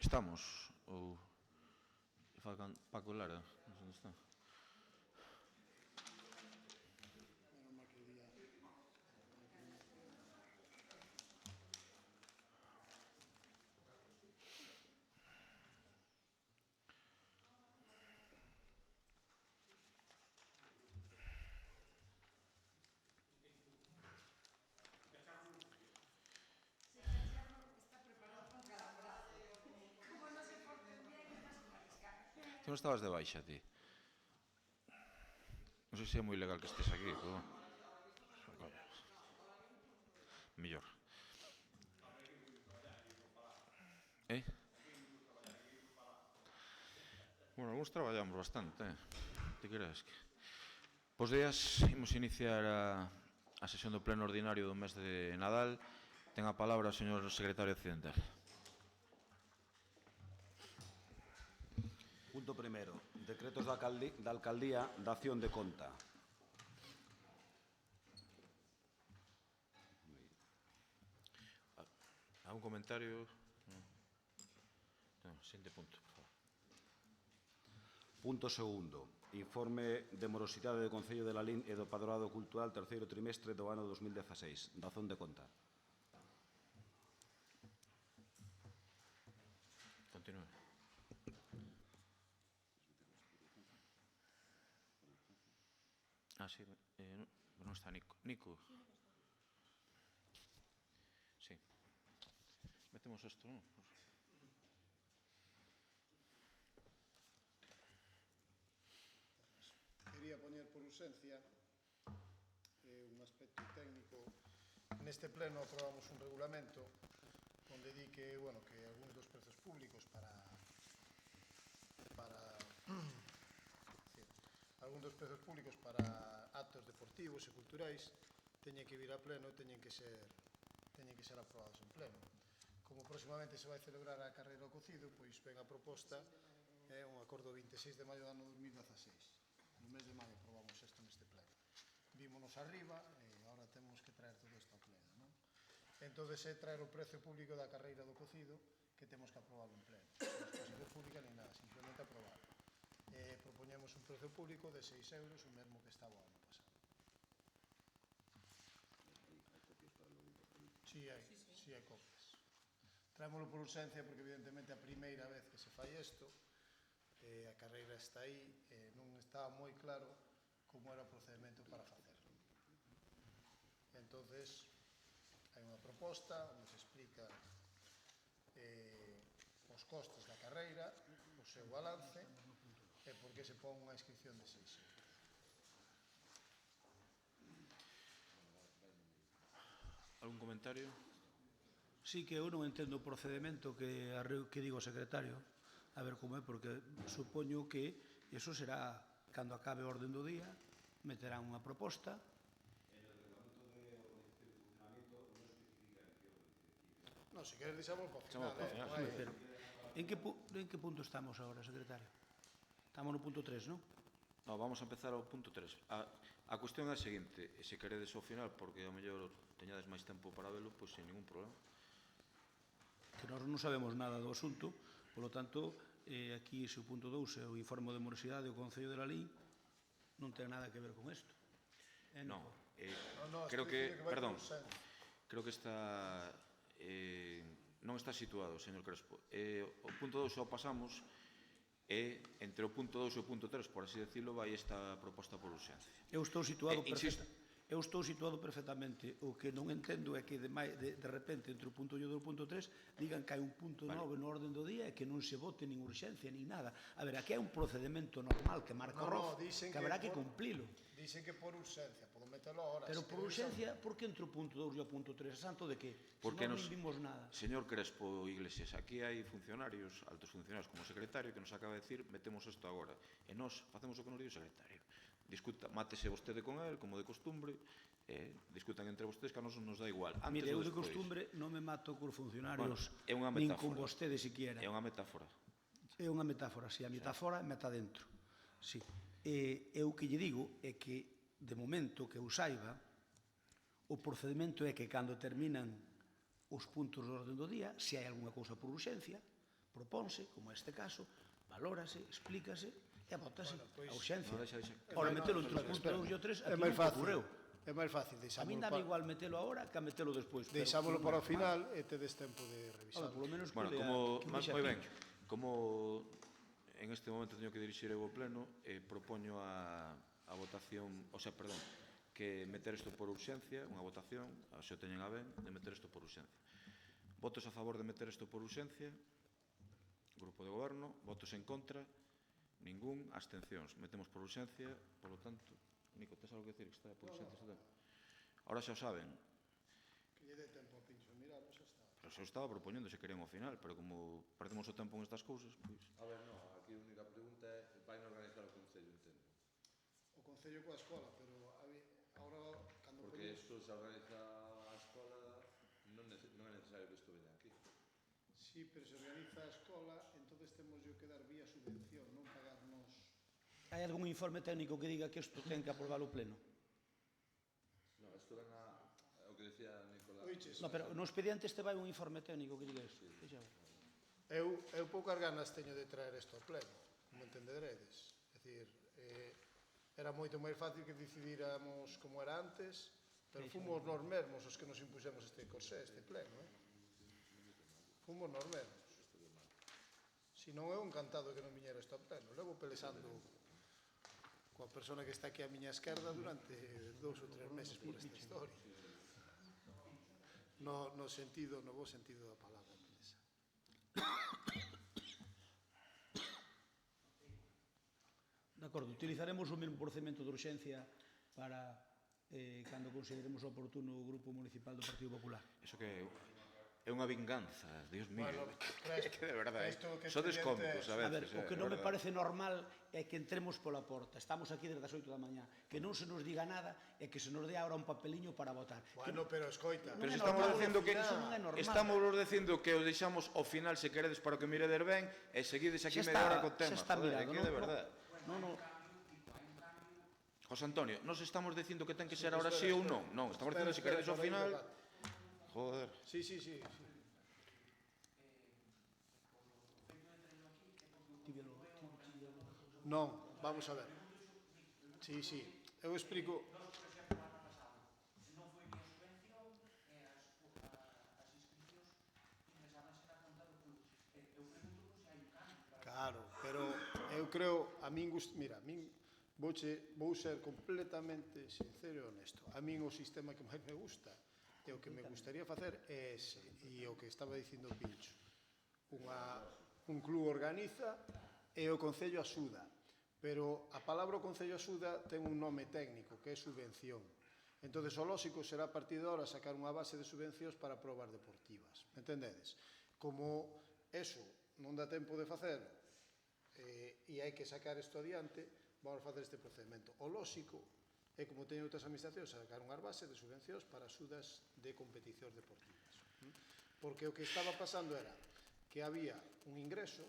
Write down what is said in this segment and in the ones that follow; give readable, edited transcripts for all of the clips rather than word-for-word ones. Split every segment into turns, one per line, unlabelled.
Estamos? Ou... Faltan Paco e Lara? Non sei onde está. Ti non estabas de baixa, ti? Non sei se é moi legal que estés aquí, pero... Mellor. Bueno, algúns traballamos bastante, Ti crees que... Pos días, imos iniciar a sesión do pleno ordinario do mes de Nadal. Ten a palabra o señor secretario accidental.
Punto primeiro. Decretos da Alcaldía, dación de conta.
Algún comentario? Non, siguiente punto, por favor.
Punto segundo. Informe de morosidade do Concello de Lalín e do Padroado Cultural terceiro trimestre do ano 2016. Dazón de conta.
Continúe. Sí, non está Nico. Nico. Sí. Metemos isto, non?
Quería poñer por urxencia un aspecto técnico. Neste pleno aprobamos un regulamento onde di que, bueno, que algúns dos prezos públicos para actos deportivos e culturais teñen que vir a pleno e teñen que ser aprobados en pleno. Como próximamente se vai celebrar a carreira ao cocido, pois ven a proposta, é un acordo 26 de maio do ano 2016. No mes de maio aprobamos isto neste pleno. Vímonos arriba e agora temos que traer todo isto ao pleno, non? Entón, é traer o precio público da carreira do cocido que temos que aprobarlo en pleno. Non é exposición pública ni nada, simplemente aprobar. Propoñemos un precio público de 6 euros, o mesmo que estaba o ano pasado. Si hai copias. Traémolo por urxencia porque evidentemente a primeira vez que se fai isto, a carreira está aí, non estaba moi claro como era o procedimento para facerlo. Entón, hai unha proposta onde se explica os costes da carreira, o seu balance e por que se pon unha inscripción de 6 euros.
Algún comentario?
Sí, que eu non entendo o procedimento que digo o secretario, a ver como é, porque supoño que iso será, cando acabe o orden do día, meterán unha proposta.
Non, se queres deixamos para o final.
En que punto estamos agora, secretario? Estamos no punto 3, non?
Non, vamos a empezar ao punto 3. A cuestión é a seguinte, se queredes ao final, porque ao mellor teñades máis tempo para velo, pois sin ningún problema.
Que nós non sabemos nada do asunto, polo tanto, aquí ese o punto 2 é o informe de morosidade do Concello de Lalín, non ten nada que ver con isto.
Non, creo que, perdón, creo que está, non está situado, señor Crespo. O punto 2 o pasamos e entre o punto 2 e o punto 3, por así decirlo, vai esta proposta por urxencia.
Eu estou situado perfectamente. O que non entendo é que de repente entre o punto 1 e o punto 3 digan que hai un punto 9 no orden do día e que non se vote nin urxencia nin nada. A ver, aquí hai un procedimento normal que marca o ROF, que haberá que cumplilo.
Dicen que por urxencia, podo meterlo ahora.
Pero por urxencia, por que entre o punto 2 e o punto 3? Santo de que? Se non vimos nada.
Señor Crespo Iglesias, aquí hai funcionarios, altos funcionarios como secretario, que nos acaba de decir, metemos isto agora. E nós facemos o que nos di o secretario. Discuta, mátese vostede con él, como de costumbre, discutan entre vostedes, que a nos nos dá igual.
Mire, eu de costumbre non me mato cos funcionarios, nin con vostedes siquiera.
É unha metáfora.
É unha metáfora, si, a metáfora meta dentro. Si. Eu que lle digo é que, de momento, que eu saiba, o procedimento é que cando terminan os puntos do orden do día, se hai algunha cousa por urxencia, propónse, como este caso, valórase, explícase e votase a urxencia.
No, deixa.
Ora, metelo entre o punto 2 e o 3,
É
aquí
máis
non
fácil.
ocurreu.
É máis fácil,
A mí dame igual metelo ahora que a metelo despois.
deixámolo para o final e tedes tempo de revisar.
Polo menos que
Bueno,
lea,
como,
que vexa
moi ben,
Pincho.
como en este momento teño que dirixir eu o pleno, propoño a votación, o sea, perdón, que meter isto por urxencia, unha votación, se o teñen a ben, de meter isto por urxencia. Votos a favor de meter isto por urxencia, Grupo de Goberno, votos en contra, ningún, abstencións. Metemos por urxencia, polo tanto, Nico, tes algo que decir que está por urxencia? Ahora xa o saben.
Que lle dé tempo a Pincho, mira, xa está.
Pero xa o estaba propoñendo se querían ao final, pero como perdemos o tempo en estas cousas, pois...
A ver, non, aquí a única pregunta é vai non organizar o Concello, entendo.
O Concello coa escola, pero ahora, cando
Porque isto se organiza a escola, non é necesario que isto veña aquí.
Sí, pero se organiza a escola, entonces temos que dar vía subvención, non pagarnos...
Hai algún informe técnico que diga que isto ten que aprobar o pleno?
Non, isto ven a... o que decía Nicolás.
Oiches,
No, pero no expediente este vai un informe técnico que diga isto.
eu poucas ganas teño de traer isto ao pleno, como entenderedes. É dicir, era moito máis fácil que decidíramos como era antes, pero fomos nós mesmos os que nos impuxemos este corsé, este pleno, Fomos nós mesmos. Si non, eu encantado que non viñera isto ao pleno. Levo pelesando coa persona que está aquí á miña esquerda durante 2 ou 3 meses por esta historia. No bo sentido da palabra, pelesa.
De acordo, utilizaremos o mesmo procedimento de urxencia para cando consideremos oportuno o Grupo Municipal do Partido Popular.
Iso que é unha vinganza, Dios mío.
Bueno,
Que de verdade,
isto que
sodes
expediente-
cómicos a
A ver,
veces.
o que non me parece normal é que entremos pola porta. Estamos aquí desde as 8 da mañá. Que non se nos diga nada e que se nos dé ahora un papeliño para votar.
Bueno, pero escoita.
Pero
non é
se estamos
normal,
dicindo que
eso non é normal.
estamos dicindo que o deixamos ao final se queredes para que miredes ben e seguides aquí
Xa
media hora
está,
co tema.
xa está
Joder,
mirado,
que
non?
de verdade.
Non.
José Antonio, nos estamos dicindo que ten que ser ahora sí ou non? Non, estamos dicindo se queredes ao final. Joder.
Sí. Non, vamos a ver. Sí. Eu explico. Claro, pero eu creo, mira, vou ser completamente sincero e honesto. A min o sistema que máis me gusta e o que me gustaría facer é ese, e o que estaba dicindo Pincho. Un club organiza e o Concello axuda, pero a palabra o Concello axuda ten un nome técnico, que é subvención. Entón, o lóxico será a partir de ahora sacar unha base de subvencións para probas deportivas. Entendedes? Como eso non dá tempo de facer e hai que sacar isto adiante, vamos a facer este procedimento. O lóxico é, como teñen outras administracións, sacar unhas bases de subvencións para axudas de competicións deportivas. Porque o que estaba pasando era que había un ingreso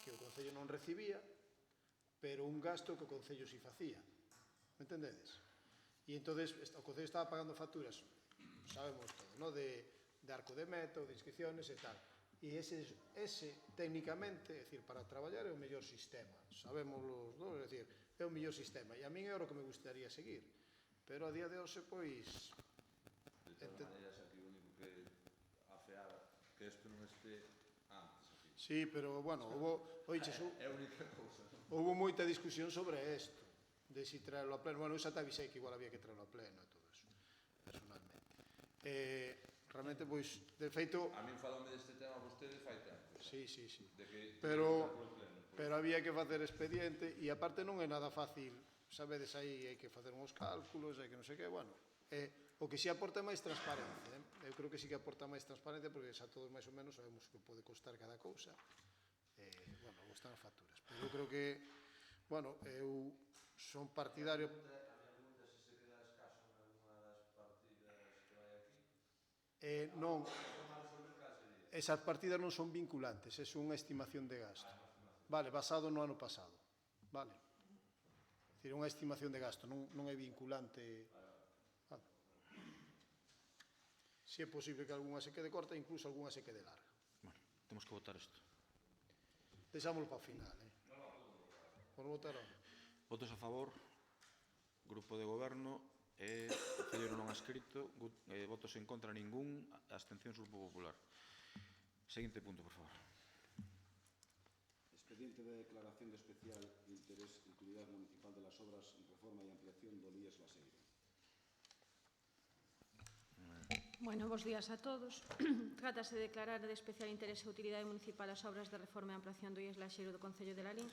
que o Concello non recibía, pero un gasto que o Concello si facía. Me entendedes? E entón o Concello estaba pagando facturas, sabemos todo, ¿no? de arco de meta, de inscripciones e tal. E ese técnicamente, é dicir, para traballar é o mellor sistema. Sabemos os dos, é dicir, é o mellor sistema. E a min é o que me gustaría seguir. Pero a día de hoxe, pois...
De todas maneiras, aquí o único que afear que isto non este antes aquí.
Sí, pero, bueno,
É a única cousa, non?
houve moita discusión sobre isto, de si traerlo a pleno. Bueno, eu xa te avisei que igual había que traerlo a pleno e todo eso, personalmente. Realmente, pois, de feito...
A min falame deste tema vostede fai tempo.
Sí.
De que
Pero
pleno,
había que facer expediente e aparte non é nada fácil, sabedes, aí hai que facer uns cálculos, hai que non sei que, bueno, o que si aporta máis transparencia, eu creo que si que aporta máis transparencia porque xa todos máis ou menos sabemos que pode costar cada cousa, bueno, están as facturas, pero eu creo que, bueno, eu son partidario... Non, esas partidas non son vinculantes, é unha estimación de gasto. Vale, basado no ano pasado. Vale. É dicir, unha estimación de gasto, non é vinculante. Vale. Si é posible que algunha se quede corta, incluso algunha se quede larga.
Bueno, Temos que votar isto.
Deixámoslo para o final, Por votar o...
Votos a favor, Grupo de Goberno e Concelleiro non adscrito, votos en contra ningún, abstencións Grupo Popular. Seguinte punto, por favor.
Expediente de declaración de especial interés e utilidade municipal de las obras en reforma e ampliación do Líes Laseiro.
Bueno, bos días a todos. Trátase de declarar de especial interés e utilidade municipal as obras de reforma e ampliación do IES Laxeiro do Concello de Lalín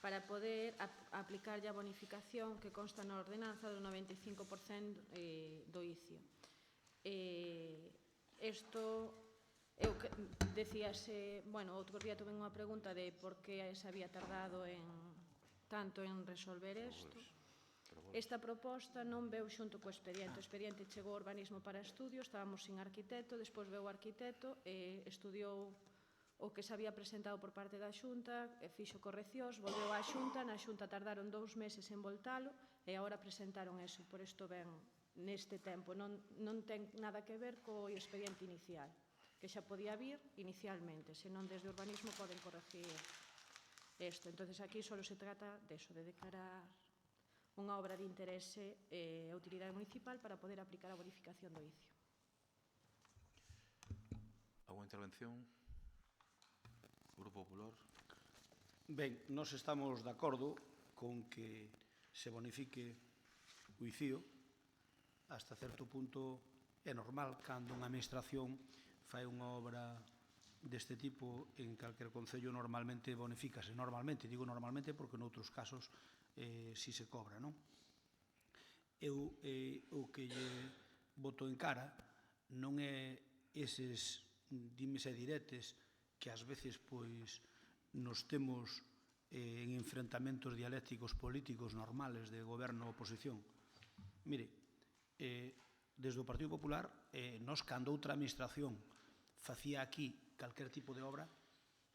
para poder aplicar a bonificación que consta na ordenanza do 95% do ICIO. Isto, decíase, bueno, outro día tuve unha pregunta de por que se había tardado tanto en resolver isto. Esta proposta non veu xunto co expediente. O expediente chegou ao Urbanismo para estudio, estábamos sin arquitecto, despois veu o arquitecto e estudiou o que se había presentado por parte da Xunta, fixo correccións, volveu á Xunta, na Xunta tardaron 2 meses en voltalo e agora presentaron eso, por isto ven neste tempo. Non ten nada que ver co expediente inicial, que xa podía vir inicialmente, senón desde o Urbanismo poden corregir isto. Entón, aquí só se trata deso, de declarar unha obra de interese e utilidade municipal para poder aplicar a bonificación do ICIO.
Alguna intervención? Grupo Popular.
Ben, nós estamos de acordo con que se bonifique o ICIO. Hasta certo punto é normal cando unha administración fai unha obra deste tipo en calquer concello normalmente bonifícase. Normalmente, digo normalmente porque noutros casos si se cobra, non? Eu o que lle voto en cara non é eses dimes e diretes que ás veces pois nos temos en enfrentamentos dialécticos políticos normales de goberno e oposición. Mire, desde o Partido Popular, nos cando outra administración facía aquí calquer tipo de obra,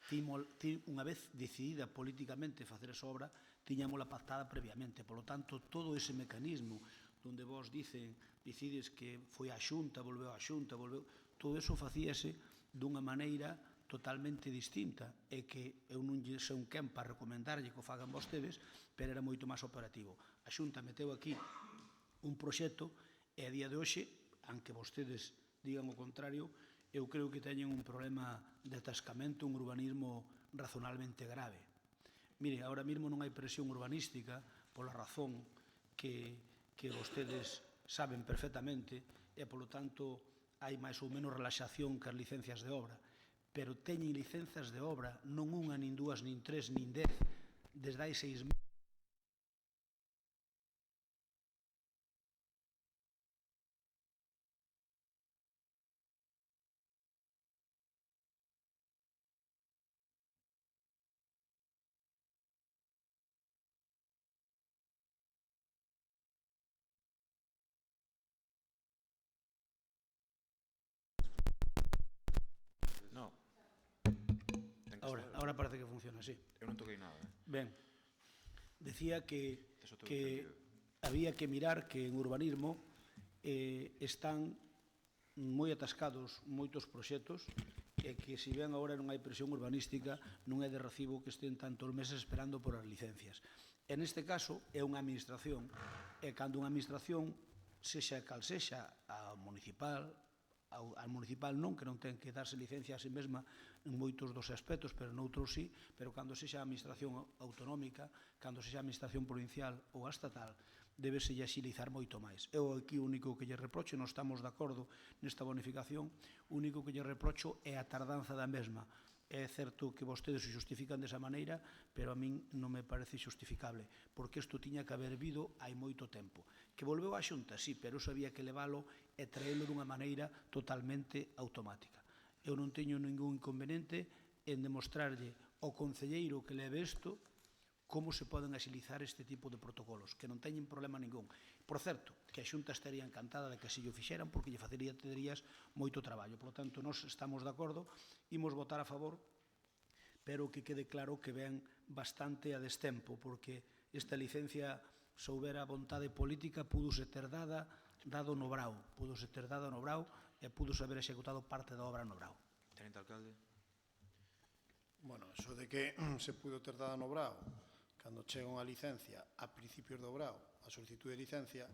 unha vez decidida políticamente facer esa obra, tiñámola pactada previamente. Por lo tanto, todo ese mecanismo onde vos decides que foi a Xunta, volveu a Xunta, todo eso facíase dunha maneira totalmente distinta e que eu non lle sei un quen para recomendarlle que o fagan vostedes, pero era moito máis operativo. A Xunta meteu aquí un proxecto e a día de hoxe, aunque vostedes digan o contrario, eu creo que teñen un problema de atascamento, un urbanismo razonablemente grave. Mire, ahora mesmo non hai presión urbanística pola razón que vostedes saben perfectamente e, polo tanto, hai máis ou menos relaxación que as licencias de obra. Pero teñen licenzas de obra, non unha, nin dúas, nin tres, nin 10, desde hai 6 meses.
No.
Ahora parece que funciona así.
Eu non toquei nada.
Ben, decía que había que mirar que en urbanismo están moi atascados moitos proxectos e que se ven agora non hai presión urbanística, non é de recibo que estén tantos meses esperando por as licencias. En este caso é unha administración e cando unha administración, sexa cal sexa, a municipal non, que non ten que darse licencia a si mesma en moitos dos aspectos, pero noutros sí, pero cando sexa a administración autonómica, cando sexa a administración provincial ou a estatal, debese axilizar moito máis. Eu aquí o único que lle reprocho, non estamos de acordo nesta bonificación, o único que lle reprocho é a tardanza da mesma. É certo que vostedes o xustifican desa maneira, pero a min non me parece xustificable, porque isto tiña que haber vido hai moito tempo. Que volveu á Xunta, sí, pero iso había que leválo e traelo dunha maneira totalmente automática. Eu non teño ningún inconveniente en demostrarlle ao concelleiro que leve isto como se poden axilizar este tipo de protocolos, que non teñen problema ningún. Por certo, que a Xunta estaría encantada de que así o fixeran, porque lle facilitarías moito traballo. Por lo tanto, nós estamos de acordo, imos votar a favor, pero que quede claro que ven bastante a destempo, porque esta licencia, se houbera vontade política, pudose ter dado no Brao, e pudose haber executado parte da obra no Brao.
Tenente alcalde.
Bueno, eso de que se pudo ter dado no Brao, cando chega unha licencia a principios do Brao, a solicitud de licencia,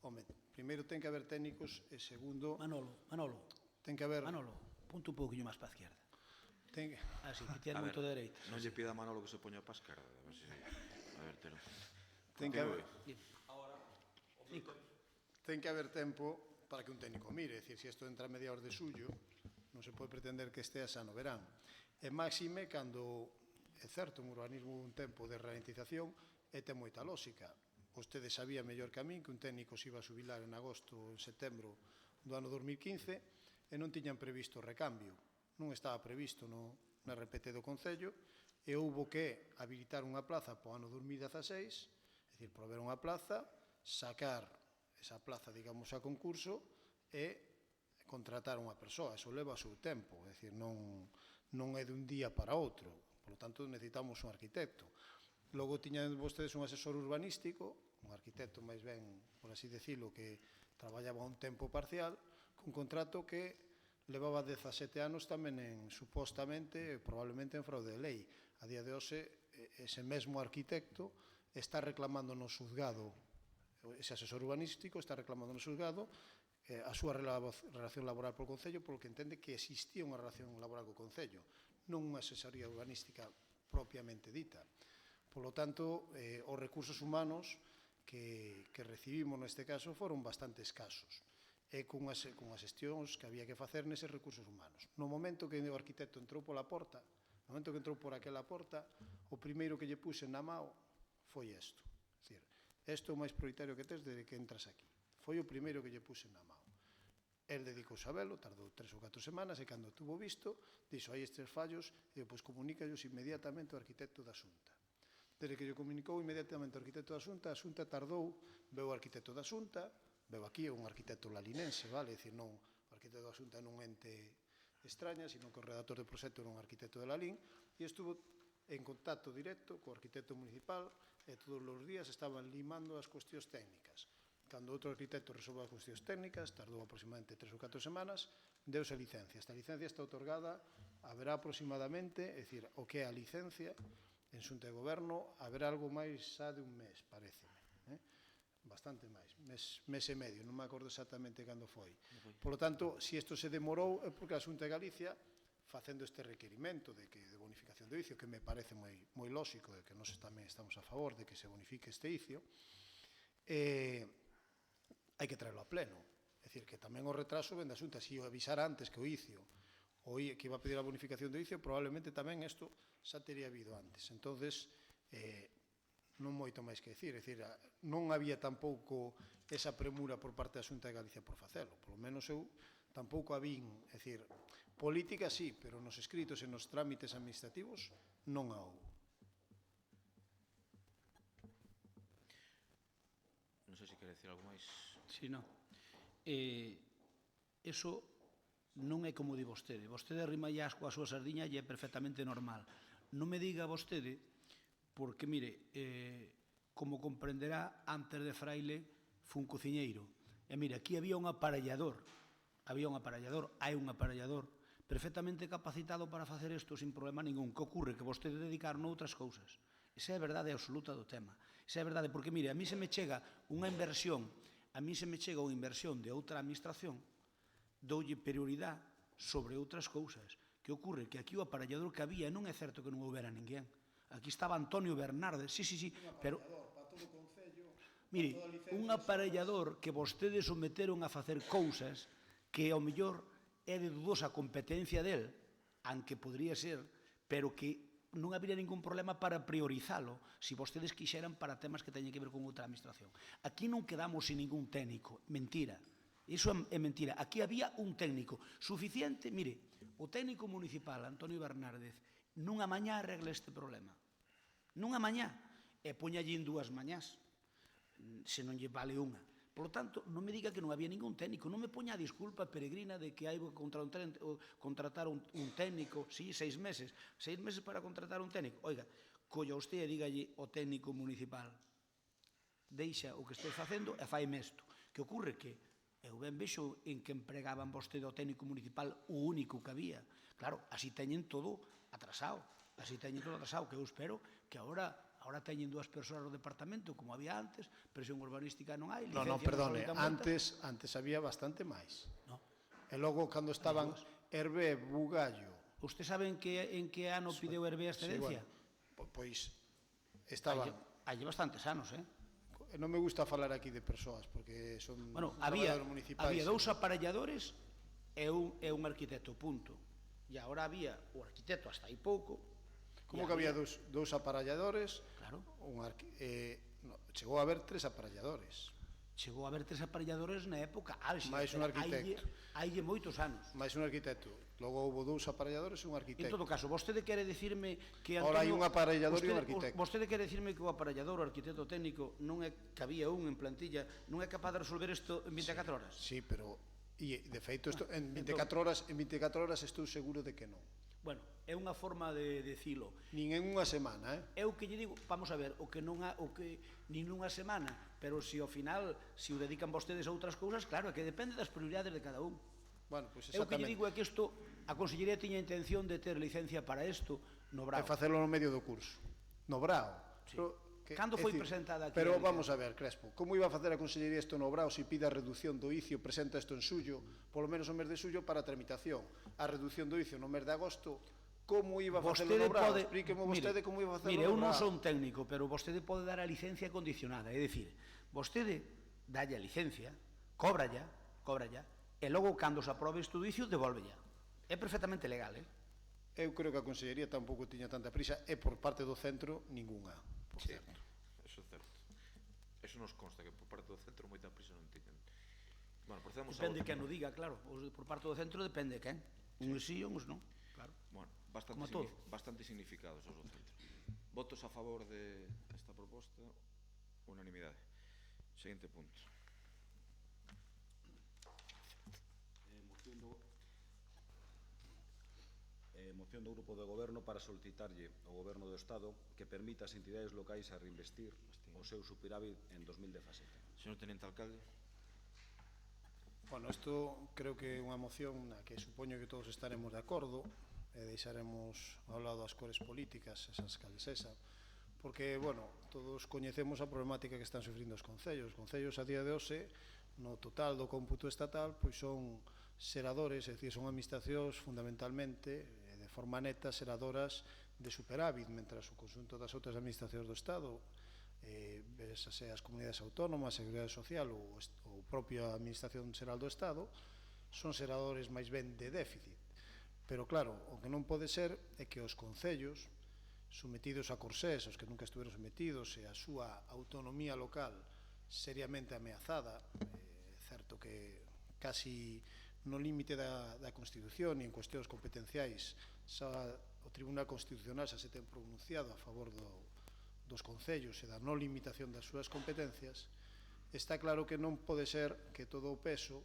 home, primeiro ten que haber técnicos e segundo...
Manolo,
ten que haber...
punto un pouquinho máis para a izquierda. Así, que tiene moito de dereita.
Non lle pida a Manolo que se poña para a esquerda. A ver, Tero.
Ten que haber tempo para que un técnico mire. É dicir, se isto entra a mediados de xullo, non se pode pretender que estea xa no verán. E máxime, cando é certo, un urbanismo un tempo de ralentización, e ten moita lógica. Vostede sabía mellor que a min que un técnico se iba a subilar en agosto ou en setembro do ano 2015 e non tiñan previsto recambio. Non estaba previsto na RPT do Concello e houbo que habilitar unha plaza para o ano 2016, é dicir, prover unha plaza, sacar esa plaza, digamos, a concurso e contratar unha persoa. Eso leva o seu tempo, é dicir, non é dun día para outro. Por lo tanto, necesitamos un arquitecto. Logo tiñan vostedes un asesor urbanístico, un arquitecto máis ben, por así decirlo, que traballaba un tempo parcial, cun contrato que levaba 17 anos tamén supostamente, probablemente en fraude de lei. A día de hoxe, ese mesmo arquitecto está reclamando no xuzgado, ese asesor urbanístico está reclamando no xuzgado a súa relación laboral polo Concello, polo que entende que existía unha relación laboral co Concello, non unha asesoría urbanística propiamente dita. Por lo tanto, os recursos humanos que recibimos neste caso foron bastante escasos e cunhas xestións que había que facer neses recursos humanos. No momento que o arquitecto entrou pola porta, no momento que entrou por aquela porta, o primeiro que lle puse na mao foi isto. É dicir, isto é o máis prioritario que tes desde que entras aquí. Foi o primeiro que lle puse na mao. El dedicouse a velo, tardou 3 ou 4 semanas e cando tuvo visto, dixo, hai estes fallos, e pois comunícallos inmediatamente ao arquitecto da Xunta. Desde que lle comunicou inmediatamente ao arquitecto da Xunta, a Xunta tardou, veu o arquitecto da Xunta, veu aquí un arquitecto lalinense, vale? É dicir, non, o arquitecto da Xunta non ente extraña, sino que o redactor do proxecto era un arquitecto de Lalín, e estuvo en contacto directo co arquitecto municipal e todos os días estaban limando as cuestións técnicas. Cando outro arquitecto resolve as cuestións técnicas, tardou aproximadamente 3 ou 4 semanas, deuse a licencia. Esta licencia está otorgada, haberá aproximadamente, é dicir, o que é a licencia, en Xunta de Goberno, haberá algo máis xa de un mes, pareceme. Bastante máis, mes e medio, non me acordo exactamente cando foi. Por lo tanto, se isto se demorou, é porque a Xunta de Galicia, facendo este requerimento de bonificación do icio, que me parece moi lógico, de que nós tamén estamos a favor de que se bonifique este icio, hai que traerlo a pleno. É dicir, que tamén o retraso ven da Xunta. Se o avisara antes que o icio, que iba a pedir a bonificación do icio, probablemente tamén isto xa teria habido antes. Entonces, non moito máis que decir. É dicir, non había tampouco esa premura por parte da Xunta de Galicia por facelo. Por lo menos eu tampouco a vin. É dicir, política sí, pero nos escritos e nos trámites administrativos non a houve.
Non sei se quere decir algo máis.
Si, non. Eso non é como di vostede. Vostede arrima as coa súa sardiña e é perfectamente normal. Non me diga vostede, porque, mire, como comprenderá, antes de Fraile fun cociñeiro. E, mire, aquí había un aparellador, hai un aparellador perfectamente capacitado para facer isto sin problema ningún. Que ocorre? Que vostede dedicar noutras cousas. Esa é a verdade absoluta do tema. Esa é a verdade, porque, mire, a mí se me chega unha inversión de outra administración, doulle prioridade sobre outras cousas. Que ocorre? Que aquí o aparellador que había, non é certo que non houbera ninguén. Aquí estaba Antonio Bernardes, sí, pero... Mire, un aparellador que vostedes someteron a facer cousas que ao mellor é de dudosa competencia del, aunque podría ser, pero que non habería ningún problema para priorizalo se vostedes quixeran para temas que teñen que ver con outra administración. Aquí non quedamos sin ningún técnico, mentira. Iso é mentira. Aquí había un técnico suficiente. Mire, o técnico municipal, Antonio Bernardes, nunha mañá arregla este problema. Nunha mañá. E poñalle en 2 mañás, se non lle vale unha. Por lo tanto, non me diga que non había ningún técnico. Non me poña a disculpa peregrina de que hai que contratar un técnico, sí, 6 meses. 6 meses para contratar un técnico. Oiga, colla usted e dígalle ao técnico municipal, deixa o que estou facendo e faime isto. Que ocorre que eu ben vexo en que empregaban vostede o técnico municipal o único que había. Claro, así teñen todo atrasado. Así teñen todo atrasado, que eu espero que agora teñen 2 persoas no departamento, como había antes, presión urbanística non hai,
No,
licencia
perdone,
non soltan multa.
antes había bastante máis.
No.
E logo, cando estaban Hervé, Bugallo...
Usted sabe en que ano pideu Hervé a excedencia?
Pois estaban...
Hai bastantes anos,
Non me gusta falar aquí de persoas, porque son
había
traballadores municipais.
2 aparelladores e un arquitecto, punto. E agora había o arquitecto hasta aí pouco.
Como que había dous aparelladores?
Claro.
Chegou a haber 3 aparelladores.
Chegou a haber 3 aparelladores na época álxida.
Mais un arquitecto.
Hai moitos anos.
Mais un arquitecto. Logo houve 2 aparelladores e un arquitecto.
En todo caso, vostede quere dicirme que
Antonio... Ahora hai un aparellador e un arquitecto.
Vostede quere dicirme que o aparellador, o arquitecto técnico, non é que había un en plantilla, non é capaz de resolver isto en 24 horas?
Sí, pero... E, de feito, en 24 horas estou seguro de que non.
Bueno, é unha forma de dicilo.
Nin en unha semana,
Eu que lle digo, vamos a ver, nin nunha semana, pero se ao final, se o dedican vostedes a outras cousas, claro, é que depende das prioridades de cada un.
Bueno, pues
Eu que lle digo é que isto, a Consellería tiña intención de ter licencia para isto no Brao.
E facelo no medio do curso. No Brao.
Sí. Cando foi presentada aquí?
Pero vamos a ver, Crespo, como iba a facer a Consellería isto no Brao se pide a reducción do ICIO, presenta isto en xullo, polo menos o mes de xullo para a tramitación. A reducción do ICIO no mes de agosto, como iba a facelo no Brao? Explíqueme vostede como iba a facelo no Brao.
Mire, eu non son técnico, pero vostede pode dar a licencia condicionada, é dicir, vostede dalle a licencia, cóbralla, e logo, cando se aprobe este judicio, devolvella. É perfectamente legal,
Eu creo que a Consellería tampouco tiña tanta prisa, e por parte do centro, ninguna, por certo.
Eso é certo. Eso nos consta, que por parte do centro moita prisa non tiñan. Bueno, procedemos
depende quen o diga, claro. Por parte do centro depende quen. Uns sí, uns non. Claro.
Bueno, bastante significados os do centro. Votos a favor de esta proposta, unanimidade. Seguinte punto.
Moción do Grupo de Goberno para solicitarlle ao Goberno do Estado que permita ás entidades locais a reinvestir o seu superávit en 2017.
Señor Teniente Alcalde.
Bueno, isto creo que é unha moción na que supoño que todos estaremos de acordo e deixaremos ao lado as cores políticas, esas cales esa, porque, bueno, todos coñecemos a problemática que están sufrindo os concellos. Os concellos a día de hoxe, no total do cómputo estatal, pois son seradores, é dicir, son administracións fundamentalmente, de forma neta, seradoras de superávit, mentras o conxunto das outras administracións do Estado, vesase as comunidades autónomas, a Seguridade Social ou propia Administración Xeral do Estado, son seradores máis ben de déficit. Pero claro, o que non pode ser é que os concellos, sometidos a corsés, os que nunca estuveron sometidos, e a súa autonomía local seriamente ameazada, certo que casi no límite da Constitución e en cuestións competenciais o Tribunal Constitucional xa se ten pronunciado a favor dos concellos e da non limitación das súas competencias, está claro que non pode ser que todo o peso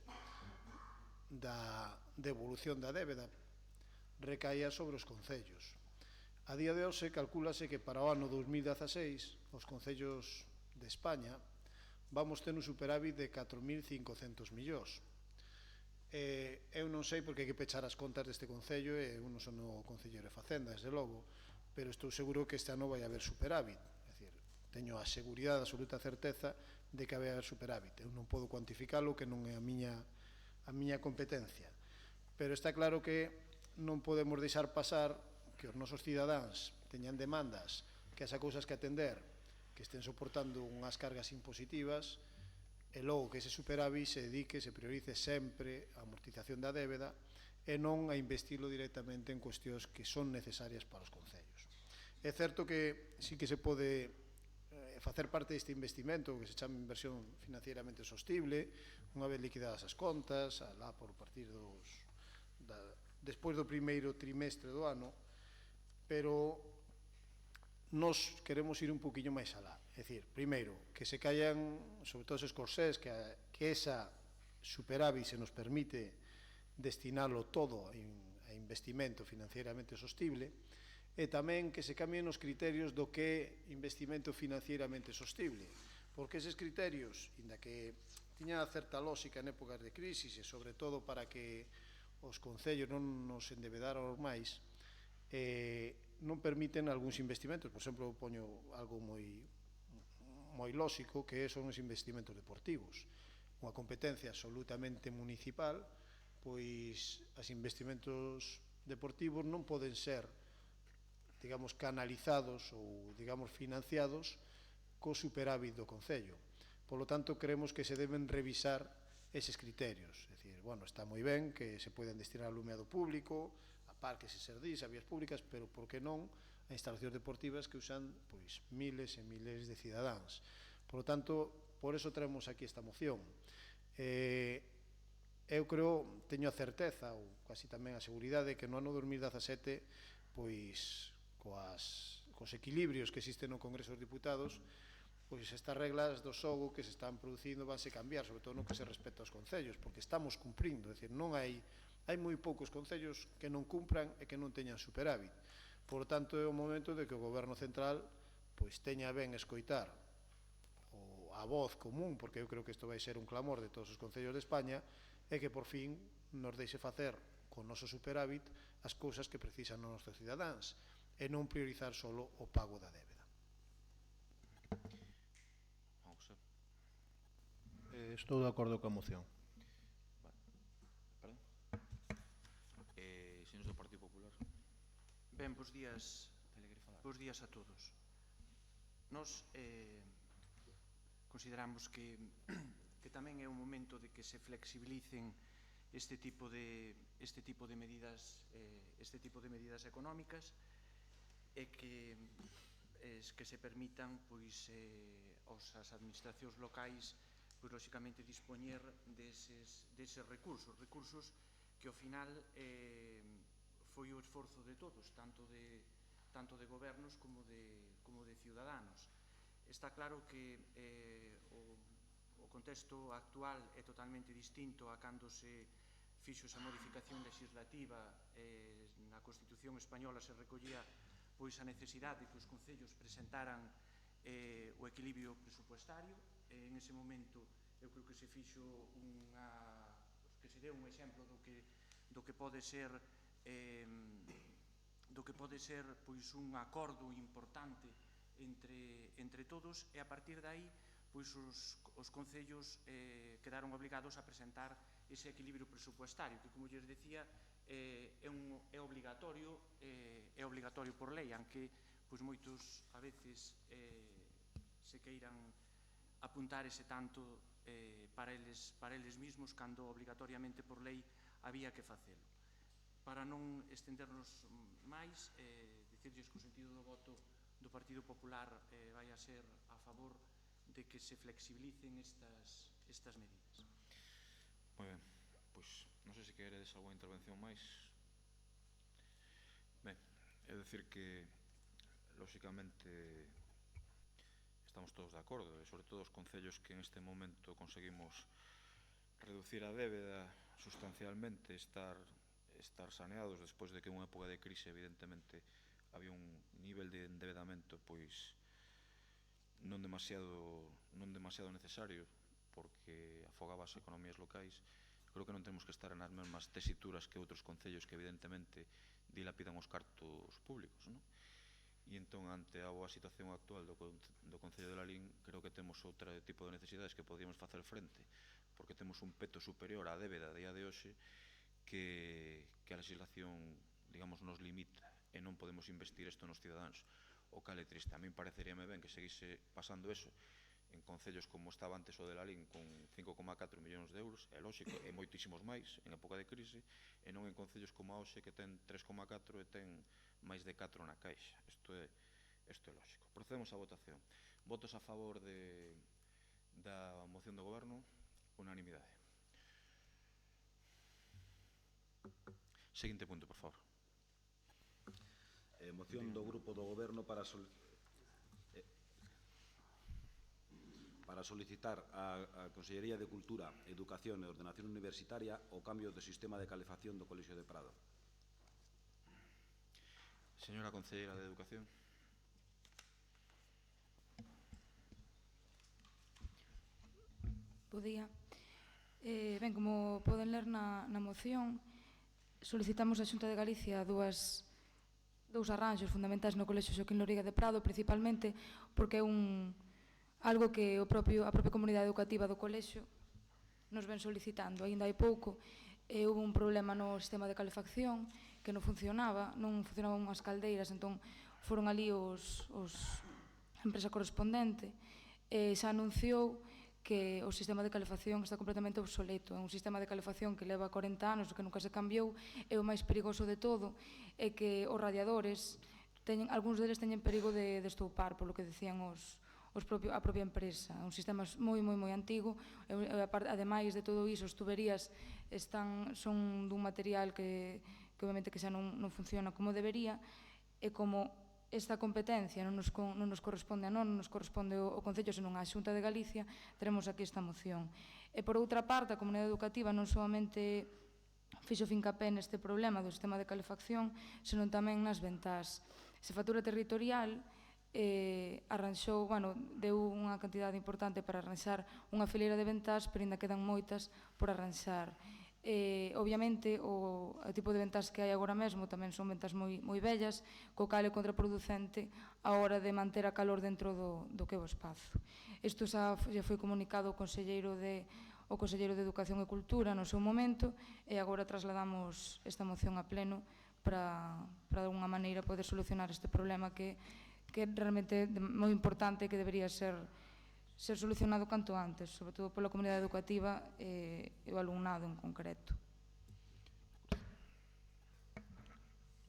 da devolución da débeda recaía sobre os concellos. A día de hoxe calcúlase que para o ano 2016 os concellos de España vamos ter un superávit de 4.500 millóns. Eu non sei porque hai que pechar as contas deste concello e eu non son o concelleiro de Facenda, desde logo, pero estou seguro que este ano vai haber superávit. É dicir, teño a seguridade, a absoluta certeza de que vai haber superávit. Eu non podo cuantificalo, que non é a miña competencia. Pero está claro que non podemos deixar pasar que os nosos cidadáns teñan demandas, que hasa cousas que atender, que estén soportando unhas cargas impositivas, e logo que ese superávit se dedique, se priorice sempre a amortización da débeda e non a investirlo directamente en cuestións que son necesarias para os concellos. É certo que sí que se pode facer parte deste investimento que se chama inversión financieramente sostible, unha vez liquidadas as contas, alá por partir despois do primeiro trimestre do ano, pero nos queremos ir un poquinho máis alá. É dicir, primeiro, que se callan, sobre todo esos corsés, que esa superávit se nos permite destinarlo todo a investimento financieramente sostible, e tamén que se cambien os criterios do que é investimento financieramente sostible, porque eses criterios, inda que tiña certa lógica en épocas de crisis, e sobre todo para que os concellos non nos endebedáramos máis, non permiten algúns investimentos. Por exemplo, poño algo moi lóxico, que son os investimentos deportivos. Unha competencia absolutamente municipal, pois os investimentos deportivos non poden ser, digamos, canalizados ou, digamos, financiados co superávit do Concello. Por lo tanto, creemos que se deben revisar eses criterios. É dicir, bueno, está moi ben que se poden destinar ao alumeado público, a parques e serdís, a vías públicas, pero por que non a instalacións deportivas que usan pois miles e miles de cidadáns. Por lo tanto, por eso traemos aquí esta moción. Eu creo, teño a certeza, ou casi tamén a seguridade, que no ano 2017, pois, cos equilibrios que existen no Congreso dos Diputados, pois estas reglas do xogo que se están producindo vanse cambiar, sobre todo no que se respecta aos concellos, porque estamos cumprindo, é dicir, non hai moi poucos concellos que non cumpran e que non teñan superávit. Por tanto, é o momento de que o Goberno Central pois teña ben escoitar a voz común, porque eu creo que isto vai ser un clamor de todos os concellos de España, e que por fin nos deixe facer con noso superávit as cousas que precisan os nosos cidadáns e non priorizar solo o pago da débeda.
Estou de acordo coa moción.
Perdón? Señores do Partido Popular.
Ben, bos días a todos. Nos consideramos que tamén é un momento de que se flexibilicen este tipo de medidas económicas e que se permitan pois as administracións locais pois lóxicamente dispoñer deses recursos que ao final foi o esforzo de todos, tanto de gobernos como de ciudadanos. Está claro que o contexto actual é totalmente distinto a cando se fixo esa modificación legislativa. Na Constitución española se recollía pois a necesidade de que os concellos presentaran o equilibrio presupuestario. En ese momento eu creo que se fixo que se deu un exemplo do que pode ser pois un acordo importante entre todos, e a partir de aí pois os concellos quedaron obrigados a presentar ese equilibrio presupuestario, que, como lles decía, é obligatorio por lei, aunque pois moitos a veces se queiran apuntar ese tanto para eles mismos, cando obligatoriamente por lei había que facelo. Para non estendernos máis, dicirlles que o sentido do voto do Partido Popular vai a ser a favor de que se flexibilicen estas medidas.
Moi ben, pois non sei se queredes alguna intervención máis. Ben, é dicir que lóxicamente estamos todos de acordo, e sobre todo os concellos que en este momento conseguimos reducir a débeda sustancialmente, estar saneados despois de que en unha época de crise evidentemente había un nivel de endebedamento pois non demasiado necesario, porque afogaba as economías locais. Creo que non temos que estar nas mesmas tesituras que outros concellos que evidentemente dilapidan os cartos públicos, non? E entón, ante a boa situación actual do Concello de Lalín, creo que temos outro tipo de necesidades que podíamos facer frente, porque temos un peto superior á débeda a día de hoxe que a legislación, digamos, nos limita, e non podemos investir isto nos cidadáns, o cal é triste. A min pareceríame ben que seguise pasando eso en concellos como estaba antes o de Lalín, con 5,4 millóns de euros, é lógico, e moitísimos máis en época de crise, e non en concellos como a hoxe, que ten 3,4 e ten máis de 4 na caixa. Isto é lógico. Procedemos á votación. Votos a favor da moción do Goberno, unanimidade. Seguinte punto, por favor.
Moción do Grupo do Goberno para solicitar á Consellería de Cultura, Educación e Ordenación Universitaria o cambio do sistema de calefacción do Colexio de Prado.
Señora Concelleira de Educación.
Bo día. Ben, como poden ler na moción, solicitamos a Xunta de Galicia dúas dous arranxos fundamentais no Colexio Xoaquín Loriga de Prado, principalmente porque é algo que a propia comunidade educativa do colexio nos ven solicitando. Ainda hai pouco houve un problema no sistema de calefacción que non funcionaban unhas caldeiras, entón foron ali a empresa correspondente e xa anunciou que o sistema de calefacción está completamente obsoleto. É un sistema de calefacción que leva 40 anos, que nunca se cambiou, e o máis perigoso de todo é que os radiadores, algúns deles teñen perigo de estoupar, polo que decían a propia empresa. É un sistema moi antigo, ademais de todo iso, as tuberías son dun material que obviamente que xa non funciona como debería, e como esta competencia non nos corresponde a non nos corresponde ao Concello, senón á Xunta de Galicia, teremos aquí esta moción. E por outra parte, a comunidade educativa non solamente fixo fincapé neste problema do sistema de calefacción, senón tamén nas ventás. Se factura territorial deu unha cantidade importante para arranxar unha fileira de ventás, pero ainda quedan moitas por arranxar. Obviamente, o tipo de ventas que hai agora mesmo tamén son ventas moi vellas, co cal é contraproducente a hora de manter a calor dentro do que é o espazo. Isto xa foi comunicado ao Conselleiro de Educación e Cultura no seu momento, e agora trasladamos esta moción a pleno para de alguna maneira poder solucionar este problema que é realmente moi importante e que debería ser solucionado canto antes, sobre todo pola comunidade educativa e o alumnado en concreto.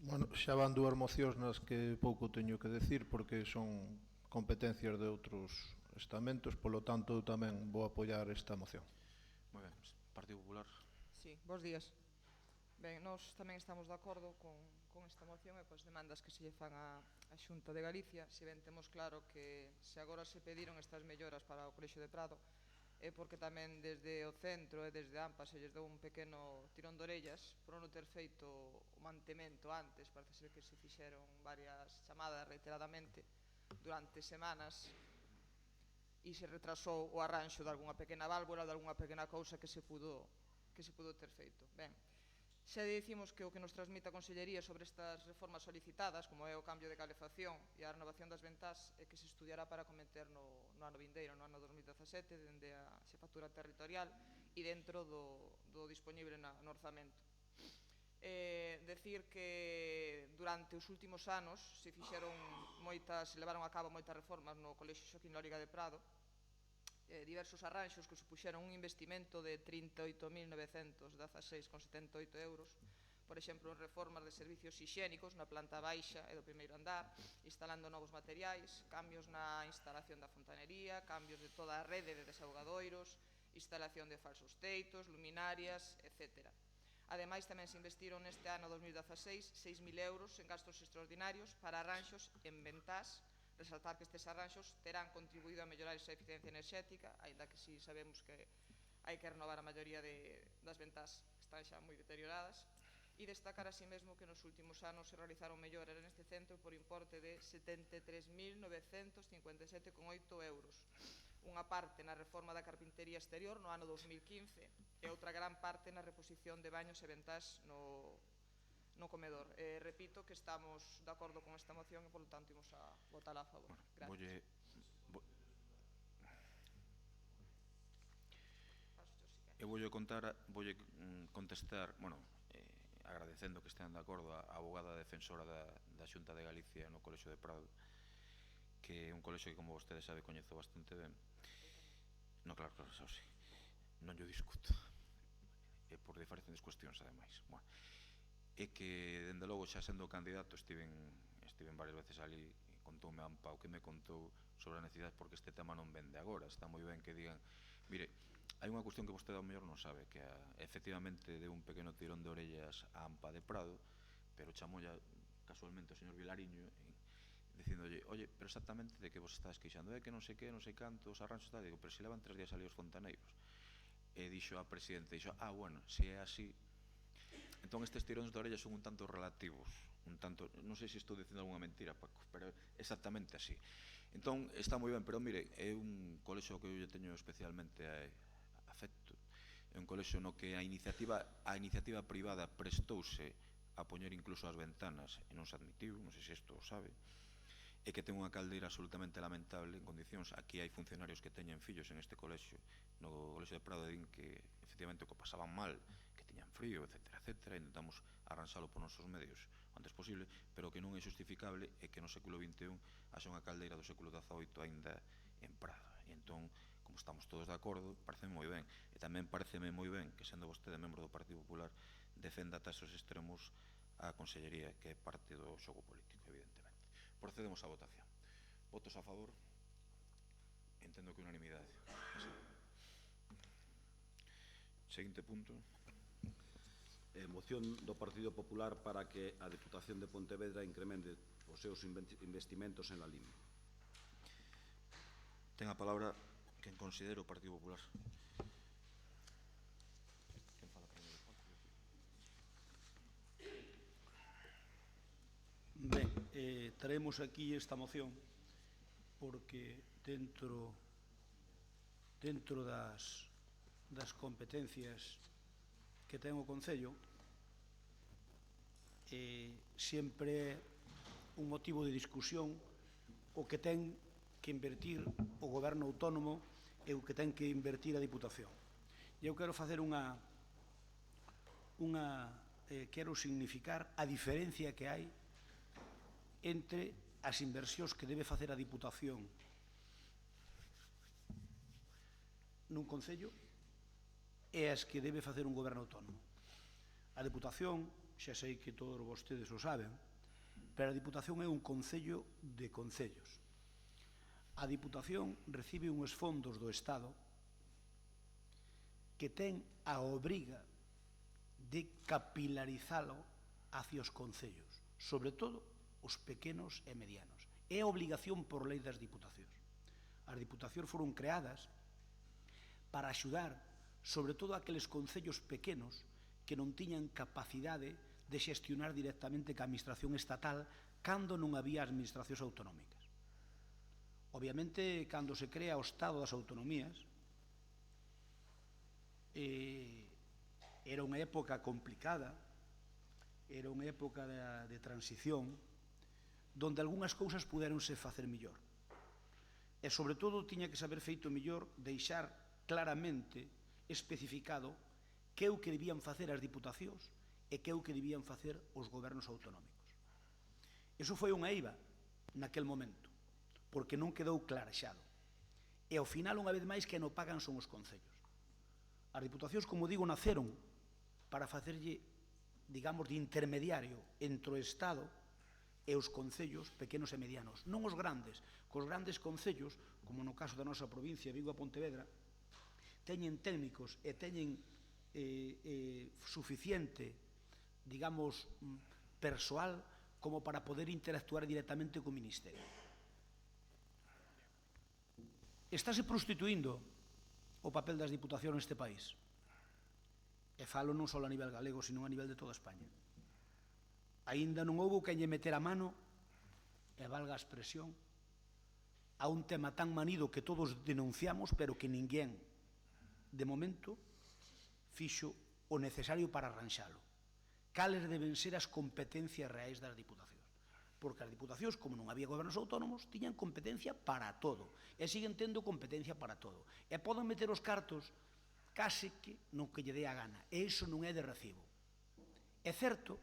Bueno, xa van dúas mocións nas que pouco teño que decir porque son competencias de outros estamentos, polo tanto eu tamén vou apoiar esta moción.
Moi ben, Partido Popular.
Sí, bons días. Ben, nós tamén estamos de acordo con esta moción e coas demandas que se lle fan a Xunta de Galicia. Se ben temos claro que se agora se pediron estas melloras para o Colexio de Prado é porque tamén desde o centro e desde AMPA se lles deu un pequeno tirón de orellas por non ter feito o mantemento antes. Parece ser que se fixeron varias chamadas reiteradamente durante semanas e se retrasou o arranxo de algunha pequena válvula, de algunha pequena cousa que se pudo ter feito. Ben, xa dicimos que o que nos transmite a Consellería sobre estas reformas solicitadas, como é o cambio de calefacción e a renovación das ventás, é que se estudiará para cometer no ano vindeiro, no ano 2017, dende a xefatura territorial e dentro do disponible no orzamento. Decir que durante os últimos anos se levaron a cabo moitas reformas no Colexio Xoaquín Loriga de Prado, diversos arranxos que supuxeron un investimento de 38.916,78 euros, por exemplo, en reformas de servicios higiénicos na planta baixa e do primeiro andar, instalando novos materiais, cambios na instalación da fontanería, cambios de toda a rede de desaugadoiros, instalación de falsos teitos, luminarias, etc. Ademais, tamén se investiron neste ano 2016 6.000 euros en gastos extraordinarios para arranxos en ventás. Resaltar que estes arranxos terán contribuído a mellorar esa eficiencia enerxética, aínda que si sabemos que hai que renovar a maioría das ventás que están xa moi deterioradas, e destacar así mesmo que nos últimos anos se realizaron melloras neste centro por importe de 73.957,8 euros. Unha parte na reforma da carpintería exterior no ano 2015 e outra gran parte na reposición de baños e ventás no comedor. Repito que estamos de acordo con esta moción e, polo tanto, imos a votar a favor. Gracias.
Eu voulle contestar, agradecendo que estean de acordo a abogada defensora da Xunta de Galicia no Colexio de Prado, que é un colexio que, como vostede sabe, coñezo bastante ben. Non, claro, xa o sei. Non yo discuto. E por diferentes cuestións, ademais. É que, dende logo, xa sendo candidato, estiven varias veces ali e contoume AMPA o que me contou sobre a necesidade, porque este tema non vende agora. Está moi ben que digan, mire, hai unha cuestión que vostede ao mellor non sabe, que efectivamente deu un pequeno tirón de orellas a AMPA de Prado, pero chamou ya casualmente o señor Vilariño dicíndolle, oye, pero exactamente de que vos estás queixando, que non sei que, non sei canto, os arranxos tal, digo, pero se levan 3 días ali os fontaneiros. E dixo a presidente, bueno, se é así. Entón estes tiróns de orellas son un tanto relativos, non sei se estou dicindo alguna mentira, Paco, pero exactamente así. Entón está moi ben, pero mire, é un colexio que eu teño especialmente afecto, é un colexio no que a iniciativa privada prestouse a poñer incluso as ventanas e non se admitiu, non sei se isto o sabe, e que ten unha caldeira absolutamente lamentable en condicións. Aquí hai funcionarios que teñen fillos en este colexio, no colexio de Prado, din que efectivamente o que pasaban mal, que tiñan frío, etcétera, etcétera, e intentamos arranxalo por nosos medios o antes posible, pero que non é justificable e que no século XXI haxa unha caldeira do século XVIII aínda en Prado. E entón, como estamos todos de acordo, parece moi ben. E tamén pareceme moi ben que, sendo vostede membro do Partido Popular, defenda ata esos extremos a Consellería, que é parte do xogo político, evidentemente. Procedemos á votación. Votos a favor? Entendo que unanimidade. Seguinte punto.
Moción do Partido Popular para que a Deputación de Pontevedra incremente os seus investimentos en la LIM.
Ten a palabra quen considere o Partido Popular. Quen fala primeiro?
Ben, traemos aquí esta moción porque dentro das competencias que ten o Concello sempre é un motivo de discusión o que ten que invertir o goberno autónomo e o que ten que invertir a Diputación. E eu quero facer quero significar a diferencia que hai entre as inversións que debe facer a Diputación nun Concello e as que debe facer un goberno autónomo. A Diputación, xa sei que todos vostedes o saben, pero a Diputación é un concello de concellos. A Diputación recibe uns fondos do Estado que ten a obriga de capilarizalo hacia os concellos, sobre todo os pequenos e medianos. É a obligación por lei das Diputacións. As Diputacións foron creadas para axudar sobre todo aqueles concellos pequenos que non tiñan capacidade de xestionar directamente ca administración estatal cando non había administracións autonómicas. Obviamente, cando se crea o Estado das Autonomías, era unha época complicada, era unha época de transición, donde algunhas cousas puderonse facer mellor. E, sobre todo, tiña que saber feito mellor deixar claramente especificado que é o que debían facer as diputacións e que é o que debían facer os gobernos autonómicos. Iso foi unha eiva naquel momento, porque non quedou clarexado. E ao final, unha vez máis, que non pagan son os concellos. As diputacións, como digo, naceron para facerlle, digamos, de intermediario entre o Estado e os concellos pequenos e medianos, non os grandes. Cos grandes concellos, como no caso da nosa provincia, Vigo a Pontevedra, teñen técnicos e teñen suficiente, digamos, persoal como para poder interactuar directamente co Ministerio. Estáse prostituindo o papel das diputacións neste país. E falo non só a nivel galego, sino a nivel de toda España. Aínda non houbo quen lle meter a mano, e valga a expresión, a un tema tan manido que todos denunciamos, pero que ninguén, de momento, fixo o necesario para arranxalo. Cales deben ser as competencias reais das diputacións? Porque as diputacións, como non había gobernos autónomos, tiñan competencia para todo. E siguen tendo competencia para todo. E poden meter os cartos case que non que lle dé a gana. E iso non é de recibo. É certo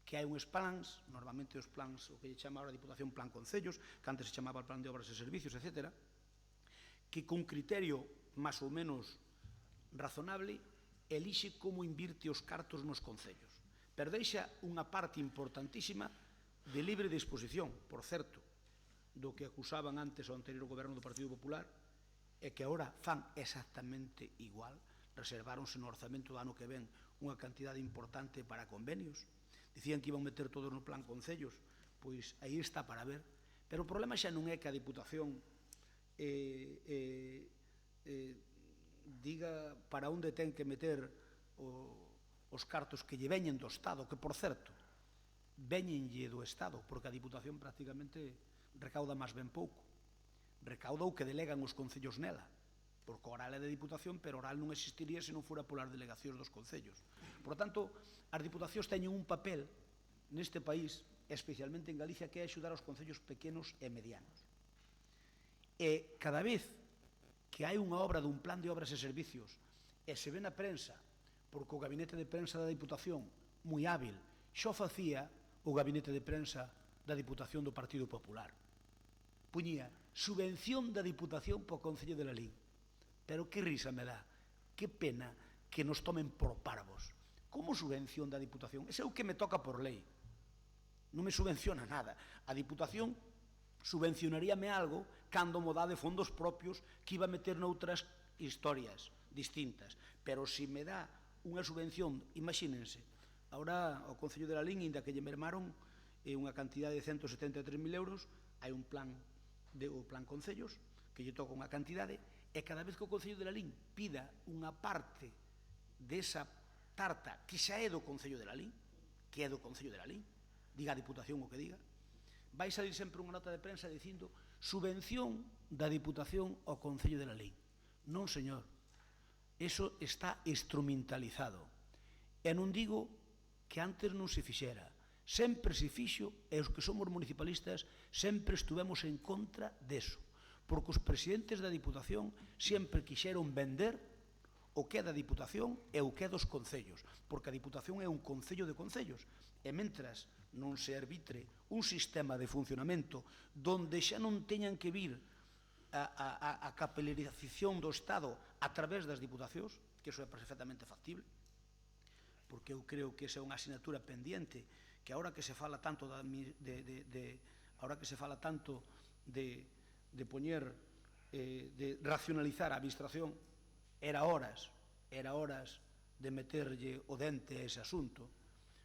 que hai uns plans, normalmente os plans, o que lle chama ahora a Diputación Plan Concellos, que antes se chamaba Plan de Obras e Servicios, etc., que con criterio máis ou menos razonable elixe como invirte os cartos nos concellos. Pero deixa unha parte importantísima de libre disposición, por certo, do que acusaban antes ao anterior goberno do Partido Popular, e que agora fan exactamente igual. Reserváronse no orzamento do ano que ven unha cantidade importante para convenios. Dicían que iban meter todo no plan concellos, pois aí está para ver. Pero o problema xa non é que a Diputación diga para onde ten que meter os cartos que lle veñen do Estado, que, por certo, veñenlle do Estado, porque a Diputación prácticamente recauda máis ben pouco. Recauda o que delegan os concellos nela. porque oral é da Diputación, pero oral non existiría se non fora polas delegacións dos concellos. Por tanto, as Diputacións teñen un papel neste país, especialmente en Galicia, que é axudar aos concellos pequenos e medianos. E cada vez que hai unha obra dun plan de obras e servicios e se ve na prensa, porque o gabinete de prensa da Diputación, moi hábil, xo facía o gabinete de prensa da Diputación do Partido Popular. Puñía subvención da Diputación para o Concello de Lalín. Pero que risa me dá, que pena que nos tomen por parvos. Como subvención da Diputación? Ese é o que me toca por lei. Non me subvenciona nada. A Diputación subvencionaríame algo cando mo dá de fondos propios que iba a meter noutras historias distintas. Pero se me dá unha subvención, imagínense, agora o Concello de Lalín, inda que lle mermaron unha cantidad de 173.000 euros, hai un plan, o plan Concellos, que lle toca unha cantidade, e cada vez que o Concello de Lalín pida unha parte desa tarta que xa é do Concello de Lalín, que é do Concello de Lalín, diga a Diputación o que diga, vai salir sempre unha nota de prensa dicindo subvención da Diputación ao Concello de Lalín. Non, señor, eso está instrumentalizado. E non digo que antes non se fixera, sempre se fixo, e os que somos municipalistas sempre estuvemos en contra deso, porque os presidentes da Diputación sempre quixeron vender o que é da Diputación e o que é dos concellos, porque a Diputación é un concello de concellos, e mentras non se arbitre un sistema de funcionamento donde xa non teñan que vir a capilarización do Estado a través das Diputacións, que iso é perfectamente factible, porque eu creo que esa é unha asignatura pendiente, que agora que se fala tanto de poñer, de racionalizar a administración, era horas de meterlle o dente a ese asunto.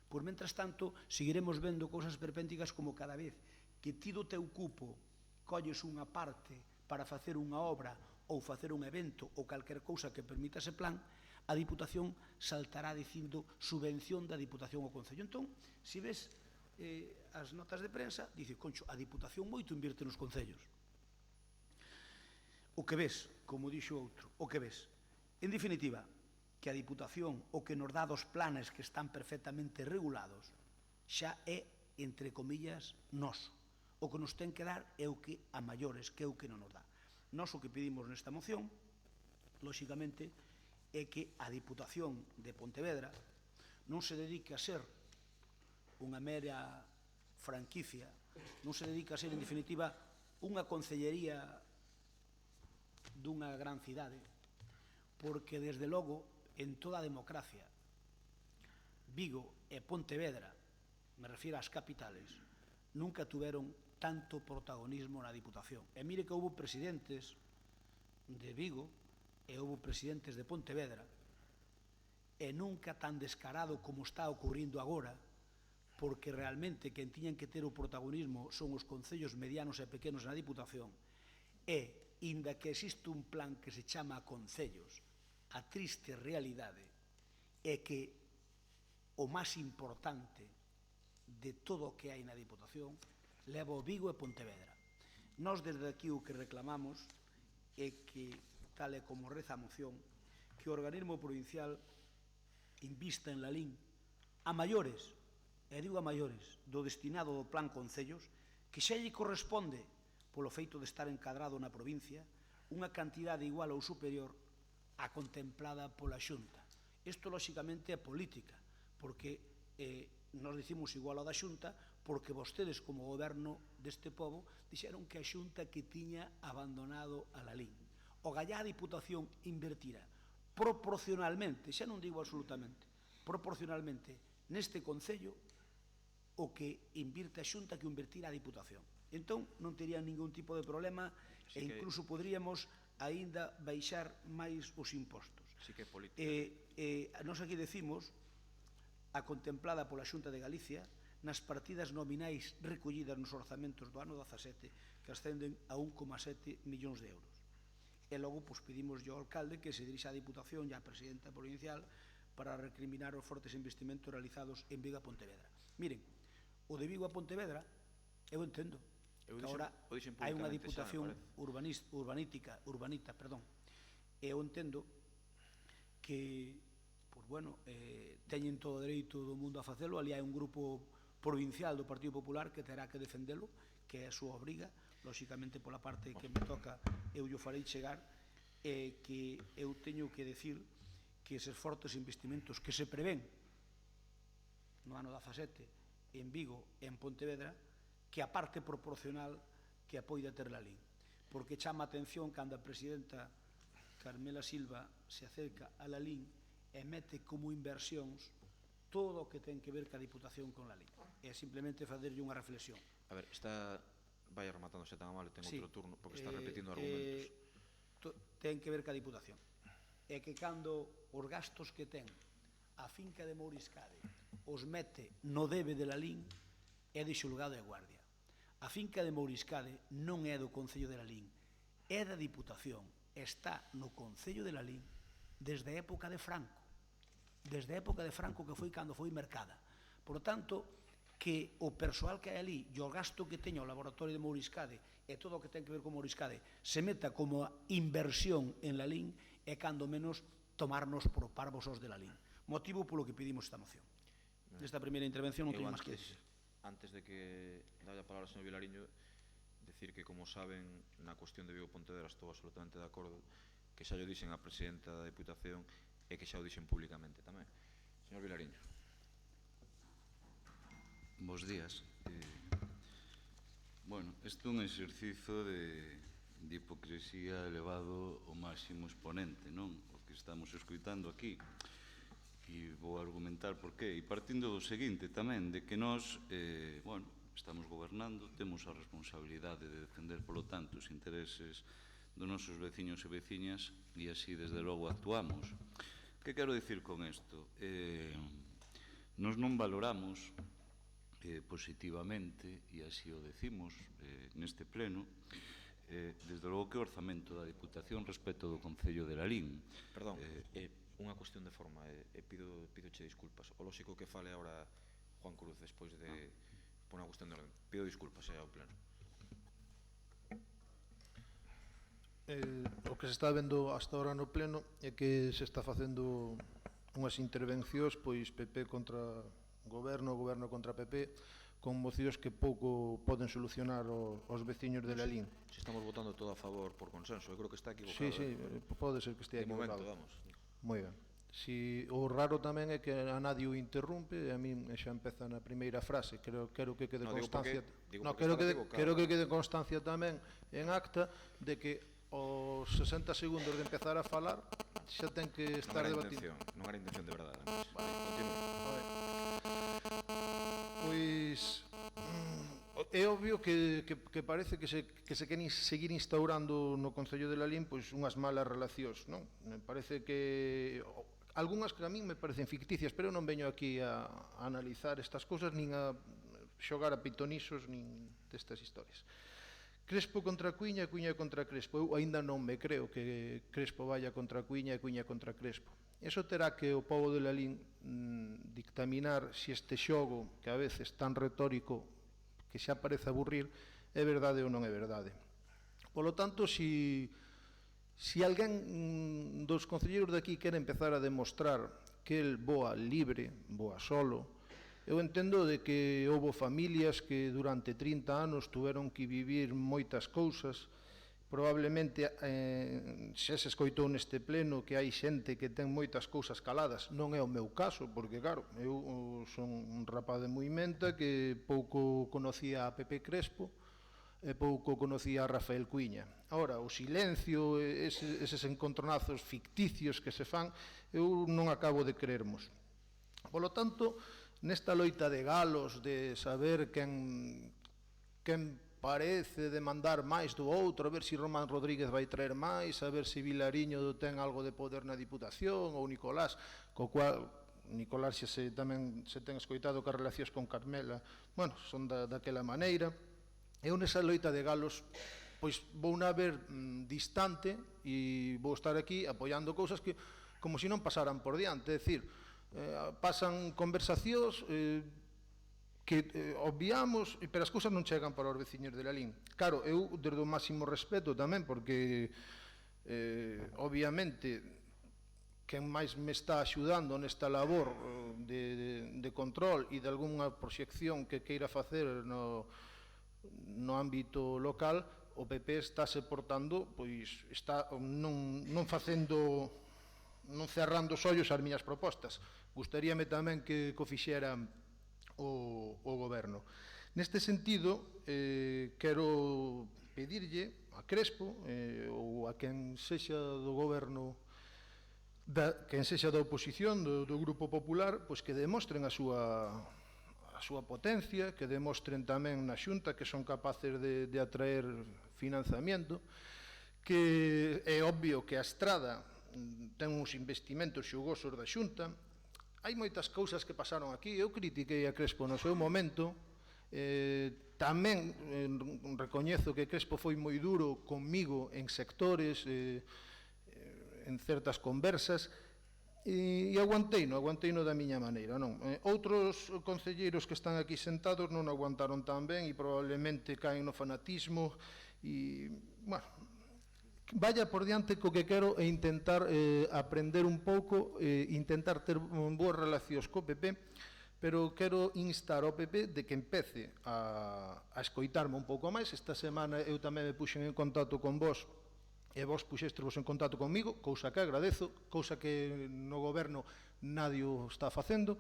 Pois, mentras tanto, seguiremos vendo cousas perpénticas como cada vez que ti do teu cupo colles unha parte para facer unha obra ou facer un evento ou calquer cousa que permita ese plan, a Diputación saltará dicindo subvención da Diputación ao Concello. Entón, se ves as notas de prensa, dice, concho, a Diputación moito invierte nos concellos. O que ves, como dixo outro, o que ves. En definitiva, que a Diputación o que nos dá dos planes que están perfectamente regulados xa é, entre comillas, noso. O que nos ten que dar é o que a maiores, que é o que non nos dá. Nós o que pedimos nesta moción, lóxicamente, é que a Diputación de Pontevedra non se dedique a ser unha mera franquicia, non se dedique a ser, en definitiva, unha concellería dunha gran cidade, porque, desde logo, en toda a democracia, Vigo e Pontevedra, me refiero ás capitales, nunca tuveron tanto protagonismo na Diputación. E mire que houve presidentes de Vigo e houve presidentes de Pontevedra, e nunca tan descarado como está ocorrindo agora, porque realmente quen tiñan que ter o protagonismo son os concellos medianos e pequenos na Diputación, e, inda que existe un plan que se chama Concellos, a triste realidade é que o máis importante de todo o que hai na Diputación leva o Vigo e Pontevedra. Nós, desde aquí, o que reclamamos é que, tal e como reza a moción, que o organismo provincial invista en Lalín a maiores, e digo a maiores, do destinado do plan Concellos, que xa lle corresponde, polo feito de estar encadrado na provincia, unha cantidade igual ou superior a contemplada pola Xunta. Isto, lóxicamente, é política, porque nos dicimos igual ao da Xunta, porque vostedes, como goberno deste pobo, dixeron que a Xunta que tiña abandonado a Lalín. O gallá a Diputación invertirá proporcionalmente, xa non digo absolutamente, proporcionalmente neste Concello o que invirte a Xunta que invertirá a Diputación. Entón, non terían ningún tipo de problema e incluso podríamos aínda baixar máis os impostos. Nos aquí decimos, a contemplada pola Xunta de Galicia, nas partidas nominais recollidas nos orzamentos do ano 17, que ascenden a 1,7 millóns de euros. E logo pedimos ao alcalde que se dirixa á Diputación e á presidenta provincial para recriminar os fortes investimentos realizados en Vigo a Pontevedra. Miren, o de Vigo a Pontevedra, eu entendo que agora hai unha Diputación urbanita, E eu entendo que, pois, bueno, teñen todo o dereito do mundo a facelo. Ali hai un grupo provincial do Partido Popular que terá que defendelo, que é a súa obriga. Lóxicamente, pola parte que me toca, eu llo farei chegar, que eu teño que decir que eses fortes investimentos que se prevén no ano 17 en Vigo e en Pontevedra, que a parte proporcional que apoida ter Lalín. Porque chama a atención cando a presidenta Carmela Silva se acerca a Lalín e mete como inversións todo o que ten que ver ca Diputación con Lalín. É simplemente facerlle unha reflexión.
A ver, está... Vaya rematando, se tan amable, ten outro turno, porque está repetindo argumentos.
Ten que ver ca Diputación. É que cando os gastos que ten a finca de Mouriscade os mete no debe de Lalín, é de xulgado e guardia. A finca de Mouriscade non é do Concello de Lalín, é da Diputación. Está no Concello de Lalín desde a época de Franco. Desde a época de Franco, que foi cando foi mercada. Por tanto, que o persoal que hai ali e o gasto que teña o laboratorio de Mouriscade e todo o que ten que ver con Mouriscade se meta como inversión en Lalín, é cando menos tomarnos por parvos os de Lalín. Motivo polo que pedimos esta moción. Nesta primeira intervención non teño máis que decir.
Antes de que dalle a palabra ao señor Vilariño, decir que, como saben, na cuestión de Vigo Pontevedra estou absolutamente de acordo, que xa lle dixen a presidenta da Diputación e que xa o dixen públicamente tamén. Señor Vilariño.
Bos días. Bueno, isto é un exercizo de hipocresía elevado ao máximo exponente, non? O que estamos escoitando aquí. E vou argumentar por qué. E partindo do seguinte tamén, de que nós, bueno, estamos gobernando, temos a responsabilidade de defender, polo tanto, os intereses dos nosos veciños e veciñas, e así, desde logo, actuamos. Que quero dicir con isto? Nos non valoramos positivamente, e así o decimos neste pleno, desde logo que o orzamento da Diputación respecto do Concello de Lalín.
Perdón, unha cuestión de forma, pidoche disculpas. O lóxico que fale ahora Juan Cruz despois de por unha cuestión de orden. Pido disculpas ao pleno.
O que se está vendo hasta ahora no pleno é que se está facendo unhas intervencións, pois PP contra Goberno, Goberno contra PP, con mocións que pouco poden solucionar os veciños de Lalín.
Se estamos votando todo a favor por consenso, eu creo que está equivocado.
Sí, pode ser que estea equivocado.
De momento, vamos.
Moi ben. O raro tamén é que a nadie o interrumpe, e a min xa empeza na primeira frase. Quero que quede constancia. Quero que quede constancia tamén en acta de que os 60 segundos de empezar a falar xa ten que estar debatindo.
Non era intención de verdade. Vale, continúa.
Pois é obvio que parece que se queren seguir instaurando no Concello de Lalín pois unhas malas relacións, non? Me parece que algunhas que a min me parecen ficticias, pero eu non veño aquí a analizar estas cousas nin a xogar a pitonisos nin destas historias. Crespo contra Cuíña e Cuíña contra Crespo. Eu aínda non me creo que Crespo vaya contra Cuíña e Cuíña contra Crespo. Eso terá que o pobo de Lalín dictaminar se este xogo, que a veces tan retórico que xa parece aburrir, é verdade ou non é verdade. Polo tanto, se alguén dos concelleiros de aquí quere empezar a demostrar que el voa libre, voa solo, eu entendo de que houve familias que durante 30 anos tuveron que vivir moitas cousas. Probablemente xa se escoitou neste pleno que hai xente que ten moitas cousas caladas. Non é o meu caso, porque claro, eu son un rapaz de Moimenta que pouco conocía a Pepe Crespo e pouco conocía a Rafael Cuíña. Ahora, o silencio, eses encontronazos ficticios que se fan, eu non acabo de creermos. Polo tanto, nesta loita de galos, de saber quen parece demandar máis do outro, a ver se Román Rodríguez vai traer máis, a ver se Vilariño ten algo de poder na Diputación, ou Nicolás, co cual Nicolás tamén se ten escoitado que as relacións con Carmela, bueno, son daquela maneira. Eu nesa loita de galos, pois vou na ver distante e vou estar aquí apoiando cousas que como se non pasaran por diante, é dicir, pasan conversacións que obviamos, pero as cousas non chegan para os veciños de Lalín. Claro, eu desde o máximo respeto tamén, porque Obviamente, quen máis me está axudando nesta labor de control e de algunha proxección que queira facer no ámbito local, o PP estáse portando, pois está non facendo, non cerrando os ollos ás miñas propostas. Gustaríame tamén que o fixera o goberno. Neste sentido, quero pedirlle a Crespo ou a quen sexa do goberno, quen sexa da oposición, do Grupo Popular, pois que demostren a súa potencia, que demostren tamén na Xunta que son capaces de atraer financiamento, que é obvio que a Estrada ten uns investimentos xugosos da Xunta. Hai moitas cousas que pasaron aquí. Eu critiquei a Crespo no seu momento. Tamén recoñezo que Crespo foi moi duro comigo en sectores, en certas conversas, e aguanteino da miña maneira. Outros concelleiros que están aquí sentados non aguantaron tan ben e probablemente caen no fanatismo e, bueno, vaya por diante co que quero e intentar aprender un pouco, intentar ter boas relacións co PP, pero quero instar ao PP de que empece a escoitarme un pouco máis. Esta semana eu tamén me puxen en contacto con vos e vos puxestes en contacto comigo, cousa que agradezo, cousa que no goberno nadie o está facendo,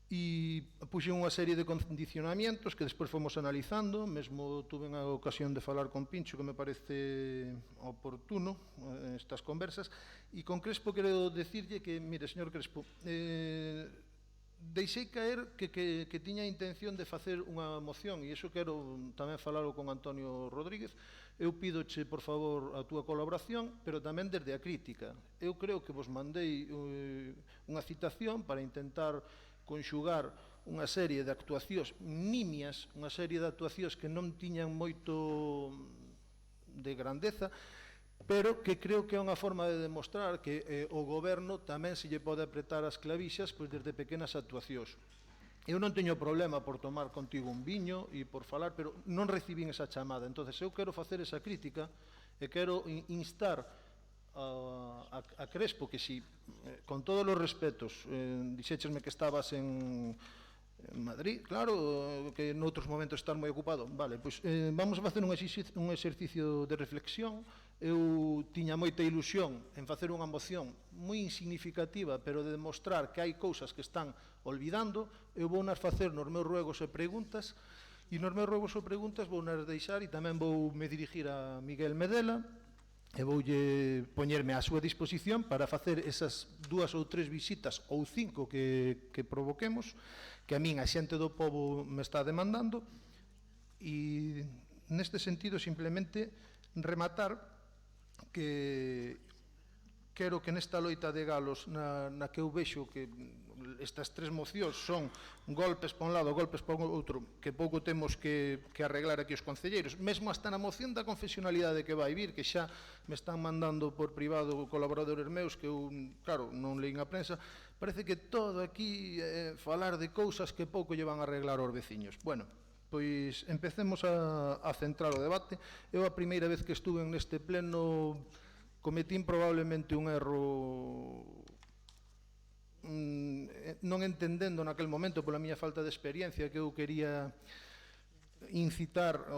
e puxen unha serie de condicionamientos que despois fomos analizando. Mesmo tuve a ocasión de falar con Pincho, que me parece oportuno estas conversas, e con Crespo quero decirlle que, mire, señor Crespo, deixei caer que tiña a intención de facer unha moción, e iso quero tamén falalo con Antonio Rodríguez. Eu pídoche, por favor, a túa colaboración, pero tamén desde a crítica. Eu creo que vos mandei unha citación para intentar conxugar unha serie de actuacións nimias, unha serie de actuacións que non tiñan moito de grandeza, pero que creo que é unha forma de demostrar que o goberno tamén se lle pode apretar as clavixas desde pequenas actuacións. Eu non teño problema por tomar contigo un viño e por falar, pero non recibín esa chamada. Entonces eu quero facer esa crítica e quero instar a Crespo que, si, con todos os respetos, dixéchesme que estabas en Madrid, claro, que noutros momentos estás moi ocupado, vale, pois vamos a facer un exercicio de reflexión. Eu tiña moita ilusión en facer unha moción moi insignificativa, pero de demostrar que hai cousas que están olvidando. Eu vou nas facer nos meus ruegos e preguntas, e nos meus ruegos e preguntas vou nas deixar, e tamén vou me dirigir a Miguel Medela, e voulle poñerme á súa disposición para facer esas 2 ou 3 visitas ou 5 que provoquemos, que a min a xente do pobo me está demandando. E neste sentido simplemente rematar que quero que nesta loita de galos na que eu vexo que estas 3 mocións son golpes por un lado, golpes por outro, que pouco temos que arreglar aquí os concelleiros, mesmo hasta na moción da confesionalidade que vai vir, que xa me están mandando por privado colaboradores meus que eu, claro, non leín a prensa. Parece que todo aquí falar de cousas que pouco lle van a arreglar aos veciños. Bueno, pois empecemos a centrar o debate. Eu a primeira vez que estuve neste pleno cometín probablemente un erro non entendendo naquel momento pola miña falta de experiencia que eu quería incitar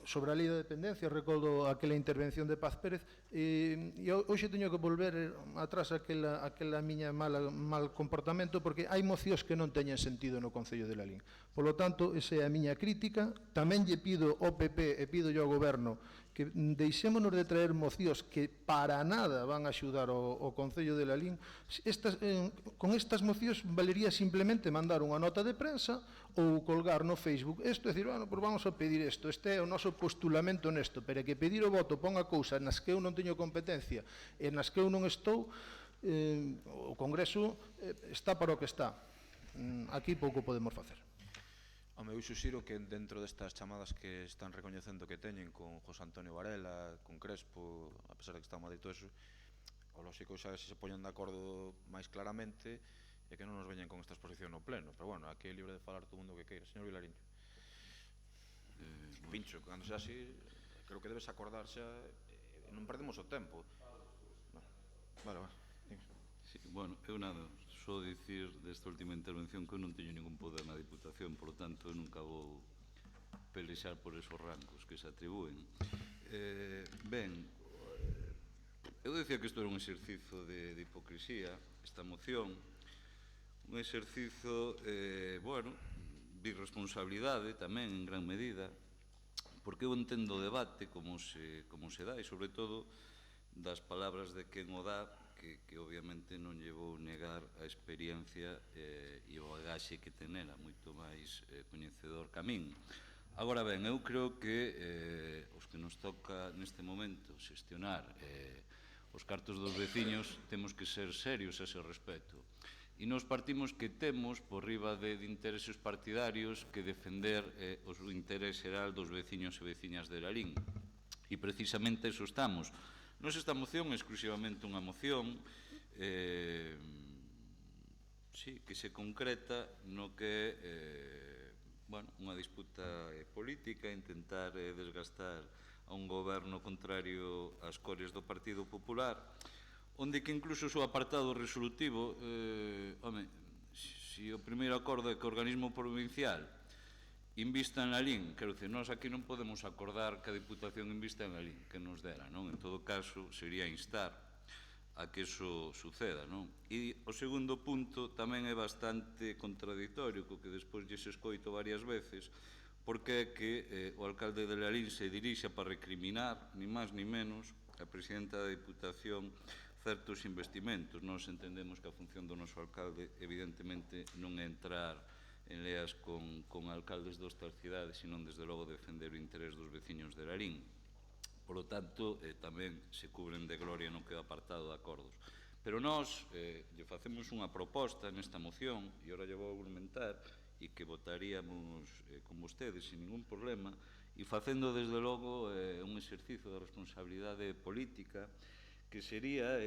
sobre a lei da dependencia. Recordo aquela intervención de Paz Pérez e hoxe teño que volver atrás aquela miña mal comportamento, porque hai mocións que non teñen sentido no Concello de Lalín. Por lo tanto, esa é a miña crítica. Tamén lle pido ao PP e pido ao Goberno que deixémonos de traer mocións que para nada van a axudar ao Concello de Lalín. Con estas mocións valería simplemente mandar unha nota de prensa ou colgar no Facebook isto, e dicir, bueno, pues vamos a pedir isto, este é o noso postulamento nesto, pero que pedir o voto ponga cousas nas que eu non teño competencia e nas que eu non estou, o Congreso está para o que está. Aquí pouco podemos facer.
Home, eu xuxiro que dentro destas chamadas que están recoñecendo que teñen con José Antonio Varela, con Crespo, a pesar de que está en Madrid todo eso, o lógico xa se poñen de acordo máis claramente e que non nos veñen con esta exposición no pleno. Pero bueno, aquí é libre de falar todo o mundo que queira. Señor Vilariño. Pincho, cando xa así, creo que debes acordar xa, non perdemos o tempo. Vale.
Sí, bueno, eu nada, só dicir desta última intervención que eu non teño ningún poder na Diputación, por lo tanto, eu nunca vou pelexar por esos rangos que se atribúen. Ben, eu decía que isto era un exercizo de hipocresía, esta moción, un exercizo, bueno, de irresponsabilidade tamén en gran medida, porque eu entendo o debate como se dá e, sobre todo, das palabras de quen o dá, que obviamente non lle vou negar a experiencia e o bagaxe que tenela, moito máis coñecedor que a min. Agora ben, eu creo que os que nos toca neste momento xestionar os cartos dos veciños temos que ser serios a ese respecto. E nos partimos que temos, por riba de intereses partidarios, que defender o interés xeral dos veciños e veciñas de Lalín. E precisamente eso estamos. Non é esta moción exclusivamente unha moción que se concreta no que é unha disputa política, intentar desgastar a un goberno contrario ás cores do Partido Popular, onde que incluso o seu apartado resolutivo, se o primeiro acordo é que o organismo provincial invista en Lalín, quero dicir, nós aquí non podemos acordar que a Diputación invista en Lalín, que nos dera, non? En todo caso, sería instar a que eso suceda, non? E o segundo punto tamén é bastante contradictorio, co que despois lles escoito varias veces, porque é que o alcalde de Lalín se dirixa para recriminar, ni máis ni menos, a presidenta da Diputación certos investimentos. Nós entendemos que a función do noso alcalde evidentemente non é entrar en leas con alcaldes de outras cidades, senón desde logo defender o interés dos veciños de Lalín. Por lo tanto, tamén se cubren de gloria no que é apartado de acordos. Pero nós lle facemos unha proposta nesta moción, e ora lle vou argumentar, e que votaríamos con vostedes sin ningún problema, e facendo desde logo un exercicio de responsabilidade política que sería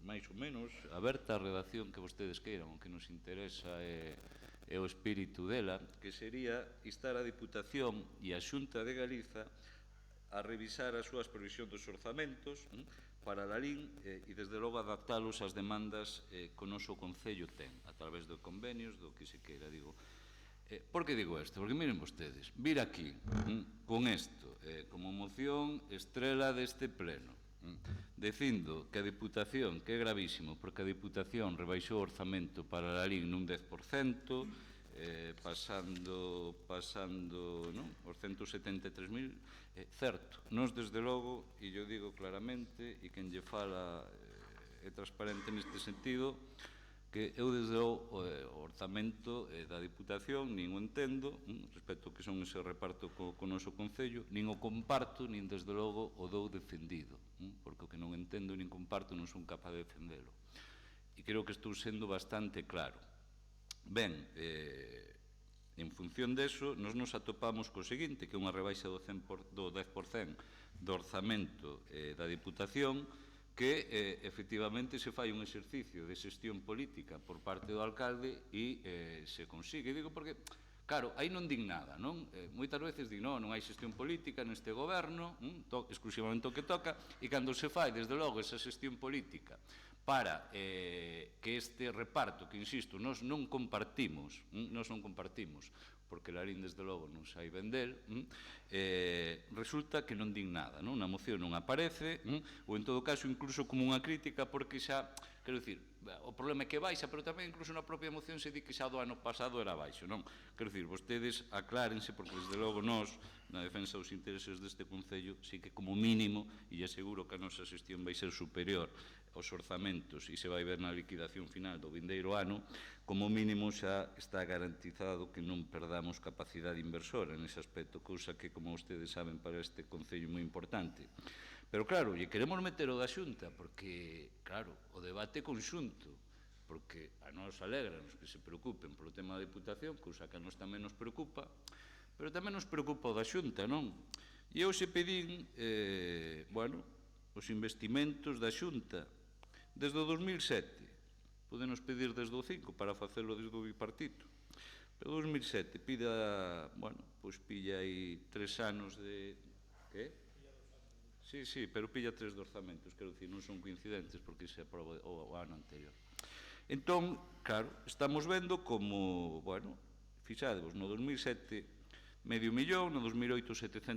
máis ou menos aberta a redacción que vostedes queiran, o que nos interesa é o espírito dela, que sería instar a Diputación e a Xunta de Galiza a revisar as súas previsións dos orzamentos para Lalín e desde logo adaptalos ás demandas que o noso Concello ten a través de convenios, do que se queira, digo. Por que digo isto? Porque miren vostedes, vir aquí con isto como moción estrela deste pleno, dicindo que a Diputación, que é gravísimo, porque a Diputación rebaixou o orzamento para Lalín nun 10%, pasando os 173.000, certo, nós desde logo, e eu digo claramente, e quen lle fala é transparente neste sentido, que eu desde o orzamento da Diputación nin o entendo, respecto que son ese reparto co noso Concello, nin o comparto, nin desde logo o dou defendido, porque o que non entendo nin comparto non son capaz de defendelo. E creo que estou sendo bastante claro. Ben, en función deso, nos atopamos co seguinte, que é unha rebaixa do 10% do orzamento da Diputación, que efectivamente se fai un exercicio de xestión política por parte do alcalde e se consigue. Digo porque, claro, aí non din nada, non? Moitas veces din, non hai xestión política neste goberno, exclusivamente o que toca, e cando se fai, desde logo, esa xestión política para que este reparto, que insisto, nós non compartimos, porque Lalín desde logo non sai vendel, resulta que non din nada, na moción non aparece, ou en todo caso incluso como unha crítica, porque xa, quero dicir, o problema é que baixa, pero tamén incluso na propia moción se di que xa do ano pasado era baixo, non? Quero dicir, vostedes aclárense, porque desde logo nós, na defensa dos intereses deste Concello, sí que como mínimo, e aseguro que a nosa xestión vai ser superior aos orzamentos e se vai ver na liquidación final do vindeiro ano, como mínimo xa está garantizado que non perdamos capacidade inversora nese aspecto, cousa que, como vostedes saben, para este Concello é moi importante. Pero claro, lle queremos meter o da Xunta, porque, claro, o debate é conxunto, porque a nos alegranos que se preocupen polo tema da Diputación, cousa que a nos tamén nos preocupa, pero tamén nos preocupa o da Xunta, non? E eu se pedín, os investimentos da Xunta, desde o 2007, podenos pedir desde o 5 para facelo desde o bipartito, pero o 2007 pilla aí 3 anos de... Que? Sí, sí, pero pilla 3 de orzamentos, quero dicir, non son coincidentes porque se aproba o ano anterior. Entón, claro, estamos vendo como, bueno, fixadevos, no 2007 medio millón, no 2008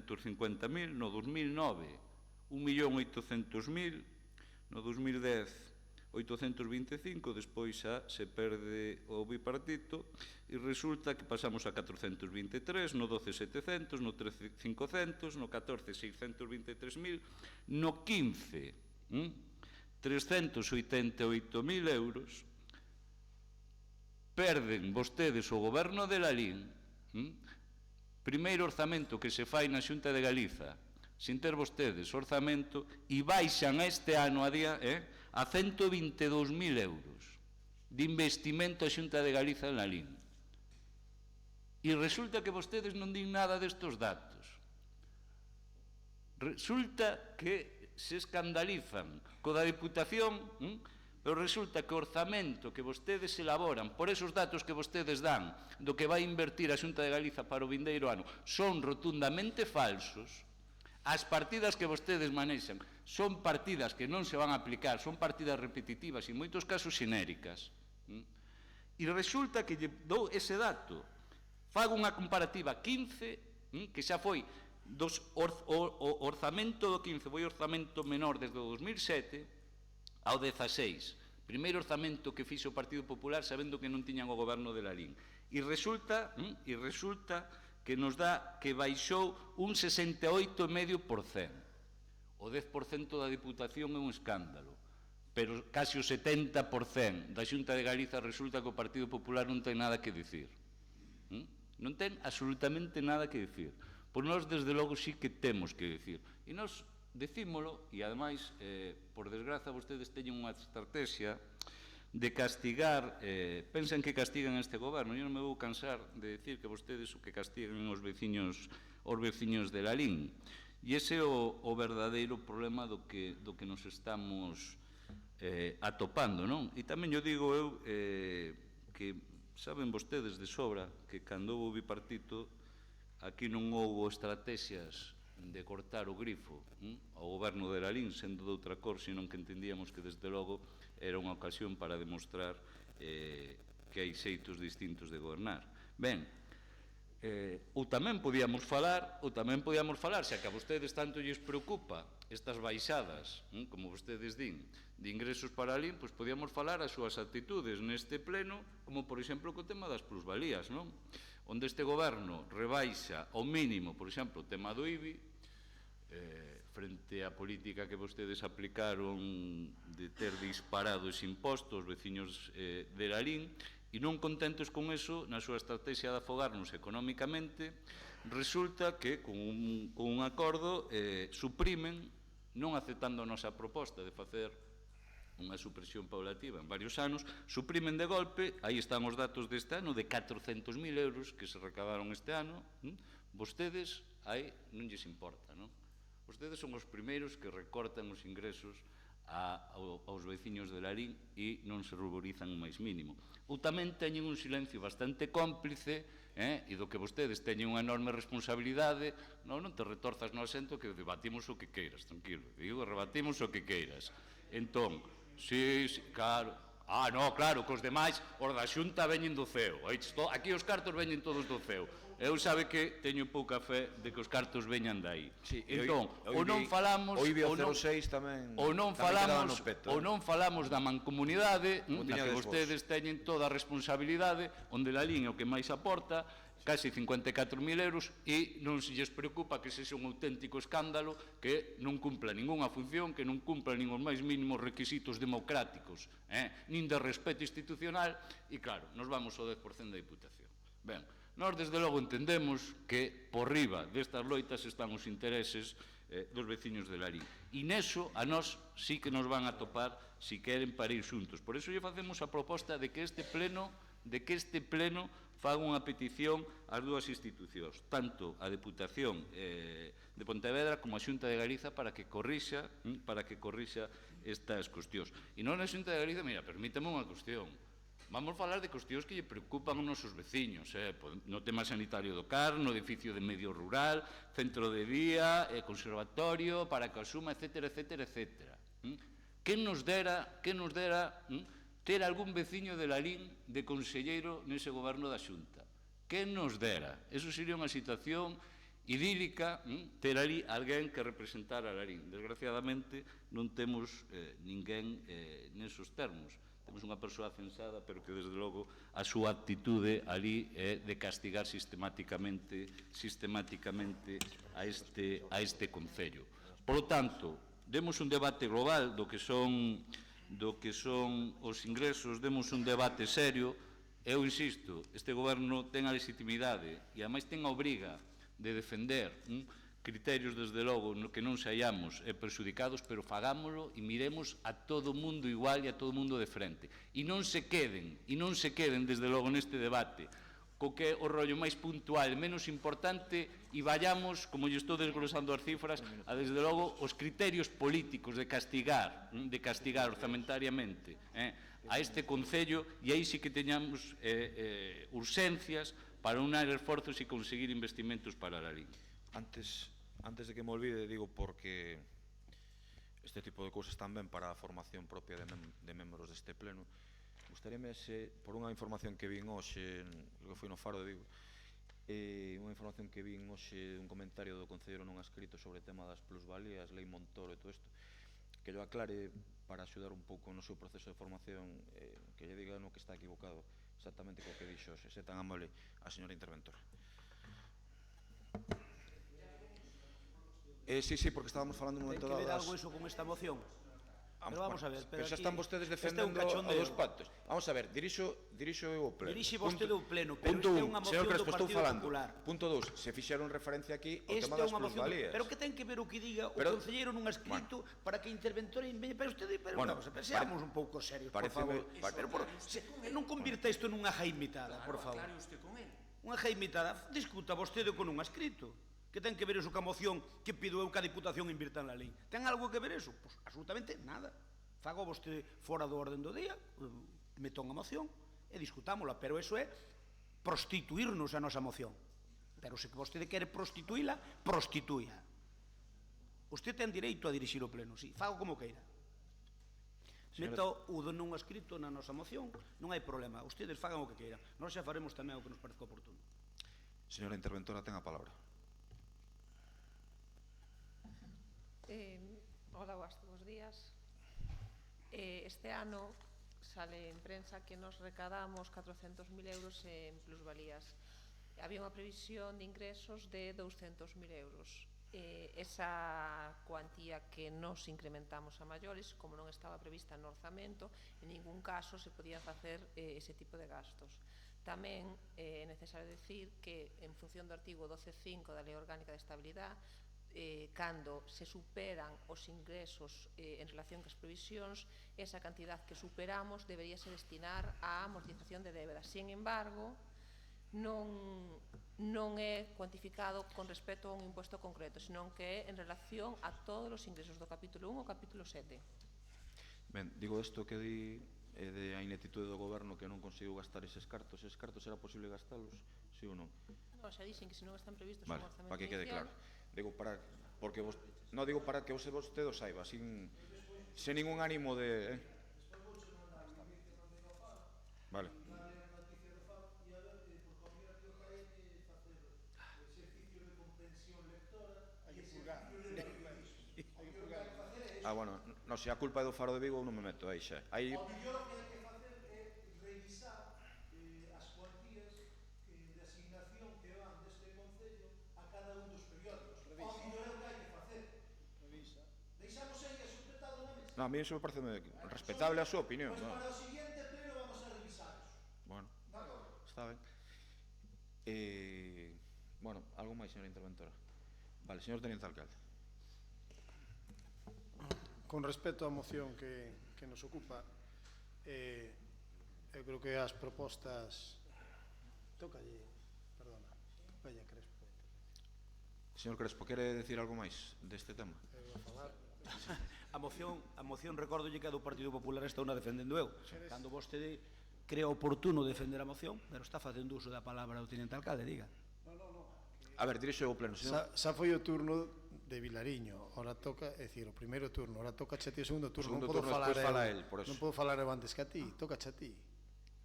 750.000, no 2009 1.800.000, no 2010 825, despois xa se perde o bipartito e resulta que pasamos a 423, no 12 700, no 13 500, no 14 623.000, no 15 388.000 euros. Perden vostedes o goberno de Lalín, primeiro orzamento que se fai na Xunta de Galiza, sin ter vostedes orzamento, e baixan este ano a día a 122.000 euros de investimento a Xunta de Galiza en Lalín. E resulta que vostedes non din nada destos datos. Resulta que se escandalizan co da Diputación, pero resulta que o orzamento que vostedes elaboran por esos datos que vostedes dan do que vai invertir a Xunta de Galiza para o vindeiro ano son rotundamente falsos. As partidas que vostedes manexan son partidas que non se van a aplicar, son partidas repetitivas e en moitos casos xenéricas. E resulta que lle dou ese dato. Fago unha comparativa 15, que xa foi o orzamento do 15, foi orzamento menor desde o 2007 ao 16. Primeiro orzamento que fixo o Partido Popular sabendo que non tiñan o goberno de Lalín. E resulta que nos dá que baixou un 68,5%. O 10% da Diputación é un escándalo, pero casi o 70% da Xunta de Galiza resulta que o Partido Popular non ten nada que dicir. Non ten absolutamente nada que dicir. Por nós, desde logo, sí que temos que dicir. E nós decímolo, e ademais, por desgraza, vostedes teñen unha estrategia de castigar, pensan que castigan este goberno. Eu non me vou cansar de decir que vostedes o que castigan os veciños de Lalín. E ese é o verdadeiro problema do que nos estamos atopando, non? E tamén yo digo eu que saben vostedes de sobra que cando houve o bipartito aquí non houve estrategias de cortar o grifo ao goberno de Lalín, sendo de outra cor, senón que entendíamos que desde logo era unha ocasión para demostrar que hai xeitos distintos de gobernar. Ben, ou tamén podíamos falar, xa que a vostedes tanto lles preocupa estas baixadas, como vostedes din, de ingresos para Lalín, pois podíamos falar as súas actitudes neste pleno, como por exemplo co tema das plusvalías, non? Onde este goberno rebaixa ao mínimo, por exemplo, o tema do IBI, frente á política que vostedes aplicaron de ter disparado ese imposto aos veciños de Lalín, e non contentos con eso, na súa estrategia de afogarnos económicamente, resulta que con un acordo suprimen, non aceptando a nosa proposta de facer unha supresión paulativa en varios anos, suprimen de golpe, aí están os datos deste ano, de 400.000 euros que se recabaron este ano, vostedes aí non lles importa, non? Vostedes son os primeiros que recortan os ingresos aos veciños de Lalín e non se ruborizan o máis mínimo. Ou tamén teñen un silencio bastante cómplice e do que vostedes teñen unha enorme responsabilidade. Non te retorzas no asento que debatimos o que queiras, tranquilo. Digo, rebatimos o que queiras. Entón, sí, claro. Claro, que os demais, os da Xunta veñen do ceo. Aquí os cartos veñen todos do ceo. Eu sabe que teño pouca fe de que os cartos veñan dai. Entón, ou non falamos da mancomunidade, na que vostedes teñen toda a responsabilidade, onde Lalín é o que máis aporta, casi 54.000 euros, e non se lles preocupa que sexa un auténtico escándalo que non cumpla ningunha función, que non cumpla nin os máis mínimos requisitos democráticos, nin de respeto institucional, e claro, nos vamos ao 10% da Diputación. Ben, nós desde logo entendemos que por riba destas loitas están os intereses dos veciños de Lalín. E neso a nós sí que nos van a topar si queren para ir xuntos. Por iso lle facemos a proposta de que este pleno faga unha petición ás dúas institucións, tanto a Deputación de Pontevedra como a Xunta de Galiza para que corrixa estas cuestións. E non a Xunta de Galiza, mira, permíteme unha cuestión. Vamos falar de cuestións que lle preocupan aos nosos veciños, no tema sanitario do CAR, no edificio de medio rural, centro de día, conservatorio, para que asuma, etcétera, etcétera, etcétera. Que nos dera ter algún veciño de Lalín de conselleiro nese goberno da Xunta? Que nos dera? Eso sería unha situación idílica, ter ali alguén que representara a Lalín. Desgraciadamente non temos ninguén nesos termos. Temos unha persoa censada, pero que, desde logo, a súa actitude ali é de castigar sistemáticamente a este Concello. Por lo tanto, demos un debate global do que son os ingresos, demos un debate serio. Eu insisto, este goberno ten a legitimidade e, ademais, ten a obriga de defender criterios, desde logo, no que non saiamos perxudicados, pero fagámolo e miremos a todo o mundo igual e a todo o mundo de frente. E non se queden, desde logo, neste debate, co que é o rollo máis puntual, menos importante, e vayamos, como lle estou desglosando as cifras, a, desde logo, os criterios políticos de castigar orzamentariamente a este Concello, e aí sí que teñamos urxencias para unar esforzos e conseguir investimentos para a Lalín.
Antes de que me olvide, digo, porque este tipo de cousas tamén para a formación propia de membros deste pleno, gustaríame, por unha información que vin hoxe, que foi no Faro de Vigo, unha información que vin hoxe, un comentario do concelleiro non escrito sobre o tema das plusvalías, lei Montoro e todo isto, que lo aclare para axudar un pouco no seu proceso de formación, que lle diga no que está equivocado exactamente co que dixo hoxe. Se tan amable a señora interventora. Sí, porque estábamos falando un momento dado
das... Ten que ver algo iso con esta moción? Pero vamos a ver,
pero xa están vostedes defendendo os pactos. Vamos a ver, dirixo eu o pleno.
Dirixe vostede o pleno, pero isto é unha moción do Partido Popular.
Punto 2, se fixeron referencia aquí ao tema das plusvalías.
Pero que ten que ver o que diga o concelleiro nun escrito para que interventor enveñe para vostede, pero vamos a ver, seamos un pouco serios, por favor. Non convirta isto nunha jaimitada, por favor. Unha jaimitada, discuta vostede con un escrito. Que ten que ver eso ca moción que pido eu que a Diputación invirta en la lei? Ten algo que ver eso? Pois absolutamente nada. Fago vostede fora do orden do día, meto unha moción e discutámola, pero eso é prostituirnos a nosa moción. Pero se vostede quere prostituíla, prostitúia. Usted ten direito a dirixir o pleno, sí, fago como queira. Meto o non escrito na nosa moción, non hai problema, ustedes fagan o que queiran. Nós xa faremos tamén o que nos parezca oportuno.
Señora interventora, ten a palabra.
Hola, bos días. Este ano sale en prensa que nos recadamos 400.000 euros en plusvalías. Había unha previsión de ingresos de 200.000 euros. Esa cuantía que nos incrementamos a maiores, como non estaba prevista no orzamento, en ningún caso se podía facer ese tipo de gastos. Tamén é necesario decir que, en función do artigo 12.5 da Lei Orgánica de Estabilidade, cando se superan os ingresos en relación cas previsións, esa cantidad que superamos deberíase destinar á amortización de débedas. Sin embargo, non é cuantificado con respecto a un impuesto concreto, senón que é en relación a todos os ingresos do capítulo 1 ao capítulo 7.
Ben, digo isto que di de a ineptitude do goberno que non conseguiu gastar eses cartos será posible gastalos, sí ou non?
Non, xa dixen que se non están previstos
vale,
no orzamento
para que quede
inicial.
Claro. Digo para que vostede o saiba, sin ningún ánimo de... Vale. Bueno, non, se a culpa é do Faro de Vigo non me meto aí xa. Aí... Non, a mí iso me parece respetable a súa opinión.
Pois para o siguiente pleno vamos a revisaros.
Bueno, está ben. Bueno, algo máis, señora interventora. Vale, señor teniente alcalde.
Con respecto á moción que nos ocupa, eu creo que as propostas... Tócalle, perdona, Peña Crespo.
Señor Crespo, quere decir algo máis deste tema?
Eu vou falar...
A moción, recórdolle que a do Partido Popular está unha defendendo eu. Cando vostede crea oportuno defender a moción, pero está facendo uso da palabra o tenente alcalde, diga.
A ver, dirixo o pleno, señor.
Xa foi o turno de Vilariño, ora toca, é dicir, o primeiro turno, ora toca a ti o segundo turno, non podo falar eu, non podo falar eu antes que a ti, toca a ti.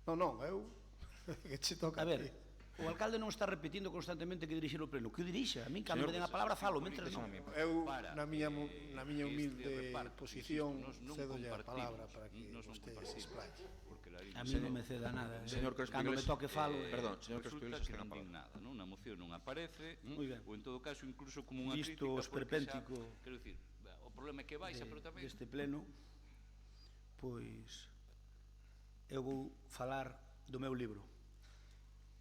Non, eu, que che toca a ti.
O alcalde non está repetindo constantemente que dirixir o pleno. Que dirixa? A min, cando me den a palabra, falo, mentre non.
Eu, na miña humilde posición, cedolle a palabra para que vostede se explaye.
A mí non me ceda nada. Cando me toque falo...
Perdón, señor Crespo Iglesias, que non ten nada, na moción non aparece, ou en todo caso, incluso como unha crítica,
visto o esperpéntico,
quero dicir, o problema é que baixa, pero tamén...
Deste pleno, pois, eu vou falar do meu libro,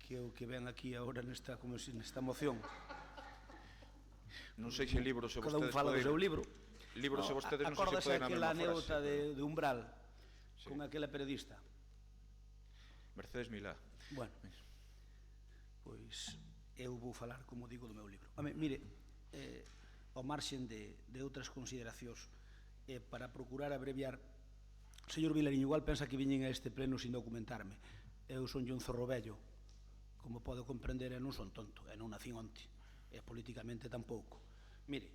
que é o que ven aquí agora nesta moción.
Non sei se libro se vostedes
cada un fala do seu libro.
Libro se vostedes non sei se
acórdase
poden
aquela anécdota de Umbral con aquela periodista
Mercedes Milá.
Bueno, pois eu vou falar, como digo, do meu libro. Mire, ao marxen de outras consideracións, para procurar abreviar, o señor Vilariño igual pensa que viñen a este pleno sin documentarme. Eu son un zorro vello, como podo comprender, e non son tonto, e non nacín onte, e políticamente tampouco. Mire,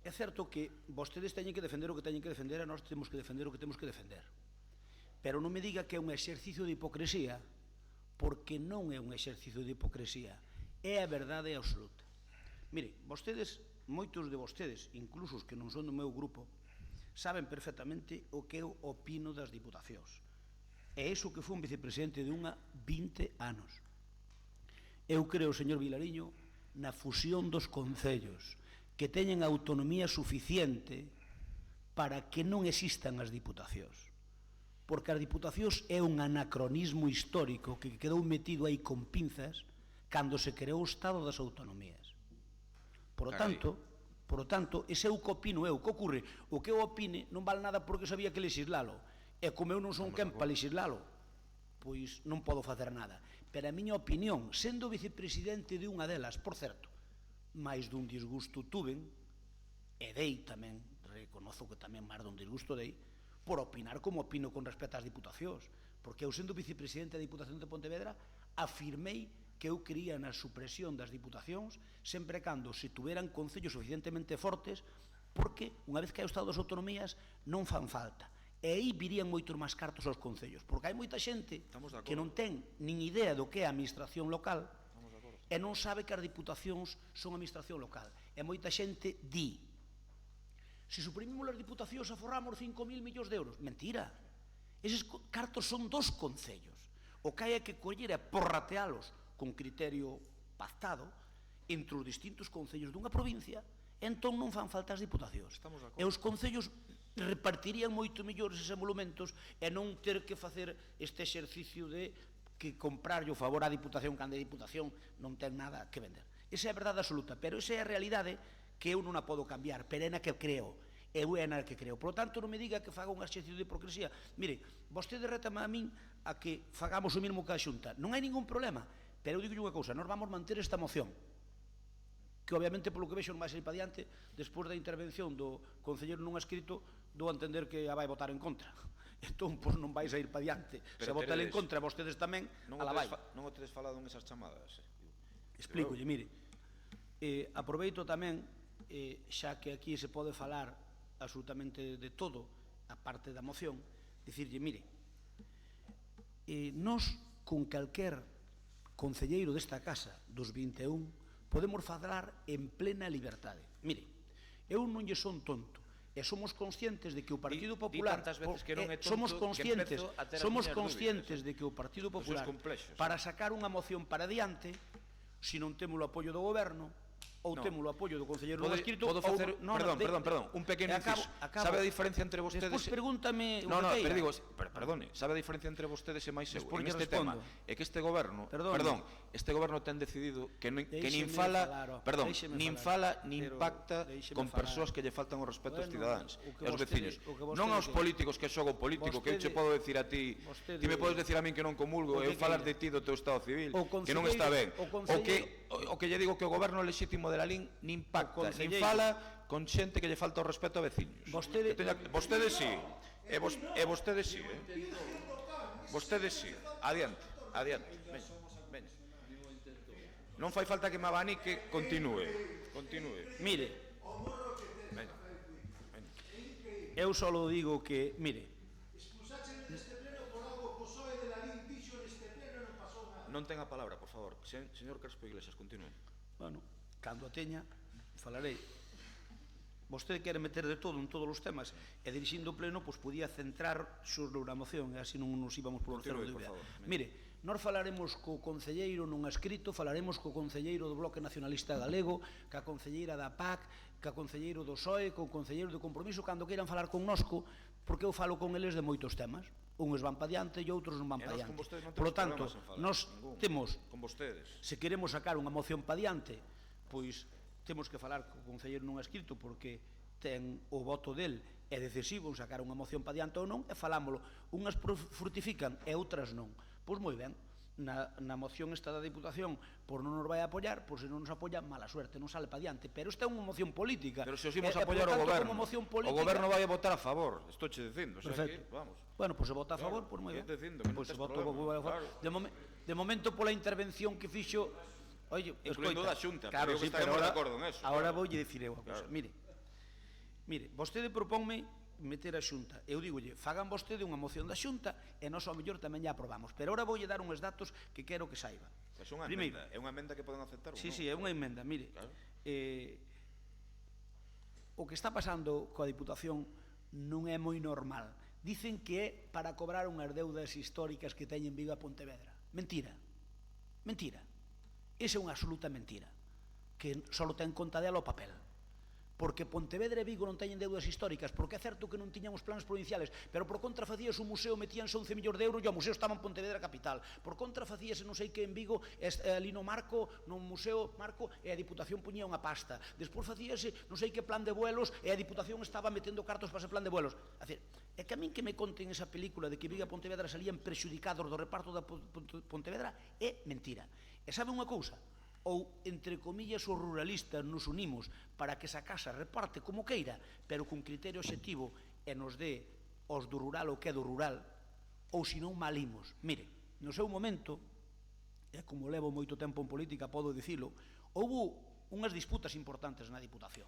é certo que vostedes teñen que defender o que teñen que defender e nós temos que defender o que temos que defender. Pero non me diga que é un exercicio de hipocresía, porque non é un exercicio de hipocresía, é a verdade absoluta. Mire, vostedes, moitos de vostedes, incluso os que non son do meu grupo, saben perfectamente o que eu opino das diputacións. É iso que foi un vicepresidente de unha 20 anos. Eu creo, señor Vilariño, na fusión dos concellos, que teñen autonomía suficiente para que non existan as diputacións. Porque as diputacións é un anacronismo histórico que quedou metido aí con pinzas cando se creou o Estado das Autonomías. Por lo tanto, ese é o que opino eu. Que ocorre? O que eu opine non vale nada porque sabía que legislalo. E como eu non son quen para legislalo, pois non podo facer nada. Pero a miña opinión, sendo vicepresidente de unha delas, por certo, máis dun disgusto tuven, e dei tamén, reconozo que tamén máis dun disgusto dei, por opinar como opino con respecto ás diputacións, porque eu sendo vicepresidente da Diputación de Pontevedra afirmei que eu quería na supresión das diputacións sempre cando se tuveran concellos suficientemente fortes, porque unha vez que hai o Estado das Autonomías non fan falta. E aí virían moitos máis cartos aos concellos, porque hai moita xente que non ten nin idea do que é a administración local e non sabe que as diputacións son administración local. E moita xente di: se suprimimos as diputacións aforramos 5.000 millóns de euros. Mentira. Eses cartos son dos concellos. O que hai é que coller e porratealos con criterio pactado entre os distintos concellos dunha provincia, e entón non fan falta as diputacións. E os concellos repartirían moito mellor eses emolumentos e non ter que facer este exercicio de que comprar o favor á Diputación cando a Diputación non ten nada que vender. Esa é a verdade absoluta, pero esa é a realidade que eu non a podo cambiar, pero é na que creo. Eu é na que creo. Por lo tanto, non me diga que faga un exercicio de hipocresía. Mire, vostede retame a min a que fagamos o mesmo que a Xunta. Non hai ningún problema, pero eu digo unha cousa, nós vamos manter esta moción, que obviamente polo que vexo non vai sair para diante, despois da intervención do concelleiro non escrito, dou a entender que a vai votar en contra. Entón, pois non vai sair para diante. Se vota en contra, vostedes tamén, a la vai.
Non o tedes falado en esas chamadas?
Explícolle, mire. Aproveito tamén, xa que aquí se pode falar absolutamente de todo, a parte da moción, dicirlle, mire, nós con calquer concelleiro desta casa dos 21 podemos falar en plena liberdade. Mire, eu non lle son tonto, e somos conscientes de que o Partido Popular somos conscientes de que o Partido Popular para sacar unha moción para diante, se non temos o apoio do goberno ou temos o apoio do concelleiro non escrito,
perdón, un pequeno inciso. Sabe a diferencia entre vostedes?
Despois pregúntame
pero digo, perdone, sabe a diferencia entre vostedes e máis eu en este tema? É que este goberno, ten decidido que nin fala nin pacta con persoas que lle faltan o respeto aos cidadáns e aos veciños, non aos políticos, que xogo político, que eu che podo decir a ti, ti me podes decir a min que non comulgo, eu falar de ti do teu estado civil, que non está ben. O que lle digo que o goberno legítimo de la LIN nin pacta, nin fala con xente que lle falta o respeto a veciños. Vostedes sí, e vostedes sí. vostedes sí. Adiante, adiante. Veña. Non fai falta que me abanique, continúe.
Mire, eu só digo que, mire,
non ten a palabra, por favor. Señor Crespo Iglesias, continúe.
bueno, cando a teña, falarei. Vostede quere meter de todo en todos os temas e dirixindo o pleno, pois podía centrar sobre unha moción e así non nos íbamos por cerro de idea. Mire, nós falaremos co concelleiro non escrito, falaremos co concelleiro do Bloque Nacionalista Galego, ca concelleira da PAC, ca concelleiro do PSOE, co concelleiro do Compromiso, cando queiran falar connosco, porque eu falo con eles de moitos temas. Uns van pa diante e outros non van pa diante. Por lo tanto, nós temos, se queremos sacar unha moción pa diante, pois temos que falar co concelleiro non escrito porque ten o voto del é decisivo en sacar unha moción pa diante ou non e falámolo. Unhas frutifican e outras non. Pois moi ben, na moción esta da Diputación por non nos vai a apoiar, pois se non nos apoia, mala suerte, non sale pa diante. Pero esta é unha moción política.
Pero se os imos apoiar o goberno, o goberno vai a votar a favor, estou che dicindo.
Bueno, pois se vota a favor, pois moi ben. Pois se vota a favor. De momento, pola intervención que fixo, oye,
incluindo da Xunta,
claro,
sí, pero acordo en eso.
Agora voulle dicir eu a cousa. Mire, vostede propónme meter a Xunta. Eu digolle, fagan vostede unha moción da Xunta e nós ao mellor tamén lla aprobamos. Pero agora voulle dar uns datos que quero que saiba.
É unha emenda que poden aceptar?
Sí, é unha emenda. Mire, o que está pasando coa Diputación non é moi normal. Dicen que é para cobrar unhas deudas históricas que teñen Vigo a Pontevedra. Mentira. Esa é unha absoluta mentira, que só ten conta dela o papel. Porque Pontevedra e Vigo non teñen deudas históricas, porque é certo que non tiñamos planes provinciales, pero por contra facías un museo, metíanse 11 millóns de euros e o museo estaba en Pontevedra capital. Por contra facíase non sei que en Vigo, ali no Marco, no museo Marco, e a Diputación puñía unha pasta. Despois facíase non sei que plan de vuelos e a Diputación estaba metendo cartos para ese plan de vuelos. É que a min que me conten esa película de que Vigo e Pontevedra salían prexudicados do reparto da Pontevedra é mentira. E sabe unha cousa? Ou, entre comillas, os ruralistas nos unimos para que esa casa reparte como queira, pero con criterio obxectivo e nos dé os do rural o que é do rural, ou se non malimos. Mire, no seu momento, e como levo moito tempo en política, podo dicilo, houve unhas disputas importantes na Diputación,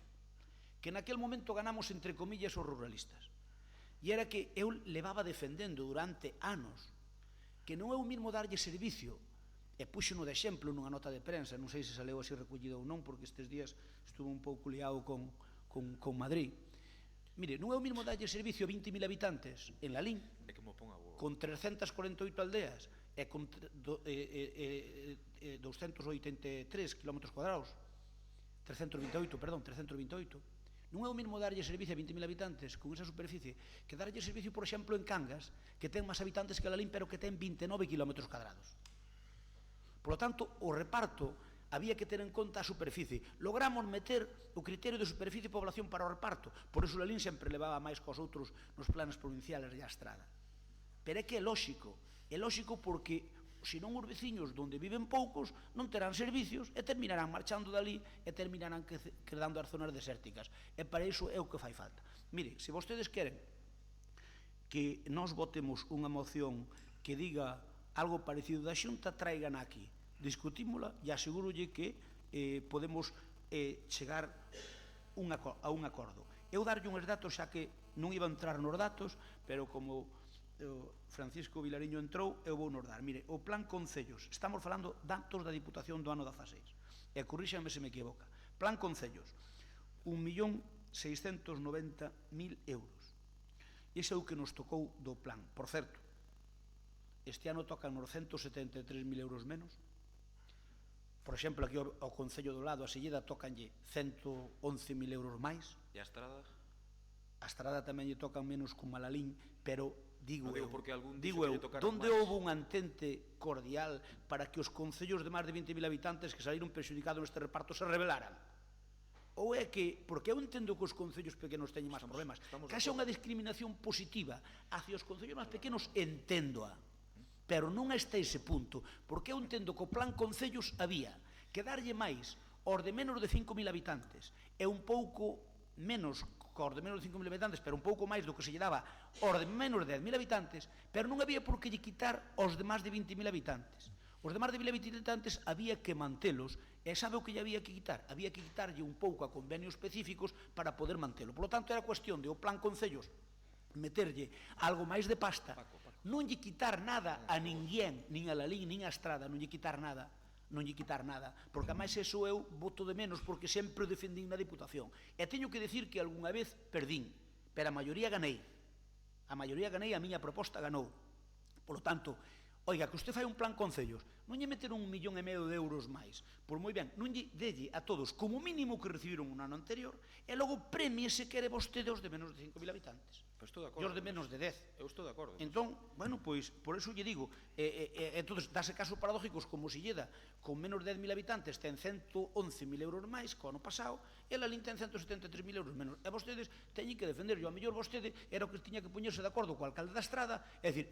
que naquel momento ganamos, entre comillas, os ruralistas. E era que eu levaba defendendo durante anos que non é o mismo darlle servicio, e puxo no de exemplo nunha nota de prensa, non sei se saleu así recollido ou non, porque estes días estuve un pouco liado con Madrid. Mire, non é o mismo darlle servicio a 20.000 habitantes en Lalín, con 348 aldeas e con 283 km cuadrados, 328. Non é o mesmo darlle servicio a 20.000 habitantes con esa superficie que darlle servicio, por exemplo, en Cangas, que ten máis habitantes que Lalín, pero que ten 29 km cuadrados. Por lo tanto, o reparto había que ter en conta a superficie. Logramos meter o criterio de superficie e población para o reparto. Por iso Lalín sempre levaba máis cos outros nos planes provinciales de Astrada. Pero é que é lóxico porque senón os veciños donde viven poucos non terán servicios e terminarán marchando dali e terminarán quedando as zonas desérticas. E para iso é o que fai falta. Mire, se vostedes queren que nós votemos unha moción que diga algo parecido da Xunta, traigan aquí, discutímola e asegurolle que podemos chegar a un acordo. Eu darlle uns datos, xa que non iba a entrar nos datos, pero como Francisco Vilariño entrou, eu vou nos dar. Mire, o plan Concellos, estamos falando datos da Diputación do ano 16, e corríxanme se me equivoca. Plan Concellos, 1.690.000 euros. Ese é o que nos tocou do plan. Por certo, este ano tocan 173.000 euros menos. Por exemplo, aquí ao Concello do lado, a Silleda, tocanlle 111.000 euros máis.
E a Estrada?
A Estrada tamén lle tocan menos como a Lalín, pero digo eu,
onde
houve un entente cordial para que os concellos de máis de 20.000 habitantes que saíron perxudicados neste reparto se rebelaran? Ou é que, porque eu entendo que os concellos pequenos teñen máis problemas, que haxa unha discriminación positiva hacia os concellos máis pequenos, enténdoa. Pero non está ese punto, porque eu entendo que o plan Concellos había que darlle máis aos de menos de 5.000 habitantes e un pouco menos cos de menos de 5.000 habitantes, pero un pouco máis do que se lle daba aos de menos de 10.000 habitantes, pero non había por que lle quitar aos de máis de 20.000 habitantes. Os de máis de 20.000 habitantes había que mantelos, e sabe o que lle había que quitar? Había que quitarlle un pouco a convenios específicos para poder mantelo. Por lo tanto, era cuestión de o plan concellos meterlle algo máis de pasta, non lle quitar nada a ninguén, nin a Lalín, nin a Estrada, non lle quitar nada, porque a máis eso eu voto de menos porque sempre o defendín na Diputación. E teño que decir que algunha vez perdín, pero a maioría ganei. A miña proposta ganou. Por lo tanto, oiga, que usted fai un plan concellos, non lle meter 1,5 millón de euros máis, pois moi ben, non lle delle a todos como mínimo que recibiron un ano anterior, e logo premie se quere vostede os de menos de 5.000 habitantes.
Estou de
E
acordo.
os de menos de 10.
Eu estou de acordo.
Entón, bueno, pois, por eso lle digo, entonces, dase casos paradójicos como se lle dá, con menos de 10.000 habitantes ten 111.000 euros máis co ano pasado, e Lalín ten 173.000 euros menos. E vostedes teñen que defender, yo a mellor vostede era o que tiña que poñerse de acordo co alcalde da Estrada, e dicir,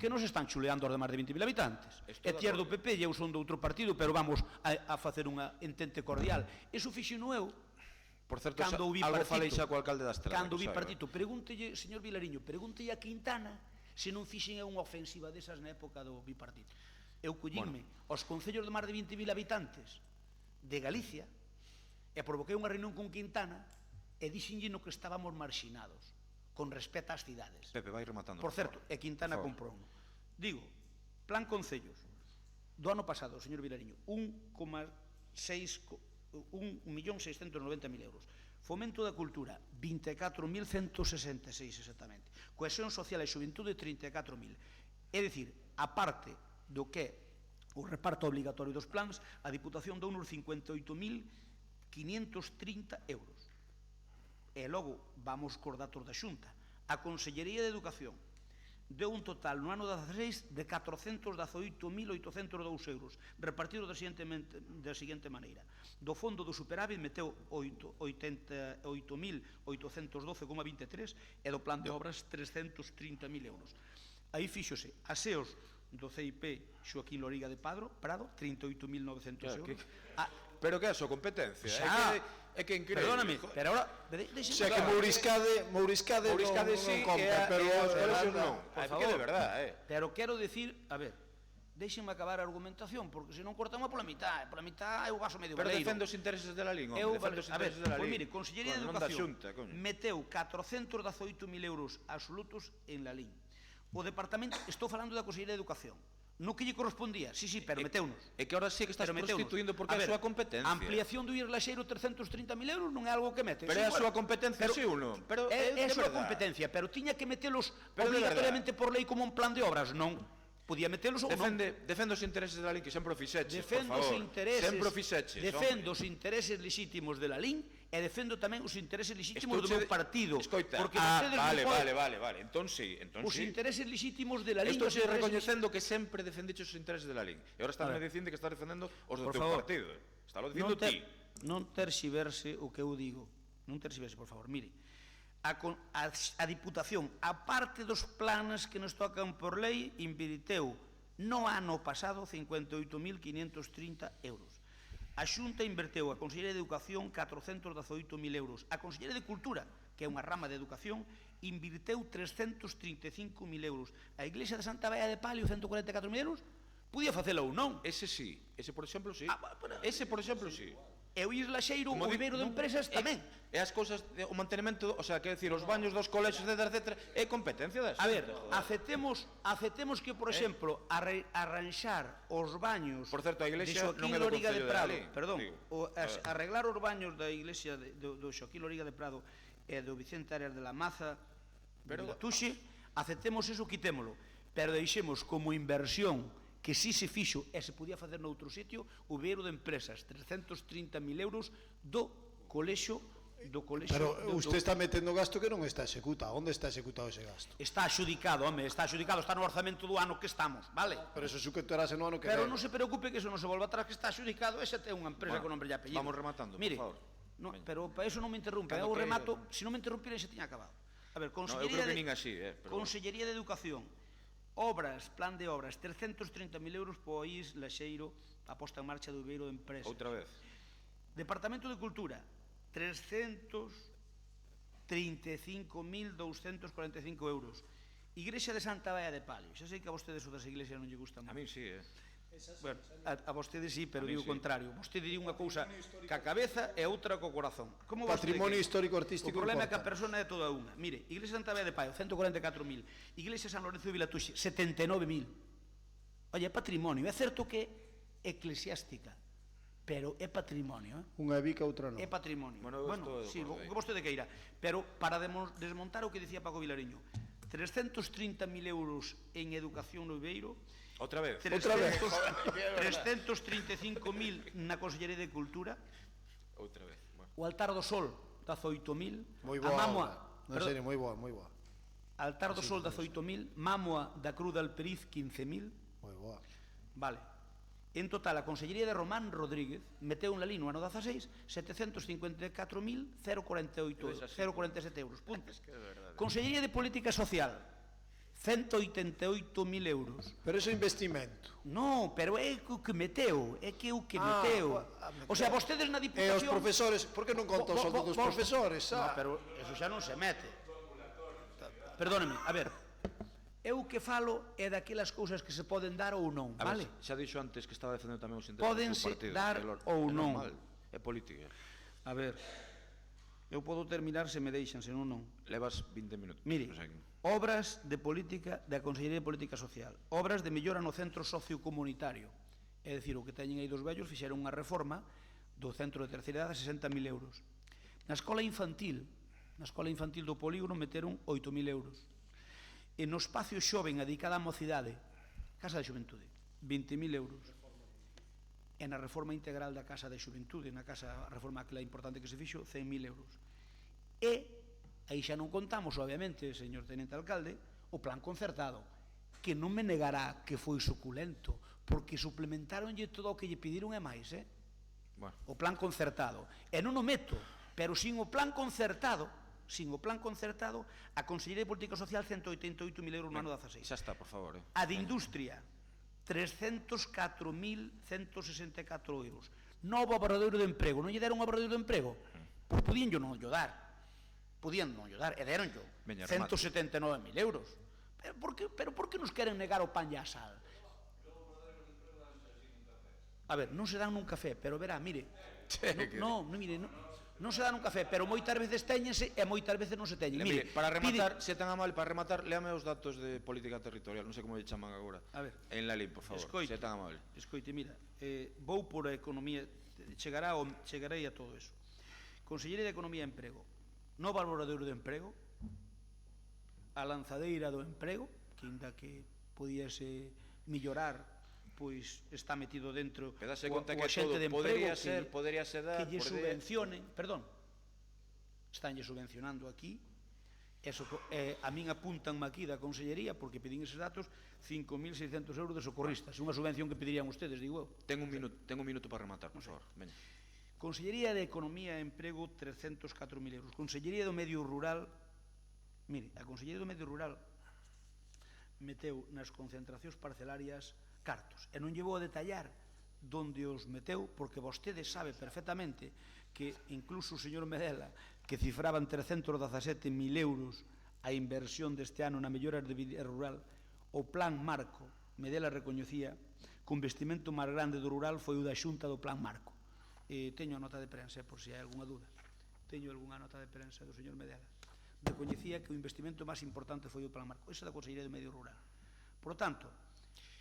que nos están chuleando os de máis de 20.000 habitantes. E ti és do PP e eu son de outro partido, pero vamos a facer unha entente cordial. Eso fixeno eu,
por certo,
algo
falei xa co alcalde da Estrada.
Cando vi partito, pregúntelle, señor Vilariño, pregúntelle a Quintana se non fixen unha ofensiva desas na época do bipartito. Eu collínme aos concellos de máis de 20.000 habitantes de Galicia e provoquei unha reunión con Quintana e dixenlle no que estábamos marxinados con respecto ás cidades.
Pepe, vai rematando.
Por certo, e Quintana comprou. Digo, plan concellos do ano pasado, señor Vilariño, 1.690.000 euros. Fomento da cultura, 24.166 exactamente. Cohesión social e xuventude, 34.000. É dicir, a parte do que o reparto obligatorio dos plans, a Diputación dou uns 58.530 euros. E logo, vamos cos datos da Xunta. A Consellería de Educación deu un total no ano 16 de 418.802 euros, repartido da seguinte maneira. Do fondo do superávit meteu 88.812,23 e do plan de obras 330.000 euros. Aí fíxose aseos do CIP Xoaquín Loriga de Prado, 38.900 euros.
Pero que é a súa competencia? É que increíble.
Perdóname, pero ahora...
Xa que Mouriscade
sí,
non compra, pero os colexios non.
Por favor, de verdade, pero quero decir, a ver, déxenme acabar a argumentación, porque senón cortamos pola mitad eu vaso medio
baleiro.
Pero
defendo os intereses de Lalín, hombre, defendo os intereses de Lalín.
Pois mire, Consellería de Educación meteu 418.000 euros absolutos en Lalín. O departamento, estou falando da Consellería de Educación, no que lle correspondía, sí, pero meteunos.
É que ahora sí que estás prostituindo porque é a súa competencia.
A ampliación do IES Laxeiro 330.000 euros non é algo que mete.
Pero é a súa competencia, sí ou non?
É a súa competencia, pero tiña que metelos obligatoriamente por lei como un plan de obras, non? Podía metelos ou non.
Defendo os intereses de Lalín, que sempre o fixeches, por
favor. Sempre o
fixeches.
Defendo os intereses lexítimos de Lalín e defendo tamén os intereses lexítimos do meu partido.
Escoita, vale, entón sí.
Os intereses lexítimos de Lalín.
Estou recoñecendo que sempre defendiches os intereses de Lalín. E agora estás me dicindo que estás defendendo os do teu partido. Estás dicindo ti.
Non terxiverse o que eu digo. Non terxiverse, por favor. Mire, a Diputación, a parte dos planes que nos tocan por lei, invirteu no ano pasado 58.530 euros. A Xunta inverteu a Consellería de Educación 418.000 euros. A Consellería de Cultura, que é unha rama de educación, invirteu 335.000 euros. A Iglesia de Santa Baia de Palio, 144.000 euros, podía facela ou non.
Ese sí, ese por exemplo sí.
E o IES Laxeiro, o viveiro de empresas tamén.
E as cousas, o mantenimento, o sea, quer decir, os baños dos colexios, etc., é competencia da Xunta.
A ver, aceptemos que, por exemplo, arranxar os baños
por certo, a Iglesia non é do Concello de Lalín.
Perdón, arreglar os baños da Iglesia do Xoaquín Loriga de Prado e do Vicente Arias de la Maza de Tuxe, aceptemos eso, quitémolo, pero deixemos como inversión que si se fixo e se podía facer noutro sitio, o viveiro de empresas, 330.000 euros do colexio.
Pero usted está metendo gasto que non está executado. Onde está executado ese gasto?
Está adxudicado, está no orzamento do ano que estamos, vale?
Pero eso executarase no ano que
Pero non se preocupe que eso non se volva atrás, que está adxudicado, esa é unha empresa con nombre e apellido.
Vamos rematando,
por
favor.
Pero para eso non me interrumpe, eu remato, se non me interrumpiren xa tiña acabado. A ver, Consellería de Educación, obras, plan de obras, 330.000 euros po IES Laxeiro, a posta en marcha do viveiro de empresas.
Outra vez.
Departamento de Cultura, 300 35.245 euros. Igrexa de Santa Baia de Palio. Xa sei que a vostedes o das iglesias non lle gustan.
A mí sí,
Bueno, a vostedes sí, pero digo o contrario. Vostede di unha cousa ca cabeza e outra co corazón.
Patrimonio histórico-artístico.
O problema é que a persona é toda unha. Mire, Iglesia Santa Baia de Paio, 144.000. Iglesia San Lorenzo de Vilatuxe, 79.000. Oye, é patrimonio. É certo que é eclesiástica, pero é patrimonio.
Unha é bica, outra non.
É patrimonio.
Bueno,
sí, o que vostede queira. Pero para desmontar o que dicía Paco Vilariño, 330.000 euros en educación no Ibeiro,
outra vez.
335.000 na Consellería de Cultura.
Outra vez.
O Altar do Sol, 18.000.
Moi boa. En serio, moi boa.
Altar do Sol, 18.000. Mámoa da Cruz de Alperiz, 15.000.
Moi boa.
Vale. En total, a Consellería de Román Rodríguez meteu un lalino ano 16, 754.047 euros. Punto. Consellería de Política Social, 188.000 euros.
Pero iso é investimento.
No, pero é o que meteu, O sea, vostedes na Diputación...
E os profesores, por que non conta o soldo dos profesores?
No, pero eso xa non se mete. Perdóneme, a ver, eu que falo é daquelas cousas que se poden dar ou non, vale?
Xa dixo antes que estaba defendendo tamén os intereses
Pódense
do partido.
dar ou non.
É política.
A ver, eu podo terminar se me deixan, senón non.
Levas 20 minutos.
Mire, obras de política da Consellería de Política Social, obras de mellora no centro sociocomunitario, é dicir, o que teñen aí dos vellos fixeron unha reforma do centro de terceira idade a 60.000 euros. Na escola infantil do polígono meteron 8.000 euros. E no espacio xoven dedicado á mocidade, Casa de Xuventude, 20.000 euros. E na reforma integral da Casa de Xuventude, na reforma aquela importante que se fixo, 100.000 euros. E aí xa non contamos, obviamente, señor Tenente Alcalde, o plan concertado, que non me negará que foi suculento, porque suplementaronlle todo o que lle pediron e máis, o plan concertado. E non o meto, pero sin o plan concertado, a Consellería de Política Social 188.000 euros no ano 16.
Xa está, por favor.
A de Industria, 304.164 euros. Novo obradoiro de emprego. Non lle deron un obradoiro de emprego? Pois podían non lle dar. E deron yo 179.000 euros. Pero por que nos queren negar o pan e a sal? A ver, non se dan nun café, pero verá, mire, non se dan un café, pero moitas veces téñense e moitas veces non se teñen.
Mire, para rematar, se tan amable, léame os datos de política territorial, non sei como lle chaman agora.
A ver.
En la lei, por favor, se tan amable.
Escoite, mira, vou por a economía, chegarei a todo eso. Consellería de Economía e Emprego, no valorador de emprego, a lanzadeira do emprego, que ainda que podíase mellorar, pois está metido dentro o axente de emprego que lle subvencionen, perdón, estánlle subvencionando aquí, a min apúntanme aquí da Consellería, porque pedín eses datos, 5.600 euros de socorristas, unha subvención que pedirían ustedes, digo eu.
Ten un minuto para rematar, por favor.
Consellería de Economía e Emprego, 304.000 euros. Consellería do Medio Rural, mire, a Consellería do Medio Rural meteu nas concentracións parcelarias cartos. E non lle vou a detallar donde os meteu, porque vostede sabe perfectamente que incluso o señor Medela, que cifraban 317.000 euros a inversión deste ano na mellora de vida rural, o plan Marco, Medela recoñecía que o investimento máis grande do rural foi o da Xunta do plan Marco. Teño a nota de prensa, por se hai algunha dúda. Teño algunha nota de prensa do señor Medela. Recoñecía que o investimento máis importante foi o plan Marco. Esa da Consellería do Medio Rural. Por tanto,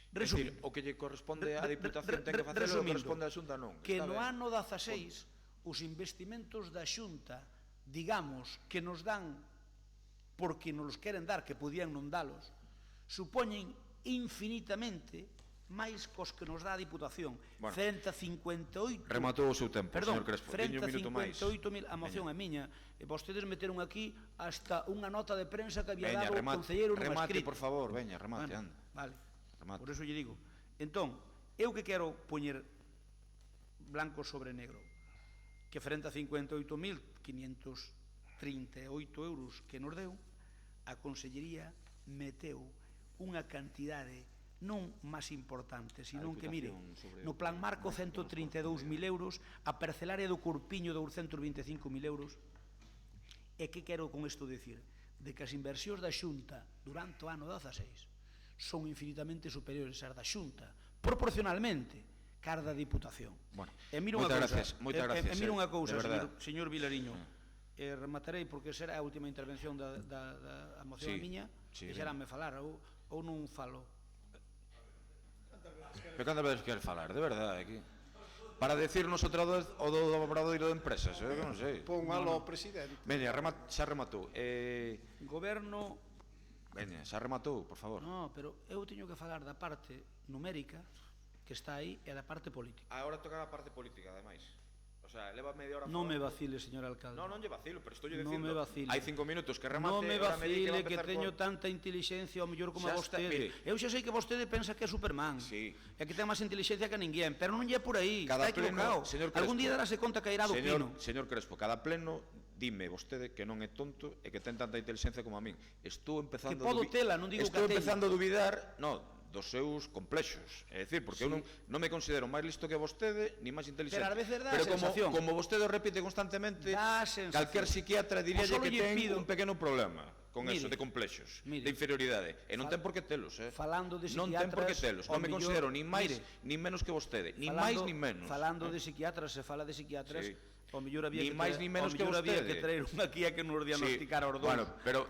resumindo, o que lle corresponde á Diputación ten que facelo, o que corresponde á Xunta non.
Que no ano 16 os investimentos da Xunta, digamos, que nos dan porque nos queren dar, que podían non dalos, supoñen infinitamente máis cos que nos dá a Diputación. 158...
Rematou o seu tempo, señor Crespo. Teño un minuto máis.
158.000, a moción é miña. E vostedes meteron aquí hasta unha nota de prensa que había dado o concelleiro nun escrito.
Remate, por favor, veña, remate, anda.
Vale, por eso lle digo. Entón, eu que quero poñer blanco sobre negro, que frente a 58.538 euros que nos deu, a Consellería meteu unha cantidade non máis importante, sino que, mire, no plan Marco 132.000 euros, a parcelaria do Corpiño 225.000 euros, E que quero con isto dicir? De que as inversións da Xunta durante o ano 16 son infinitamente superiores ás da Xunta, proporcionalmente, cara da Diputación. E mira unha cousa, señor Vilariño, rematarei porque será a última intervención da moción miña, e xeranme falar, ou non falo.
Pero cantas veces queres falar, de verdade, aquí? Para decirnos outra vez o do obradoiro de empresas, que non sei.
Pon malo ao presidente.
Veña, xa rematou.
Goberno...
Veña, xa rematou, por favor.
No, pero eu teño que falar da parte numérica que está aí e da parte política.
Agora toca a parte política, ademais. O sea, leva media hora...
Non me vacile, señor alcalde.
Non lle vacilo, pero estou lle dicindo...
Non me vacile.
Hai 5 minutos que remate...
Non me vacile, que teño tanta inteligencia, ao mellor como a vostede. Eu xa sei que vostede pensa que é Superman.
Sí.
E que ten máis inteligencia que ninguén, pero non lle é por aí.
Está
equivocado. Algún día darase conta que irá do pino.
Señor Crespo, cada pleno... Dime vostede que non é tonto e que ten tanta inteligencia como a min. Estou empezando a dubidar, dos seus complexos. É dicir, porque eu non me considero máis listo que vostede, ni máis inteligente.
Pero
como vostede o repite constantemente, calquer psiquiatra diríalle que ten un pequeno problema con eso de complexos, de inferioridade. E non ten por que telos,
falando de psiquiatras,
non ten por que telos. Non me considero ni máis ni menos que vostede, ni máis ni menos.
Falando de psiquiatras, se fala de psiquiatras, o mellor había
ni máis ni menos que vostede.
Que traer unha aquí a que nos diagnosticara os dous.
Bueno, pero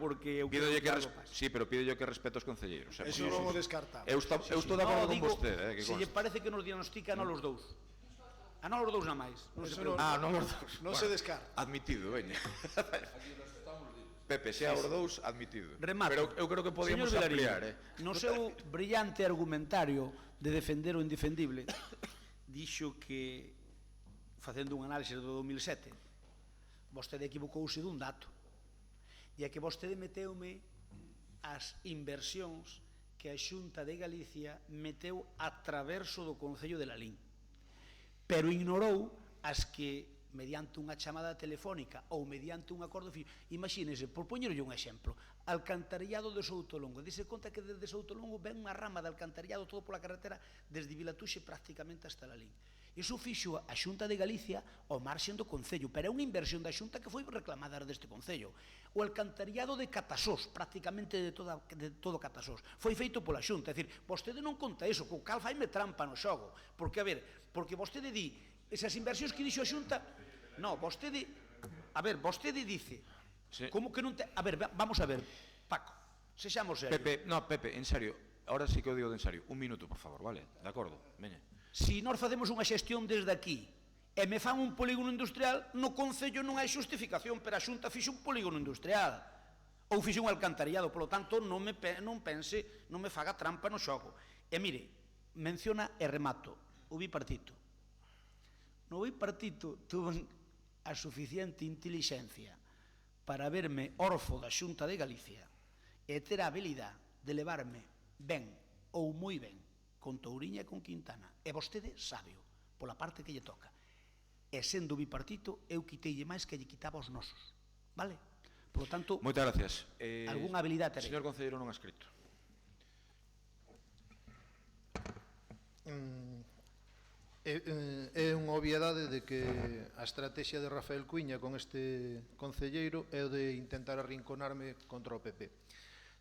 pídolle
que respeto aos concelleiros.
Eso non o descartamos.
Eu estou de acordo con vostede.
Se lle parece que nos diagnostican os dous. Non os dous na máis.
Non os dous.
Non se descarta.
Admitido, veña. Pepe, xa os dous, admitido.
Remato.
Pero eu creo que podíamos ampliar.
No seu brillante argumentario de defender o indefendible, dixo que, facendo un análise do 2007, vostede equivocouse dun dato, e é que vostede meteume as inversións que a Xunta de Galicia meteu a traverso do Concello de Lalín, pero ignorou as que, mediante unha chamada telefónica ou mediante un acordo fixo. Imagínese, por poñerlle un exemplo, alcantarillado de Soutolongo. Dise conta que desde Soutolongo ven unha rama de alcantarillado todo pola carretera desde Vilatuxe prácticamente hasta Lalín. Iso fixo a Xunta de Galicia ao marxen do Concello, pero é unha inversión da Xunta que foi reclamada deste Concello. O alcantarillado de Catasós, prácticamente de todo Catasós, foi feito pola Xunta. É dicir, vostede non conta iso, co cal faime trampa no xogo, porque, a ver, porque vostede di, esas inversións que dixo a Xunta, non, vostede, a ver, vostede dice, como que non te, a ver, vamos a ver, Paco, sexamos serios.
Pepe, en serio, ahora sí que o digo de en serio, un minuto, por favor, vale, de acordo, veña.
Si nós facemos unha xestión desde aquí e me fan un polígono industrial, no Concello non hai xustificación, pero a Xunta fixe un polígono industrial ou fixe un alcantarillado, polo tanto non me pense, non me faga trampa no xogo. E mire, menciona e remato o bipartito. No bipartito tuve a suficiente intelixencia para verme orfo da Xunta de Galicia e ter a habilidade de levarme ben ou moi ben con Touriña e con Quintana, e vostede sábeo, pola parte que lle toca. E sendo bipartito, eu quiteille máis que lle quitaba os nosos, vale? Por lo tanto,
moitas gracias.
Algúnha habilidade terei.
Señor concelleiro non ha escrito.
É unha obviedade de que a estrategia de Rafael Cuíña con este concelleiro é o de intentar arrinconarme contra o PP.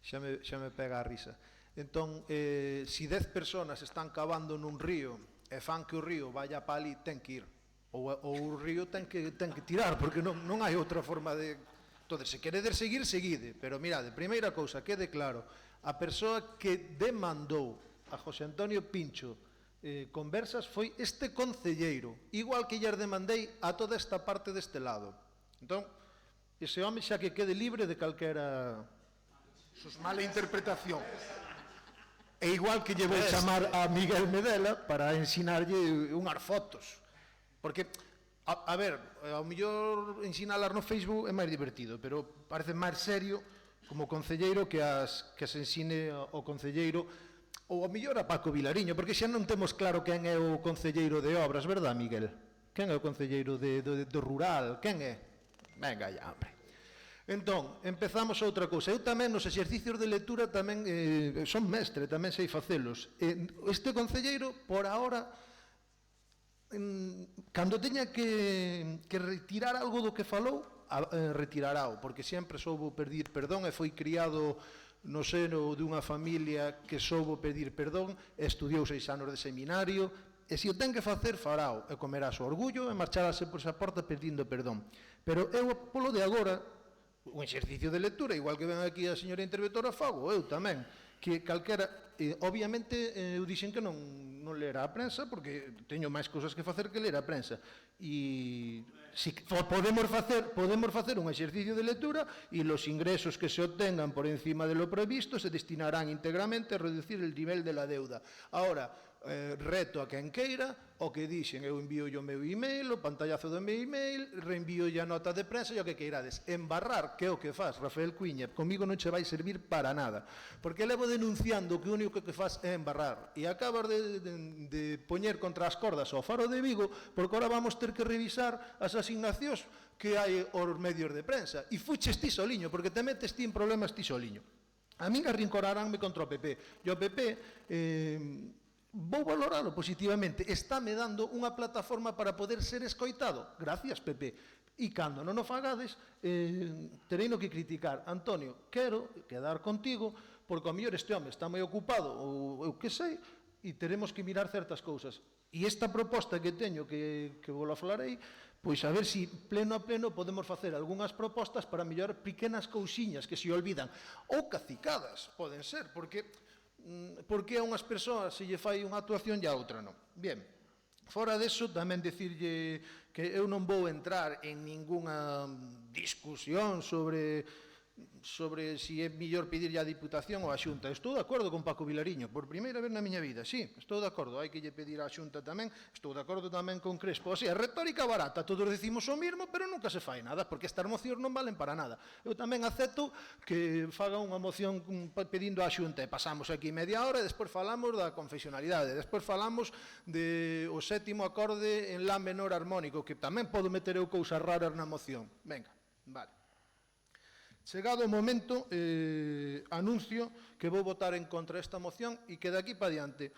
Xa me pega a risa. Entón, si 10 personas están cavando nun río e fan que o río vaya pa ali, ten que ir. Ou o río ten que tirar, porque non hai outra forma de... Entón, se queredes seguir, seguide. Pero mirade, primeira cousa, quede claro, a persoa que demandou a José Antonio Pincho conversas foi este concelleiro, igual que lles demandei a toda esta parte deste lado. Entón, ese home xa que quede libre de calquera mala interpretación. É igual que lle vou chamar a Miguel Medela para ensinarlle unhas fotos. Porque, a ver, ao mellor ensinalas no Facebook é máis divertido, pero parece máis serio como concelleiro que as ensine o concelleiro, ou ao mellor a Paco Vilariño, porque xa non temos claro quen é o concelleiro de obras, verdad, Miguel? Quen é o concelleiro do rural? Quen é? Venga ya, hombre. Entón, empezamos outra cousa. Eu tamén nos exercicios de lectura tamén son mestre, tamén sei facelos. Este concelleiro, por ahora, cando teña que retirar algo do que falou, retirarao, porque sempre soubo pedir perdón e foi criado no seno dunha familia que soubo pedir perdón, estudiou 6 anos de seminario, e se o ten que facer, farao, e comerá o orgullo e marcharase por esa porta pedindo perdón. Pero eu, polo de agora, un exercicio de lectura, igual que ven aquí a señora interventora, fago eu tamén, que calquera, obviamente eu dixen que non ler a prensa, porque teño máis cousas que facer que ler a prensa, e si podemos facer un exercicio de lectura e los ingresos que se obtengan por encima de lo previsto se destinarán íntegramente a reducir el nivel de la deuda. Ahora, reto a quen queira, o que dixen, eu envío o meu email, o pantallazo do meu email, reenvío a nota de prensa e o que queirades. Embarrar, que é o que faz Rafael Cuíña, comigo non che vai servir para nada, porque levo denunciando que o único que faz é embarrar, e acabas de poñer contra as cordas ao Faro de Vigo, porque ahora vamos ter que revisar as asignacións que hai aos medios de prensa, e fuches ti soliño, porque te metes ti en problemas ti soliño. A min arrincoraranme contra o PP, e o PP vou valoralo positivamente, estáme dando unha plataforma para poder ser escoitado, gracias PP, e cando non o fagades terei no que criticar. Antonio, quero quedar contigo porque ao mellor este home está moi ocupado ou eu que sei, e teremos que mirar certas cousas, e esta proposta que teño que vos la falarei, pois a ver se pleno a pleno podemos facer algunhas propostas para mellorar pequenas cousiñas que se olvidan, ou cacicadas, poden ser, porque a unhas persoas se lle fai unha actuación e a outra non. Bien, fora deso, tamén dicirlle que eu non vou entrar en ningunha discusión sobre se é mellor pedirlle á Diputación ou á Xunta. Estou de acordo con Paco Vilariño, por primeira vez na miña vida, sí, estou de acordo, hai que lle pedir á Xunta tamén, estou de acordo tamén con Crespo, o sea, retórica barata, todos decimos o mismo, pero nunca se fai nada, porque estas mocións non valen para nada. Eu tamén acepto que faga unha moción pedindo á Xunta, e pasamos aquí media hora, e despois falamos da confesionalidade, despois falamos do 7º acorde en la menor armónico, que tamén podo meter eu cousas raras na moción. Venga, vale. Chegado o momento, anuncio que vou votar en contra esta moción e que de aquí para diante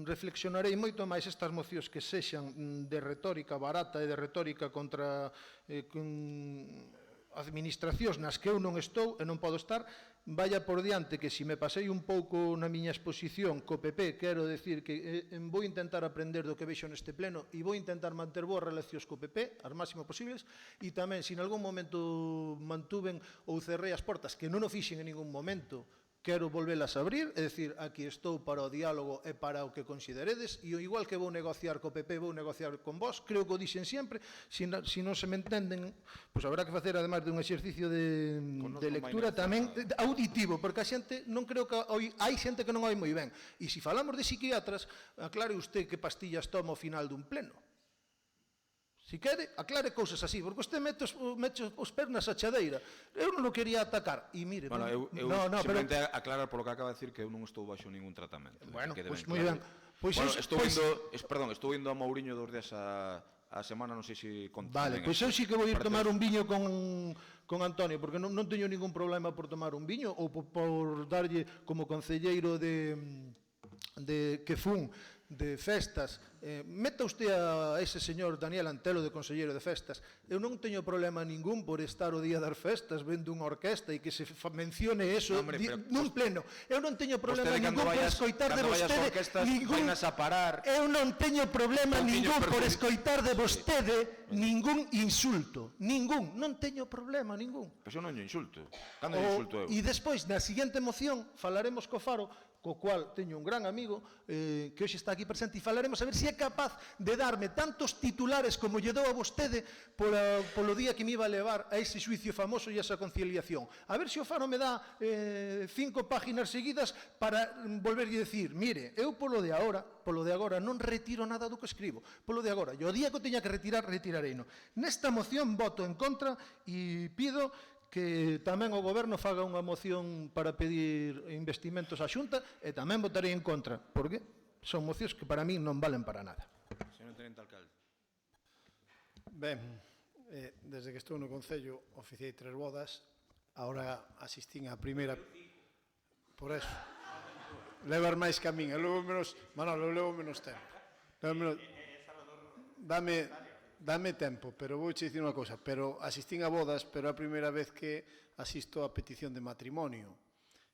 reflexionarei moito máis estas mocións que sexan de retórica barata e de retórica contra administracións nas que eu non estou e non podo estar. Vaya por diante que se me pasei un pouco na miña exposición co PP, quero decir que vou intentar aprender do que vexo neste pleno e vou intentar manter boas relacións co PP, as máximo posibles, e tamén, se en algún momento mantuven ou cerrei as portas, que non o fixen en ningún momento, quero volvelas a abrir, é dicir, aquí estou para o diálogo e para o que consideredes, e igual que vou negociar co PP, vou negociar con vos, creo que o dixen sempre, se non se me entenden, pois habrá que facer, ademais de un exercicio de lectura tamén auditivo, porque a xente, non creo que hai xente que non oi moi ben, e se falamos de psiquiatras, aclare usted que pastillas toma ao final dun pleno. Se quere, aclare cousas así, porque usted mete os pés na sachadeira. Eu non o quería atacar. E mire...
Bueno, eu simplemente aclarar polo que acaba de decir que eu non estou baixo ningún tratamento.
Bueno, pois moi ben.
Estou indo a Mouriño 2 días a semana, non sei se...
Vale, pois eu sí que vou ir tomar un viño con Antonio, porque non teño ningún problema por tomar un viño ou por darlle como concelleiro de que fun de festas, meta usted a ese señor Daniel Antelo de conselleiro de festas. Eu non teño problema ningún por estar o día das festas vendo unha orquesta e que se mencione eso nun pleno. Eu non teño problema ningún por escoitar de vostede eu non teño problema ningún por escoitar de vostede ningún insulto, ningún, non teño problema ningún.
Pero non é insulto. Cando é insulto eu?
E despois, na seguinte moción, falaremos co Faro, co cual teño un gran amigo que hoxe está aquí presente, e falaremos a ver se é capaz de darme tantos titulares como lle dou a vostede polo día que me iba a levar a ese xuicio famoso e a esa conciliación. A ver se o Faro me dá 5 páginas seguidas para volverlle dicir, mire, eu polo de agora non retiro nada do que escribo, polo de agora, e o día que o teña que retirar, retirareino. Nesta moción voto en contra e pido que tamén o Goberno faga unha moción para pedir investimentos á Xunta, e tamén votarei en contra, porque son mocións que para mí non valen para nada.
Señor Tenente Alcalde.
Ben, desde que estou no Concello oficiei 3 bodas, agora asistín á primeira, por eso, levar máis que a min, Manolo, levo menos tempo. Dame Dame tempo, pero vou che dicir unha cosa. Pero asistín a bodas, pero é a primeira vez que asisto a petición de matrimonio.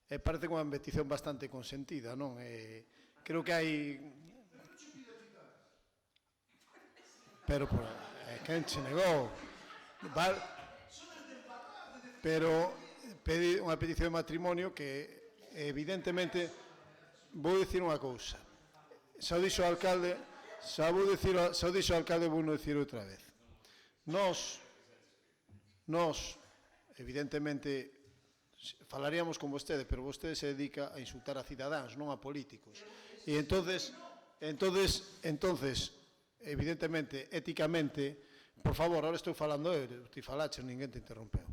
E parece unha petición bastante consentida, non? Creo que hai... Pero, quen che negou? Pero pedi unha petición de matrimonio que, evidentemente, vou dicir unha cousa. Xa o dixo o alcalde, vou non dicir outra vez. Nós, evidentemente, falaríamos con vostede, pero vostede se dedica a insultar a cidadáns, non a políticos. E entonces, evidentemente, éticamente, por favor, ahora estou falando eu, ti falaches, ninguén te interrompeu.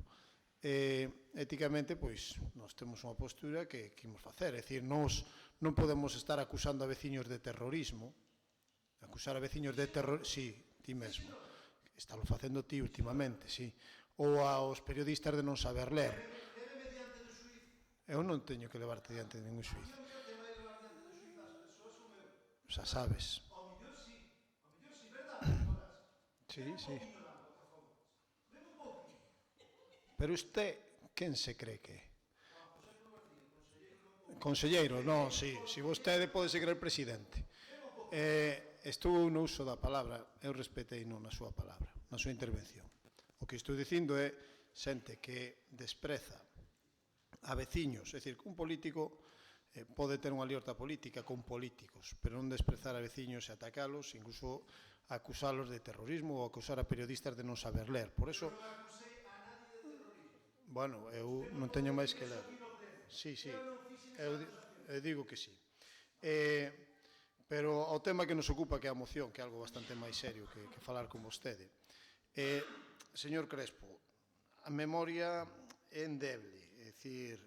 Éticamente, pois, nós temos unha postura que imos facer, é dicir, nós non podemos estar acusando a veciños de terrorismo, acusar a veciños de terrorismo, sí, ti mesmo, estalo facendo ti últimamente, sí, ou aos periodistas de non saber ler. Eu non teño que levarte diante de ningún xuiz. Xa sabes. Sí, sí. Pero usted, quen se cree que é? Conselleiro, non, sí. Si vostede pode ser el presidente. Estuvo no uso da palabra, eu respetei non na súa palabra, na súa intervención. O que estou dicindo é xente que despreza a veciños, é dicir, que un político pode ter unha liorta política con políticos, pero non desprezar a veciños e atacalos, incluso acusalos de terrorismo ou acusar a periodistas de non saber ler. Por eso, bueno, eu non teño máis que ler. Sí, sí, eu digo que sí. Pero ao tema que nos ocupa, que é a moción, que é algo bastante máis serio que falar con vostede. Señor Crespo, a memoria é endeble, é dicir,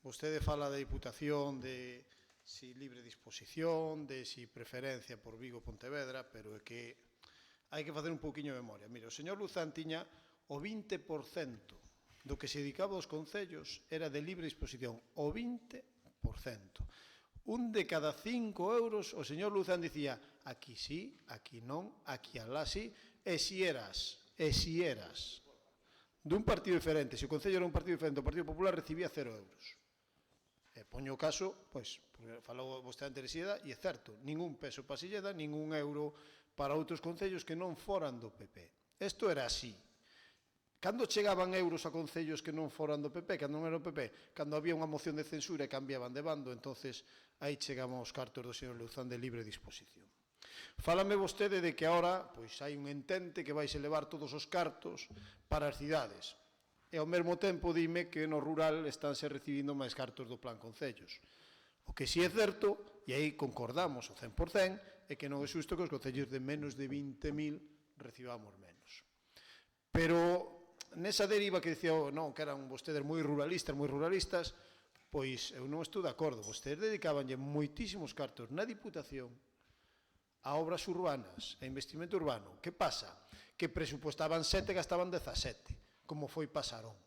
vostede fala da Diputación, de si libre disposición, de si preferencia por Vigo ou Pontevedra, pero é que hai que facer un pouquiño de memoria. Mire, o señor Luzán tiña o 20% do que se dedicaba aos concellos era de libre disposición, o 20%. Un de cada 5 euros, o señor Luzán dicía, aquí sí, aquí non, aquí alá sí, e si eras dun partido diferente, se o Concello era un partido diferente, o Partido Popular recibía 0 euros. Poño o caso, pois, falou vostede ante Silleda, e é certo, ningún peso para Silleda, ningún euro para outros concellos que non foran do PP. Isto era así. Cando chegaban euros a concellos que non foran do PP, cando non era o PP, cando había unha moción de censura e cambiaban de bando, entonces aí chegaban os cartos do señor Luzán de libre disposición. Fálame vostede de que agora pois hai un entente que vais elevar todos os cartos para as cidades. E ao mesmo tempo dime que no rural estánse recibindo máis cartos do Plan Concellos. O que si é certo, e aí concordamos ao 100%, é que non é xusto que os concellos de menos de 20.000 recibamos menos. Pero nesa deriva que dicía, non, que eran vostedes moi ruralistas, pois eu non estou de acordo. Vostedes dedicabanlle moitísimos cartos na Diputación a obras urbanas, a investimento urbano. Que pasa? Que presupostaban 7 e gastaban 17, como foi Pasarón.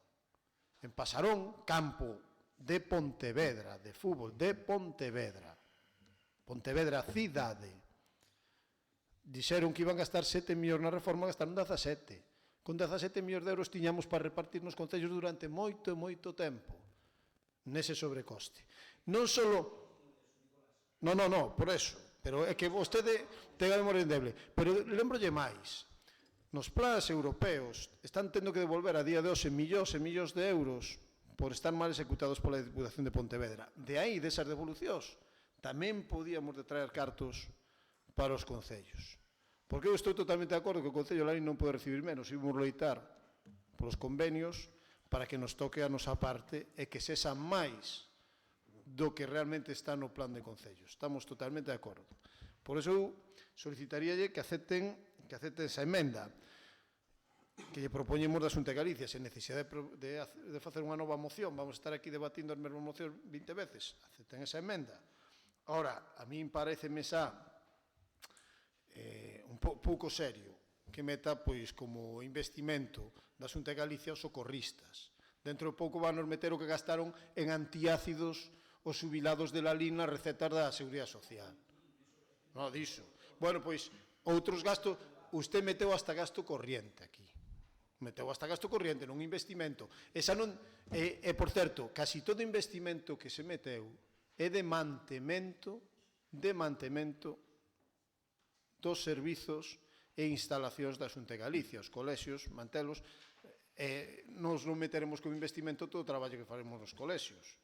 En Pasarón, campo de Pontevedra, de fútbol de Pontevedra, Pontevedra cidade, dixeron que iban a gastar 7 millóns na reforma, gastaron 17. Con 17 millóns de euros tiñamos para repartir nos concellos durante moito tempo nese sobrecoste. Non só... Non, por eso. Pero é que vostede ten a memoria endeble. Pero lembrolle máis. Nos plans europeos están tendo que devolver a día de hoxe millóns e millóns de euros por estar mal executados pola Diputación de Pontevedra. De aí, desas devolucións, tamén podíamos de traer cartos para os concellos. Porque eu estou totalmente de acordo que o Concello Larín non pode recibir menos. Imos loitar polos convenios para que nos toque a nosa parte e que sexa máis do que realmente está no plan de concellos. Estamos totalmente de acordo. Por iso eu solicitaríalle que acepten esa emenda que lle propoñemos da Xunta de Galicia, sen necesidade de facer unha nova moción. Vamos a estar aquí debatindo as mesmas mocións 20 veces. Acepten esa emenda. Ahora, a min pareceme xa un pouco serio que meta pois como investimento da Xunta de Galicia os socorristas. Dentro de pouco van nos meter o que gastaron en antiácidos os xubilados de la LIN nas recetas da Seguridade Social. Non, diso. Bueno, pois, outros gastos, usted meteu hasta gasto corriente aquí. Meteu hasta gasto corriente nun investimento. E, por certo, casi todo investimento que se meteu é de mantemento dos servizos e instalacións da Xunta de Galicia. Os colexios, mantelos, nos non meteremos como investimento todo o traballo que faremos nos colexios.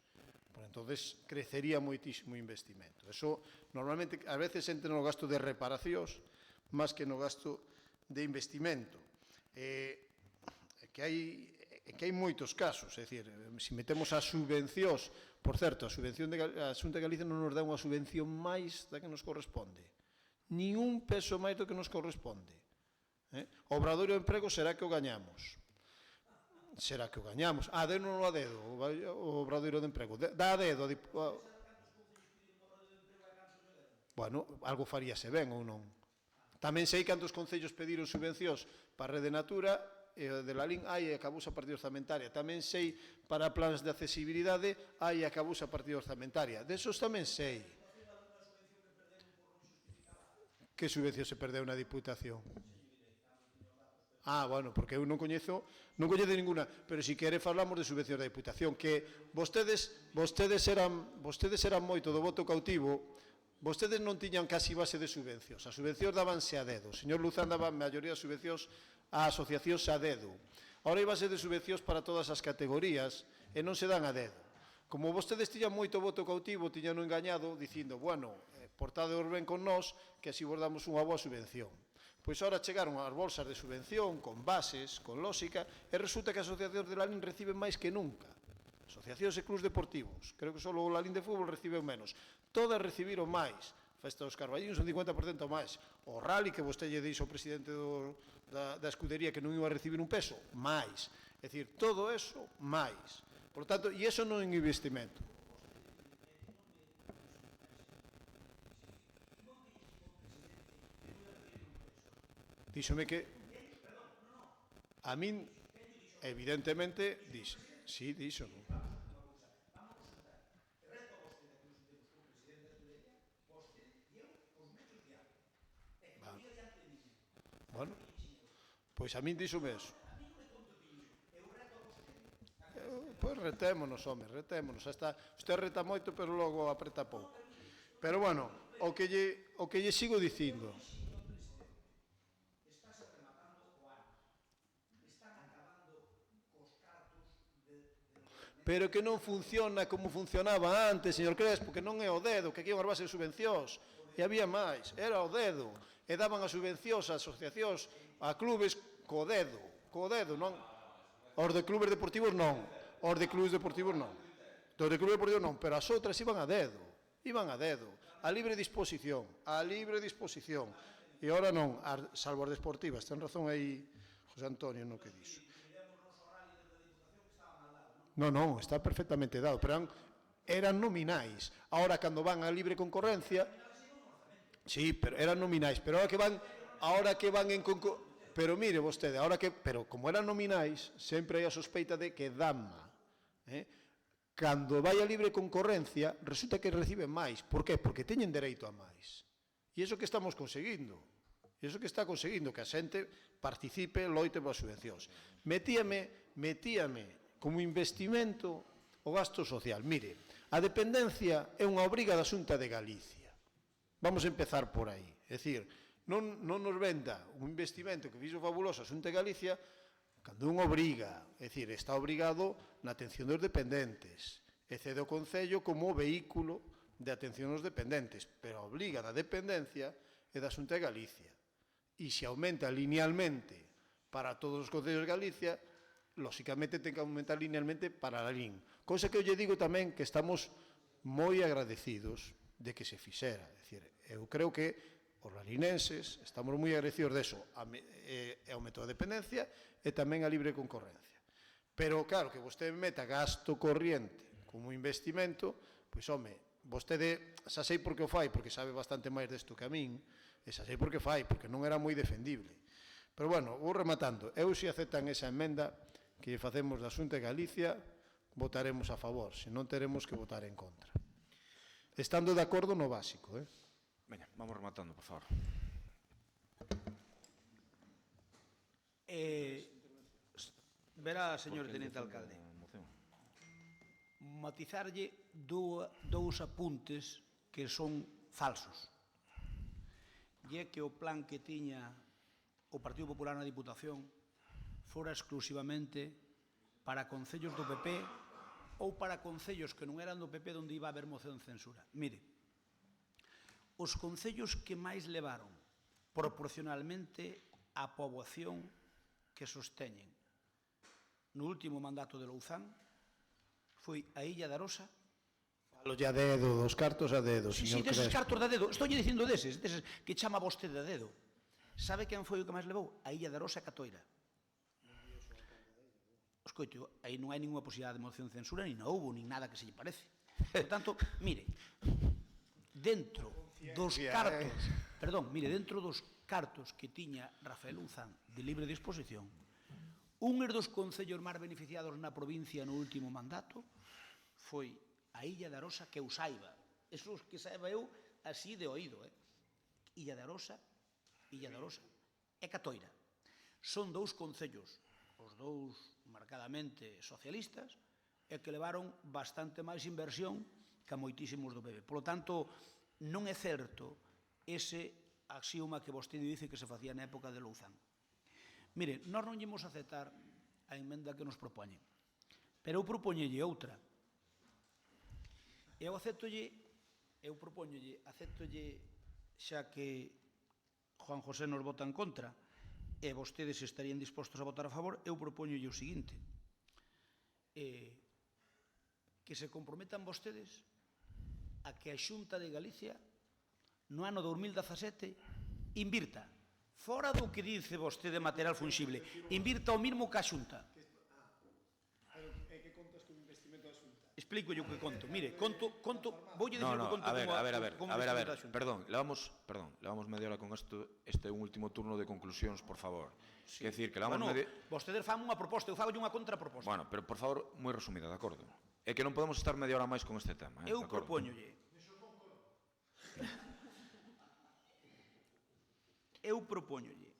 Entonces, crecería moitísimo o investimento. Eso, normalmente, a veces entra no gasto de reparacións máis que no gasto de investimento. Que hai moitos casos, é dicir, se metemos as subvencións, por certo, a Xunta de Galicia non nos dá unha subvención máis da que nos corresponde, nin un peso máis do que nos corresponde. O Obradoiro de Emprego será que o gañamos. Será que o gañamos. Denos a dedo o Obradoiro de Emprego. Dá a dedo. Bueno, algo faríase ben ou non. Tamén sei cantos concellos pediron subvencións para a Rede Natura e de la LIN, acabouse a partida orzamentaria. Tamén sei para plans de accesibilidade, acabouse a partida orzamentaria. Desos tamén sei. Que subvención se perdeu na Diputación? Bueno, porque eu non coñezo ninguna, pero si quere falamos de subvencións da Diputación, que vostedes eran moito do voto cautivo. Vostedes non tiñan casi base de subvencións. As subvencións dábanse a dedo. O señor Luzán daba a maioría das subvencións a asociacións a dedo. Ahora hai base de subvencións para todas as categorías e non se dan a dedo. Como vostedes tiñan moito voto cautivo, tiñan engañado dicindo, bueno, portadeos ben con nós, que así vos damos unha boa subvención. Pois ahora chegaron as bolsas de subvención, con bases, con lógica, e resulta que as asociacións de Lalín reciben máis que nunca. Asociacións e clubs deportivos. Creo que só o Lalín de fútbol recibeu menos. Todas recibiron máis. Festa dos Carballiños un 50% máis. O rally que vostede lle dixo ao presidente da escudería que non iba a recibir un peso, máis. É dicir, todo eso, máis. Por tanto, e iso non é investimento. Díxome que a min, evidentemente, dixe. Sí, dixo, non? Bueno, pois a min díxome eso. Pois retémonos, home, retémonos. Usted reta moito, pero logo apreta pouco. Pero bueno, o que lle sigo dicindo. Pero que non funciona como funcionaba antes, señor Crespo, que non é o dedo, que aquí é unha base de subvencións. E había máis, era o dedo. E daban as subvencións a asociacións, a clubes, co dedo, non? Os de clubes deportivos non. Os de clubes deportivos non. Os de clubes deportivos non, pero as outras iban a dedo. A libre disposición. E ora non, salvo as deportivas. Ten razón aí José Antonio no que dixo. Non, está perfectamente dado, pero eran nominais. Ahora, cando van a libre concorrencia, sí, pero eran nominais, pero ahora que van en concurrencia, pero mire vostede, pero como eran nominais, sempre hai a sospeita de que dama. Cando vai a libre concorrencia, resulta que reciben máis. Por qué? Porque teñen dereito a máis. E iso que estamos conseguindo. Iso que está conseguindo, que a xente participe, loite polas subvencións. Metíame como investimento o gasto social. Mire, a dependencia é unha obriga da Xunta de Galicia. Vamos a empezar por aí. É dicir, non nos venda un investimento que fixo fabuloso a Xunta de Galicia cando un obriga. É dicir, está obrigado na atención dos dependentes. E cede o Concello como vehículo de atención aos dependentes, pero a obriga da dependencia é da Xunta de Galicia. E se aumenta linealmente para todos os concellos de Galicia, lóxicamente ten que aumentar linealmente para a LIN. Cousa que eu lle digo tamén que estamos moi agradecidos de que se fixera. É dicir, eu creo que os lalinenses estamos moi agradecidos deso, ao método de dependencia e tamén a libre concorrencia. Pero, claro, que vostede meta gasto corriente como investimento, pois, home, vostede xa sei por que o fai, porque sabe bastante máis desto que a min, e xa sei por que fai, porque non era moi defendible. Pero, bueno, vou rematando. Eu, se aceptan esa emenda que facemos da Xunta de Galicia, votaremos a favor, se non teremos que votar en contra. Estando de acordo no básico.
Veña, vamos rematando, por favor.
Verá, señor Teniente Alcalde, matizarlle dous apuntes que son falsos. E é que o plan que tiña o Partido Popular na Diputación fora exclusivamente para concellos do PP ou para concellos que non eran do PP onde iba a haber moción de censura. Mire, os concellos que máis levaron proporcionalmente a poboación que sosteñen no último mandato de Louzán foi a Illa de Arosa.
Falo ya dedo, dos cartos a dedo, señor Crespo.
Sí, deses cartos a dedo. Estou dicindo deses que chama vostede a dedo. Sabe quen foi o que máis levou? A Illa de Arosa e Catoira. Escoito, aí non hai ninguna posibilidade de moción de censura, nin houbo, nin nada que se lle parece. Por tanto, mire, dentro dos cartos, dentro dos cartos que tiña Rafael Louzán de libre disposición, un dos concellos máis beneficiados na provincia no último mandato foi a Illa de Arosa, que eu saiba. Eso que saiba eu así de oído. Illa de Arosa e Catoira. Son dous concellos, os dous marcadamente socialistas, e que levaron bastante máis inversión que moitísimos do PP. Por lo tanto, non é certo ese axioma que vostede dice que se facía na época de Louzán. Mire, nós non ímos aceptar a emenda que nos propoñen, pero eu propoñelle outra. Eu aceptolle, xa que Juan José nos vota en contra e vostedes estarían dispostos a votar a favor, eu propoñolle o seguinte, que se comprometan vostedes a que a Xunta de Galicia no ano 2017 invirta, fora do que dice vostede material fungible, invirta o mismo que a Xunta.
E que contas con investimento da Xunta?
Explico yo que conto. Mire, voulle dicir que conto
como investimento da Xunta. Perdón, levamos media hora con isto, este é un último turno de conclusións, por favor. Quer dicir que levamos media...
Vostedes fan unha proposta, eu fago unha contraproposta.
Bueno, pero por favor, moi resumida, de acordo? É que non podemos estar media hora máis con este tema,
Eu propóñolle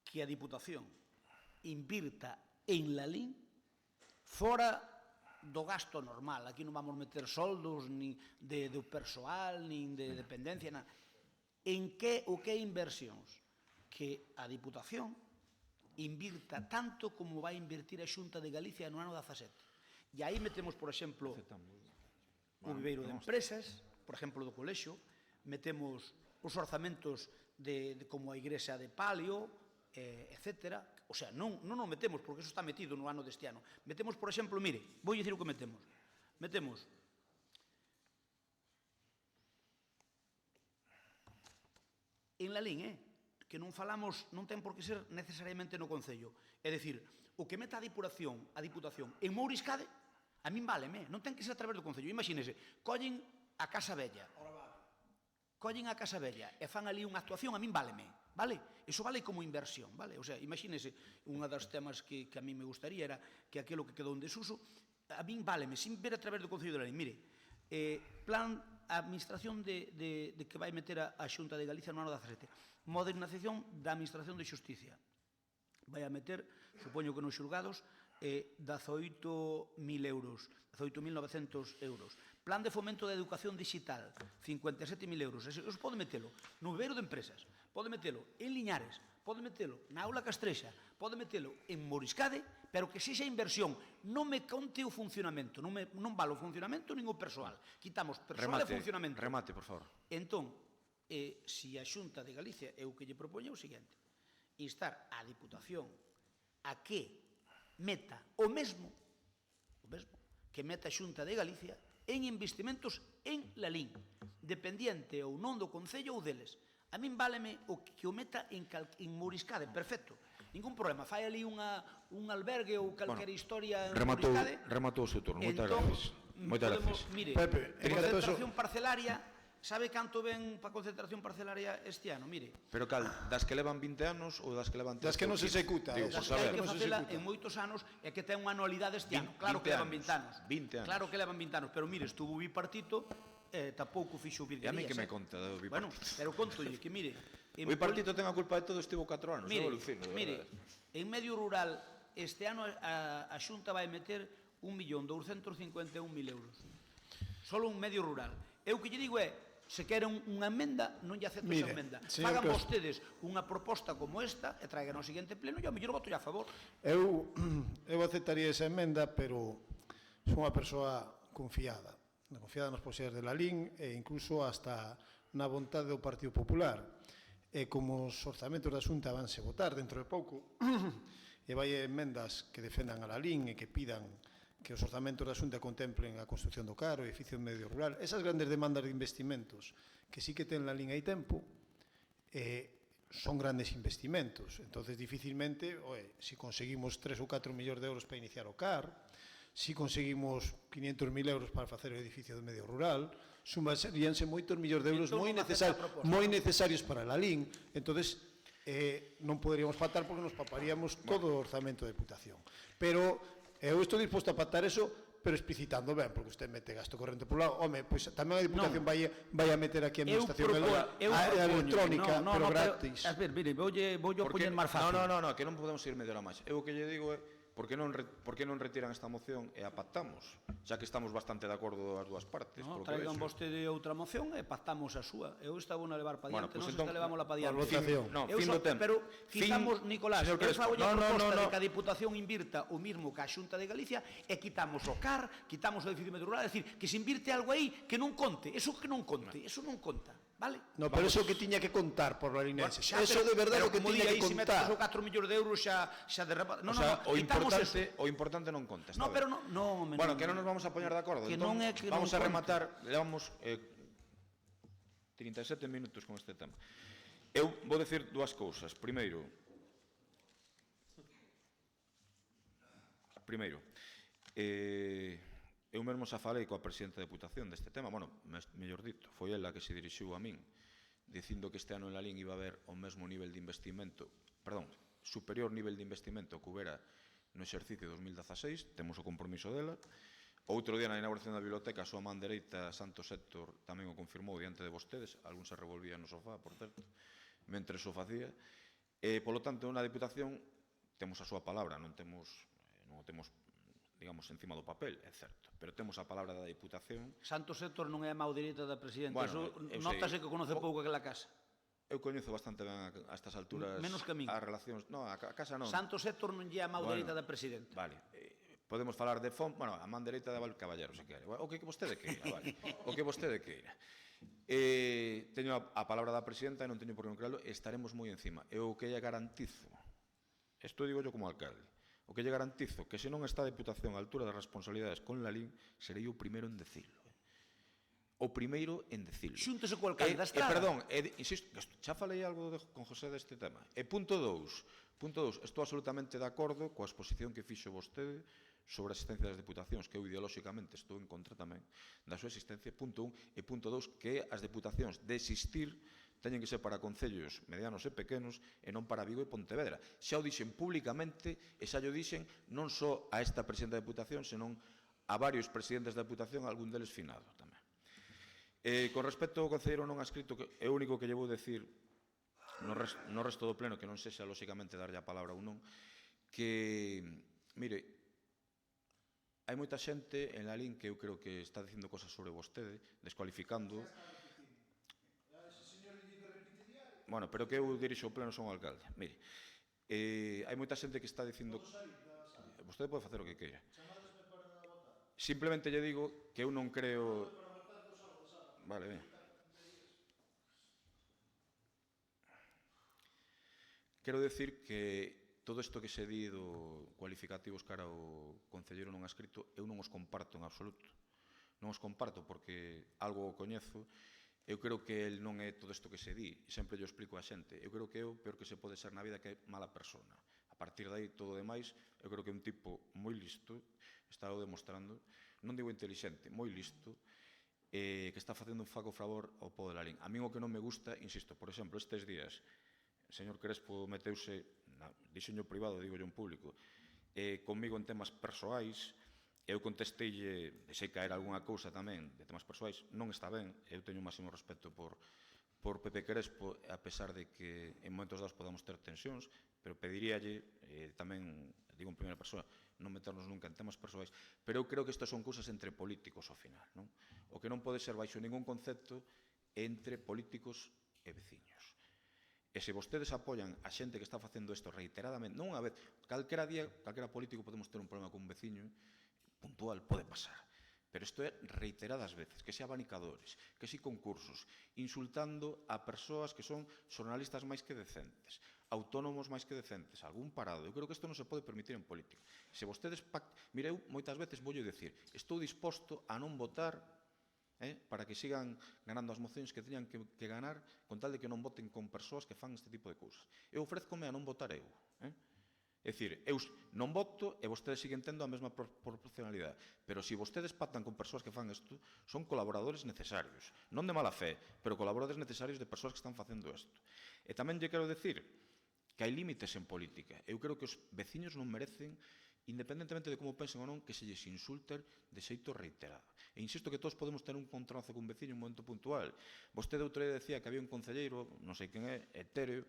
que a Diputación invirta en Lalín fora do gasto normal. Aquí non vamos meter soldos, nin de persoal, nin de dependencia, nada. En que o que é inversións? Que a Diputación invirta tanto como vai invertir a Xunta de Galicia no ano 17. E aí metemos, por exemplo, o viveiro de empresas, por exemplo, do colexio, metemos os orzamentos como a Igrexa de Palio, etc. O sea, non nos metemos, porque eso está metido no ano deste ano. Metemos, por exemplo, mire, vou dicir o que metemos. Metemos en Lalín, que non falamos, non ten por que ser necesariamente no Concello. É dicir, o que meta a Diputación en Mouriscade, a min váleme, non ten que ser a través do Concello. Imagínese, collen a Casa Vella, e fan ali unha actuación, a min váleme, vale? Eso vale como inversión, vale? O sea, imagínese, unha dos temas que a mí me gustaría era que aquilo que quedou en desuso, a min váleme, sin ver a través do Concello de Lalín. Mire, plan a administración de que vai meter a Xunta de Galicia no ano 17. Modernización da administración de xusticia. Vai a meter, supoño que nos xulgados, 18.000 euros, 18.900 euros. Plan de fomento da educación digital, 57.000 euros. Eso pode metelo no viveiro de empresas, pode metelo en Liñares, pode metelo na Aula Castrexa, pode metelo en Mouriscade, pero que sexa inversión. Non me conte o funcionamento, non vale o funcionamento nin o persoal. Quitamos persoal e funcionamento.
Remate, por favor.
Entón, se a Xunta de Galicia é o que lle propoña o seguinte, instar a Diputación a que meta o mesmo que meta a Xunta de Galicia en investimentos en Lalín, dependiente ou non do Concello ou deles. A min váleme o que o meta en Mouriscade, perfecto, ningún problema. Fai ali un albergue ou calquera historia en Mouriscade.
Rematou o seu turno, moitas gracias. Moitas gracias.
Mire, concentración parcelaria, sabe canto ven para concentración parcelaria este ano? Mire.
Pero cal, das que levan 20 anos ou das que levan 30?
Das que non se executa.
Das que hai que facela en moitos anos e que ten unha anualidade este ano. Claro que levan 20 anos.
20 anos.
Claro que levan 20 anos, pero mire, estuvo o bipartito, tampouco fixo virguerías.
E a mí que me conta do bipartito?
Bueno, pero contolle que mire,
O bipartito ten a culpa de todo, estivo 4 anos.
Mire, en medio rural, este ano a Xunta vai meter 1.251.000 euros. Solo un medio rural. Eu que lle digo é, se queren unha emenda, non lle acepto esa emenda. Fagan vostedes unha proposta como esta e traigan ao seguinte pleno e ao mellor voto a favor.
Eu aceptaría esa emenda, pero son unha persoa confiada nas posibilidades de Lalín e incluso hasta na vontade do Partido Popular. E como os orzamentos da Xunta vanse votar dentro de pouco e vai emendas que defendan a Lalín e que pidan que os orzamentos da Xunta contemplen a construcción do CAR, o edificio de medio rural, esas grandes demandas de investimentos que sí que ten Lalín hai tempo, son grandes investimentos. Entonces, dificilmente, si conseguimos 3 ou 4 millóns de euros para iniciar o CAR, si conseguimos 500.000 euros para facer o edificio de medio rural, sumaríanse moitos millóns de euros moi necesarios para Lalín. Entonces, non poderíamos pactar porque nos paparíamos todo o orzamento de Deputación. Pero eu estou disposto a pactar eso, pero explicitando ben, porque usted mete gasto corrente por lado. Home, pois tamén a Deputación vai a meter aquí a administración electrónica, pero gratis.
A ver, mire, voulle poñer máis fácil.
Non, que non podemos ir media hora máis. Eu o que lle digo é, por que non retiran esta moción e a pactamos? Xa que estamos bastante de acordo as dúas partes.
Traigan vostede outra moción e pactamos a súa. Eu estaba a levar pa diante, non se está levámola pa diante.
Fin do tempo.
Pero quitamos, Nicolás, eu fago a proposta de que a Diputación invirta o mismo que a Xunta de Galicia e quitamos o CAR, quitamos o edificio medio rural, é dicir, que se invirte algo aí que non conte, eso que non conte, eso non conta. Vale?
No, pero eso que tiña que contar por lalinenses. Eso de verdade o que tiña que contar.
Se metes 4 millóns de euros xa derrapa.
O sea, o importante non conta.
No, pero non.
Bueno, que non nos vamos a poñer de acordo. Vamos a rematar, levamos 37 minutos con este tema. Eu vou decir dúas cousas. Primeiro, eu mesmo xa falei coa presidenta da Deputación deste tema, mellor dito, foi ela que se dirixiu a min, dicindo que este ano en Lalín iba a haber o mesmo nivel de investimento, superior nivel de investimento que houbera no exercicio 2016, temos o compromiso dela. Outro día na inauguración da biblioteca, a súa man dereita, Santos Héctor, tamén o confirmou diante de vostedes, algún se revolvía no sofá, por certo, mentre o facía. Polo tanto, na Deputación temos a súa palabra, non o temos digamos, encima do papel, é certo, pero temos a palabra da Diputación.
Santos Héctor non é a mão dereita da presidenta, notase que conoce pouco aquela casa.
Eu coñezo bastante ben a estas alturas
menos que a min.
As relacións, a casa non.
Santos Héctor non é a mão dereita da presidenta.
Vale, podemos falar de a man dereita de Val Caballero, se quere, o que vostede queira, vale, o que vostede queira. Teño a palabra da presidenta e non teño por que non crearlo, estaremos moi encima. Eu que lle garantizo, isto digo yo como alcalde, o que lle garantizo que se non está a Deputación a altura das responsabilidades con Lalín, serei o primeiro en decirlo. O primeiro en decirlo.
Xúntese co alcalde da Estrada.
Perdón, insisto, xa falei algo con José deste tema. E punto 2, estou absolutamente de acordo coa exposición que fixo vostede sobre a existencia das Deputacións, que eu ideolóxicamente estou en contra tamén da súa existencia, punto 1, e punto 2, que as Deputacións de existir teñen que ser para concellos medianos e pequenos e non para Vigo e Pontevedra. Xa o dixen públicamente e xa o dixen non só a esta presidenta da Deputación, senón a varios presidentes da Deputación, algún deles finado tamén. Con respecto ao concelleiro non adscrito, é o único que lle vou decir no resto do pleno, que non sexa lóxicamente darlle a palabra ou non, que, mire, hai moita xente en Lalín que eu creo que está dicindo cosas sobre vostede, descualificando. Bueno, pero que eu dirixo o pleno, son o alcalde. Mire, hai moita xente que está dicindo... Vostede pode facer o que queira. Simplemente lle digo que eu non creo... Vale, ben. Quero decir que todo isto que se di do cualificativos cara ao concelleiro non adscrito, eu non os comparto en absoluto. Non os comparto porque algo o coñezo. Eu creo que el non é todo isto que se di, e sempre yo explico a xente. Eu creo que é o peor que se pode ser na vida, que é mala persona. A partir de aí, todo o demais, eu creo que é un tipo moi listo, está o demostrando, non digo intelixente, moi listo, que está facendo un faco favor ao povo de Lalín. A mí o que non me gusta, insisto, por exemplo, estes días, o señor Crespo meteuse, dixeño privado, digo yo en público, comigo en temas persoais. Eu contesteille, deixei caer algunha cousa tamén de temas persoais, non está ben, eu teño o máximo respeto por por Pepe Crespo, a pesar de que en momentos dados podamos ter tensións, pero pediríalle, tamén, digo en primeira persoa, non meternos nunca en temas persoais, pero eu creo que estas son cousas entre políticos ao final, non? O que non pode ser baixo ningún concepto entre políticos e veciños. E se vostedes apoian a xente que está facendo isto reiteradamente, non unha vez, calquera día, calquera político podemos ter un problema con un veciño puntual, pode pasar. Pero isto é reiteradas veces, que se abanicadores, que se concursos, insultando a persoas que son xornalistas máis que decentes, autónomos máis que decentes, algún parado. Eu creo que isto non se pode permitir en política. Se vostedes mire, eu moitas veces voulle dicir, estou disposto a non votar para que sigan ganando as mocións que teñan que ganar, con tal de que non voten con persoas que fan este tipo de cousas. Eu ofrezcome a non votar eu. É dicir, eu non voto e vostedes siguen tendo a mesma proporcionalidade. Pero se vostedes pactan con persoas que fan isto, son colaboradores necesarios. Non de mala fe, pero colaboradores necesarios de persoas que están facendo isto. E tamén lle quero decir que hai límites en política. Eu creo que os veciños non merecen, independentemente de como pensen ou non, que se lles insulten de xeito reiterado. E insisto que todos podemos ter un contrazo con un veciño en un momento puntual. Vostede outro día decía que había un concelleiro, non sei quen é, etéreo,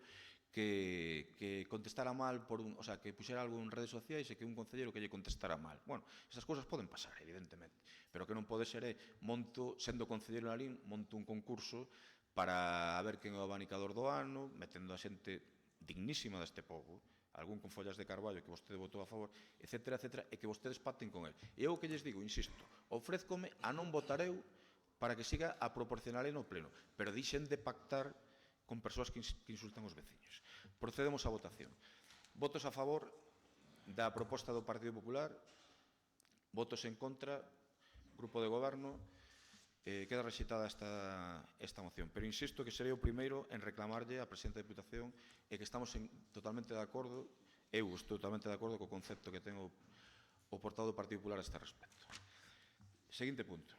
que contestara mal, o sea, que puxera algo en redes sociais e que un concelleiro que lle contestara mal. Bueno, esas cousas poden pasar, evidentemente, pero que non pode ser sendo concelleiro na LIN, monto un concurso para ver quen é o abanicador do ano, metendo a xente dignísima deste pobo, algún con follas de carballo que vostede votou a favor, etcétera, etcétera, e que vostedes pacten con el. E eu o que lles digo, insisto, ofrézcome a non votar eu para que siga a proporcionalidade no pleno, pero dixen de pactar con persoas que insultan os veciños. Procedemos á votación. Votos a favor da proposta do Partido Popular, votos en contra, Grupo de Goberno, queda rexeitada esta moción. Pero insisto que serei o primeiro en reclamarlle á Presidenta da Diputación e que estamos totalmente de acordo, eu estou totalmente de acordo co concepto que ten o portavoz do Partido Popular a este respecto. Seguinte punto.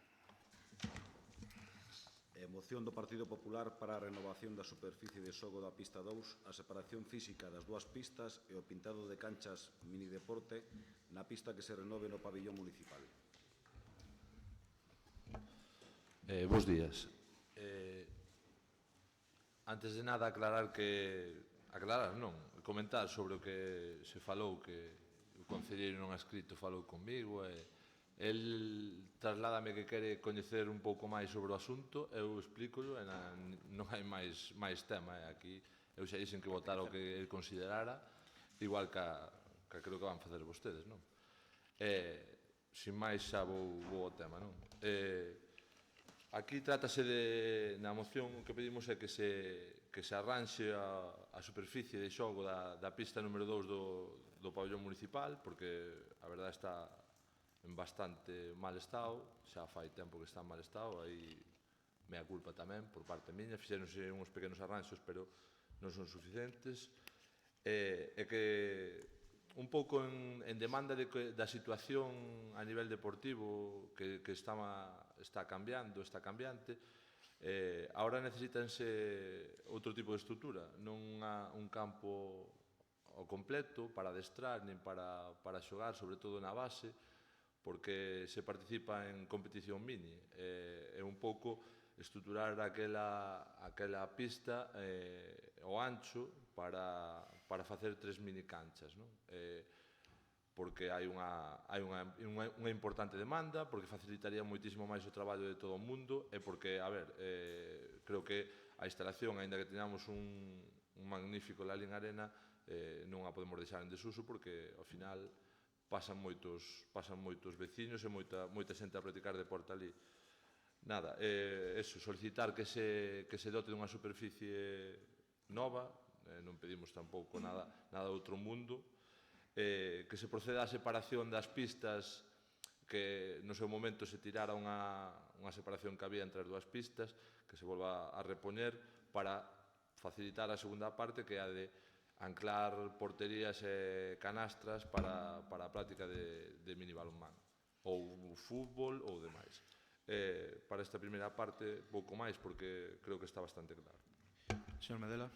Moción do Partido Popular para a renovación da superficie de xogo da pista 2, a separación física das dúas pistas e o pintado de canchas minideporte na pista que se renove no pabillón municipal.
Bos días. Antes de nada, comentar sobre o que se falou, que o concelleiro non ha escrito falou comigo e el trasládame que quere coñecer un pouco máis sobre o asunto, eu explícolo e non hai máis tema aquí. Eu xa dixen que votara o que el considerara, igual que creo que van facer vostedes, non? Sin máis xa vou ao tema, non? Aquí trátase na moción, o que pedimos é que se arranxe a superficie de xogo da pista número 2 do pabellón municipal, porque a verdade está en bastante mal estado, xa fai tempo que está en mal estado, aí mea culpa tamén por parte miña, fixéronse uns pequenos arranxos, pero non son suficientes, e que un pouco en demanda da situación a nivel deportivo que está cambiando, está cambiante, agora necesítanse outro tipo de estrutura, non un campo ao completo para adestrar, nin para xogar, sobre todo na base, porque se participa en competición mini. É un pouco estruturar aquela pista ao ancho para facer 3 mini canchas, porque hai unha importante demanda, porque facilitaría moitísimo máis o traballo de todo o mundo e porque, creo que a instalación, aínda que teñamos un magnífico Lalín Arena, non a podemos deixar en desuso porque, ao final, pasan moitos veciños e moita xente a practicar deporte ali. Nada, solicitar que se dote dunha superficie nova, non pedimos tampouco nada do outro mundo, que se proceda á separación das pistas, que no seu momento se tirara unha separación que había entre as dúas pistas, que se volva a repoñer para facilitar a segunda parte, que é a de anclar porterías e canastras para a práctica de minibalonmán, ou fútbol ou demais. Para esta primeira parte, pouco máis, porque creo que está bastante claro.
Señor Medela.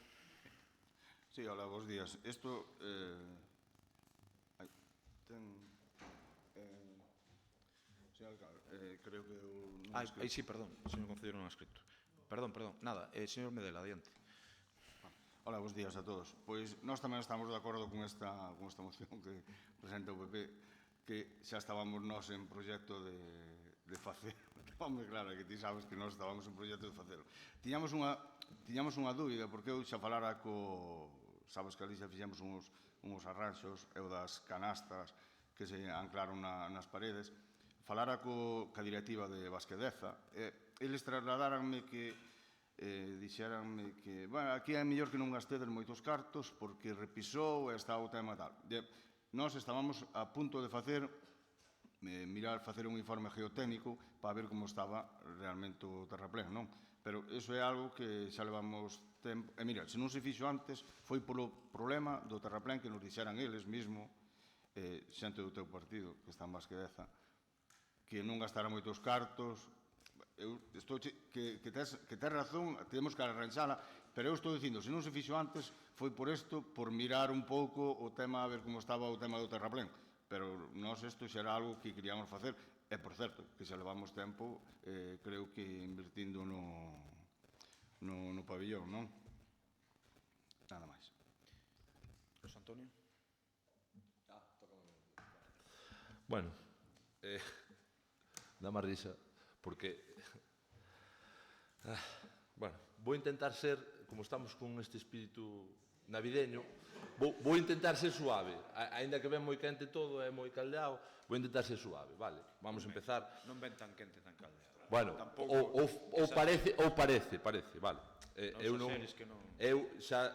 Sí, hola, bons días. Isto señor alcalde, creo que...
Sí, perdón, o señor concelleiro non ha escrito. Perdón, nada, señor Medela, adiante.
Hola, bons días a todos. Pois nós tamén estamos de acordo con esta moción que presenta o PP, que xa estábamos nós en proxecto de facer. Home, claro, que ti sabes que nós estábamos en proxecto de facer. Tiñamos unha dúbida, porque eu xa falara sabes que ali xa fixemos uns arranxos, eu das canastas que se anclaron nas paredes, falara ca directiva de Basquedeza, eles trasladaranme que dixeranme que aquí é mellor que non gastedes moitos cartos porque repisou e está o tema tal. Nós estábamos a punto de facer un informe geotécnico para ver como estaba realmente o terraplén, non? Pero iso é algo que xa levamos tempo. E mira, se non se fixo antes, foi polo problema do terraplén que nos dixeran eles mesmo, xente do teu partido, que está en Basquedeza, que non gastara moitos cartos. Que tes razón, temos que arranxala, pero eu estou dicindo, se non se fixo antes, foi por isto, por mirar un pouco o tema, a ver como estaba o tema do terraplén. Pero nós isto xa era algo que queríamos facer, e por certo, que xa levamos tempo, creo que invertindo no pabillón, non? Nada máis.
José Antonio?
Bueno, dá má risa, porque bueno, vou intentar ser, como estamos con este espírito navideño, vou intentar ser suave, aínda que ven moi quente todo, é moi caldeado, vou intentar ser suave, vale? Vamos a empezar.
Non ven tan quente, tan caldeado.
Bueno, ou parece, vale. Eu xa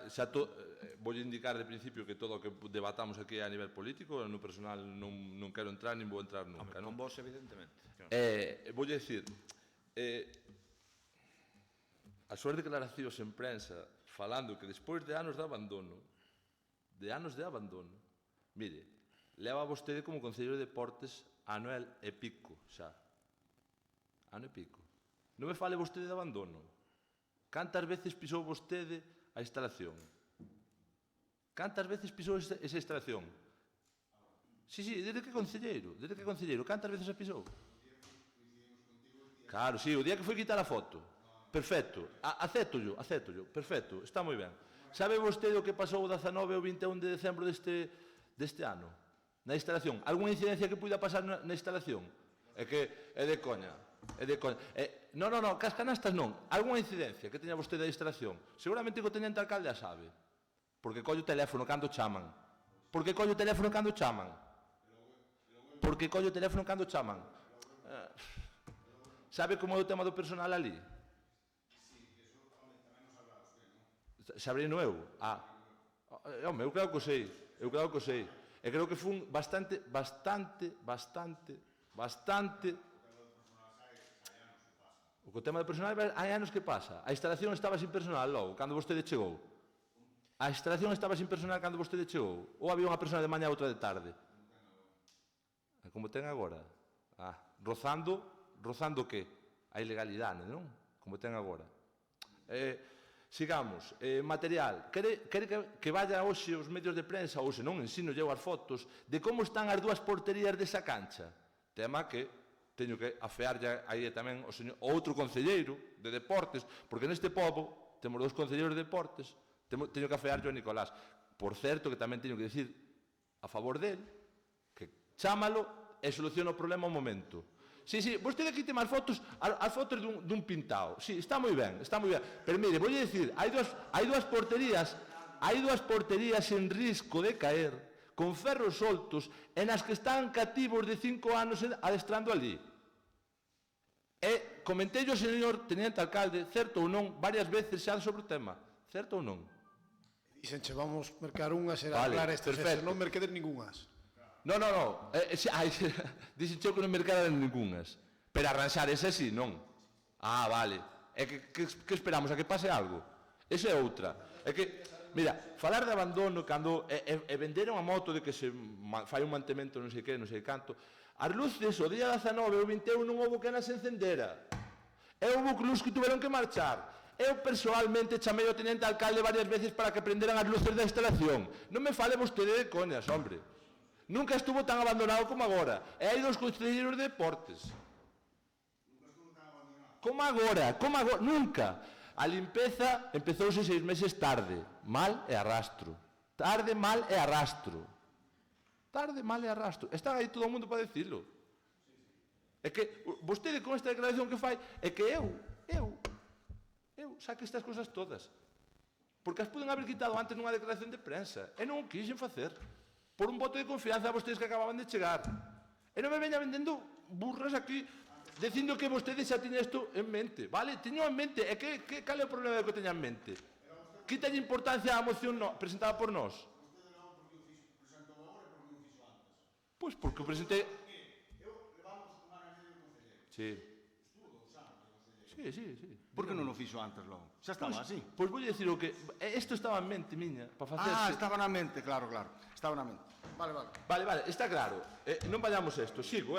vou indicar de principio que todo o que debatamos aquí é a nivel político, no personal non quero entrar, nin vou entrar nunca.
Con vos, evidentemente.
Vou dicir, as súas declaracións en prensa falando que despois de anos de abandono, mire, leva vostede como concelleiro de Deportes ano e pico xa. Ano e pico. Non me fale vostede de abandono. Cantas veces pisou vostede a instalación? Cantas veces pisou esa instalación? Sí, desde que concelleiro, cantas veces a pisou? Claro, sí, o día que foi quitar a foto. Perfecto, acéptollo, perfecto, está moi ben. Sabe vostede o que pasou o 19 ou 21 de decembro deste ano? Na instalación? Alguna incidencia que puida pasar na instalación? É que é de coña. Non, cas canastas non. Alguna incidencia que teña vostede da instalación? Seguramente que o teñente alcalde a sabe. Porque colle o teléfono cando chaman. Sabe como é o tema do personal ali? Sabrei no eu? Home, eu claro que o sei. E creo que fun bastante... O tema do personal hai anos que pasa. A instalación estaba sin personal logo, cando vostede chegou. Ou había unha persona de mañá e outra de tarde? Como ten agora? Rozando que? A ilegalidade, non? Como ten agora. Sigamos, material. Quere que vaya hoxe os medios de prensa, ou se non, ensino eu as fotos, de como están as dúas porterías desa cancha. Tema que teño que afearlle aí tamén o outro concelleiro de Deportes, porque neste pobo temos dous concelleiros de Deportes, teño que afearlle a Nicolás. Por certo, que tamén teño que dicir a favor del, que chámalo e soluciona o problema ao momento. Sí, vostede quite máis fotos, as fotos dun pintao. Sí, está moi ben. Pero mire, voulle dicir, hai dúas porterías en risco de caer, con ferros soltos, e nas que están cativos de 5 anos adestrando ali. E comentei ao señor teniente alcalde, certo ou non, varias veces xa sobre o tema. Certo ou non?
Dixenche, vamos mercar unhas e arreglar estas, se non merquedes ningunhas.
Non. Dixen que non mercaran ningunhas. Pero arranxar ese sí, non. Vale. É que esperamos? A que pase algo? Esa é outra. É que, mira, falar de abandono cando venderon a moto de que se fai un mantemento non sei que, non sei canto. As luces, o día 19 ou 21 non houve que nas encendera. E houve luz que tuveron que marchar. Eu persoalmente chamei ao teniente alcalde varias veces para que prenderan as luces da instalación. Non me fale vostede de coñas, hombre. Nunca estuvo tan abandonado como agora. E hai dos concelleiros de Deportes. Como agora, nunca. A limpeza empezouse 6 meses tarde, mal e arrastro. Tarde, mal e arrastro. Tarde, mal e arrastro. Están aí todo o mundo para decirlo. É que vostede con esta declaración que fai, é que eu saque estas cousas todas. Porque as puden haber quitado antes nunha declaración de prensa. E non o quixen facer. Por un voto de confianza a vostedes que acababan de chegar. E non me veña vendendo burras aquí dicindo que vostedes xa tiña isto en mente. Vale, teño en mente. E cal é o problema de que teña en mente? Quítalle importancia á moción presentada por nós. Pois porque o presentei... Sí. Sí.
Por que non o fixo antes logo? Xa estaba así.
Pois vou dicir o que... Isto estaba en mente miña, para facerse...
Estaba na mente, claro. Estaba na mente.
Vale, está claro. Non vayamos a isto. Sigo.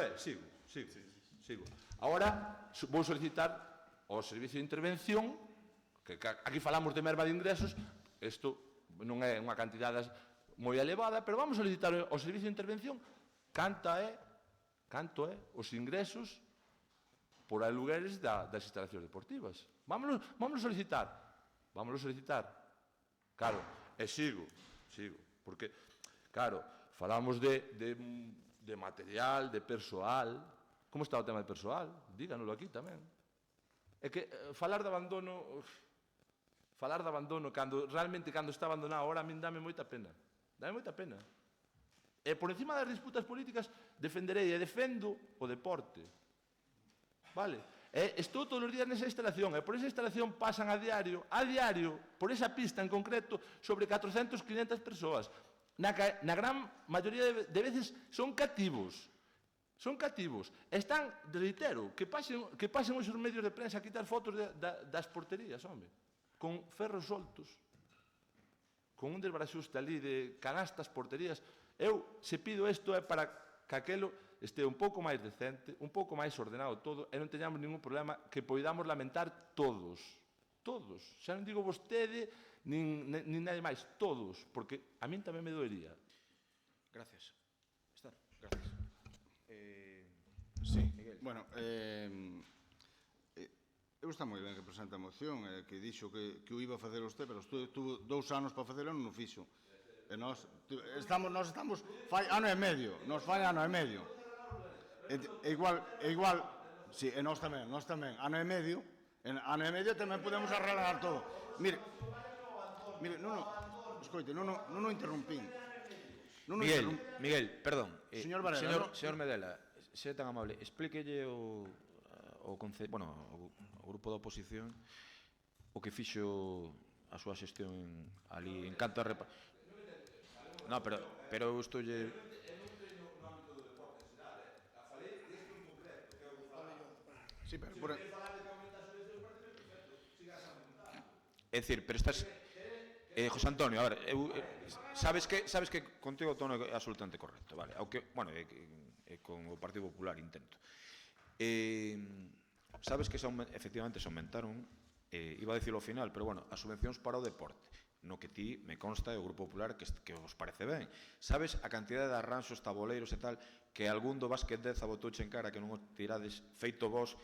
Agora vou solicitar ao Servicio de Intervención, que aquí falamos de merma de ingresos, isto non é unha cantidade moi elevada, pero vamos solicitar ao Servicio de Intervención canto é os ingresos por alugueres das instalacións deportivas. Vámonos solicitar. Claro, e sigo, porque, claro, falamos de material, de persoal. Como está o tema de persoal? Díganolo aquí tamén. É que falar de abandono, cando está abandonado, ahora a min dame moita pena. E por encima das disputas políticas defenderei e defendo o deporte. Vale? Estou todos os días nesa instalación e por esa instalación pasan a diario, por esa pista en concreto, sobre 400, 500 persoas. Na gran maioría de veces son cativos. Están, reitero, que pasen os medios de prensa a quitar fotos das porterías, home, con ferros soltos, con un desbaraxuste ali de canastas, porterías. Eu, se pido isto, é para que aquelo este un pouco máis decente, un pouco máis ordenado todo, e non teñamos ningún problema que poidamos lamentar todos. Xa non digo vostede, nin nadie máis, todos, porque a min tamén me doería.
Gracias. Gracias.
Sí,
Miguel.
Bueno, eu está moi ben que presenta a moción, que dixo que o iba a facer usted, pero estuvo 2 anos para facelo e non o fixo. E nós estamos fai ano e medio, E igual, sí, e nós tamén, ano e medio tamén podemos arreglar todo. Mire, escoite, non o interrumpín.
Miguel, perdón.
Señor Varela,
Señor Medela, se é tan amable, explíquelle o grupo da oposición o que fixo a súa xestión ali en canto a No, pero eu estou lle...
Sí, pero por...
É dicir, pero estás... José Antonio, a ver, sabes que contigo o tono é absolutamente correcto, vale? Aunque, bueno, con o Partido Popular intento. Sabes que efectivamente se aumentaron, iba a dicirlo ao final, pero bueno, as subvencións para o deporte, no que ti me consta o Grupo Popular que os parece ben. Sabes a cantidade de arranxos, taboleiros e tal, que algún do Básquet 10 abotouche en cara que non o tirades feito vos,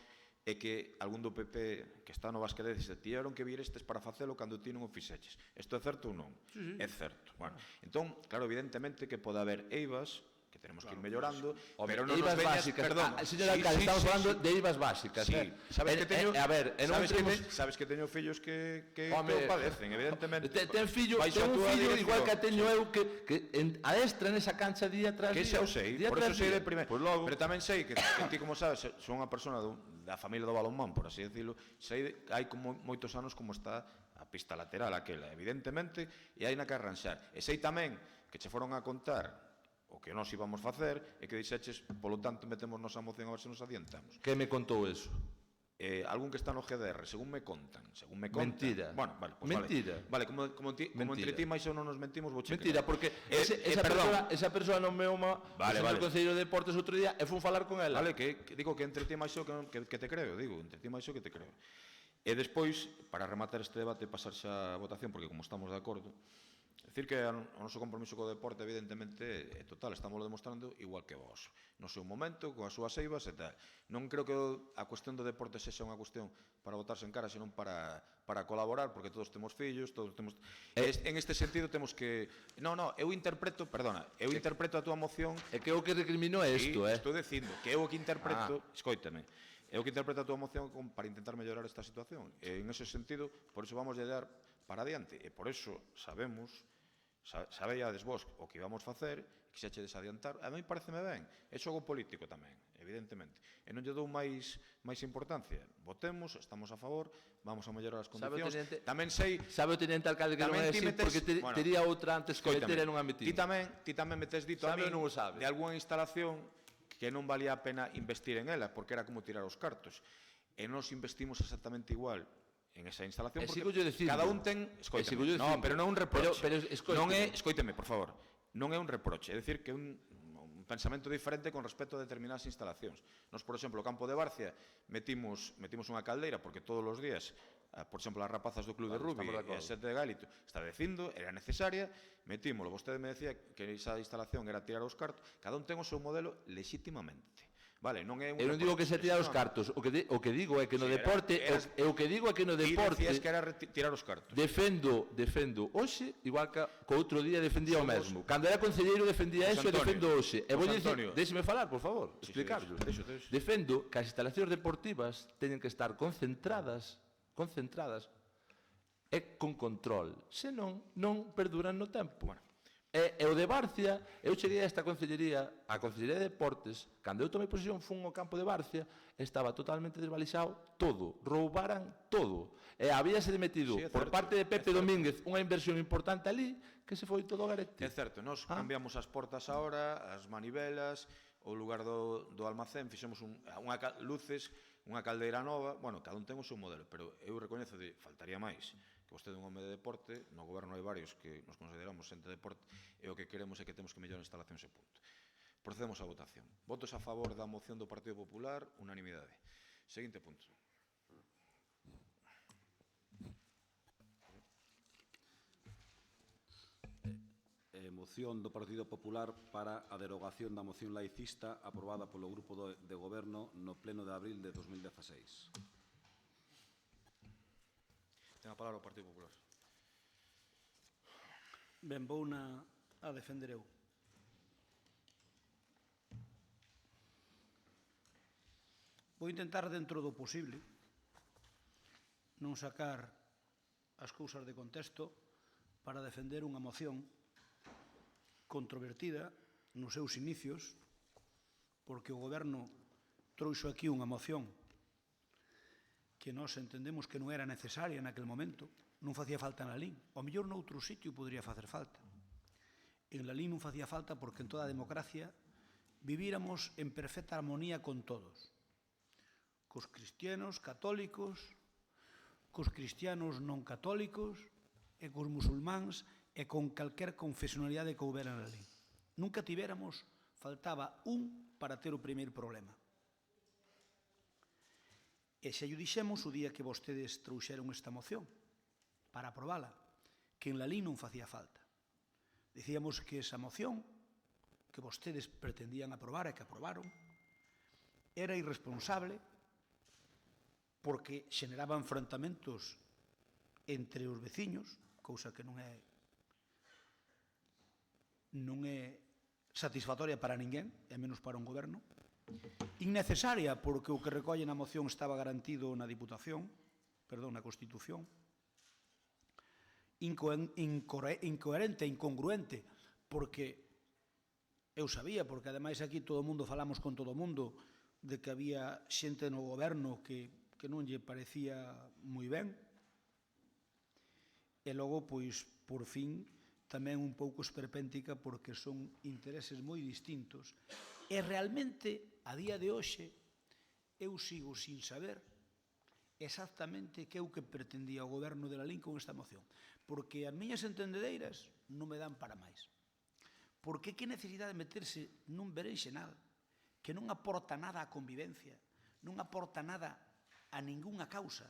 e que algún do PP que está no Básquet 10 se tiveron que vir estes para facelo cando ti non o fixeches. Isto é certo ou non?
Sí.
É certo. Bueno, entón, claro, evidentemente que pode haber eivas que tenemos que ir mellorando, pero non nos veñas, perdón.
Señor alcalde, estamos falando de eivas básicas.
Sí, sabes que teño fillos que o padecen, evidentemente.
Ten un fillo igual que teño eu que adestra nesa cancha día tras día.
Que xa o sei, por eso sei de primeiro. Pero tamén sei que ti, como sabes, son unha persona da familia do balonmán, por así decirlo, sei hai como moitos anos como está a pista lateral aquela, evidentemente, e hai na que arranxar. E sei tamén que che foron a contar o que nós íbamos facer e que dixeches, polo tanto, metemos nosa moción a ver se nos adiantamos.
Que me contou eso?
Algún que está no GDR, según me contan.
Mentira.
Bueno, vale, pues
mentira.
Vale, como entre ti máis ou non nos mentimos, vou checar.
Mentira, porque esa persona non me oma o Concello de Deportes outro día e fun falar con ela.
Vale, que digo que entre ti máis ou que te creo, entre ti máis ou que te creo. E despois, para rematar este debate e pasar xa a votación, porque como estamos de acordo, Decir que o noso compromiso co deporte evidentemente é total, estamos demostrando igual que vos. No seu momento, con as súas eivas e tal. Non creo que a cuestión do deporte sexa unha cuestión para botarse en cara, senón para colaborar, porque todos temos fillos, todos temos... En este sentido temos que... Non, eu interpreto, perdona, eu interpreto a túa moción...
É que o que recrimino é isto,
Estou dicindo que eu o que interpreto... Escoítame. Eu que interpreto a túa moción para intentar mellorar esta situación. E en ese sentido, por iso vamos a dar para adiante. E por iso sabemos... Sabíades vos o que íbamos facer, que xa che desadiantar, a mí pareceme ben, é xogo político tamén, evidentemente, e non lle dou máis importancia, votemos, estamos a favor, vamos a mellorar as condicións, tamén sei...
Sabe o tenente alcalde que non é así, porque tería outra antes que meter e non a metir.
Ti tamén me tes dito a mí de algunha instalación que non valía a pena investir en ela, porque era como tirar os cartos, e nos investimos exactamente igual en esa instalación, porque cada un ten... Escoítame, non, pero non é un reproche. Non é, escoíteme, por favor, non é un reproche, é dicir que é un pensamento diferente con respecto a determinadas instalacións. Nos, por exemplo, o campo de Barcia metimos unha caldeira, porque todos os días, por exemplo, as rapazas do Club de Rugby e a Sete de Gálito está dicindo, era necesaria, metímolo. Vostede me decía que esa instalación era tirar os cartos, cada un ten o seu modelo legítimamente. Vale, non é un...
Eu non digo que se tirar os cartos, o que digo é que no deporte, o que digo é que no deporte...
Ti decías que era tirar os cartos.
Defendo hoxe, igual que o outro día defendía o mesmo. Cando era concelleiro defendía eso e defendo hoxe. E vou dicir, déxeme falar, por favor, explicarlo. Defendo que as instalacións deportivas teñen que estar concentradas e con control. Senón, non perduran no tempo. E o de Barcia, eu cheguei a esta concellería, a Concellería de Deportes, cando eu tomei posesión fun ao campo de Barcia, estaba totalmente desvalixado todo, roubaran todo. E habíase metido por parte de Pepe Domínguez unha inversión importante ali que se foi todo o garete.
É certo, nós cambiamos as portas agora, as manivelas, o lugar do almacén, fixemos luces, unha caldeira nova, bueno, cada un ten o seu modelo, pero eu recoñezo de faltaría máis. Que vostede é un home de deporte, no goberno hai varios que nos consideramos xente de deporte, e o que queremos é que temos que mellorar instalacións e punto. Procedemos á votación. Votos a favor da moción do Partido Popular, unanimidade. Seguinte punto.
Moción do Partido Popular para a derogación da moción laicista aprobada polo Grupo de Goberno no pleno de abril de 2016.
Ten a palabra o Partido Popular.
Ben, vou a defender eu. Vou intentar, dentro do posible, non sacar as cousas de contexto para defender unha moción controvertida nos seus inicios, porque o Goberno trouxo aquí unha moción que nós entendemos que non era necesaria naquele momento, non facía falta na LIN. O mellor noutro sitio podría facer falta. En la LIN non facía falta porque en toda a democracia vivíramos en perfecta armonía con todos. Cos cristianos católicos, cos cristianos non católicos e cos musulmáns e con calquer confesionalidade que houbera na LIN. Nunca tivéramos, faltaba un para ter o primeiro problema. E xa o dixemos o día que vostedes trouxeron esta moción para aprobala, que en la LIN non facía falta. Dicíamos que esa moción que vostedes pretendían aprobar e que aprobaron era irresponsable porque xeneraba enfrontamentos entre os veciños, cousa que non é satisfactoria para ninguén, e menos para un goberno. Innecesaria, porque o que recolle na moción estaba garantido na Diputación, na Constitución. Incoherente, incongruente, porque eu sabía, porque ademais aquí todo o mundo falamos con todo o mundo, de que había xente no goberno que non lle parecía moi ben, e logo, pois, por fin, tamén un pouco esperpéntica porque son intereses moi distintos. E realmente, a día de hoxe, eu sigo sin saber exactamente que é o que pretendía o goberno de la LIN con esta moción. Porque as miñas entendedeiras non me dan para máis. Porque que necesidade de meterse nun berenxenal que non aporta nada á convivencia, non aporta nada a ningunha causa,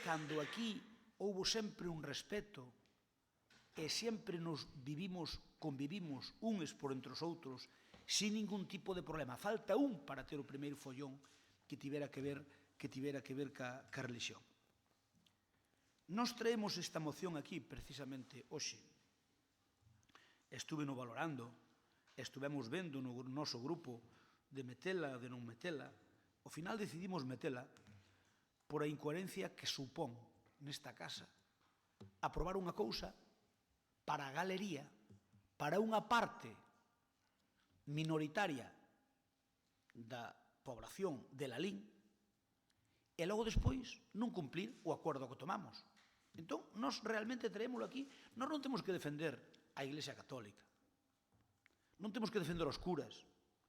cando aquí houbo sempre un respeto e sempre nos convivimos uns por entre os outros sin ningún tipo de problema. Falta un para ter o primeiro follón que tivera que ver ca religión. Nos traemos esta moción aquí precisamente hoxe. Estuve no valorando, estuvemos vendo no noso grupo de metela, de non metela. Ao final decidimos metela por a incoherencia que supón nesta casa aprobar unha cousa para a galería, para unha parte minoritaria da población de Lalín, e logo despois non cumplir o acordo que tomamos. Entón, nós realmente traémoslo aquí, nós non temos que defender a Iglesia Católica, non temos que defender os curas,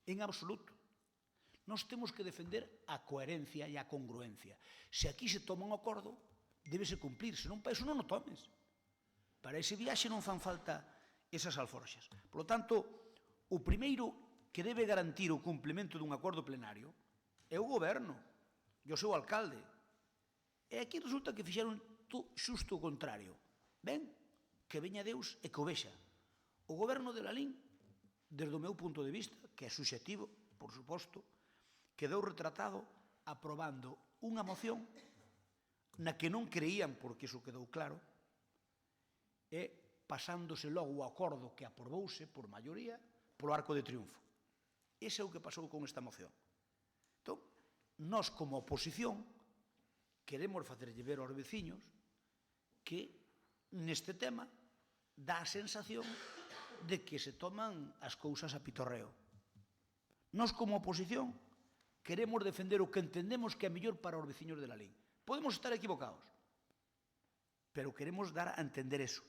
en absoluto. Nós temos que defender a coherencia e a congruencia. Se aquí se toma un acordo, débese cumplir, senón para iso non o tomes. Para ese viaxe non fan falta esas alforxas. Por lo tanto, o primeiro que debe garantir o cumplimento dun acordo plenario é o goberno e o seu alcalde. E aquí resulta que fixeron xusto o contrario. Ben, que veña Deus e que o vexa. O goberno de Lalín, desde o meu punto de vista, que é subxectivo, por suposto, quedou retratado aprobando unha moción na que non creían, porque iso quedou claro, e pasándose logo o acordo que aprobouse por maioría polo arco de triunfo. Ese é o que pasou con esta moción. Entón, nós como oposición queremos facerlle ver aos veciños que neste tema dá a sensación de que se toman as cousas a pitorreo. Nós como oposición queremos defender o que entendemos que é mellor para os veciños de Lalín. Podemos estar equivocados, pero queremos dar a entender eso.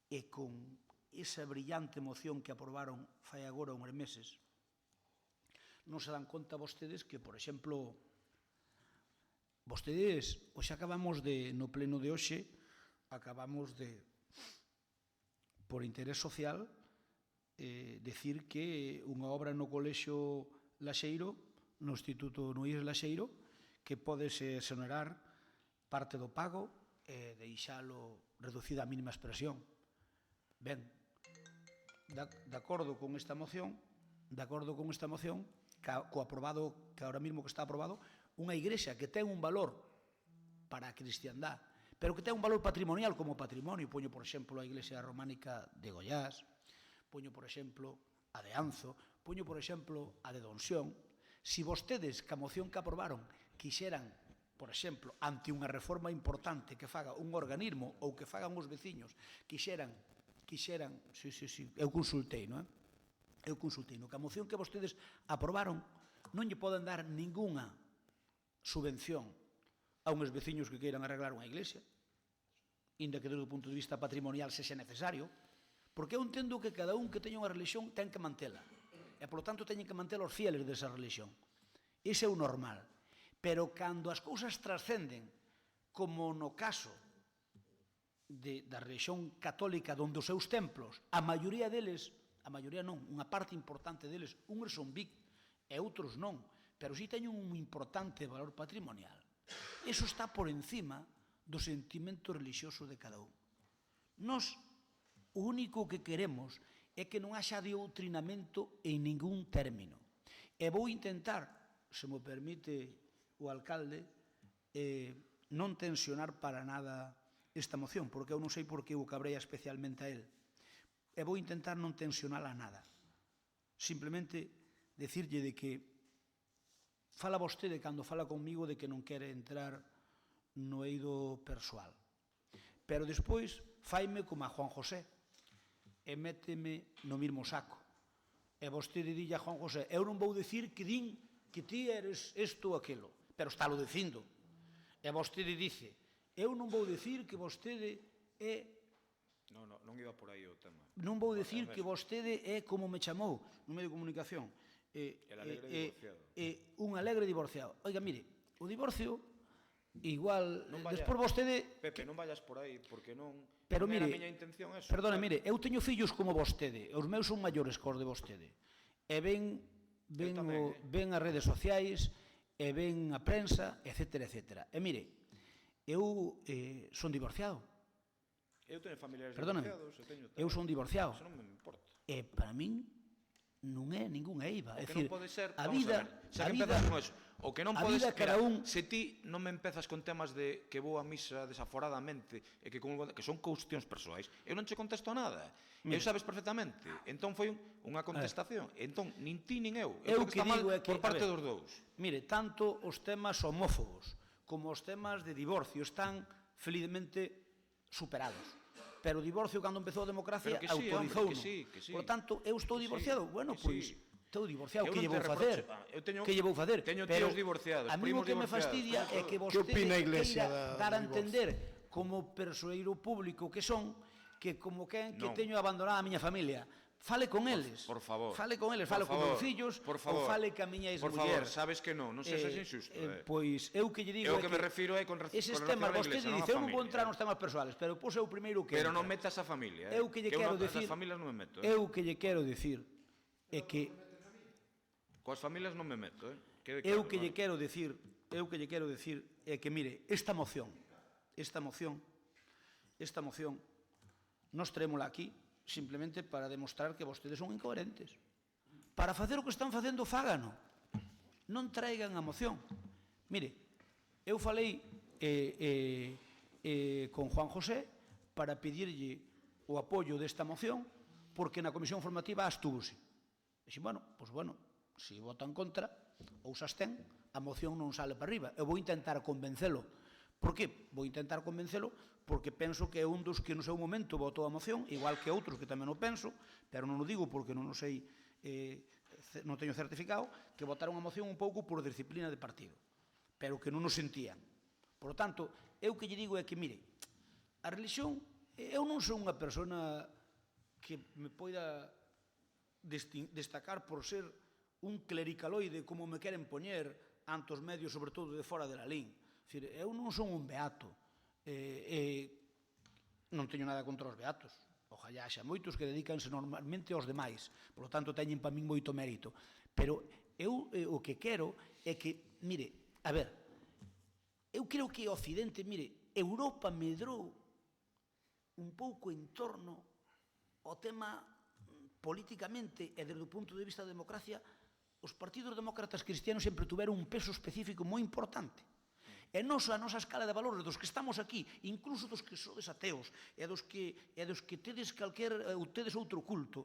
E con esa brillante moción que aprobaron fai agora uns meses, non se dan conta vostedes que, por exemplo, vostedes, hoxe acabamos de, no pleno de hoxe, acabamos de, por interés social, decir que unha obra no Colexio Laxeiro, no Instituto Nuís Laxeiro, que podese exonerar parte do pago e deixalo reducido á mínima expresión. Ben, de acordo con esta moción, co aprobado, que ahora mismo que está aprobado, unha igrexa que ten un valor para a cristiandad, pero que ten un valor patrimonial como patrimonio, poño, por exemplo, a iglesia románica de Goiás, poño, por exemplo, a de Anzo, poño, por exemplo, a de Donsión. Si vostedes, ca moción que aprobaron, quixeran, por exemplo, ante unha reforma importante que faga un organismo ou que fagan os veciños, quixeran, eu consultei, non é? Eu consultei, no que a moción que vostedes aprobaron non lle poden dar ningunha subvención a uns veciños que queiran arreglar unha iglesia, inda que desde o punto de vista patrimonial sexa necesario, porque eu entendo que cada un que teña unha religión ten que mantela, e, polo tanto, teñen que manter os fieles desa religión. Ese é o normal. Pero cando as cousas trascenden, como no caso da religión católica, onde os seus templos, a maioría deles, a maioría non, unha parte importante deles, uns son BIC e outros non, pero si teñen un importante valor patrimonial. Eso está por encima do sentimento religioso de cada un. Nós, o único que queremos é que non haxa doutrinamento en ningún término. E vou intentar, se me permite o alcalde, non tensionar para nada esta moción, porque eu non sei por que o cabrea especialmente a él. E vou intentar non tensionala nada. Simplemente decirlle de que fala vostede cando fala conmigo de que non quere entrar no eido persoal. Pero despois faime como a Juan José e méteme no mesmo saco. E vostede dille a Juan José, eu non vou dicir que din que ti eres isto ou aquilo, pero está lo dicindo. E vostede dice, eu non vou dicir que vostede é...
Non iba por aí o tema.
Non vou dicir que vostede é como me chamou no medio de comunicación.
El alegre divorciado.
Un alegre divorciado. Oiga, mire, o divorcio, igual... Despois vostede...
Pepe, non vayas por aí, porque non...
Pero mire,
a miña intención é...
Perdone, mire, eu teño fillos como vostede, os meus son maiores cos de vostede. E ven as redes sociais, e ven a prensa, etcétera, etcétera. E mire, eu son divorciado.
Eu teño familiares
Perdóname,
divorciados,
eu son divorciado.
Eso non me importa.
E para min non é ningunha eiva.
O
É
que
dicir,
non pode ser,
a
vamos
vida,
a ver, xa que empezas con eso, o que non
a
podes,
vida cada un,
se ti non me empezas con temas de que vou a misa desaforadamente e que son cuestións persoais, eu non che contesto nada. Eu sabes perfectamente. Entón foi unha contestación. Entón, nin ti nin eu.
Eu
creo
que
está mal
digo é que,
por parte
a ver,
dos dous.
Mire, tanto os temas homófobos como os temas de divorcio están felizmente superados. Pero o divorcio, cando empezou a democracia, autorizou.
Que sí.
Por tanto, eu estou divorciado. Bueno, pois, estou divorciado. Que lle vou facer?
Que
lle vou facer?
Teño tíos divorciados,
a mí o
primos
que me
divorciados.
fastidia é que vostede queira dar a entender como persoeiro público que son, que como que teño abandonado a miña familia. Fale con eles.
Por favor.
Fale con eles, fale con meus fillos, ou fale ca miña
Por favor,
exmuller.
sabes que non sexas injusto.
Pois eu que lle digo
é que me refiro é con
eses temas, vostede dice, eu non vou entrar nos temas persoales, pero pois eu primeiro que
pero non metas a familia.
Eu que lle quero dicir,
as familias non me meto.
Eu que lle quero dicir é que
coas familias non me meto,
Eu que lle quero dicir é que mire, esta moción, nós traémola aquí simplemente para demostrar que vostedes son incoherentes. Para facer o que están facendo, fágano. Non traigan a moción. Mire, eu falei con Juan José para pedirlle o apoio desta moción porque na comisión formativa abstúvose. Dixen, se vota en contra ou se abstén, a moción non sale para arriba. Eu vou intentar convencelo. Por que? Vou intentar convencelo porque penso que é un dos que no seu momento votou a moción, igual que outros que tamén o penso, pero non o digo porque non o sei, non teño certificado, que votaron a moción un pouco por disciplina de partido, pero que non o sentían. Por lo tanto, eu que lle digo é que, mire, a religión, eu non sou unha persona que me poida destacar por ser un clericaloide como me queren poñer ante os medios, sobre todo de fora de la LIN. Eu non son un beato, non teño nada contra os beatos, ojalá xa moitos que dedícanse normalmente aos demais, por lo tanto teñen para min moito mérito, pero eu o que quero é que, mire, a ver, eu creo que o Occidente, mire, Europa medrou un pouco en torno ao tema políticamente e desde o punto de vista da democracia, os partidos demócratas cristianos sempre tuveron un peso específico moi importante. E a nosa escala de valores dos que estamos aquí, incluso dos que sodes ateos e dos que tedes outro culto,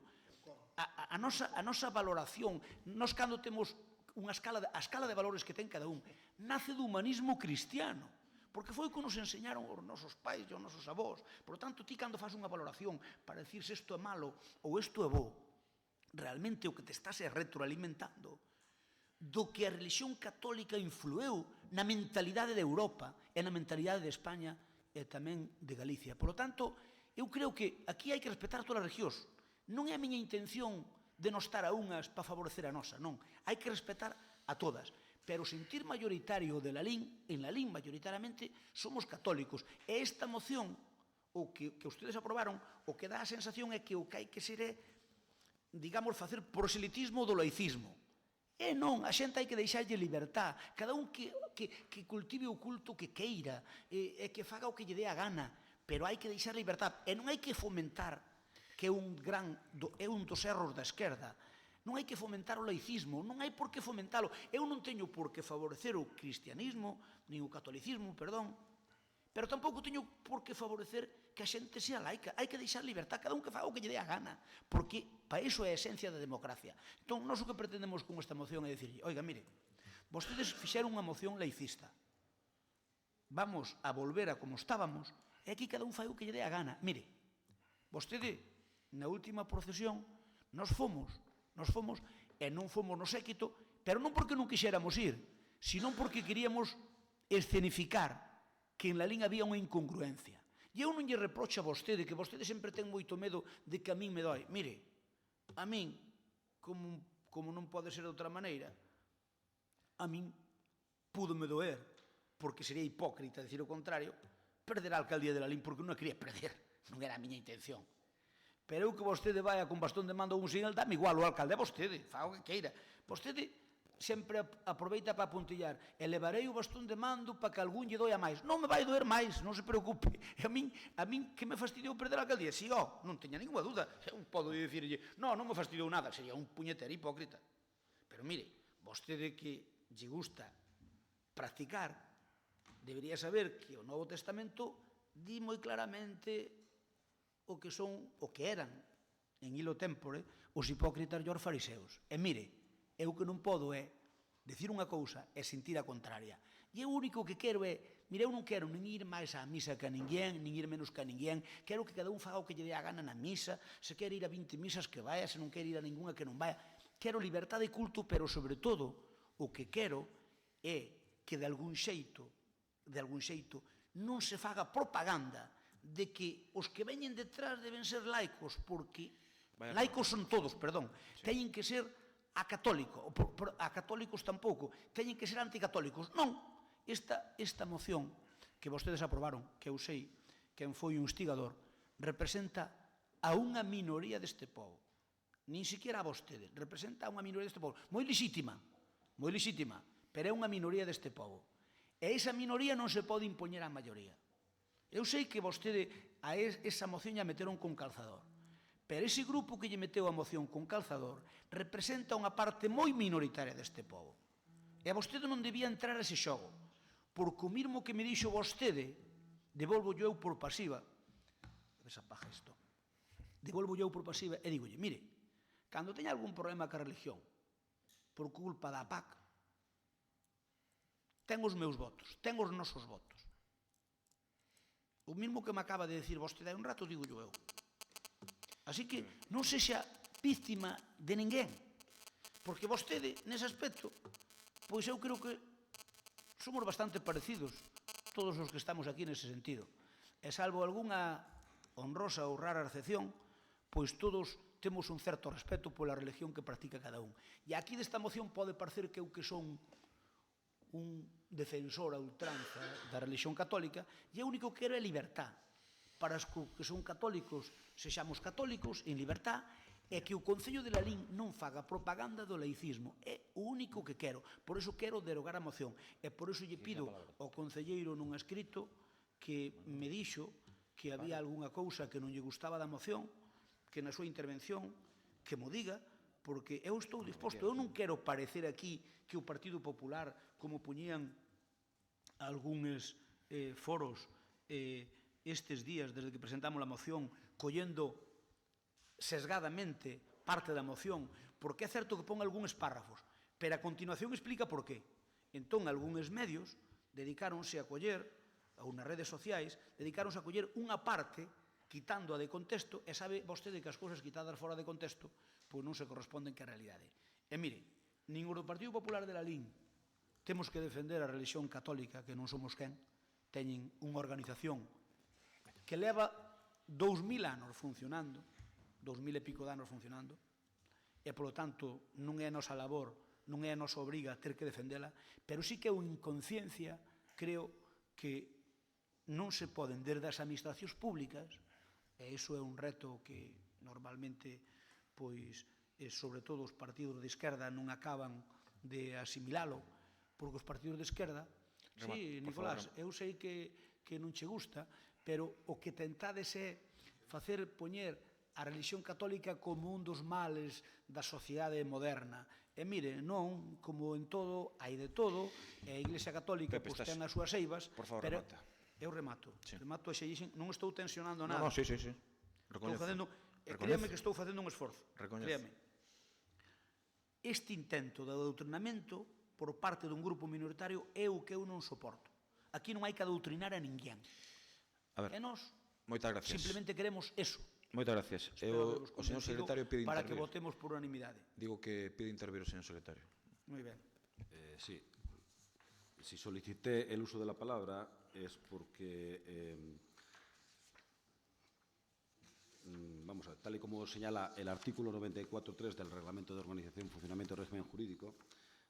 a nosa valoración, nós cando temos a escala de valores que ten cada un, nace do humanismo cristiano, porque foi o que nos enseñaron os nosos pais e os nosos avós. Por lo tanto, ti cando faz unha valoración para dicir se isto é malo ou isto é bo, realmente o que te estás retroalimentando do que a religión católica influeu na mentalidade de Europa e na mentalidade de España e tamén de Galicia. Por lo tanto, eu creo que aquí hai que respetar todas as religións. Non é a miña intención denostar a unhas para favorecer a nosa, non. Hai que respetar a todas. Pero o sentir mayoritario de la LIN, en la LIN mayoritariamente somos católicos. E esta moción, o que ustedes aprobaron, o que dá a sensación é que o que hai que ser é, digamos, facer proselitismo do laicismo. E non, a xente hai que deixarlle libertad. Cada un que cultive o culto que queira e que faga o que lle dé a gana, pero hai que deixar libertad. E non hai que fomentar, que é un dos erros da esquerda, non hai que fomentar o laicismo, non hai por que fomentalo. Eu non teño por que favorecer o cristianismo, nin o catolicismo, perdón, pero tampouco teño por que favorecer que a xente sea laica. Hai que deixar libertad, cada un que faga o que lle dé a gana, porque para iso é a esencia da democracia. Entón, nós o que pretendemos con esta moción é dicirlle, oiga, mire, vostedes fixeron unha moción laicista, vamos a volver a como estábamos, e aquí cada un fai o que lle dé a gana. Mire, vostede, na última procesión, nos fomos, e non fomos no séquito, pero non porque non quixéramos ir, sino porque queríamos escenificar que en la LIN había unha incongruencia. E eu non lle reprocho a vostede, que vostede sempre ten moito medo de que a min me doi. Mire, a min, como non pode ser de outra maneira, a min púdome doer, porque sería hipócrita decir o contrario, perder a alcaldía de la LIN, porque non a quería perder, non era a miña intención. Pero eu que vostede vaya con bastón de mando a un sinal, dame igual o alcalde a vostede, faga o que queira. Vostede sempre aproveita para apuntillar, elevarei o bastón de mando para que algún lle doia máis. Non me vai doer máis, non se preocupe. A min que me fastidiou perder a alcaldía? Si, non teña ninguna dúda. Eu podo dicirlle, non me fastidiou nada, sería un puñetero hipócrita. Pero mire, vostede que lle gusta practicar, debería saber que o Novo Testamento di moi claramente o que son, o que eran, en hilo tempore, os hipócritas e os fariseos. E mire, eu que non podo é decir unha cousa e sentir a contraria. E o único que quero é, mire, eu non quero nin ir máis á misa que a ninguén, nin ir menos que a ninguén, quero que cada un faga o que lle dé a gana na misa, se quer ir a 20 misas que vaya, se non quer ir a ninguna que non vaya. Quero libertade de culto, pero sobre todo o que quero é que de algún xeito non se faga propaganda de que os que veñen detrás deben ser laicos, porque laicos son todos, perdón, teñen que ser a católicos tampouco, teñen que ser anticatólicos. Non, esta moción que vostedes aprobaron, que eu sei quen foi o instigador, representa a unha minoría deste povo. Nin siquiera a vostede, representa a unha minoría deste povo. Moi lexítima, pero é unha minoría deste povo. E esa minoría non se pode impoñer á maioría. Eu sei que vostede a esa moción lla meteron con calzador, pero ese grupo que lle meteu a moción con calzador representa unha parte moi minoritaria deste povo. E a vostede non debía entrar a ese xogo, porque o mismo que me dixo vostede, devolvo eu por pasiva, desapaja isto, devolvo eu por pasiva e digolle, mire, cando teña algún problema ca religión, por culpa da PAC, ten os meus votos, ten os nosos votos. O mismo que me acaba de decir vostede hai un rato, digo eu. Así que non sexa víctima de ninguén, porque vostede, nese aspecto, pois eu creo que somos bastante parecidos, todos os que estamos aquí nese sentido. E salvo algunha honrosa ou rara excepción, pois todos temos un certo respeto pola religión que practica cada un. E aquí desta moción pode parecer que eu que son un defensor a ultranza da religión católica, e o único que quero é libertad. Para os que son católicos, sexamos católicos en libertad, e que o Concello de Lalín non faga propaganda do laicismo. É o único que quero. Por iso quero derogar a moción. E por iso lle pido ao concelleiro nun escrito que me dixo que había algunha cousa que non lle gustaba da moción, que na súa intervención, que mo diga, porque eu estou disposto. Eu non quero parecer aquí que o Partido Popular, como poñían algúns foros estes días, desde que presentamos a moción, collendo sesgadamente parte da moción, porque é certo que pon algúns párrafos, pero a continuación explica por qué. Entón, algúns medios dedicáronse a coller, ou nas redes sociais, dedicáronse a coller unha parte, quitando a de contexto, e sabe vostede que as cousas quitadas fora de contexto pois non se corresponden que a realidade. E mire, ningún do Partido Popular de Lalín temos que defender a religión católica, que non somos quen, teñen unha organización que leva 2000 anos funcionando, 2000 e pico de anos funcionando, e, polo tanto, non é a nosa labor, non é a nosa obriga ter que defendela, pero sí que eu, en conciencia, creo que non se poden, desde as administracións públicas, e iso é un reto que normalmente, pois, sobre todo os partidos de esquerda non acaban de asimilalo, porque os partidos de esquerda, sí, Nicolás, eu sei que non che gusta, pero o que tentades é facer poñer a religión católica como un dos males da sociedade moderna. E mire, non, como en todo, hai de todo, e a Iglesia Católica ten as súas eivas, pero eu remato, remato e xe dixen, non estou tensionando nada.
Non, sí.
Créame que estou facendo un esforzo, créame. Este intento de adoctrinamento por parte dun grupo minoritario é o que eu non soporto. Aquí non hai que adoutrinar a ninguén. E nós simplemente queremos eso.
Moitas gracias. O señor secretario pide intervir.
Para que votemos por unanimidade.
Digo que pide intervir o señor secretario.
Moi ben.
Sí. Si solicité el uso de la palabra es porque, vamos a ver, tal y como señala el artículo 94.3 del Reglamento de Organización, Funcionamiento y Régimen Jurídico,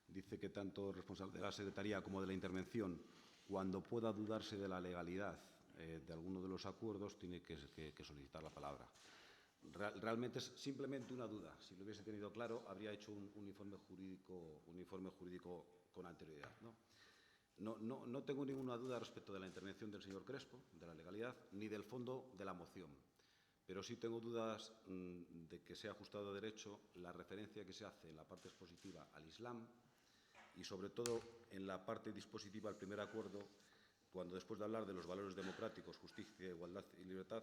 dice que tanto el responsable de la Secretaría como de la intervención, cuando pueda dudarse de la legalidad de alguno de los acuerdos, tiene que solicitar la palabra. Realmente es simplemente una duda. Si lo hubiese tenido claro, habría hecho un informe jurídico con anterioridad, ¿no? No tengo ninguna duda respecto de la intervención del señor Crespo, de la legalidad, ni del fondo de la moción. Pero sí tengo dudas de que sea ajustado a derecho la referencia que se hace en la parte expositiva al Islam y, sobre todo, en la parte dispositiva al primer acuerdo, cuando después de hablar de los valores democráticos, justicia, igualdad y libertad,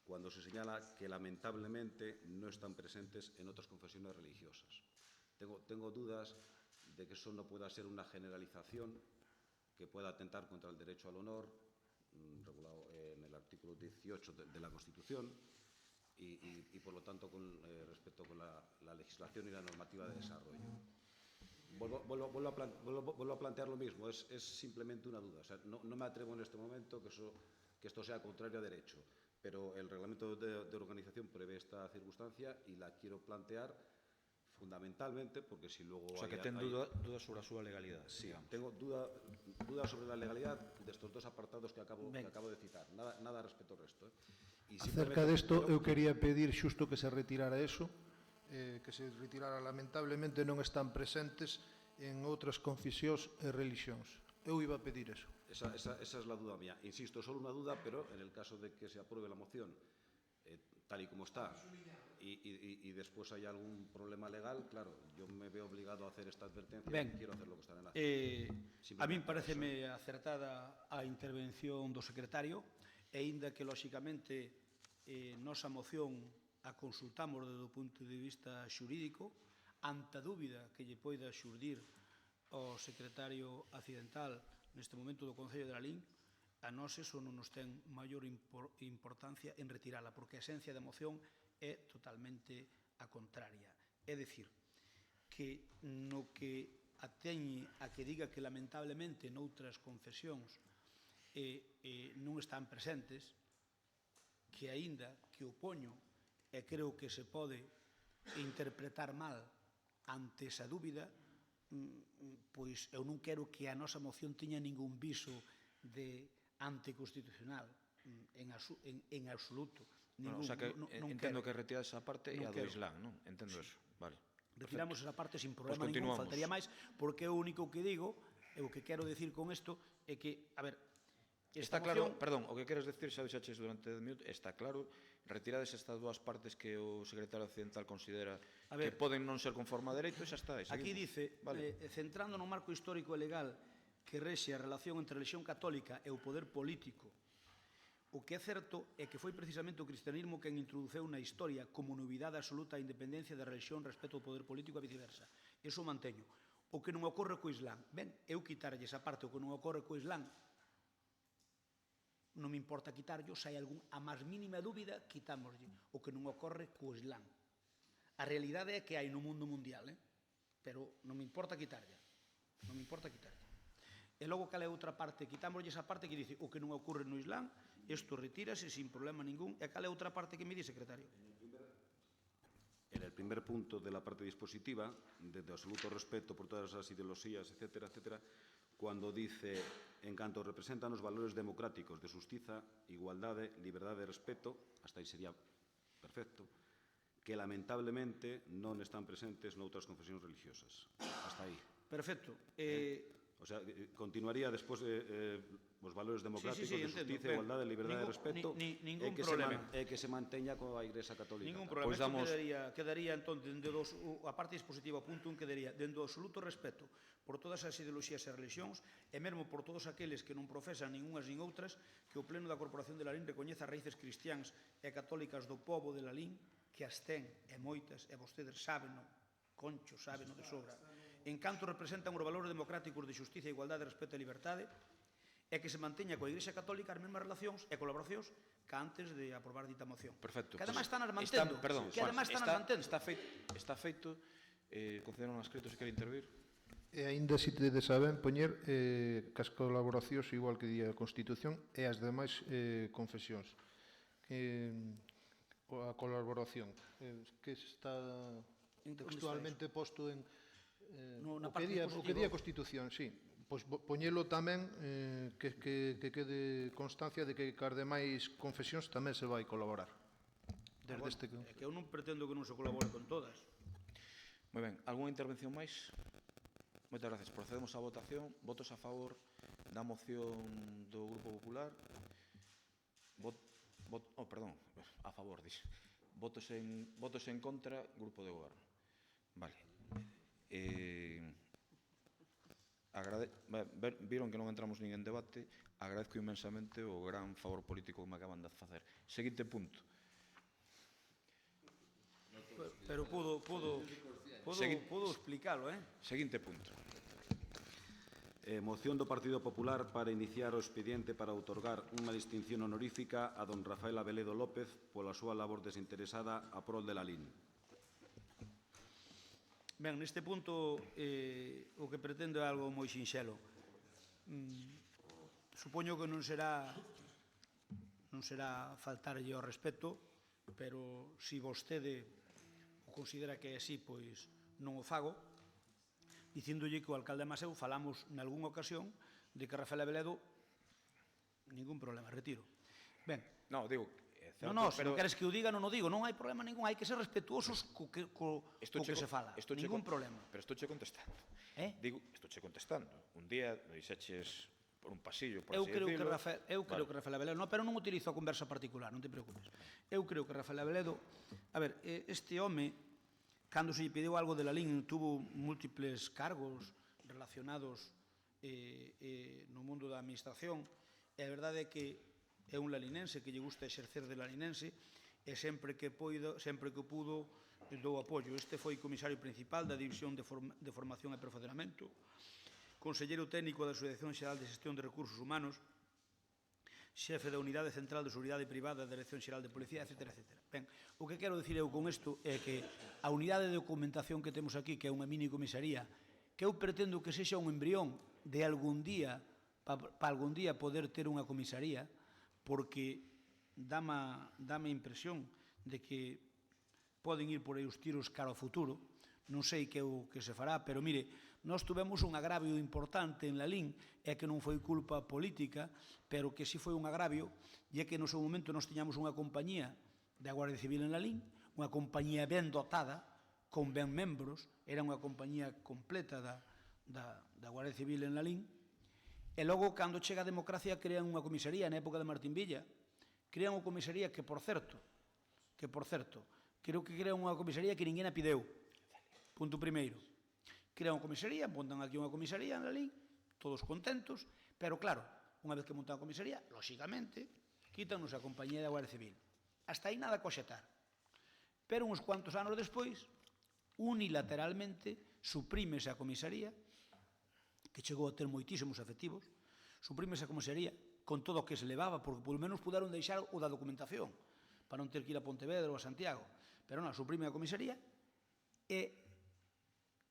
cuando se señala que lamentablemente no están presentes en otras confesiones religiosas. Tengo dudas de que eso no pueda ser una generalización que pueda atentar contra el derecho al honor, regulado en el artículo 18 de la Constitución, y por lo tanto, respecto con la legislación y la normativa de desarrollo. Vuelvo a plantear lo mismo, es simplemente una duda. O sea, no me atrevo en este momento que esto sea contrario a derecho, pero el reglamento de organización prevé esta circunstancia y la quiero plantear fundamentalmente porque si luego...
O sea, que ten dudas sobre a súa legalidade.
Sí, tengo dudas sobre la legalidad de estos dos apartados que acabo de citar. Nada respecto ao resto.
Acerca desto, eu quería pedir xusto que se retirara eso, que se retirara. Lamentablemente non están presentes en outras confesións e religións. Eu iba a pedir eso.
Esa es la duda mía. Insisto, solo una duda, pero en el caso de que se apruebe la moción tal y como está y después hay algún problema legal, claro, yo me veo obligado a hacer esta advertencia y quiero hacer lo que está en la...
A min pareceme acertada a intervención do secretario e aínda que, lóxicamente, nosa moción a consultamos desde o punto de vista xurídico, ante a dúbida que lle poida xurdir ao secretario accidental neste momento do Concello de Lalín, a nós eso non nos ten maior importancia en retirala, porque a esencia da moción é totalmente a contraria. É dicir, que no que ateñe a que diga que lamentablemente noutras confesións non están presentes, que aínda que opoño e creo que se pode interpretar mal ante esa dúbida, pois eu non quero que a nosa moción teña ningún viso de anticonstitucional en absoluto.
O sea, que entendo que retira esa parte e a do Islam, non? Entendo eso. Vale.
Retiramos esa parte sin problema ningún, faltaría máis, porque o único que digo, e o que quero decir con isto, é que, a ver,
está claro, perdón, o que queres decir, xa deixaches durante 10 minutos, está claro, retirades estas dúas partes que o secretario occidental considera que poden non ser conforme a dereito, xa está.
Aquí dice, centrando no marco histórico e legal que rexe a relación entre a religión católica e o poder político, o que é certo é que foi precisamente o cristianismo quen introduceu na historia como novidade absoluta a independencia da religión respecto ao poder político e viceversa. Eso manteño. O que non ocorre co Islam. Ben, eu quitarlle esa parte, o que non ocorre co Islam, non me importa quitarlo, se hai a máis mínima dúbida, quitámoslle. O que non ocorre co Islam. A realidade é que hai no mundo mundial, pero non me importa quitarlle. Non me importa quitarlle. E logo, cal é outra parte? Quitámoslle esa parte que dice o que non ocorre no Islam, isto retírase sin problema ningún. E cal é outra parte que me di, secretario?
En el primer punto de la parte dispositiva, desde absoluto respeto por todas las ideologías, etcétera, etcétera, cuando dice, en canto representan os valores democráticos de xustiza, igualdade, liberdade e respeto, hasta aí sería perfecto, que lamentablemente non están presentes noutras confesións religiosas. Hasta aí.
Perfecto.
O sea, continuaría despois os valores democráticos de xustiza, igualdade, liberdade e respeto e que se manteña coa Igrexa Católica.
Ningún problema. Quedaría entón, a parte dispositiva, o punto 1 quedaría dentro do absoluto respeto por todas as ideoloxías e religións e mesmo por todos aqueles que non profesan ningunhas nin outras, que o Pleno da Corporación de Lalín recoñeza as raíces cristiáns e católicas do pobo de Lalín, que as ten, e moitas, e vostedes sábeno, Concho, sábeno de sobra, en canto representan os valores democráticos de xustiza, igualdade, respeto e liberdade, e que se manteña coa Igrexa Católica as mesmas relacións e colaboracións que antes de aprobar dita moción.
Perfecto.
Que además están as mantendo.
Está feito, concederon escrito se quere intervir.
E aínda se te saben poñer que as colaboracións, igual que di a Constitución, e as demais confesións. A colaboración que está textualmente posto en o que di a Constitución, sí. Pois poñelo tamén que quede constancia de que as demais confesións tamén se vai colaborar.
É que eu non pretendo que non se colabore con todas.
Moi ben, algunha intervención máis? Moitas gracias. Procedemos á votación. Votos a favor da moción do Grupo Popular. Perdón, a favor, dix. Votos en contra, Grupo de Goberno. Vale. Viron que non entramos nin en debate. Agradezco inmensamente o gran favor político que me acaban de facer. Seguinte punto.
Pero pudo explicalo,
Seguinte punto.
Moción do Partido Popular para iniciar o expediente para outorgar unha distinción honorífica a don Rafael Abeledo López pola súa labor desinteresada a prol de la LIN.
Ben, neste punto o que pretendo é algo moi sinxelo. Supoño que non será faltarlle ao respeto, pero se vostede considera que é así, pois non o fago, dicíndolle que o alcalde Maseu falamos nalgúnha ocasión de que Rafael Abeledo ningún problema, retiro. Ben,
non, digo,
non, se non queres que o diga, non o digo, non hai problema ningún, hai que ser respetuosos co que se fala, ningún problema.
Pero estou che contestando. Digo, estou che contestando. Un día me dixeches por un pasillo, por así decirlo.
Eu creo que Rafael Abeledo, pero non utilizo a conversa particular, non te preocupes. Eu creo que Rafael Abeledo, a ver, este home, cando se lle pediu algo de la LIN, tuvo múltiples cargos relacionados no mundo da administración, e a verdade é que é un lalinense que lle gusta exercer de lalinense, e sempre que pudo dou apoio. Este foi comisario principal da División de Formación e Perfeccionamento, conselleiro técnico da Asociación Xeral de Xestión de Recursos Humanos, xefe da Unidade Central de Seguridade Privada da Dirección Xeral de Policía, etc. Ben, o que quero dicir eu con isto é que a unidade de documentación que temos aquí, que é unha mini comisaría, que eu pretendo que sexa un embrión de algún día, para algún día poder ter unha comisaría, porque dame impresión de que poden ir por aí os tiros cara ao futuro, non sei que se fará, pero mire, nós tuvemos un agravio importante en la LIN, é que non foi culpa política, pero que si foi un agravio, e é que no seu momento nós tiñamos unha compañía da Guardia Civil en la LIN, unha compañía ben dotada, con ben membros, era unha compañía completa da Guardia Civil en la LIN, e logo, cando chega a democracia, crean unha comisaría, na época de Martín Villa, crean unha comisaría que, por certo, creo que crean unha comisaría que ninguén a pideu, punto primeiro. Crean unha comisaría, montan aquí unha comisaría na LIN, todos contentos, pero claro, unha vez que montan a comisaría, lóxicamente, quítanos a compañía da Guardia Civil. Hasta aí nada a coxetar. Pero uns cuantos anos despois, unilateralmente, suprímese a comisaría, que chegou a ter moitísimos efectivos, suprímese a comisaría con todo o que se levaba, porque polo menos puderon deixar o da documentación, para non ter que ir a Pontevedra ou a Santiago. Pero non, suprime a comisaría e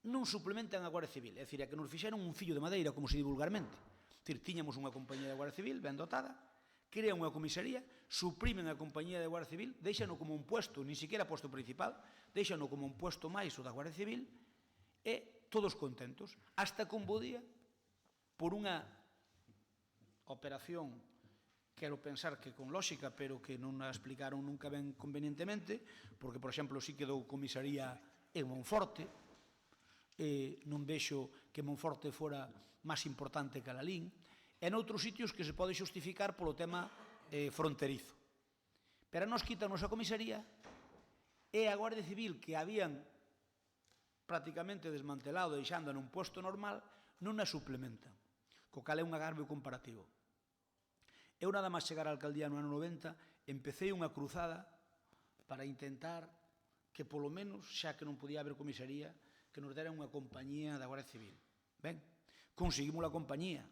non suplementan a Guardia Civil, é dicir, é que nos fixeron un fillo de madeira, como se di vulgarmente. É dicir, tiñamos unha compañía da Guardia Civil ben dotada, crean unha comisaría, suprimen a compañía da Guardia Civil, deixano como un puesto, nin siquiera puesto principal, deixano como un puesto máis o da Guardia Civil, e todos contentos, hasta que un bo día, por unha operación, quero pensar que con lógica, pero que non a explicaron nunca ben convenientemente, porque, por exemplo, si quedou comisaría en Monforte, non vexo que Monforte fora máis importante que a Lalín, e noutros sitios que se pode xustificar polo tema fronterizo. Pero nos quítanos a comisaría e a Guardia Civil, que habían prácticamente desmantelado deixando nun puesto normal, non a suplementan, co cal é un agravio comparativo. Eu nada máis chegar á alcaldía no ano 90, empecé unha cruzada para intentar que polo menos, xa que non podía haber comisaría, que nos deran unha compañía da Guardia Civil. Ben, conseguimos a compañía,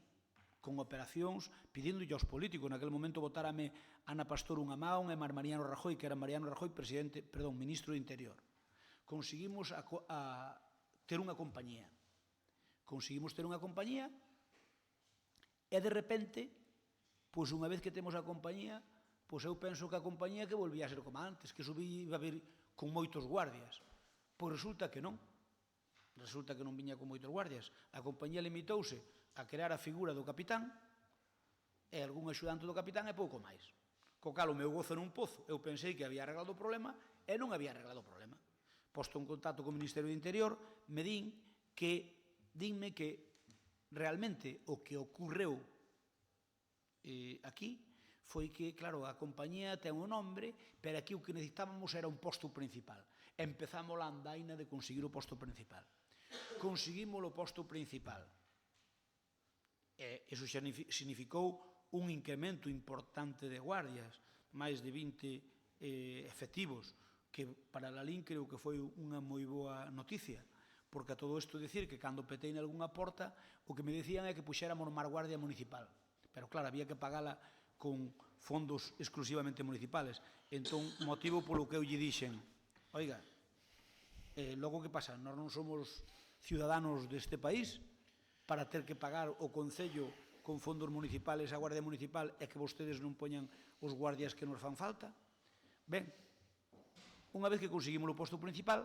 con operacións, pidíndolle aos políticos. Naquele momento votárame Ana Pastor unha man e Mariano Rajoy, que era Mariano Rajoy, ministro do Interior. Conseguimos ter unha compañía. Conseguimos ter unha compañía e, de repente, pois unha vez que temos a compañía, pois eu penso que a compañía que volvía a ser como antes, que iba a vir con moitos guardias. Pois resulta que non. Resulta que non viña con moitos guardias. A compañía limitouse a crear a figura do capitán e algún axudante do capitán e pouco máis. Co cal o meu gozo nun pozo, eu pensei que había arreglado o problema e non había arreglado o problema. Posto en contacto co Ministerio do Interior, dinme que realmente o que ocorreu aquí foi que, claro, a compañía ten un nombre, pero aquí o que necesitábamos era un posto principal. Empezamos a andaina de conseguir o posto principal. Conseguimos o posto principal. Eso significou un incremento importante de guardias, máis de 20 efectivos, que para a Lalín creo que foi unha moi boa noticia, porque a todo isto dicir que cando petei en algunha porta, o que me dicían é que puxéramos máis guardia municipal. Pero claro, había que pagala con fondos exclusivamente municipales. Entón, motivo polo que eu lle dixen, oiga, logo que pasa, nós non somos ciudadanos deste país para ter que pagar o Concello con fondos municipales a Guardia Municipal e que vostedes non poñan os guardias que nos fan falta? Ben, unha vez que conseguimos o posto principal,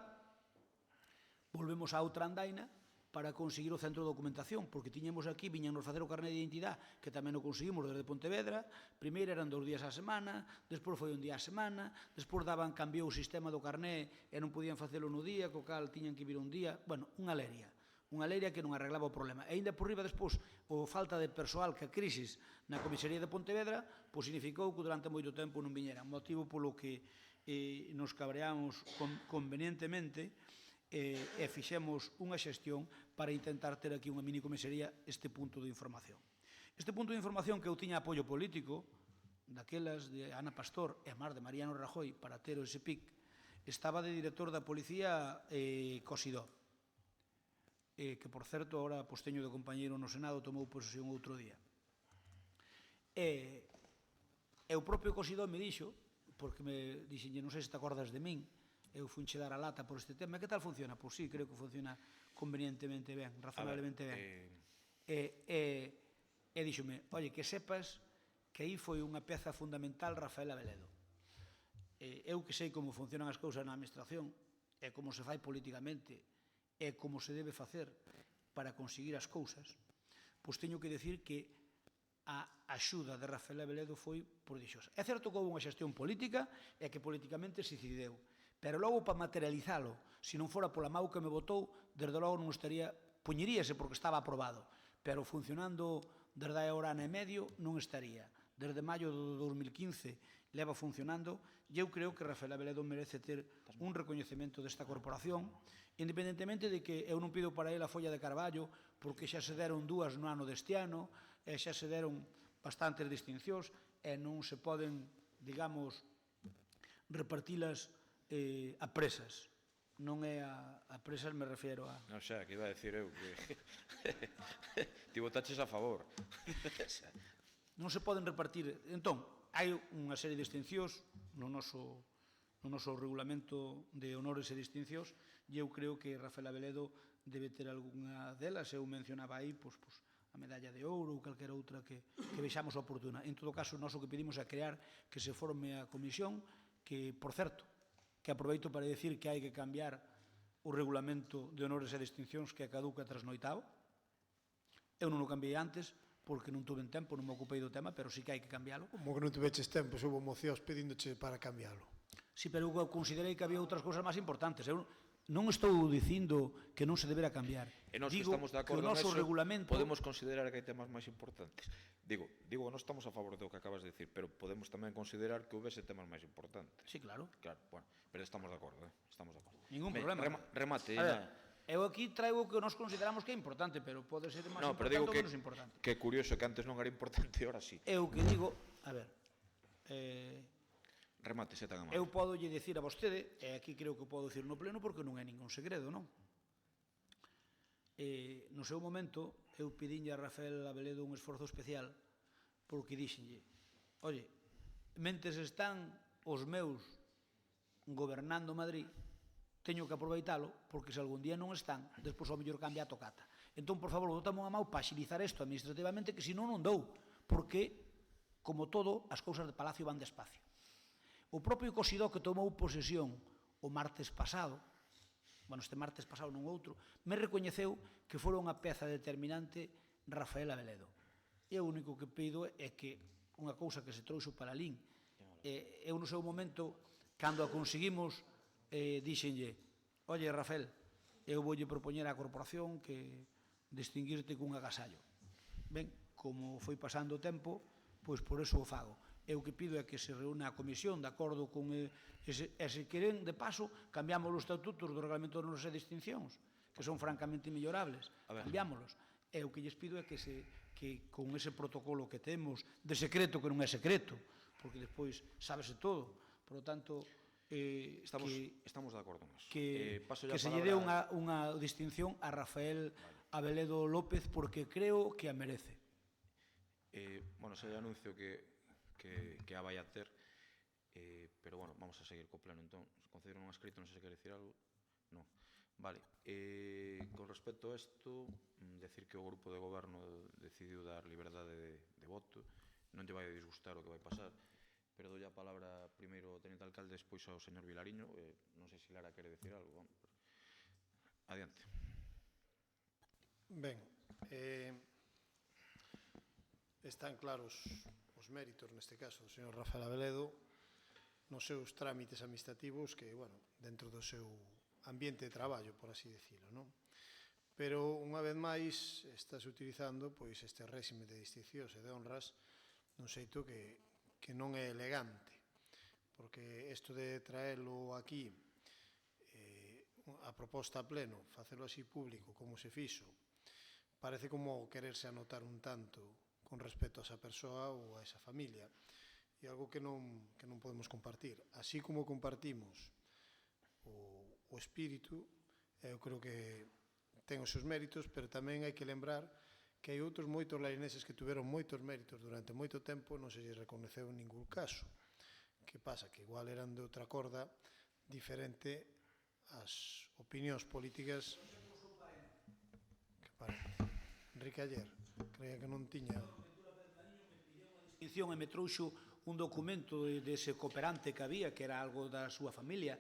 volvemos a outra andaina para conseguir o centro de documentación, porque tiñemos aquí, viñanos facer o carné de identidade, que tamén o conseguimos desde Pontevedra. Primeiro eran 2 días á semana, despois foi un día á semana, despois cambiou o sistema do carné e non podían facelo no día, co cal tiñan que vir un día. Bueno, unha leria que non arreglaba o problema. E ainda por riba despois, o falta de persoal que a crisis na comisaría de Pontevedra, pois significou que durante moito tempo non viñeran, motivo polo que nos cabreamos convenientemente e fixemos unha xestión para intentar ter aquí unha mini comisaría este punto de información. Este punto de información que eu tiña apoio político, daquelas de Ana Pastor e máis de Mariano Rajoy para ter o ese PIC, estaba de director da policía Cosidó, que por certo, agora posteño de compañeiro no Senado tomou posesión outro día. E o propio Cosidó me dixo, porque me dixenlle, non sei se te acordas de min, eu funche dar a lata por este tema. Que tal funciona? Pois sí, creo que funciona convenientemente ben, razonablemente ben. E díxome, oye, que sepas que aí foi unha peza fundamental Rafael Abeledo. Eu que sei como funcionan as cousas na administración e como se fai políticamente e como se debe facer para conseguir as cousas, pois teño que decir que a axuda de Rafael Abeledo foi prodixiosa. É certo que houve unha xestión política e que políticamente se decideu, pero logo para materializalo, se non fora pola mau que me votou, desde logo non estaría, puñeríase porque estaba aprobado, pero funcionando desde a hora ano e medio non estaría. Desde maio do 2015 leva funcionando e eu creo que Rafael Abeledo merece ter un recoñecemento desta corporación, independentemente de que eu non pido para ele a folla de Carballo, porque xa se deron 2 no ano deste ano, e xa se deron bastantes distincións, e non se poden, digamos, repartilas a presas. Non é a presas, me refiero a...
Non xa, que iba a decir eu que... Ti votaches a favor.
Non se poden repartir... Entón, hai unha serie de distincións no noso regulamento de honores e distincións e eu creo que Rafael Abeledo debe ter algunha delas. Eu mencionaba aí a medalla de ouro ou calquera outra que vexamos oportuna. En todo caso, nós o que pedimos é crear que se forme a comisión, que, por certo, que aproveito para decir que hai que cambiar o regulamento de honores e distincións que caduca trasnoitado. Eu non o cambiei antes porque non tuve tempo, non me ocupei do tema, pero sí que hai que cambialo.
Como que non tuveches tempo, houve mocións pedíndoche para cambialo.
Sí, pero eu considerei que había outras cousas máis importantes. Eu non estou dicindo que non se deberá cambiar.
E nós
digo
estamos de
que o
acordo
noso
neso,
regulamento...
podemos considerar que hai temas máis importantes. Digo, non estamos a favor do que acabas de decir, pero podemos tamén considerar que houvese temas máis importantes.
Sí, claro.
Claro, bueno, pero estamos de acordo, estamos de acordo.
Ningún problema.
Remate.
Eu aquí traigo o que nós consideramos que é importante, pero pode ser máis importante ou menos importante.
Que é curioso que antes non era importante e ahora sí.
Eu que digo, a ver,
remate, se tan amable.
eu podo lle dicir a vostede, e aquí creo que podo dicir no pleno porque non é ningún segredo, non? No seu momento, eu pedinlle a Rafael Abeledo un esforzo especial porque dixenlle, oye, mentes están os meus gobernando Madrid, teño que aproveitalo, porque se algún día non están, despois ao mellor cambia a tocata. Entón, por favor, botame unha mão para agilizar isto administrativamente, que senón non dou, porque, como todo, as cousas de Palacio van despacio. O propio Cosidó que tomou posesión o martes pasado, este martes pasado non outro, me recoñeceu que fora unha peza determinante Rafael Abeledo. E o único que pido é que unha cousa que se trouxo para Lalín eu no seu momento, cando a conseguimos, dixenlle, oye, Rafael, eu voulle propoñer á corporación que distinguirte cun agasallo. Ben, como foi pasando o tempo, pois por eso o fago. Eu que pido é que se reúna a comisión de acordo con ese, e se queren, de paso, cambiamos os estatutos do Reglamento de Honores e Distincións, que son francamente mellorables, cambiámolos. E o que lles pido é que con ese protocolo que temos, de secreto que non é secreto, porque despois sábese todo, por lo tanto,
estamos de acordo con eso.
Que se lle dé unha distinción a Rafael Abeledo López porque creo que a merece.
Bueno, se anuncio que a vai a ter, pero bueno, vamos a seguir co pleno entón. Se concederon un escrito, non sei se quere decir algo. Non. Vale. Con respecto a isto, decir que o grupo de goberno decidiu dar liberdade de voto, non lle vai a disgustar o que vai pasar, pero dou a palabra primeiro ao teniente alcalde, despois ao señor Vilariño, non sei se Lara quere decir algo. Adiante.
Ben, están claros os méritos, neste caso, do señor Rafael Abeledo, nos seus trámites administrativos que, bueno, dentro do seu ambiente de traballo, por así decirlo, non? Pero, unha vez máis, estás utilizando pois este réxime de distincións e de honras nun xeito que non é elegante, porque isto de traelo aquí a proposta a pleno, facelo así público como se fixo, parece como quererse anotar un tanto con respecto a esa persoa ou a esa familia, e algo que non podemos compartir. Así como compartimos o espírito, eu creo que ten os seus méritos, pero tamén hai que lembrar que hai outros moitos larineses que tuveron moitos méritos durante moito tempo, non se lles reconheceu en ningún caso. Que pasa? Que igual eran de outra corda diferente as opinións políticas. Que parece? Enrique ayer creía que non tiña
distinción e me trouxo un documento dese cooperante que había, que era algo da súa familia,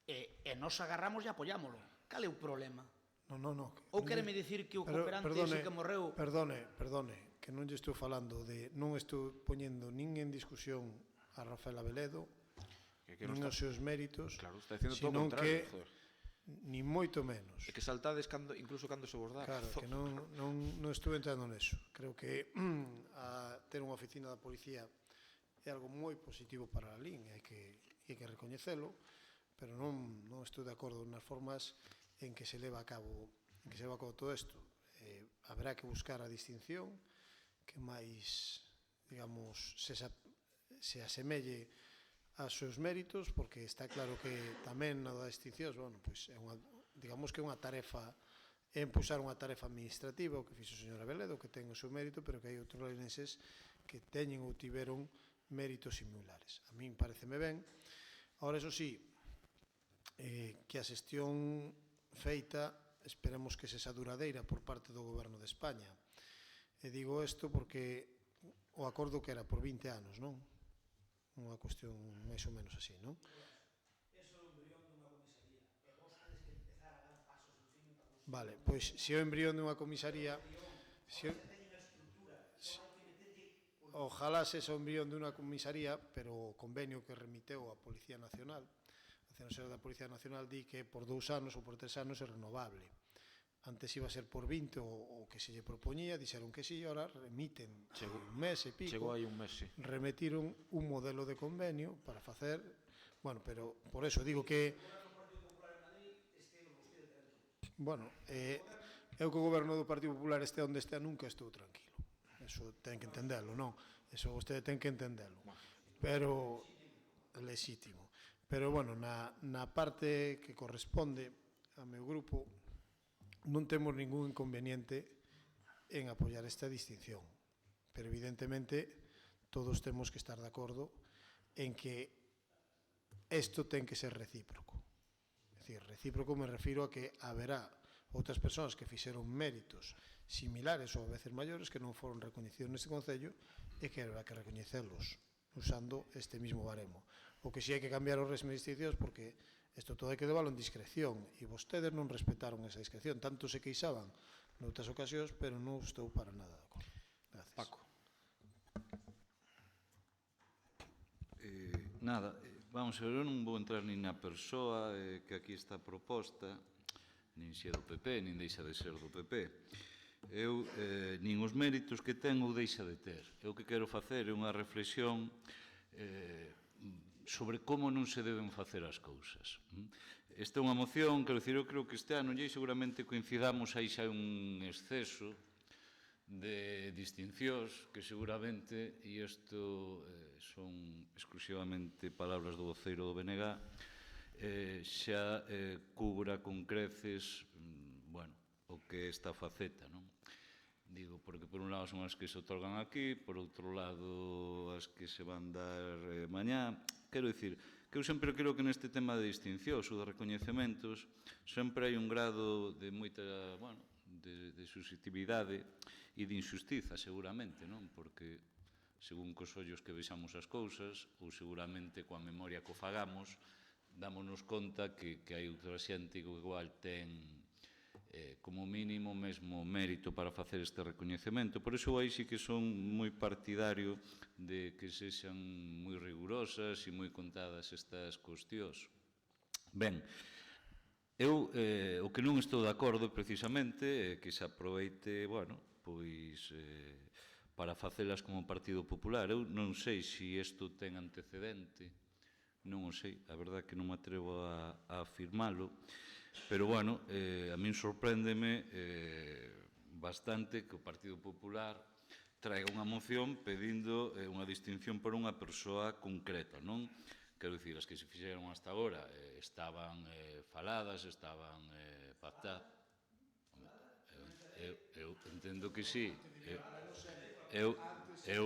e nos agarramos e apoyámoslo. Cal é o problema?
Non.
Ou quéreme dicir que o cooperante ese que morreu...
Perdone, que non lle estou falando de... Non estou poñendo nin en discusión a Rafael Abeledo, nin os seus méritos, senón que ni moito menos.
É que saltades incluso cando se vos dá.
Claro, que non estou entrando neso. Creo que ter unha oficina da policía é algo moi positivo para a LIN, hai que recoñecelo, pero non estou de acordo nas formas en que se leva a cabo todo isto. Haberá que buscar a distinción que máis, digamos, se asemelle aos seus méritos, porque está claro que tamén na da distincións, bueno, pois digamos que é unha tarefa, é impulsar unha tarefa administrativa, o que fixo o señor Abeledo, que ten o seu mérito, pero que hai outros larineses que teñen ou tiveron méritos similares. A min pareceme ben. Ahora, eso sí, que a xestión feita, esperemos que sexa duradeira por parte do Goberno de España. E digo isto porque o acordo que era por 20 anos, non? Unha cuestión máis ou menos así, non?
Eso é o embrión dunha comisaría. E vos tedes que empezar a dar pasos en fin para conseguir...
Vale, pois se o embrión dunha comisaría... Ojalá se o embrión dunha comisaría, pero o convenio que remiteu a Policía Nacional, a Nacional da Policía Nacional, di que por 2 anos ou por 3 anos é renovable. Antes iba a ser por 20 o que se lle propoñía, dixeron que sí, ahora remiten un mes e pico.
Chegou aí un mes, sí.
Remitiron un modelo de convenio para facer... Bueno, pero por eso digo que... Bueno, eu que o goberno do Partido Popular este onde este nunca estou tranquilo. Eso ten que entendelo, non? Eso vostede ten que entendelo. Pero... Lexítimo. Pero, bueno, na parte que corresponde ao meu grupo, non temos ningún inconveniente en apoiar esta distinción. Pero, evidentemente, todos temos que estar de acordo en que isto ten que ser recíproco. É dicir, recíproco me refiro a que haberá outras persoas que fixeron méritos similares ou a veces maiores que non foron recoñecidos neste Concello e que haberá que recoñecelos usando este mismo baremo. O que si hai que cambiar os régimes de distincións porque isto todo hai que leválo en discreción e vostedes non respetaron esa discreción. Tanto se queixaban noutras ocasións, pero non estou para nada de acordo. Gracias.
Paco.
Nada, vamos a ver, eu non vou entrar nin na persoa que aquí está proposta, nin se é do PP, nin deixa de ser do PP. Eu, nin os méritos que ten ou deixa de ter. Eu que quero facer é unha reflexión sobre como non se deben facer as cousas. Esta é unha moción, quero dicir, eu creo que este ano e seguramente coincidamos, aí xa un exceso de distincións que seguramente, e isto son exclusivamente palabras do voceiro do BNG, xa cubra con creces, bueno, o que é esta faceta, non? Digo, porque por un lado son as que se otorgan aquí, por outro lado as que se van dar mañá. Quero dicir, que eu sempre creo que neste tema de distincións ou de recoñecementos sempre hai un grado de moita, bueno, de susceptibilidade e de injustiza, seguramente, non? Porque según cos ollos que vexamos as cousas, ou seguramente coa memoria que o fagamos, dámonos conta que hai outra xente que igual ten como mínimo mesmo mérito para facer este recoñecemento. Por iso aí sí que son moi partidario de que sexan moi rigurosas e moi contadas estas cuestións. Ben, eu o que non estou de acordo precisamente é que se aproveite, bueno, pois para facelas como Partido Popular. Eu non sei se isto ten antecedente, non o sei, a verdade que non me atrevo a afirmalo, pero, bueno, a min sorpréndeme bastante que o Partido Popular traiga unha moción pedindo unha distinción por unha persoa concreta, non? Quero dicir, as que se fixeron hasta agora estaban faladas, estaban pactadas. Eu entendo que sí. Eu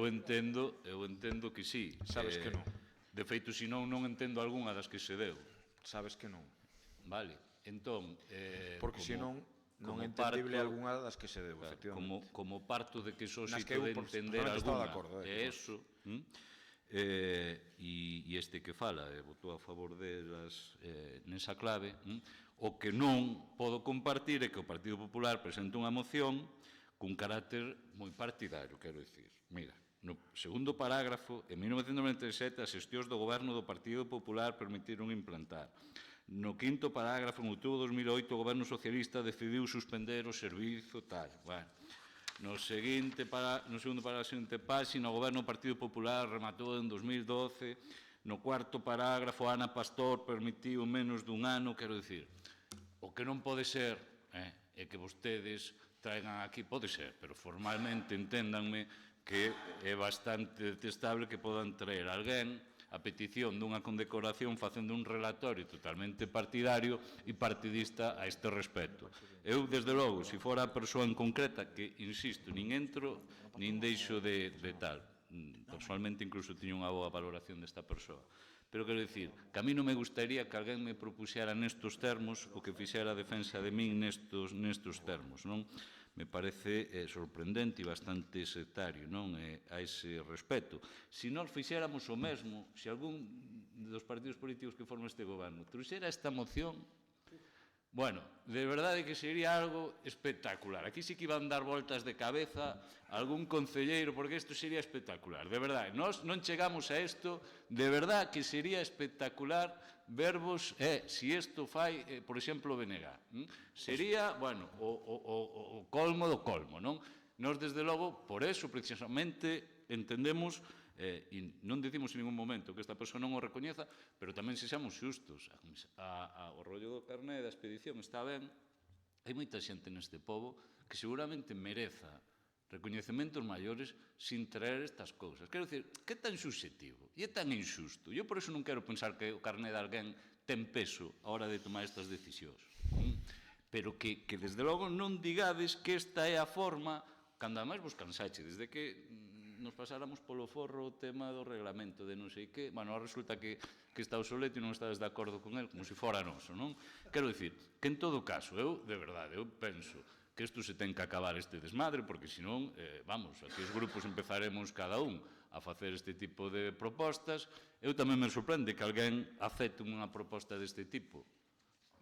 entendo que sí.
Sabes que non.
De feito, senón, non entendo algunha das que se deu.
Sabes que non.
Vale, entón...
Porque senón non é entendible algunha das que se deu, efectivamente.
Como parto de que só xito de entender algunha, é eso, e este que fala, votou a favor delas nesa clave, o que non podo compartir é que o Partido Popular presente unha moción cun carácter moi partidario, quero dicir. Mira, no segundo parágrafo, en 1997, as xestións do goberno do Partido Popular permitiron implantar. No quinto parágrafo, en outubro de 2008, o goberno socialista decidiu suspender o servizo tal. Bueno, no segundo parágrafo, seguinte páxina, o goberno do Partido Popular rematou en 2012. No cuarto parágrafo, Ana Pastor permitiu menos dun ano. Quero dicir, o que non pode ser é que vostedes traigan aquí, pode ser, pero formalmente enténdanme que é bastante detestable que podan traer alguén a petición dunha condecoración facendo un relatorio totalmente partidario e partidista a este respecto. Eu, desde logo, se fora a persoa en concreta, que, insisto, nin entro, nin deixo de tal. Personalmente, incluso, tiño unha boa valoración desta persoa. Pero quero dicir, que a mí non me gustaría que alguén me propuxera nestos termos o que fixera a defensa de min nestos termos, non? Me parece sorprendente e bastante sectario, non? A ese respecto. Se nós fixéramos o mesmo, se algún dos partidos políticos que forman este goberno trouxera esta moción, bueno, de verdade que sería algo espectacular. Aquí sí que iban dar voltas de cabeza algún concelleiro, porque isto sería espectacular, de verdade. Nós non chegamos a isto, de verdade que sería espectacular vervos, se isto fai, por exemplo, BNG. Sería, bueno, o colmo do colmo, non? Nós, desde logo, por eso, precisamente, entendemos, e non dicimos en ningún momento que esta persoa non o recoñeza, pero tamén se xamos xustos. O rollo do carné da expedición está ben. Hai moita xente neste pobo que seguramente mereza recoñecementos maiores sin traer estas cousas. Quero dicir, que é tan subxetivo e é tan injusto. Eu por iso non quero pensar que o carné de alguén ten peso a hora de tomar estas decisións. Pero que desde logo non digades que esta é a forma, cando ademais vos cansaxe, desde que nos pasáramos polo forro o tema do reglamento de non sei que, bueno, resulta que está obsoleto e non estades de acordo con el, como se fora noso, non? Quero dicir, que en todo caso, eu, de verdade, eu penso que isto se ten que acabar este desmadre, porque senón, vamos, aquí os grupos empezaremos cada un a facer este tipo de propostas. Eu tamén me sorprende que alguén acepte unha proposta deste tipo,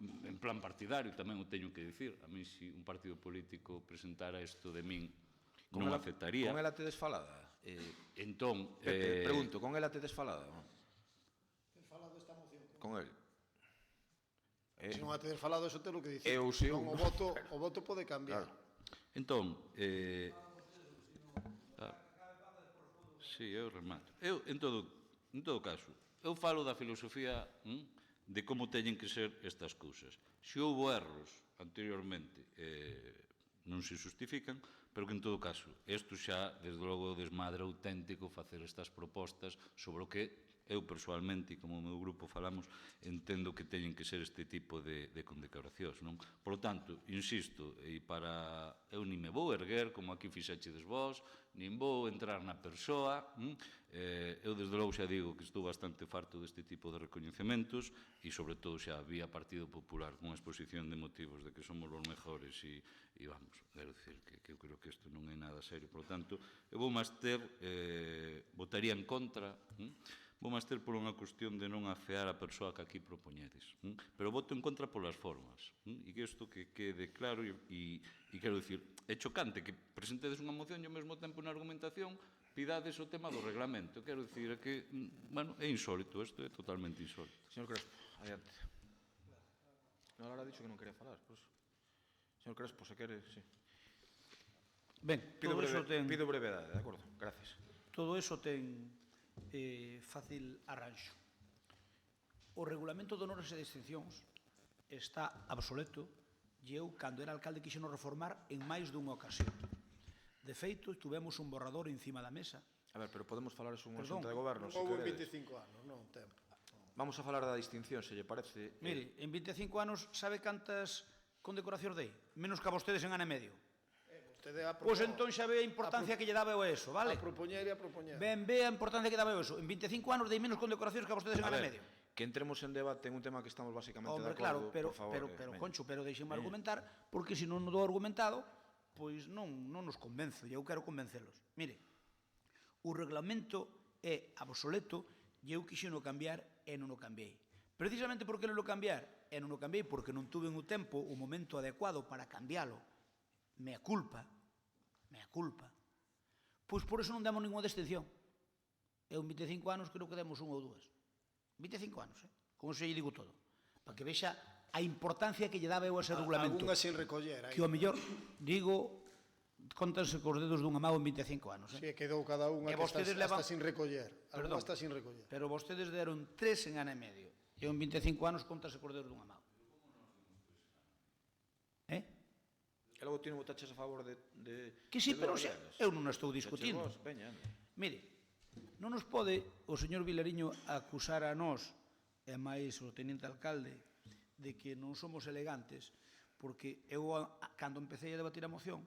en plan partidario, tamén o teño que dicir. A mí, se un partido político presentara isto de min, non aceptaría.
Con ela tedes falada?
Entón...
Pregunto, con ela tedes falada? con el.
Se non a ter falado eso, ten o que dicir.
Eu si
Non, o voto pode cambiar.
Entón, sí, eu remato. Eu, en todo caso, eu falo da filosofía de como teñen que ser estas cousas. Se houbo erros anteriormente, non se justifican, pero que en todo caso, isto xa, desde logo, é o desmadre auténtico facer estas propostas sobre o que eu persoalmente, e como o meu grupo falamos, entendo que teñen que ser este tipo de condecoracións, non? Por lo tanto, insisto, e para eu nin me vou erguer, como aquí fixachedes vós, nin vou entrar na persoa, eu desde logo xa digo que estou bastante farto deste tipo de recoñecementos e sobre todo xa vía Partido Popular con a exposición de motivos de que somos os mejores e vamos, quero dicir que eu creo que isto non é nada serio. Por lo tanto, eu vou máis ter, votaría en contra, vou máis ter por unha cuestión de non afear a persoa que aquí propoñedes. Pero voto en contra polas formas. E que isto que quede claro e quero dicir, é chocante que presentedes unha moción e ao mesmo tempo na argumentación pidades o tema do reglamento. Quero dicir que, bueno, é insólito, isto é totalmente insólito.
Señor Crespo, adiante. Non, ahora ha dicho que non quería falar, por eso. Señor Crespo, se quere, sí.
Ben, todo eso ten...
Pido brevedade, de acordo, gracias.
Todo eso ten fácil arranxo. O regulamento de honores e distincións está obsoleto e eu, cando era alcalde, quixeno reformar en máis dunha ocasión. De feito, tuvemos un borrador encima da mesa.
A ver, pero podemos falar eso en unha xunta de goberno, se
Houve
queredes.
25 anos, non tempo.
Vamos a falar da distinción, se lle parece.
Mire, en 25 anos, sabe cantas condecoracións dei? Menos que a vostedes en ano e medio. Pois entón xa ve a importancia que lle daba eu a eso, vale?
A propoñer e a propoñer.
Ben, ve a importancia que daba eu a eso. En 25 anos dei menos condecoracións que a vostedes en ano e medio.
Que entremos en debate en un tema que estamos basicamente de acordo,
claro,
por favor.
Pero Concho, deixenme argumentar, porque se non dou argumentado, pois non nos convenzo, e eu quero convencelos. Mire, o reglamento é obsoleto e eu quixeno cambiar e non o cambiei. Precisamente porque non o cambiar e non o cambiei porque non tuve o tempo, o momento adecuado para cambiálo, mea culpa, pois por eso non damos ninguna distinción. Eu en 25 anos creo que demos unha ou dúas. 25 anos, con eso lle digo todo. Para que vexa a importancia que lle daba eu a ese regulamento.
Algunha sin recoller.
Que o mellor, digo, contanse cos dedos dunha mão en 25 anos.
Si, quedou cada unha que está sin recoller. Algunha está sin recoller.
Pero vostedes deron 3 en ano e medio. E en 25 anos contanse cos dedos dunha mão.
E logo ti non votaches a favor de...
Que sí, pero eu non estou discutindo. Mire, non nos pode o señor Vilariño acusar a nós, e máis o teniente alcalde, de que non somos elegantes, porque eu, cando empecé a debatir a moción,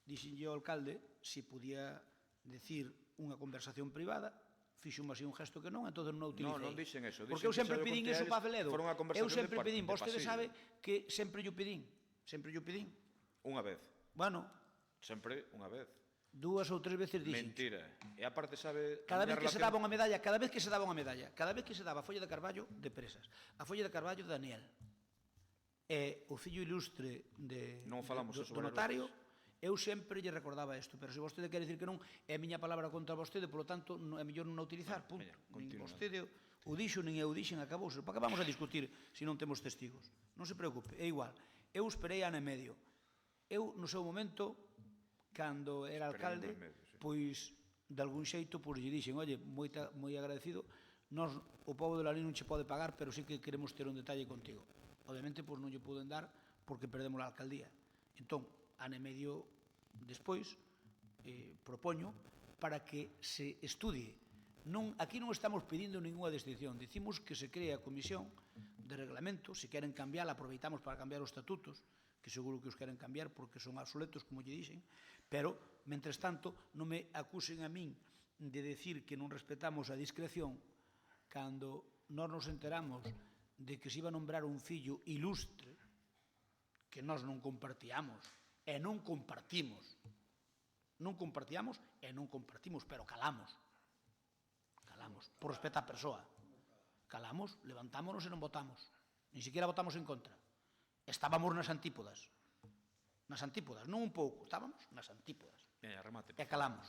dixenlle ao alcalde se podía decir unha conversación privada, fixo así un gesto que non, entón non a utilicei.
Non dixen eso.
Porque eu sempre pedín eso para Veledo. Eu sempre pedín, vostedes sabe que sempre yo pedín.
Unha vez.
Bueno.
Sempre unha vez.
2 ou 3 veces dixen.
Mentira. E aparte sabe...
Cada vez que se daba unha medalla, cada vez que se daba a folla de Carballo de Presas, a folla de Carballo de Daniel, e o fillo ilustre do notario, eu sempre lle recordaba isto, pero se vostede quere dicir que non, é a miña palabra contra vostede, polo tanto, é mellor non a utilizar, punto. Nin vostede o dixo, nin eu dixen, acabouse. Para que vamos a discutir se non temos testigos? Non se preocupe, é igual. Eu esperei ano e medio. Eu, no seu momento, cando era alcalde, pois, de algún xeito, pois lle dixen, oye, moi agradecido, nós, o povo de Lalín non che pode pagar, pero sí que queremos ter un detalle contigo. Obviamente, pois non lle poden dar, porque perdemos a alcaldía. Entón, ano e medio despois, propoño para que se estudie. Aquí non estamos pedindo ninguna distinción, dicimos que se cree a comisión de reglamento, se queren cambiar, aproveitamos para cambiar os estatutos, que seguro que os queren cambiar porque son obsoletos, como lle dixen, pero, mentres tanto, non me acusen a min de decir que non respetamos a discreción cando nós nos enteramos de que se iba a nombrar un fillo ilustre que nós non compartíamos e non compartimos, pero calamos, por respeto á persoa. Calamos, levantámonos e non votamos, ni siquiera votamos en contra. Estábamos nas antípodas, non un pouco, estábamos nas antípodas. E calamos.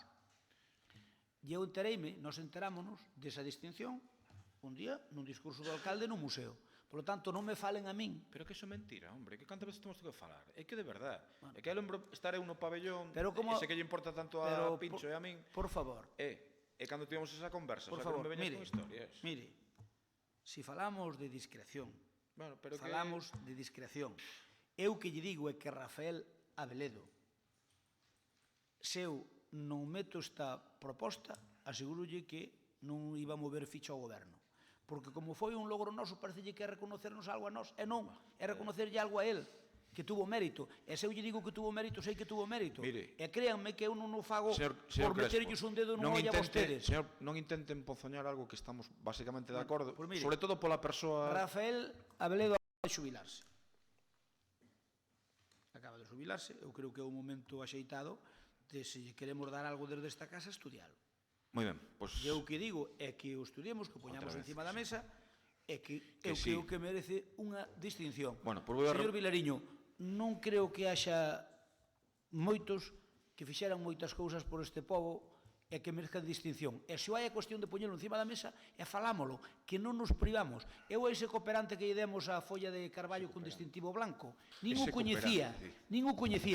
E eu entereime, nos enterámonos desa distinción un día nun discurso do alcalde no museo. Por lo tanto, non me falen a min.
Pero que iso é mentira, hombre, que cantas veces temos que falar? É que de verdad, é que eu lembro estar eu no pabellón, e sei que lle importa tanto a Pincho e a min.
Por favor.
E cando tivemos esa conversa,
por favor, mire, si falamos de discreción, falamos de discreción. Eu que lle digo é que Rafael Abeledo, se eu non meto esta proposta, asegúrolle que non iba a mover ficha ao goberno. Porque como foi un logro noso, parecelle que é reconocernos algo a nós, e non, é reconocerlle algo a él, que tuvo mérito. E se eu lle digo que tuvo mérito, sei que tuvo mérito. E créanme que eu non o fago por meterlles un dedo non olla a vostedes.
Señor, non intenten pozoñar algo que estamos basicamente de acordo, sobre todo pola persoa...
Rafael Abeledo acaba de xubilarse. Acaba de xubilarse, eu creo que é un momento axeitado de se queremos dar algo desde esta casa, estudialo.
Moi ben, pois...
E o que digo é que o estudiemos, que o poñamos encima da mesa, é que eu creo que merece unha distinción. Señor Vilariño, non creo que haxa moitos que fixeran moitas cousas por este pobo e que merezcan distinción. E se hai a cuestión de poñelo encima da mesa, e falámolo, que non nos privamos. Eu a ese cooperante que lle demos a folla de Carballo con distintivo blanco, nin o coñecía.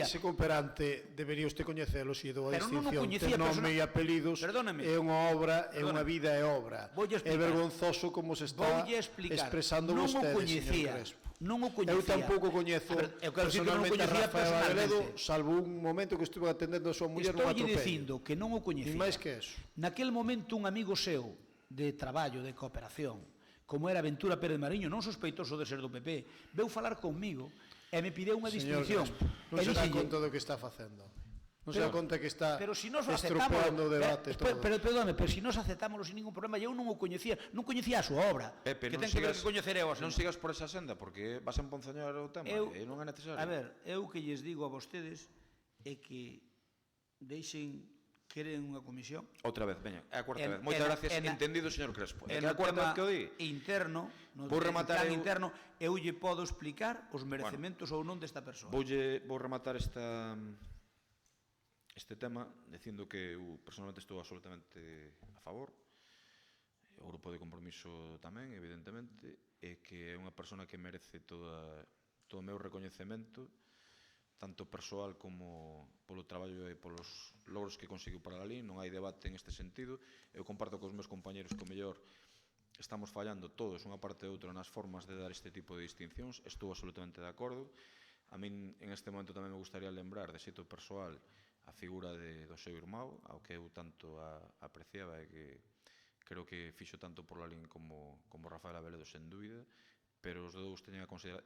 Ese cooperante debería usted coñecelo, se do a distinción, ten nome e apelidos, é unha obra, é unha vida e obra. É vergonzoso como se está expresando vostede, señor Crespo.
Non o coñecía.
Eu tampouco coñezo personalmente a Rafael Abeledo, salvo un momento que estuve atendendo a súa muller no atropello.
Estou dicindo que non o coñecía.
máis que eso.
Naquel momento un amigo seu de traballo, de cooperación, como era Ventura Pérez Mariño, non sospeitoso de ser do PP, veu falar conmigo e me pideu unha distinción.
Non se dá conta do que está facendo. Non se dá conta que está estropeando o debate todo.
Perdóname, pero se nos aceptámoslo sin ningún problema, eu non o coñecía, non coñecía a súa obra.
Pepe,
que ten que ver que coñecer eu.
Non sigas por esa senda, porque vas a emponzoñar o tema, e non é necesario.
A ver, eu que lles digo a vostedes é que deixen queren unha comisión.
Outra vez, veña, é a cuarta vez. Moitas gracias, entendido, señor Crespo.
É a cuarta vez que o di. Interno, no plan interno, eu lle podo explicar os merecementos ou non desta persoa.
Vou rematar este tema dicindo que eu personalmente estou absolutamente a favor, o grupo de compromiso tamén, evidentemente, e que é unha persona que merece todo o meu recoñecemento, tanto persoal como polo traballo e polos logros que conseguiu para a LIN, non hai debate en este sentido. Eu comparto cos meus compañeros que o mellor estamos fallando todos unha parte ou outra nas formas de dar este tipo de distincións, estou absolutamente de acordo. A min en este momento tamén me gustaría lembrar de xeito persoal a figura do seu irmão, ao que eu tanto apreciaba e que creo que fixo tanto por la LIN como Rafael Abeledo, sen dúbida, pero os dous teñen a considerar...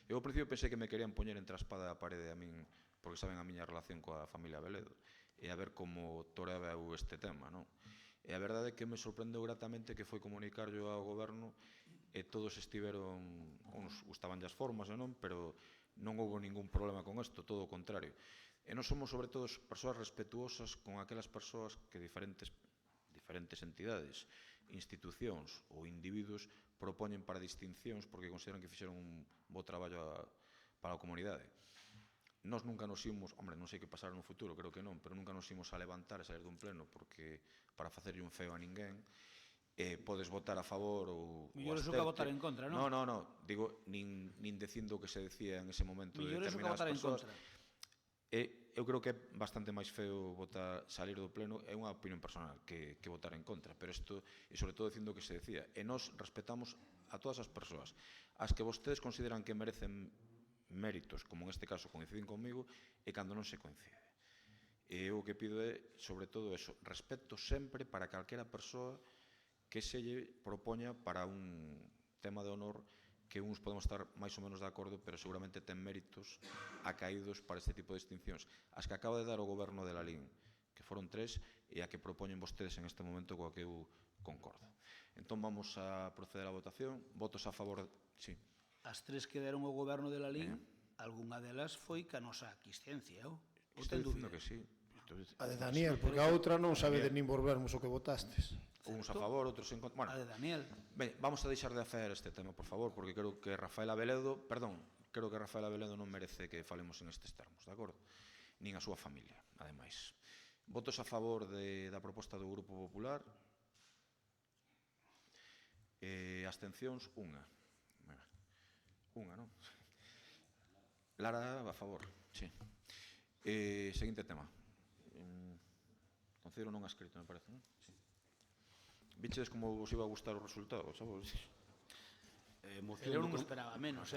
Eu ao principio pensei que me querían poñer entre a espada e a parede a min, porque saben a miña relación coa familia Abeledo, e a ver como toreaba eu este tema, non? E a verdade é que me sorprendeu gratamente que foi comunicarlo ao goberno e todos estiveron... Uns gustaban as formas, non? Pero non houve ningún problema con isto, todo o contrario. E non somos, sobre todo, persoas respetuosas con aquelas persoas que diferentes entidades, institucións ou individuos propoñen para distincións porque consideran que fixeron un bo traballo para a comunidade. Nós nunca nos imos, hombre, non sei que pasará no futuro, creo que non, pero nunca nos imos a levantar e sair dun pleno porque para facerlle un feo a ninguén, podes votar a favor ou
mellor iso que votar en contra, non?
Non, digo, nin dicindo o que se decía en ese momento de
determinadas persoas.
Eu creo que é bastante máis feo salir do pleno, é unha opinión personal que votar en contra, pero isto, e sobre todo dicindo o que se decía, e nós respetamos a todas as persoas, as que vostedes consideran que merecen méritos, como en este caso coinciden comigo, e cando non se coincide. E eu o que pido é, sobre todo, eso, respeto sempre para calquera persoa que se lle propoña para un tema de honor que uns podemos estar máis ou menos de acordo, pero seguramente ten méritos acaídos para este tipo de distincións. As que acaba de dar o goberno de la LIN, que foron 3, e a que propoñen vostedes en este momento coa que eu concordo. Entón vamos a proceder á votación. Votos a favor... Sí.
As 3 que deron o goberno de la LIN, algunha delas foi ca nosa aquiescencia,
Estou dicindo que sí.
A de Daniel, porque a outra non sabe de nin volvermos o que votastes.
Uns a favor, outros en contra.
A de Daniel.
Ben, vamos a deixar de afaer este tema, por favor, porque creo que Rafael Abeledo non merece que falemos en estes termos, de acordo? Nin a súa familia, ademais. Votos a favor da proposta do Grupo Popular. Abstencións, unha. Unha, non? Lara, a favor, sí. Seguinte tema. Concello non ha escrito, me parece, non? Sí. Vichedes como vos iba a gustar o resultado, sabes?
Eu non esperaba menos,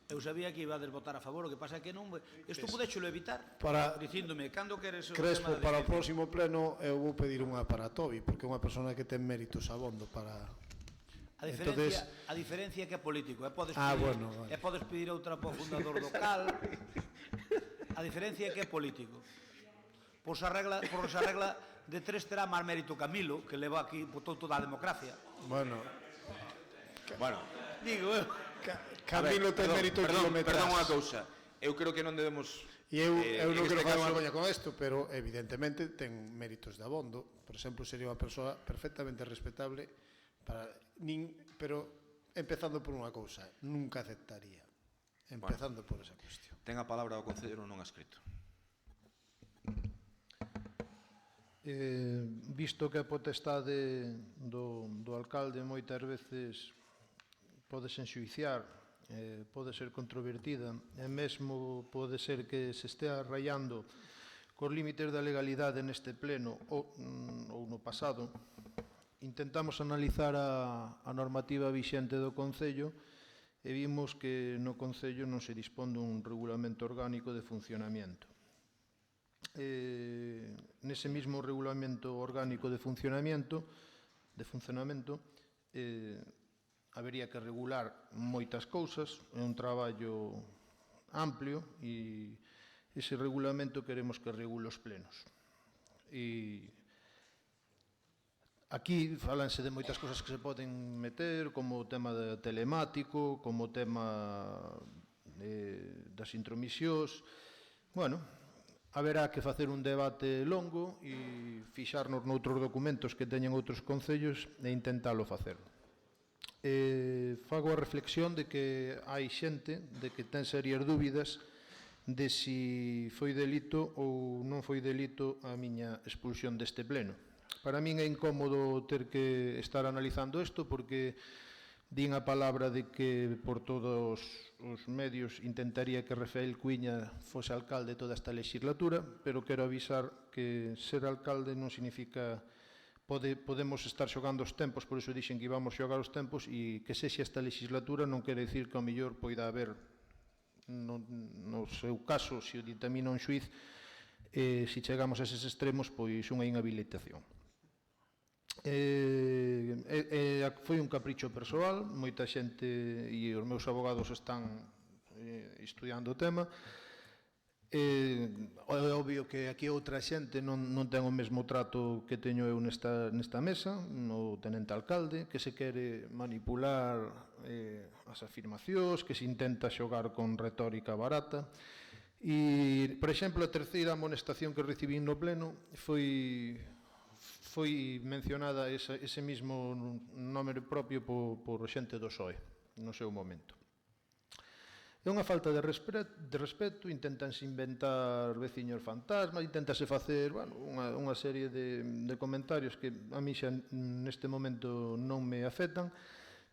Eu sabía que iba a votar a favor, o que pasa é que non... Isto podéchelo evitar dicíndome, cando queres...
Crespo, para o próximo pleno, eu vou pedir unha para Tobi, porque é unha persona que ten méritos abondo para...
A diferencia é que é político, podes pedir outra para o fundador do CAL. A diferencia é que é político. Por esa regla de 3 terá máis mérito Camilo, que leva aquí toda a democracia.
Bueno,
digo eu.
Camilo ten mérito kilometraxe.
Perdón unha cousa, eu creo que non debemos...
E eu non quero fazer unha coña con isto, pero evidentemente ten méritos de abondo. Por exemplo, sería unha persoa perfectamente respetable, pero empezando por unha cousa, nunca aceptaría. Empezando por esa cuestión.
Ten a palabra o concelleiro non escrito.
Visto que a potestade do alcalde moitas veces pode se enxuiciar, pode ser controvertida, e mesmo pode ser que se estea rayando cos límites da legalidade neste pleno ou no pasado, intentamos analizar a normativa vixente do Concello e vimos que no Concello non se dispón dun regulamento orgánico de funcionamento. Nese mismo regulamento orgánico de funcionamento habería que regular moitas cousas, é un traballo amplio e ese regulamento queremos que regule os plenos. E aquí falanse de moitas cousas que se poden meter, como o tema telemático, como o tema das intromisións. Bueno, haberá que facer un debate longo e fixarnos noutros documentos que teñen outros concellos e intentalo facer. Fago a reflexión de que hai xente de que ten serias dúbidas de si foi delito ou non foi delito a miña expulsión deste pleno. Para min é incómodo ter que estar analizando isto porque din a palabra de que por todos os medios intentaría que Rafael Cuíña fose alcalde toda esta legislatura, pero quero avisar que ser alcalde non significa podemos estar xogando os tempos, por iso dixen que íbamos xogar os tempos, e que sexa esta legislatura non quere dicir que ao mellor poida haber no seu caso, se o ditamina un xuiz, se chegamos a eses extremos, pois unha inhabilitación. Foi un capricho persoal, moita xente e os meus abogados están estudiando o tema. É obvio que aquí outra xente non ten o mesmo trato que teño eu nesta mesa, o tenente alcalde, que se quere manipular as afirmacións, que se intenta xogar con retórica barata. E, por exemplo, a terceira amonestación que recibín no pleno foi mencionada ese mismo nome propio por xente do PSOE no seu momento. É unha falta de respeto, intentanse inventar veciños fantasmas, intentase facer unha serie de comentarios que a mí xa neste momento non me afectan,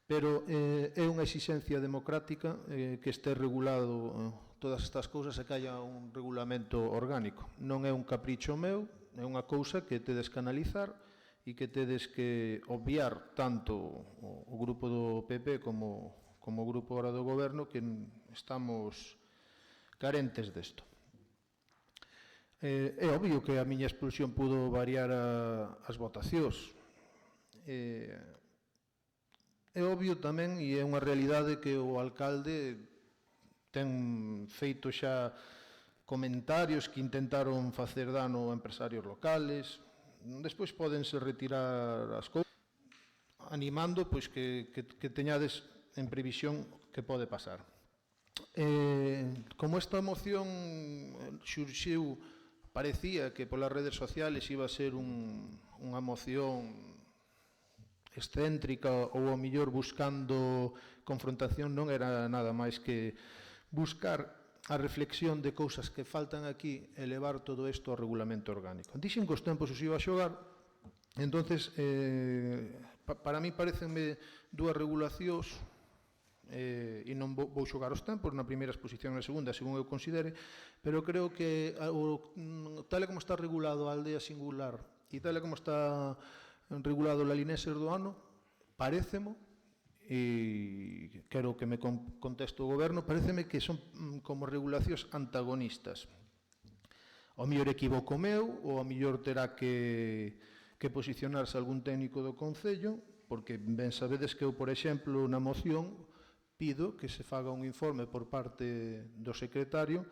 pero é unha exigencia democrática que este regulado todas estas cousas e que haya un regulamento orgánico. Non é un capricho meu, é unha cousa que tedes que analizar e que tedes que obviar tanto o grupo do PP como o grupo ahora do goberno, que estamos carentes desto. É obvio que a miña expulsión pudo variar as votacións. É obvio tamén, e é unha realidade, que o alcalde ten feito xa comentarios que intentaron facer dano a empresarios locales. Despois pódense retirar as cousas, animando pois que teñades en previsión que pode pasar. Como esta moción xurxiu, parecía que polas redes sociales iba a ser unha moción excéntrica ou ao mellor buscando confrontación, non era nada máis que buscar a reflexión de cousas que faltan aquí e levar todo isto ao regulamento orgánico. Dixen que os tempos os iba a xogar, entonces Para mí parecenme dúas regulacións e non vou xogar os tempos na primeira exposición e na segunda, según eu considere, pero creo que tal e como está regulado a aldea singular e tal e como está regulado la Lineses do Ano, parécemo, e quero que me conteste o goberno, paréceme que son como regulacións antagonistas. Ao mellor equivoco meu, ou ao mellor terá que posicionarse algún técnico do Concello, porque ben sabedes que eu, por exemplo, na moción pido que se faga un informe por parte do secretario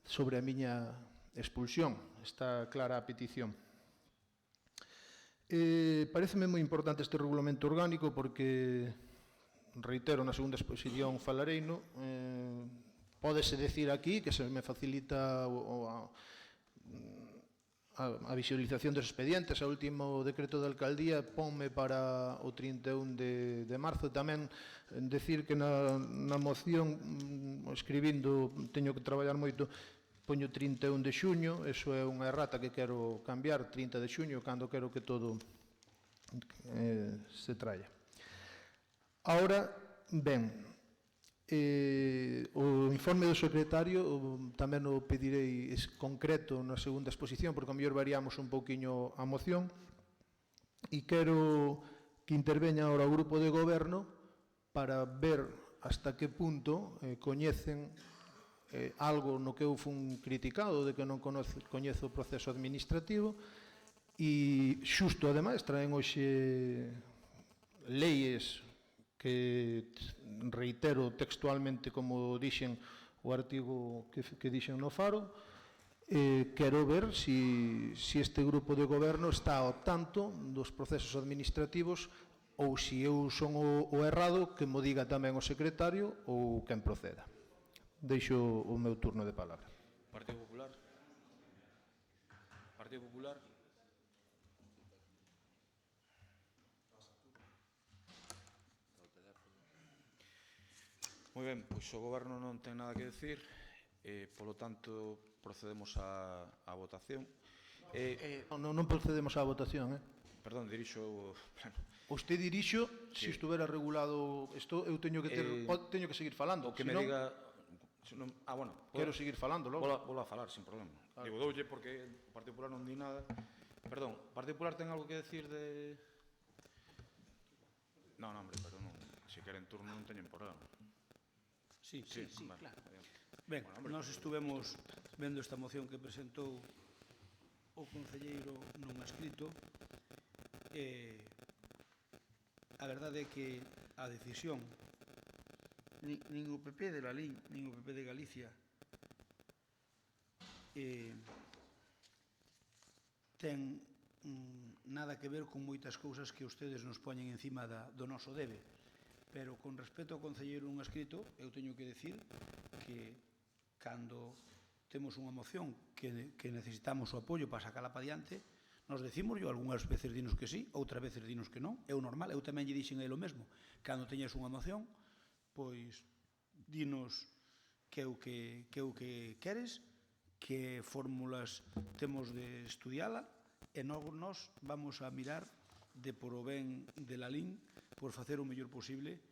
sobre a miña expulsión. Está clara a petición. Pareceme moi importante este regulamento orgánico porque, reitero, na segunda exposición falareino, pódese decir aquí que se me facilita a visualización dos expedientes. O último decreto de alcaldía ponme para o 31 de marzo. Tamén decir que na moción, escribindo, teño que traballar moito, poño 31 de xuño, eso é unha errata que quero cambiar, 30 de xuño, cando quero que todo se tralla. Ahora, ben, o informe do secretario tamén o pedirei concreto na segunda exposición, porque a mellor variamos un pouquiño a moción, e quero que interveña ahora o grupo de goberno para ver hasta que punto coñecen algo no que eu fun criticado, de que non coñezo o proceso administrativo, e xusto, ademais, traen hoxe leyes que reitero textualmente como dixen o artigo que dixen no Faro. Quero ver si este grupo de goberno está ao tanto dos procesos administrativos ou se eu son o errado, que mo diga tamén o secretario ou quen proceda. Deixo o meu turno de palabra.
Partido Popular. Partido Popular. Moi ben, pois o Goberno non ten nada que decir, polo tanto procedemos á votación.
Non procedemos á votación,
Perdón, dirixo o plano.
Usted dirixo, se estuvera regulado isto, eu teño que seguir falando.
O que me diga... bueno.
Quero seguir falando logo.
Vou a falar, sin problema. Digo, doulle porque o Partido Popular non di nada. Perdón, o Partido Popular ten algo que decir de... Non, hombre, pero non. Se queren turno non teñen problema.
Sí, claro. Ben, nós estuvemos vendo esta moción que presentou o concelleiro non escrito. A verdade é que a decisión nin o PP de Lalín nin o PP de Galicia ten nada que ver con moitas cousas que ustedes nos poñen encima do noso debe, pero con respecto ao concelleiro non escrito eu teño que decir que cando temos unha moción que necesitamos o apoio para sacarla para diante, nos decimos, algunhas veces dinos que sí, outras veces dinos que non, é o normal. Eu tamén lle dixen a ele o mesmo. Cando teñas unha moción, pois dinos que é o que queres, que fórmulas temos de estudiala, e nós vamos a mirar de por o ben de Lalín por facer o mellor posible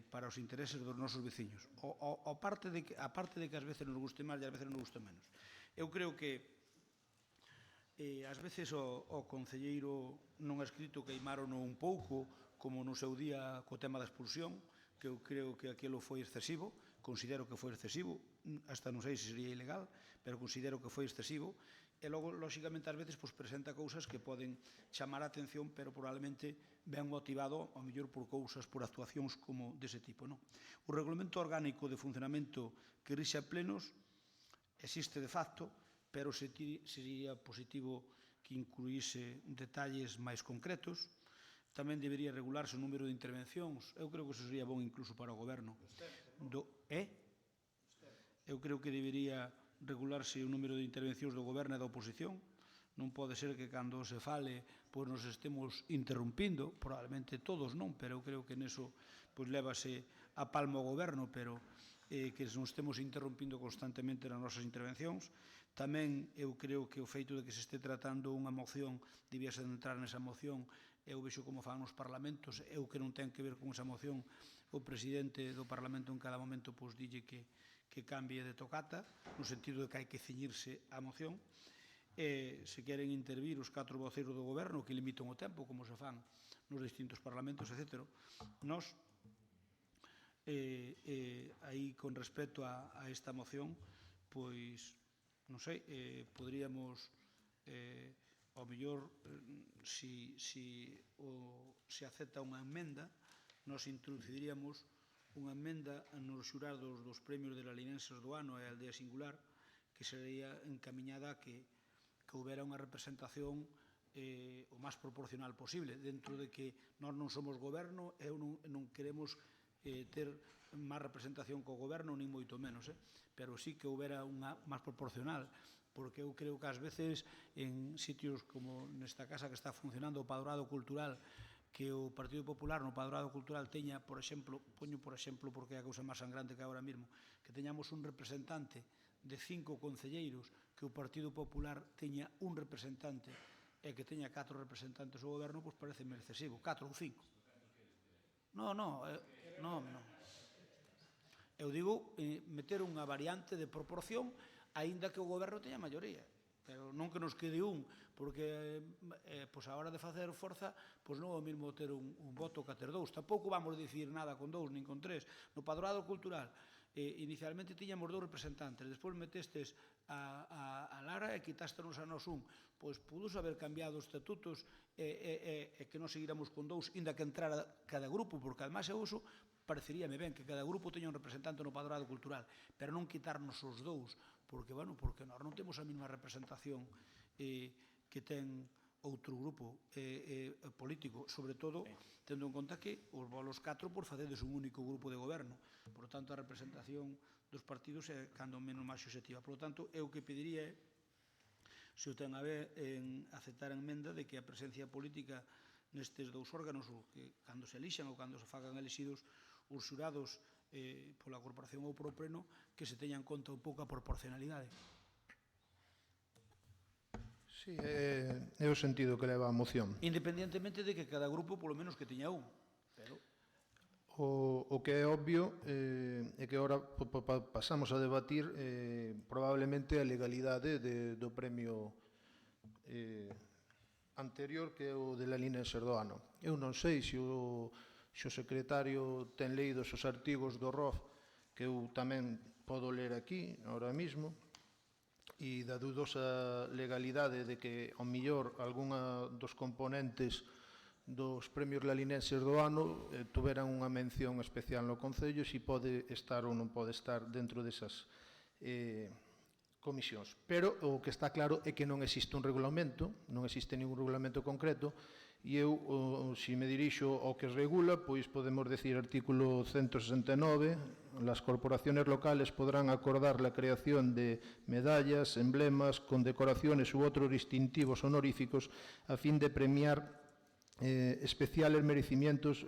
para os intereses dos nosos veciños. A parte de que ás veces nos guste máis e ás veces nos guste menos. Eu creo que ás veces o concelleiro non escrito queimárono un pouco, como no seu día co tema da expulsión, que eu creo que aquilo foi excesivo, considero que foi excesivo, hasta non sei se sería ilegal, pero considero que foi excesivo, e logo, lóxicamente, ás veces presenta cousas que poden chamar a atención, pero probablemente ben motivado, ao mellor por cousas, por actuacións como dese tipo. O regulamento orgánico de funcionamento que rixe a plenos existe de facto, pero sería positivo que incluíse detalles máis concretos. Tamén debería regularse o número de intervencións. Eu creo que eso sería bon incluso para o goberno. Eu creo que debería regularse o número de intervencións do goberno e da oposición. Non pode ser que cando se fale pois nos estemos interrompindo, probablemente todos non, pero eu creo que neso pois lévase a palmo o goberno, pero que nos estemos interrompindo constantemente nas nosas intervencións. Tamén eu creo que o feito de que se este tratando unha moción debíase entrar nesa moción eu vexo como fan nos parlamentos, eu que non ten que ver con esa moción, o presidente do Parlamento en cada momento dille que cambie de tocata, no sentido de que hai que ceñirse á moción, e se queren intervir os 4 voceiros do goberno que limitan o tempo, como se fan nos distintos parlamentos, etc. Nos, aí con respecto a esta moción, pois, non sei, poderíamos, ao mellor, se acepta unha emenda, nos introduciríamos unha emenda nos xurados dos premios de la Linenses do ano e a Aldea Singular, que sería encamiñada a que houbera unha representación o máis proporcional posible, dentro de que nós non somos goberno e non queremos ter máis representación co goberno, nin moito menos, pero sí que houbera unha máis proporcional, porque eu creo que ás veces en sitios como nesta casa que está funcionando o Padroado Cultural, que o Partido Popular no Padroado Cultural teña, por exemplo, poño por exemplo porque é a cousa máis sangrante que agora mesmo, que teñamos un representante de 5 concelleiros, que o Partido Popular teña un representante e que teña 4 representantes do goberno, pois parece excesivo, 4 ou 5. Non. Eu digo meter unha variante de proporción, aínda que o goberno teña maioría, pero non que nos quede un, porque a hora de facer forza, pois non é o mesmo ter un voto que ter 2. Tampouco vamos dicir nada con 2 nin con 3. No Padroado Cultural, inicialmente tiñamos 2 representantes, despois metestes a Lara e quitástenos a nos un. Pois pudos haber cambiado os estatutos e que non seguíramos con 2, inda que entrara cada grupo, porque además eu uso, pareceríame ben que cada grupo teña un representante no Padroado Cultural, pero non quitarnos os 2, porque nós non temos a mesma representación que ten outro grupo político, sobre todo tendo en conta que os volos 4 por facedes un único grupo de goberno. Por lo tanto, a representación dos partidos é cando menos máis obxectiva. Por lo tanto, eu que pediría é, se o ten a ver, en aceptar a emenda de que a presencia política nestes 2 órganos, que cando se elixan ou cando se fagan elixidos os xurados pola corporación ou polo pleno, que se teña en conta un pouco a proporcionalidade.
Sí, é o sentido que leva a moción.
Independientemente de que cada grupo, polo menos, que teña un. Pero
o que é obvio é que agora pasamos a debatir probablemente a legalidade do premio anterior, que é o de la Linenses do ano. Eu non sei se o secretario ten leído os artigos do ROF, que eu tamén podo ler aquí, ahora mismo, e da dudosa legalidade de que, ao millor, algunha dos componentes dos premios lalinenses do ano tuveran unha mención especial no Concello, se pode estar ou non pode estar dentro desas comisións. Pero o que está claro é que non existe un regulamento, non existe ningún regulamento concreto, e eu, se me dirixo ao que regula, pois podemos decir artículo 169, las corporaciones locales podrán acordar la creación de medallas, emblemas, condecoraciones u otros distintivos honoríficos a fin de premiar especiales merecimientos,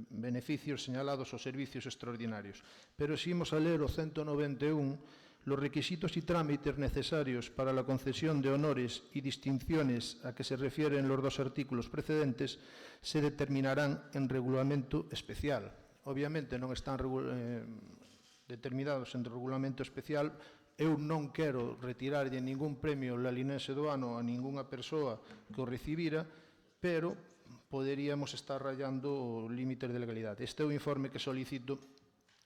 beneficios señalados o servicios extraordinarios. Pero si imos a ler o 191, los requisitos y trámites necesarios para la concesión de honores y distinciones a que se refieren los 2 artículos precedentes se determinarán en regulamento especial. Obviamente non están determinados en regulamento especial. Eu non quero retirarlle ningún premio lalinense do ano a ningunha persoa que o recibira, pero poderíamos estar rayando o límites de legalidade. Este é o informe que solicito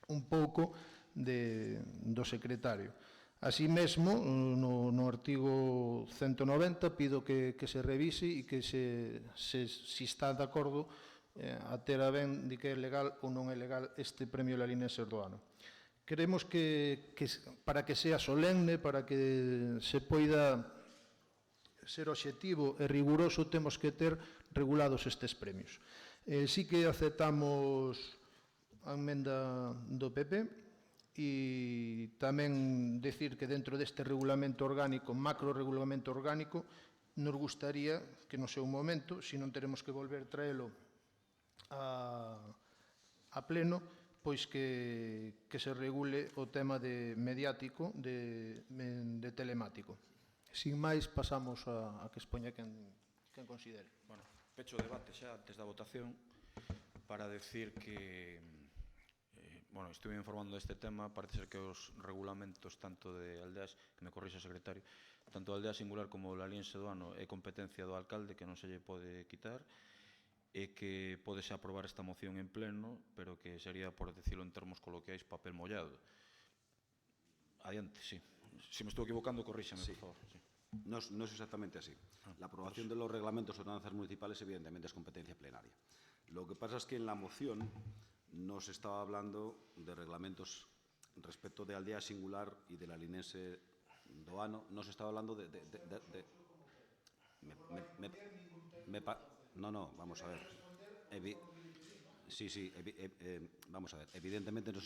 un pouco do secretario. Así mesmo, no artigo 190, pido que se revise e que se está de acordo a ter a ben de que é legal ou non é legal este premio lalinenses do ano. Queremos que para que sea solemne, para que se poida ser obxectivo e riguroso, temos que ter regulados estes premios. Sí que aceptamos a emenda do PP e tamén decir que dentro deste regulamento orgánico, macro regulamento orgánico, nos gustaría que no seu momento, se non teremos que volver traelo a pleno, pois que se regule o tema de mediático, de telemático. Sin máis, pasamos a que expoña quen considere.
Bueno, pecho o debate xa antes da votación para decir que bueno, estuve informando deste tema, parece ser que os regulamentos tanto de aldeas, que me corrixa o secretario, tanto a aldea singular como la liense do ano é competencia do alcalde que non se lle pode quitar e que podese aprobar esta moción en pleno, pero que sería, por decirlo en termos coloquiais, papel mollado. Adiante, sí. Si me estou equivocando, corríxame, por favor. Sí.
No es exactamente así. La aprobación de los reglamentos de ordenanzas municipales evidentemente es competencia plenaria. Lo que pasa es que en la moción no se estaba hablando de reglamentos respecto de aldea singular y de la linense do ano, no se estaba hablando de no, vamos a ver. Vamos a ver. Evidentemente no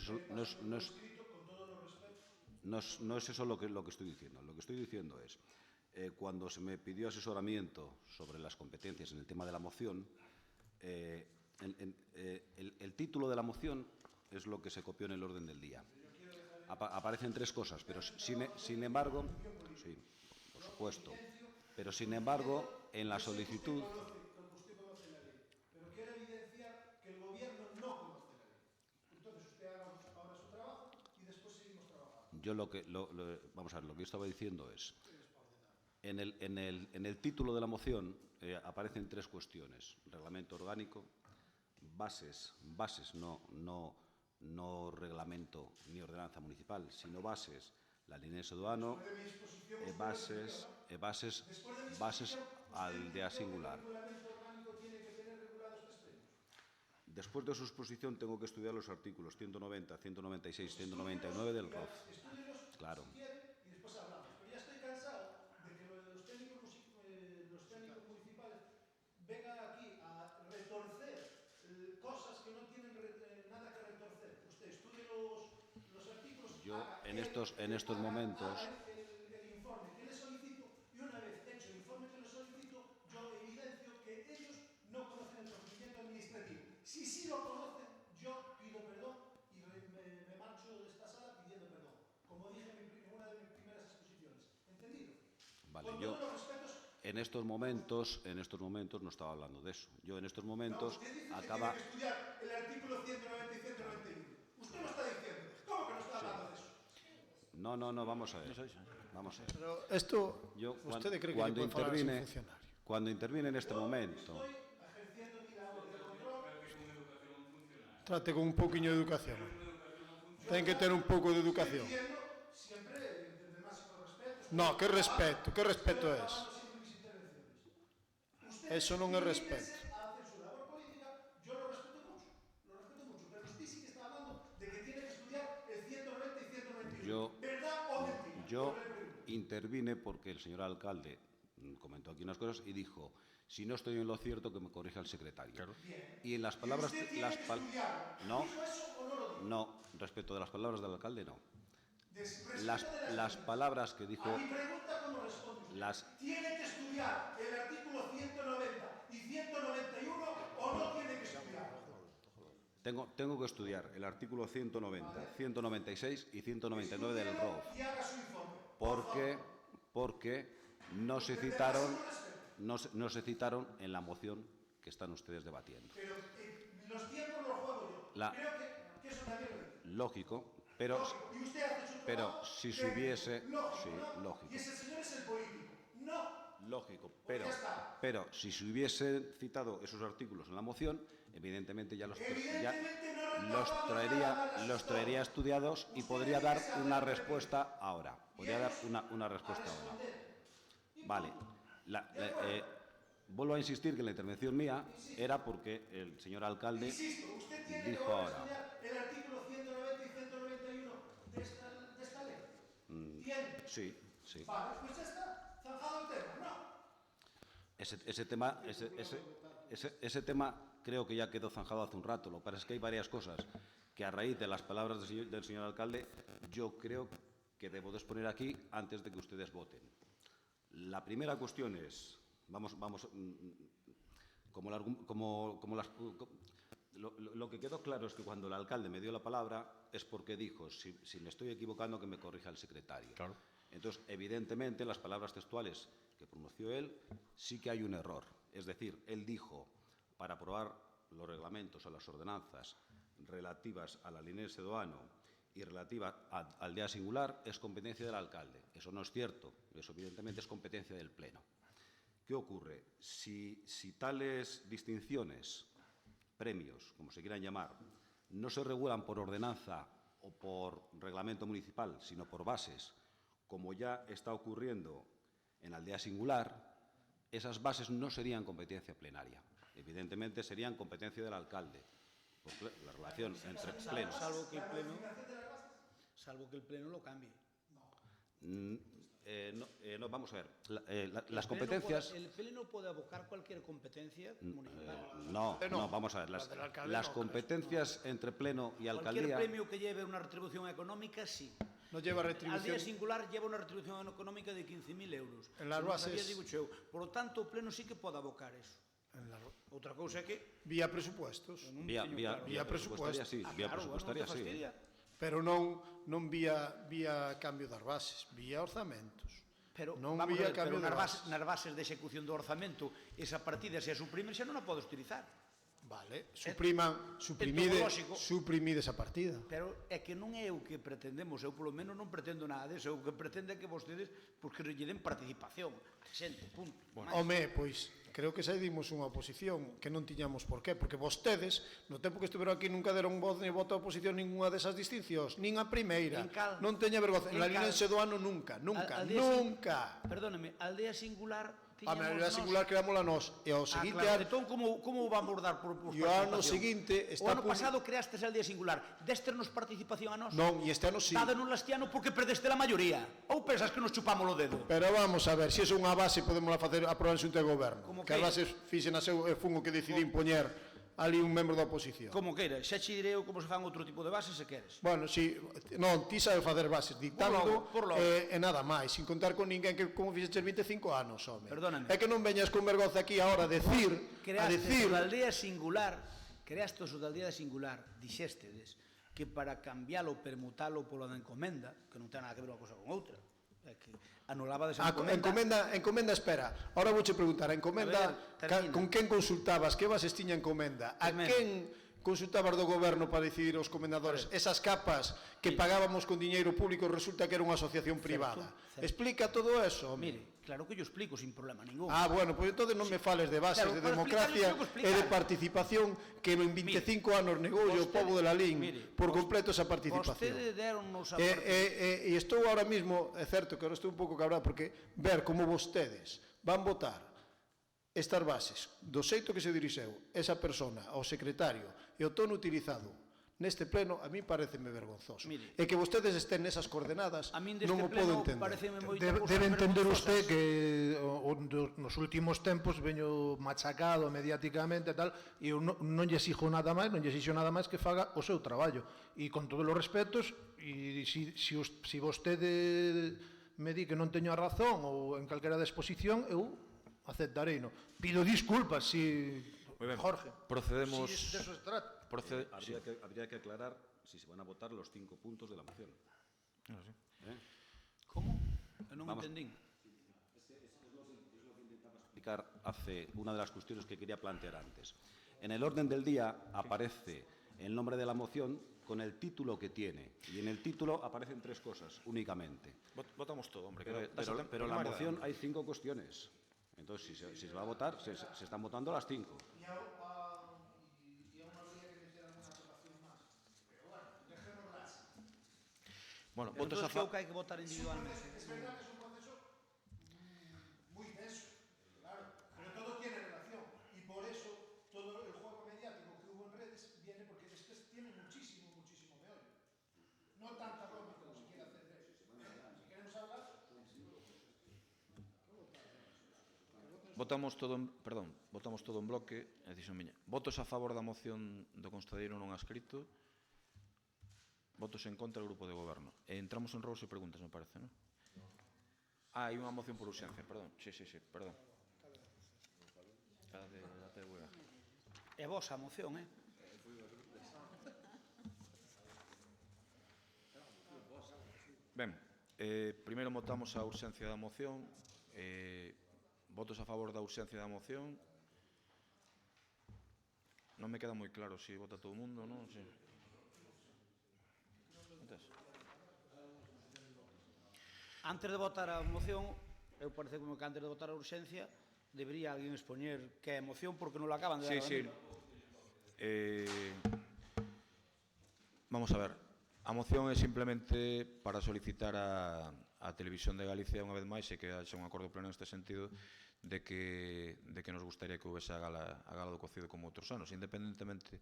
es eso lo que estoy diciendo. Lo que estoy diciendo es, cuando se me pidió asesoramiento sobre las competencias en el tema de la moción, el título de la moción es lo que se copió en el orden del día. Aparecen tres cosas, pero sin embargo, sí, por supuesto, pero sin embargo, en la solicitud...
Pero quiero evidenciar que el gobierno no conoce la ley. Entonces usted haga ahora su trabajo y después seguimos trabajando.
Vamos a ver, lo que yo estaba diciendo es, en el título de la moción aparecen tres cuestiones: reglamento orgánico, bases, no reglamento ni ordenanza municipal, sino bases, la linense do ano, bases aldea singular. Después de su exposición tengo que estudiar los artículos 190, 196, 199 del ROF. Claro.
Y después hablamos. Pero ya estoy cansado de que los técnicos municipales vengan aquí a retorcer cosas que no tienen nada que retorcer. Usted estudie los artículos.
Yo en estos momentos...
El informe que le solicito, y una vez hecho el informe que le solicito, yo evidencio que ellos no conocen el procedimiento administrativo. Si sí lo conocen, yo pido perdón y me marcho de esta sala pidiendo perdón, como dije en una de mis primeras exposiciones. ¿Entendido?
Vale, yo en estos momentos no estaba hablando de eso. Yo en estos momentos acaba...
Tiene que estudiar el artículo 190 y 191. Usted lo está diciendo. ¿Cómo que no está hablando de eso?
No, vamos a ver.
Pero esto, ¿usted cree que
cuando
le puede falar a un funcionario?
Cuando interviene en este momento...
Trate con un poquinho de educación. Ten que ter un pouco de educación. No, que respeto es? Eso non é respeto.
Yo lo respeto mucho, pero usted sí que está hablando de que tiene que estudiar el 190 y 191. ¿Verdad o mentira?
Yo intervine porque el señor alcalde comentó aquí unas cosas y dijo: si no estoy en lo cierto, que me corrija el secretario. Claro. Y en las palabras... No, respecto de las palabras del alcalde, no. Las palabras que dijo...
A mi pregunta, ¿cómo responde usted? ¿Tiene que estudiar el artículo 190 y 191 o no tiene que estudiar?
Tengo que estudiar el artículo 190, 196 y 199 del ROF.
Y haga su informe.
Porque no se citaron en la moción que están ustedes debatiendo.
Pero los tiempos los juego yo. Creo que eso también lo dice.
Lógico, pero si se hubiese... Lógico.
Y ese señor es el político. No.
Lógico, pero si se hubiesen citado esos artículos en la moción, evidentemente ya los traería estudiados y podría dar una respuesta ahora. Vale. Vuelvo a insistir que la intervención mía era porque el señor alcalde dijo ahora.
¿El artículo 190 y 191 de esta ley? ¿Tiene?
Sí.
Vale, pues ya está. Zanjado el tema, ¿no?
Ese tema creo que ya quedó zanjado hace un rato. Lo que pasa es que hay varias cosas que a raíz de las palabras del señor alcalde yo creo que debo de exponer aquí antes de que ustedes voten. La primera cuestión es, lo que quedó claro es que cuando el alcalde me dio la palabra es porque dijo, si me estoy equivocando, que me corrija el secretario. Claro. Entonces, evidentemente, las palabras textuales que pronunció él, sí que hay un error. Es decir, él dijo, para aprobar los reglamentos o las ordenanzas relativas a la línea sedoano y relativa a aldea singular, es competencia del alcalde. Eso no es cierto, eso evidentemente es competencia del Pleno. ¿Qué ocurre? Si tales distinciones, premios, como se quieran llamar, no se regulan por ordenanza o por reglamento municipal, sino por bases, como ya está ocurriendo en aldea singular, esas bases no serían competencia plenaria. Evidentemente serían competencia del alcalde. La relación entre plenos.
Salvo que el Pleno lo cambie.
No, vamos a ver. Las competencias...
¿El Pleno puede abocar cualquier competencia municipal?
No, vamos a ver. Las competencias entre Pleno y alcaldía...
Cualquier premio que lleve una retribución económica, sí.
No lleva retribución.
Aldea singular lleva una retribución económica de 15.000 euros.
En las bases...
Por lo tanto, o Pleno sí que pode abocar eso. Outra cousa é que...
Vía presupuestos.
Vía presupuestaria, sí. Vía presupuestaria, sí.
Pero non vía cambio das bases, vía orzamentos.
Pero,
non
vamos
vía
a ver,
cambio
pero
das bases.
nas bases de execución do orzamento, esa partida, se a suprimen, xa non a podes utilizar.
Vale, suprimide esa partida.
Pero é que non é o que pretendemos, eu polo menos non pretendo nada deso, o que pretende é que vostedes que lle den participación a xente, punto.
Home, pois creo que saímos unha oposición que non tiñamos por qué, porque vostedes, no tempo que estuveron aquí, nunca deron voz ni voto a oposición ninguna desas distincións, nin a primeira. Non teña vergonza. En la línea de Sedoano nunca.
Perdóneme, aldea singular...
A aldea singular creámosla nós. E ao seguinte...
Entón, como vamos dar por participación?
E o ano seguinte...
O ano pasado creastes a aldea singular. Destenos participación a nós?
Non, e este ano sí.
Dádenos este ano porque perdeste la maioría. Ou pensas que nos chupamos o dedo?
Pero vamos a ver, se é unha base podemos facer aprobar en xunta de goberno. Que as bases fixen a seu fun o que decidín poñer ali un membro da oposición.
Como queira, xa che direi como se fan outro tipo de bases se queres.
Bueno, si, non, ti sabe facer bases dictando e nada máis, sin contar con ninguén que como fixeches 25 anos, home.
Perdóname.
É que non veñas con vergonza aquí ahora a decir...
Creaste o da aldea singular, dixéstedes que para cambialo, permutalo polo da encomenda, que non ten nada que ver unha cosa con outra, é que anulaba desa encomenda.
Encomenda, espera. Ahora vouche preguntar, a encomenda, con quen consultabas? Que bases tiña encomenda? A quen consultabas do goberno para decidir os comendadores? Esas capas que pagábamos con diñeiro público resulta que era unha asociación privada. Explica todo eso, home.
Mire, claro que yo explico sin problema ningún.
Ah, bueno, pois entonces non me fales de bases de democracia e de participación que en 25 anos negou o povo de la LIN por completo esa participación. E estou ahora mismo, é certo que ahora estou un pouco cabrado porque ver como vostedes van votar estas bases do xeito que se dirixeu esa persona ao secretario e o tono utilizado neste pleno, a mí pareceme vergonzoso. E que vostedes estén nesas coordenadas non o podo entender.
Debe entender usted que nos últimos tempos veño machacado mediáticamente e tal, e eu non lle exijo nada máis, non lle exixo nada máis que faga o seu traballo. E con todos os respetos, e se vostede me di que non teño a razón ou en calquera disposición, eu aceptarei. Pido disculpas, si... Jorge.
Procedemos...
Si de eso se trata.
Habría que aclarar si se van a votar los 5 puntos de la moción.
¿Cómo? Non entendín.
Es lo que intentaba explicar hace una de las cuestiones que quería plantear antes. En el orden del día aparece el nombre de la moción con el título que tiene. Y en el título aparecen 3 cosas únicamente.
Votamos todo, hombre.
Pero la moción hay 5 cuestiones. Entonces, si se va a votar, se están votando las 5.
Bueno, votos a
favor. Creo que hai que votar individualmente.
Es verdad que es un proceso muy denso, claro, pero todo tiene relación y por eso todo el juego mediático que hubo en redes viene porque después tiene muchísimo meollo. No tanta broma como se quiere hacer de eso. Si queremos hablar...
Votamos todo en bloque, decisión miña. Votos a favor da moción do constadeiro non adscrito. Votos en contra do grupo de goberno. Entramos en robos e preguntas, me parece, non? Hai unha moción por urxencia, perdón. Sí, perdón. A TVG.
É vosa a moción, eh?
Ben, primeiro votamos a urxencia da moción. Votos a favor da urxencia da moción. Non me queda moi claro se vota todo o mundo ou non.
Antes de votar a moción, eu parece como que antes de votar a urxencia debería alguén expoñer que é a moción porque non la acaban de dar.
Sí. Vamos a ver. A moción é simplemente para solicitar a Televisión de Galicia unha vez máis e que haxa un acordo pleno neste sentido de que nos gustaría que houvese a gala do cocido como outros anos, independentemente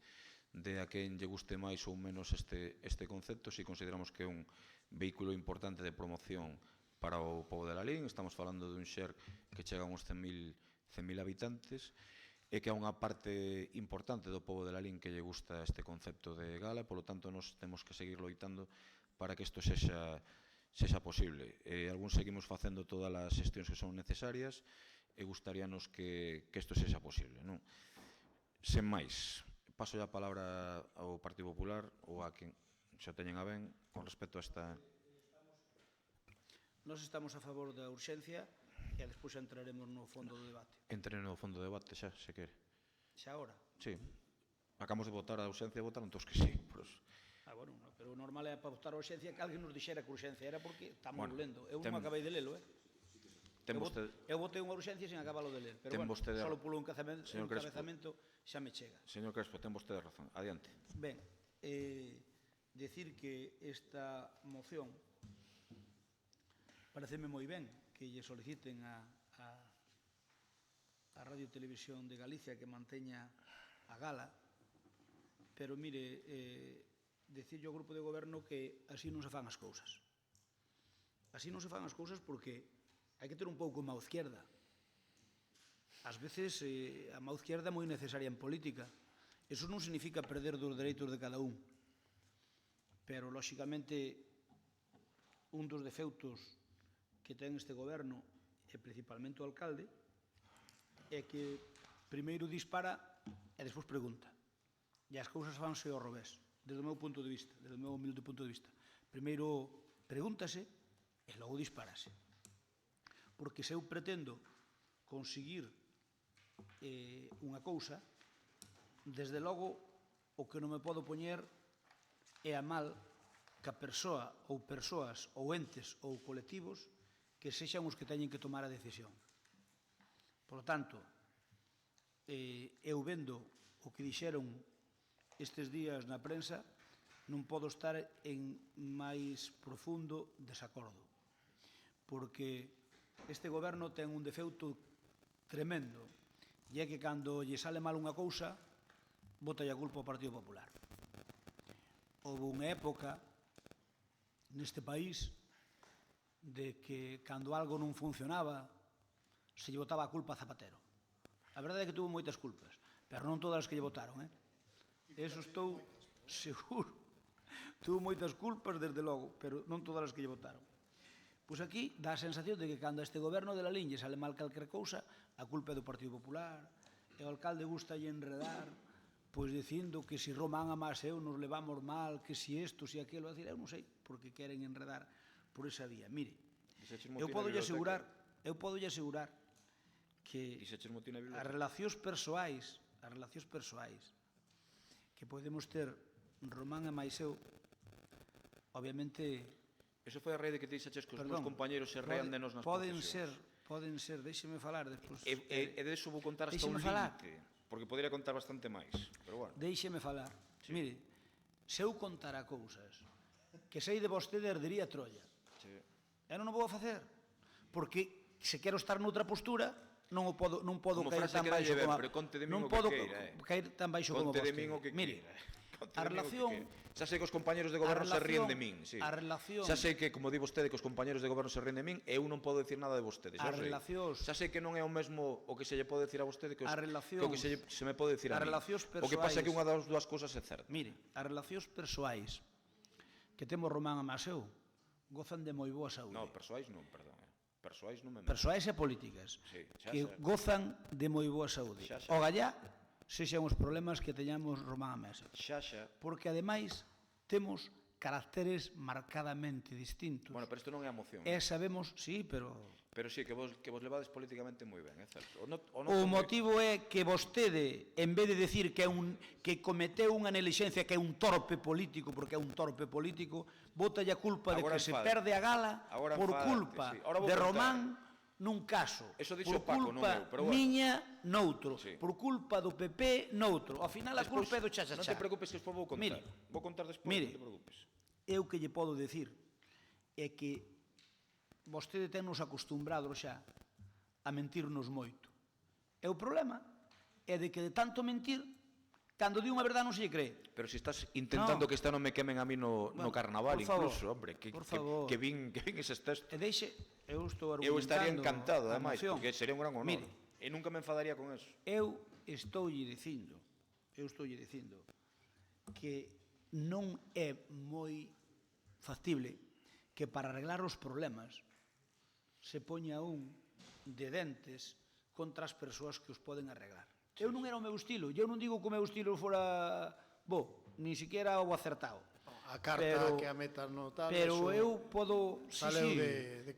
de a quen lle guste máis ou menos este concepto. Si consideramos que é un vehículo importante de promoción para o pobo de Lalín. Estamos falando dun xer que chega a uns 100.000 habitantes e que é unha parte importante do pobo de Lalín que lle gusta este concepto de gala, polo tanto nos temos que seguir loitando para que isto sexa posible. Algúns seguimos facendo todas as xestións que son necesarias e gustaríanos que isto sexa posible. Sen máis, paso a palabra ao Partido Popular ou a quen xa teñen a ben con respecto a esta...
Nós estamos a favor da urxencia e despois entraremos no fondo do debate.
Entre no fondo do debate xa, se quere.
Xa agora?
Sí. Acabamos de votar a urxencia e votaron todos que sí.
Bueno, pero o normal é para votar a urxencia que alguén nos dixera que urxencia era porque estamos lendo. Eu non acabei de lelo, Eu votei unha urxencia sen acabalo de ler. Pero bueno, só polo encabezamento xa me chega.
Señor Crespo, ten vostede razón. Adiante.
Ben, decir que esta moción pareceme moi ben que lle soliciten a Radio Televisión de Galicia que manteña a gala, pero mire, decirlle ao grupo de goberno que así non se fan as cousas. Así non se fan as cousas porque hai que ter un pouco má izquierda. Ás veces a má izquierda é moi necesaria en política. Eso non significa perder dos dereitos de cada un. Pero, lóxicamente, un dos defeutos que ten este goberno, e principalmente o alcalde, é que primeiro dispara e despois pregunta. E as cousas fanse ao revés, desde o meu punto de vista, desde o meu humilde punto de vista. Primeiro pregúntase e logo disparase. Porque se eu pretendo conseguir unha cousa, desde logo o que non me podo poñer é a mal que a persoa ou persoas ou entes ou colectivos que sexan os que teñen que tomar a decisión. Por lo tanto, eu vendo o que dixeron estes días na prensa, non podo estar en máis profundo desacordo. Porque este goberno ten un defeuto tremendo, e é que cando lle sale mal unha cousa, bota a culpa ao Partido Popular. Houve unha época neste país de que cando algo non funcionaba se lle botaba a culpa a Zapatero. A verdade é que tuvo moitas culpas, pero non todas as que lle botaron. Eso estou seguro. Tuvo moitas culpas, desde logo, pero non todas as que lle botaron. Pois aquí dá a sensación de que cando a este goberno de Lalín lle sale mal calquera cousa, a culpa é do Partido Popular, e o alcalde gusta lle enredar, pois dicindo que si Román Amás e eu nos levamos mal, que si isto, si aquilo, eu non sei, porque queren enredar por esa vía. Mire, eu podo lle asegurar que as relacións persoais que podemos ter Román Amás e eu, obviamente...
Eso foi a raíz de que te dixaches que os meus compañeros se rean de nos nas profesións.
Poden ser, deixeme falar despois.
E deso vou contar hasta un límite, porque podría contar bastante máis, pero bueno.
Deixeme falar. Mire, se eu contara cousas que sei de vostede ardería Troya. E non o vou a facer, porque se quero estar noutra postura non podo caer tan baixo como non podo caer tan baixo como vostede. Mire, a relación...
Xa sei que os compañeros de goberno se ríen de min. Xa sei que, como di vostede, que os compañeros de goberno se ríen de min e eu non podo dicir nada de vostede. Xa sei que non é o mesmo o que se lle pode dicir a vostede que o que se me pode dicir a min. O que pasa é que unha das dúas cousas é certa.
Mire, as relacións persoais que temos Román Amás e eu gozan de moi boa saúde.
Non, persoais non, perdón. Persoais non me...
Persoais e políticas que gozan de moi boa saúde. O gallá sexan os problemas que teñamos Román Amás. Porque, ademais, temos caracteres marcadamente distintos.
Bueno, pero isto non é a moción.
E sabemos, sí, pero...
Pero sí, que vos levades políticamente moi ben, é certo.
O motivo é que vostede, en vez de decir que cometeu unha neglixencia, que é un torpe político, porque é un torpe político, botalle a culpa de que se perde a gala por culpa de Román nun caso, por culpa miña noutro, por culpa do PP noutro. Ao final a culpa é do cha-cha-cha.
Non te preocupes que despois vou contar. Vou contar despois, non te preocupes.
Eu que lle podo decir é que vostede tennos acostumbrados xa a mentirnos moito. E o problema é de que de tanto mentir, cando di unha verdade non se lle cree.
Pero se estás intentando que esta non me quemen a mí no carnaval, incluso, hombre, que vin eses textos.
E deixe, eu estou argumentando.
Eu estaría encantado, ademais, porque sería un gran honor. E nunca me enfadaría con eso.
Eu estoulle dicindo que non é moi factible que para arreglar os problemas se poña un de dentes contra as persoas que os poden arreglar. Eu non era o meu estilo, eu non digo que o meu estilo fora bo, ni siquiera o acertado.
A carta que a metas no tal...
Pero eu podo...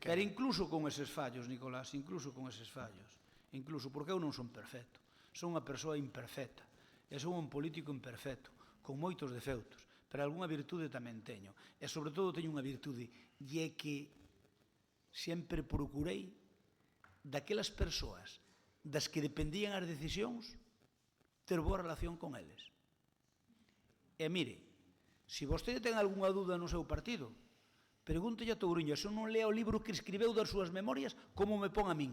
Pero incluso con eses fallos, Nicolás, incluso porque eu non son perfecto. Son unha persoa imperfecta. E son un político imperfecto, con moitos defeutos, pero algunha virtude tamén teño. E sobre todo teño unha virtude, e é que sempre procurei daquelas persoas das que dependían as decisións ter boa relación con eles. E mire, se vostede ten algunha dúda no seu partido, pregúntelle a Touriño, se non lea o libro que escribeu das súas memorias, como me pon a min.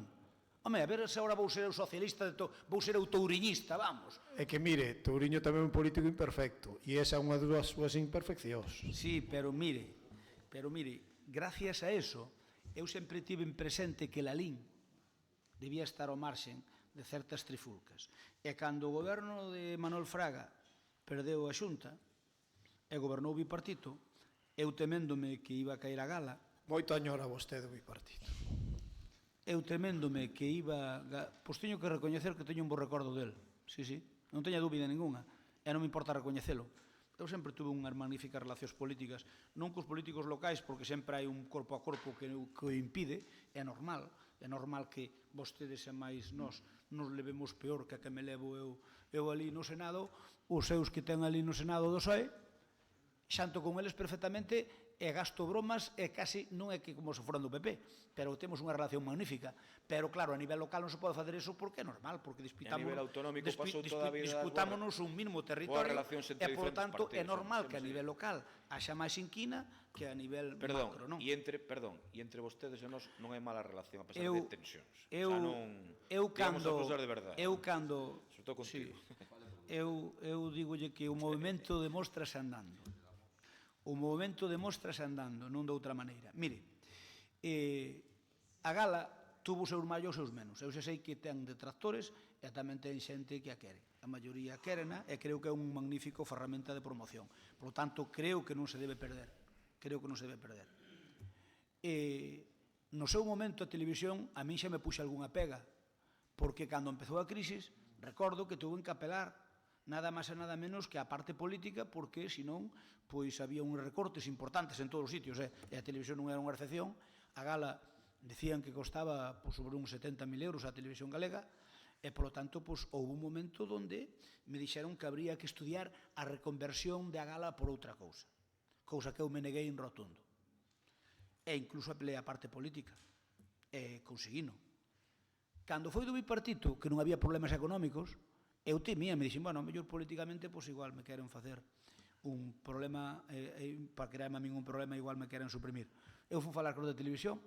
Home, a ver se agora vou ser eu socialista, vou ser eu touriñista, vamos.
É que mire, Touriño tamén é un político imperfecto, e esa é unha das súas imperfeccións.
Sí, pero mire, gracias a eso, eu sempre tive en presente que Lalín debía estar ao marxen de certas trifulcas. E cando o goberno de Manuel Fraga perdeu a Xunta e gobernou o bipartito, eu teméndome que iba a caer a gala...
Moito añora vostede o bipartito.
Eu teméndome que iba... Pois teño que recoñecer que teño un bo recordo del. Sí, non teña dúbida ninguna. E non me importa recoñecelo. Eu sempre tuve unhas magníficas relacións políticas, non cos políticos locais, porque sempre hai un corpo a corpo que o impide, é normal que vostedes e máis nos levemos peor que a que me levo eu ali no Senado, os seus que ten ali no Senado do PSOE, xanto con eles perfectamente, e gasto bromas, e casi non é que como se foran do PP, pero temos unha relación magnífica. Pero claro, a nivel local non se pode facer eso porque é normal, porque disputámonos un mínimo territorio, e por tanto é normal que a nivel local haxa máis inquina que a nivel macro, non?
E entre vostedes e nós non hai mala relación a pesar de tensións.
Eu digolle que o movimento demóstrase andando. O movimento demóstrase andando, non de outra maneira. Mire, a gala tuvo os seus máis e os seus menos. Eu xa sei que ten detractores e tamén ten xente que a quere. A maioría quérena e creo que é un magnífico ferramenta de promoción. Por lo tanto, creo que non se debe perder. No seu momento a televisión a min xa me puxe algunha pega, porque cando empezou a crisis, recordo que tuve que apelar nada máis e nada menos que a parte política, porque senón pois había uns recortes importantes en todos os sitios, e a televisión non era unha excepción. A gala decían que costaba sobre uns 70.000 euros a televisión galega, e polo tanto houve un momento onde me dixeron que habría que estudiar a reconversión da gala por outra cousa que eu me neguei en rotundo, e incluso apelei a parte política, e conseguino. Cando foi do bipartito, que non había problemas económicos, eu temía, me dixen, bueno, mellor políticamente, pois igual me queren facer un problema, para crearme a min un problema, igual me queren suprimir. Eu fui falar con os da televisión,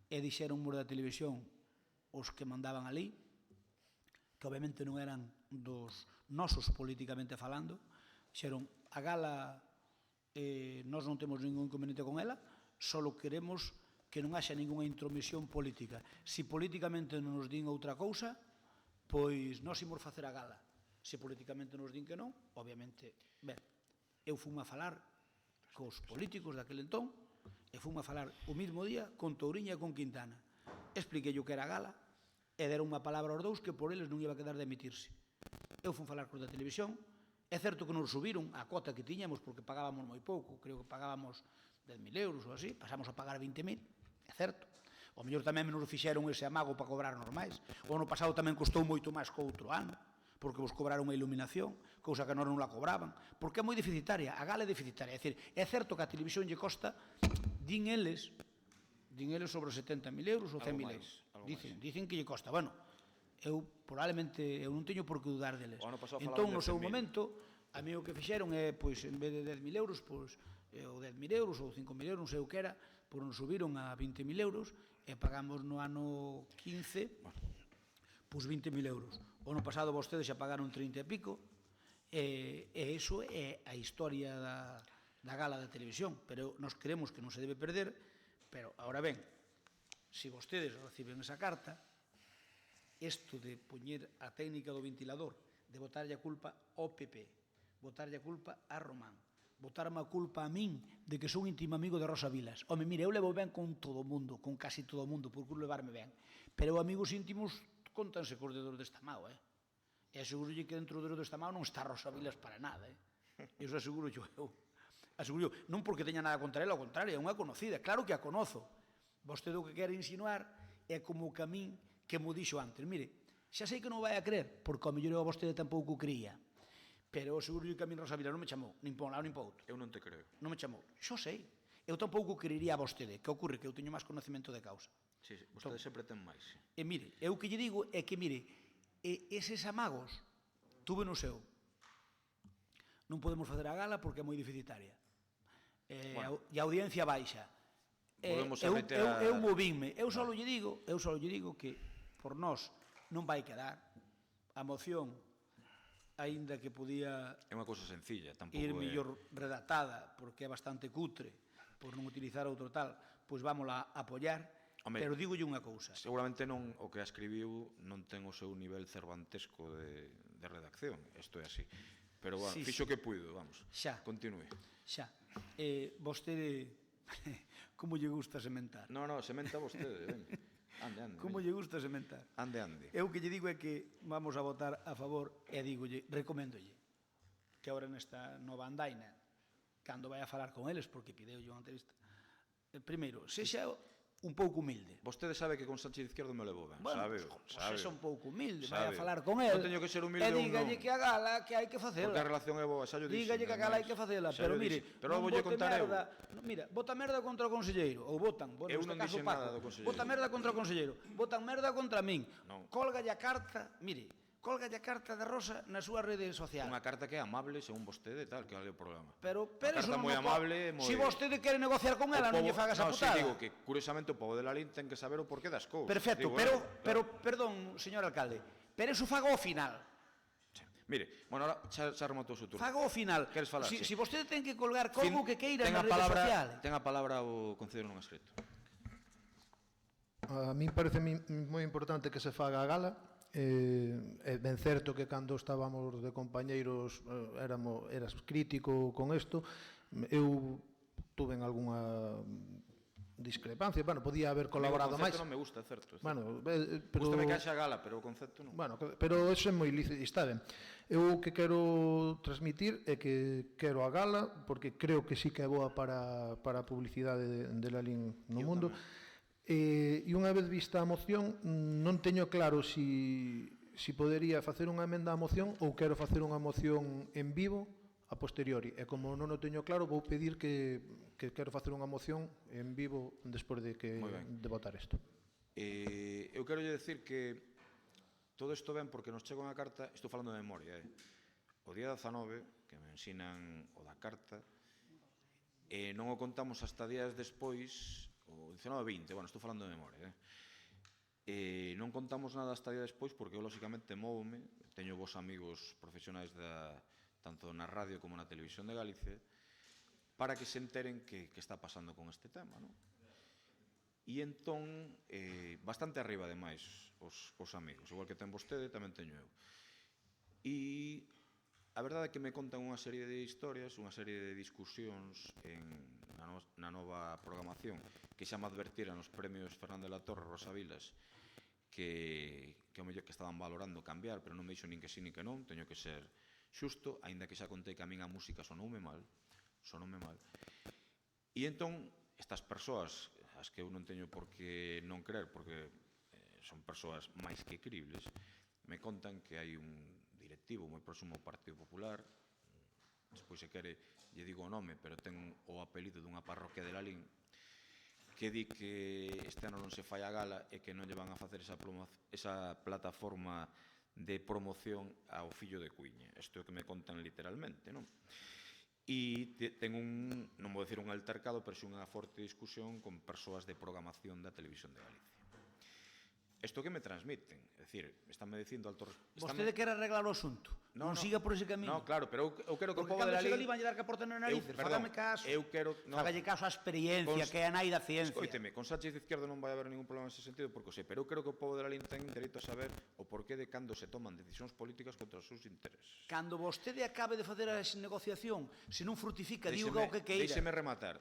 e dixeron os da televisión, os que mandaban ali, que obviamente non eran dos nosos políticamente falando, dixeron, a gala, nós non temos ningún inconveniente con ela, só queremos que non haxa ninguna intromisión política. Se políticamente non nos din outra cousa, pois nós imos facer a gala. Se políticamente nos din que non, obviamente, ben, eu fui a falar cos políticos daquele entón, e fui a falar o mismo día con Touriño e con Quintana. Expliquei o que era a gala, e deron unha palabra aos dous que por eles non iba a quedar de emitirse. Eu fui a falar cos da televisión, É certo que nos subiron a cota que tiñamos porque pagábamos moi pouco, creo que pagábamos 10.000 euros ou así, pasamos a pagar 20.000, é certo. O mellor tamén nos fixeron ese amago para cobrarnos máis. O ano pasado tamén costou moito máis que outro ano, porque vos cobraron a iluminación, cousa que nós non la cobraban, porque é moi deficitaria, a gala é deficitaria. É dicir, é certo que a televisión lle costa, din eles sobre 70.000 euros ou 100.000 euros. Dicen que lle costa. Bueno, eu probablemente non teño por que dudar deles. Entón, no seu momento, a mí o que fixeron é, pois, en vez de 10.000 euros, pois, ou 10.000 euros ou 5.000 euros, non sei o que era, pois nos subiron a 20.000 euros e pagamos no ano 15, pois 20.000 euros. O ano pasado vostedes xa pagaron 30 e pico, e iso é a historia da gala da televisión, pero nós creemos que non se debe perder, pero, ahora ben, se vostedes reciben esa carta, isto de poñer a técnica do ventilador, de botarlle a culpa ao PP, botarlle a culpa a Román, botarme a culpa a min de que son íntimo amigo de Rosa Vilas. Home, mire, eu levo ben con todo o mundo, con casi todo o mundo, procuro levarme ben, pero amigos íntimos contanse cos dedos desta mão, e aseguro-lle que dentro do dedo desta mão non está Rosa Vilas para nada, iso aseguro eu. Aseguro, non porque teña nada contra ela, ao contrario, é unha conocida, claro que a conozo. Vostede o que quere insinuar é como que a min, que mo dixo antes, mire, xa sei que non vai a creer, porque ao mellor a vostede tampouco creía, pero aseguro que a min Rosa Vilas non me chamou, nin pa un lado nin pa outro.
Eu non te creo.
Non me chamou, xo sei. Eu tampouco creería a vostede, que ocorre que eu teño máis conocimento de causa.
Sí, vostede sempre ten máis.
E mire, eu que lle digo é que, mire, eses amagos tuve no seu. Non podemos facer a gala porque é moi deficitaria. E a audiencia baixa. Eu movíme. Eu só lle digo que por nós non vai quedar a moción, aínda que podía
é unha cousa sencilla, tampouco
ir mellor redactada, porque é bastante cutre, por non utilizar outro tal, pois vámola a apoiar. Pero dígolle unha cousa.
Seguramente non o que a escribiu non ten o seu nivel cervantesco de redacción, isto é así. Pero, bueno, fixo que puido, vamos.
Xa.
Continúe.
Xa. Vostede, como lle gusta sementar?
Non, sementa vostede, ven. Ande.
Como lle gusta sementar?
Ande.
Eu que lle digo é que vamos a votar a favor e dígolle, recoméndolle, que agora nesta nova andaina, cando vai a falar con eles, porque pideulle unha entrevista, primeiro, sexa un pouco humilde.
Vostede sabe que con Sánchez Izquierdo me levo ben,
sabe.
Sabe.
Sexa un pouco humilde, vai a falar con el.
Non teño que ser humilde
ou non. E dígalle que a gala que hai que facela.
Porque a relación é boa, xa yo dixo.
Dígalle que a gala hai que facela, pero mire,
non volle contar eu.
Mira, bota merda contra o conselleiro, ou votan,
eu non dixen nada do conselleiro.
Bota merda contra o conselleiro, botan merda contra min. Cólgalle a carta, mire, cólgalle a carta de Rosa na súa rede social.
Unha carta que é amable, según vostede, tal, que é o problema.
Pero
eso non é moi amable,
se vostede quere negociar con ela, non lle faga esa putada.
Non, digo que, curiosamente, o povo de Lalín ten que saber o porqué das cousas.
Perfecto, pero, perdón, señor alcalde, pero eso faga ao final.
Mire, bueno, ahora xa rematou o seu turno.
Faga ao final.
Queres falar?
Se vostede ten que colgar como que queira na rede social.
Ten a palabra o concelleiro non escrito.
A mí parece moi importante que se faga a gala. É ben certo que cando estábamos de compañeiros eras crítico con isto. Eu tuve algunha discrepancia, podía haber colaborado máis.
O concepto non me gusta, certo.
Gusta
me que haxa gala, pero o concepto non.
Pero eso é moi lícito, está ben. Eu o que quero transmitir é que quero a gala, porque creo que sí que é boa para a publicidade de Lalín no mundo. E unha vez vista a moción, non teño claro si podería facer unha emenda á moción ou quero facer unha moción en vivo a posteriori. E como non o teño claro, vou pedir que quero facer unha moción en vivo despois de votar isto.
Eu quero dicir que todo isto ven porque nos chega unha carta, estou falando de memoria, o día 19, que me ensinan o da carta, e non o contamos hasta días despois, o 19-20, bueno, estou falando de memoria, non contamos nada hasta día despois porque eu, lóxicamente, móvome, teño vos amigos profesionais tanto na radio como na televisión de Galicia, para que se enteren que está pasando con este tema, non? E entón, bastante arriba, ademais, os amigos, igual que ten vostede, tamén teño eu. E a verdade é que me contan unha serie de historias, unha serie de discusións na nova programación que xa me advertiran os premios Fernández de la Torre, Rosa Vilas, que ao mellor que estaban valorando cambiar, pero non me dixo nin que sí nin que non, teño que ser xusto, aínda que xa contei que a min a música sonoume mal, e entón estas persoas, as que eu non teño por que non creer, porque son persoas máis que cribles, me contan que hai un directivo moi próximo ao Partido Popular, despois se quere lle digo o nome, pero ten o apelido dunha parroquia de Lalín, que di que este ano non se fai a gala e que non lle van a facer esa plataforma de promoción ao fillo de Cuiña. Isto é o que me contan literalmente, non? E ten non vou dicir un altercado, pero sí unha forte discusión con persoas de programación da Televisión de Galicia. Isto que me transmiten, é dicir, estánme dicindo alto...
Vostede quere arreglar o asunto, non siga por ese camiño.
Non, claro, pero eu quero que o povo
Porque
de
cando
Lalín...
chega ali van lle dar caporte na narices, fágame caso. Fágalle caso á experiencia, que é a nai da ciencia.
Escoíteme, con Sánchez Izquierdo non vai haber ningún problema nese sentido, porque sei, pero eu creo que o povo de Lalín ten dereito a saber o porqué de cando se toman decisións políticas contra os seus intereses.
Cando vostede acabe de facer a negociación, se non frutifica, diga o que queira.
Deixeme rematar.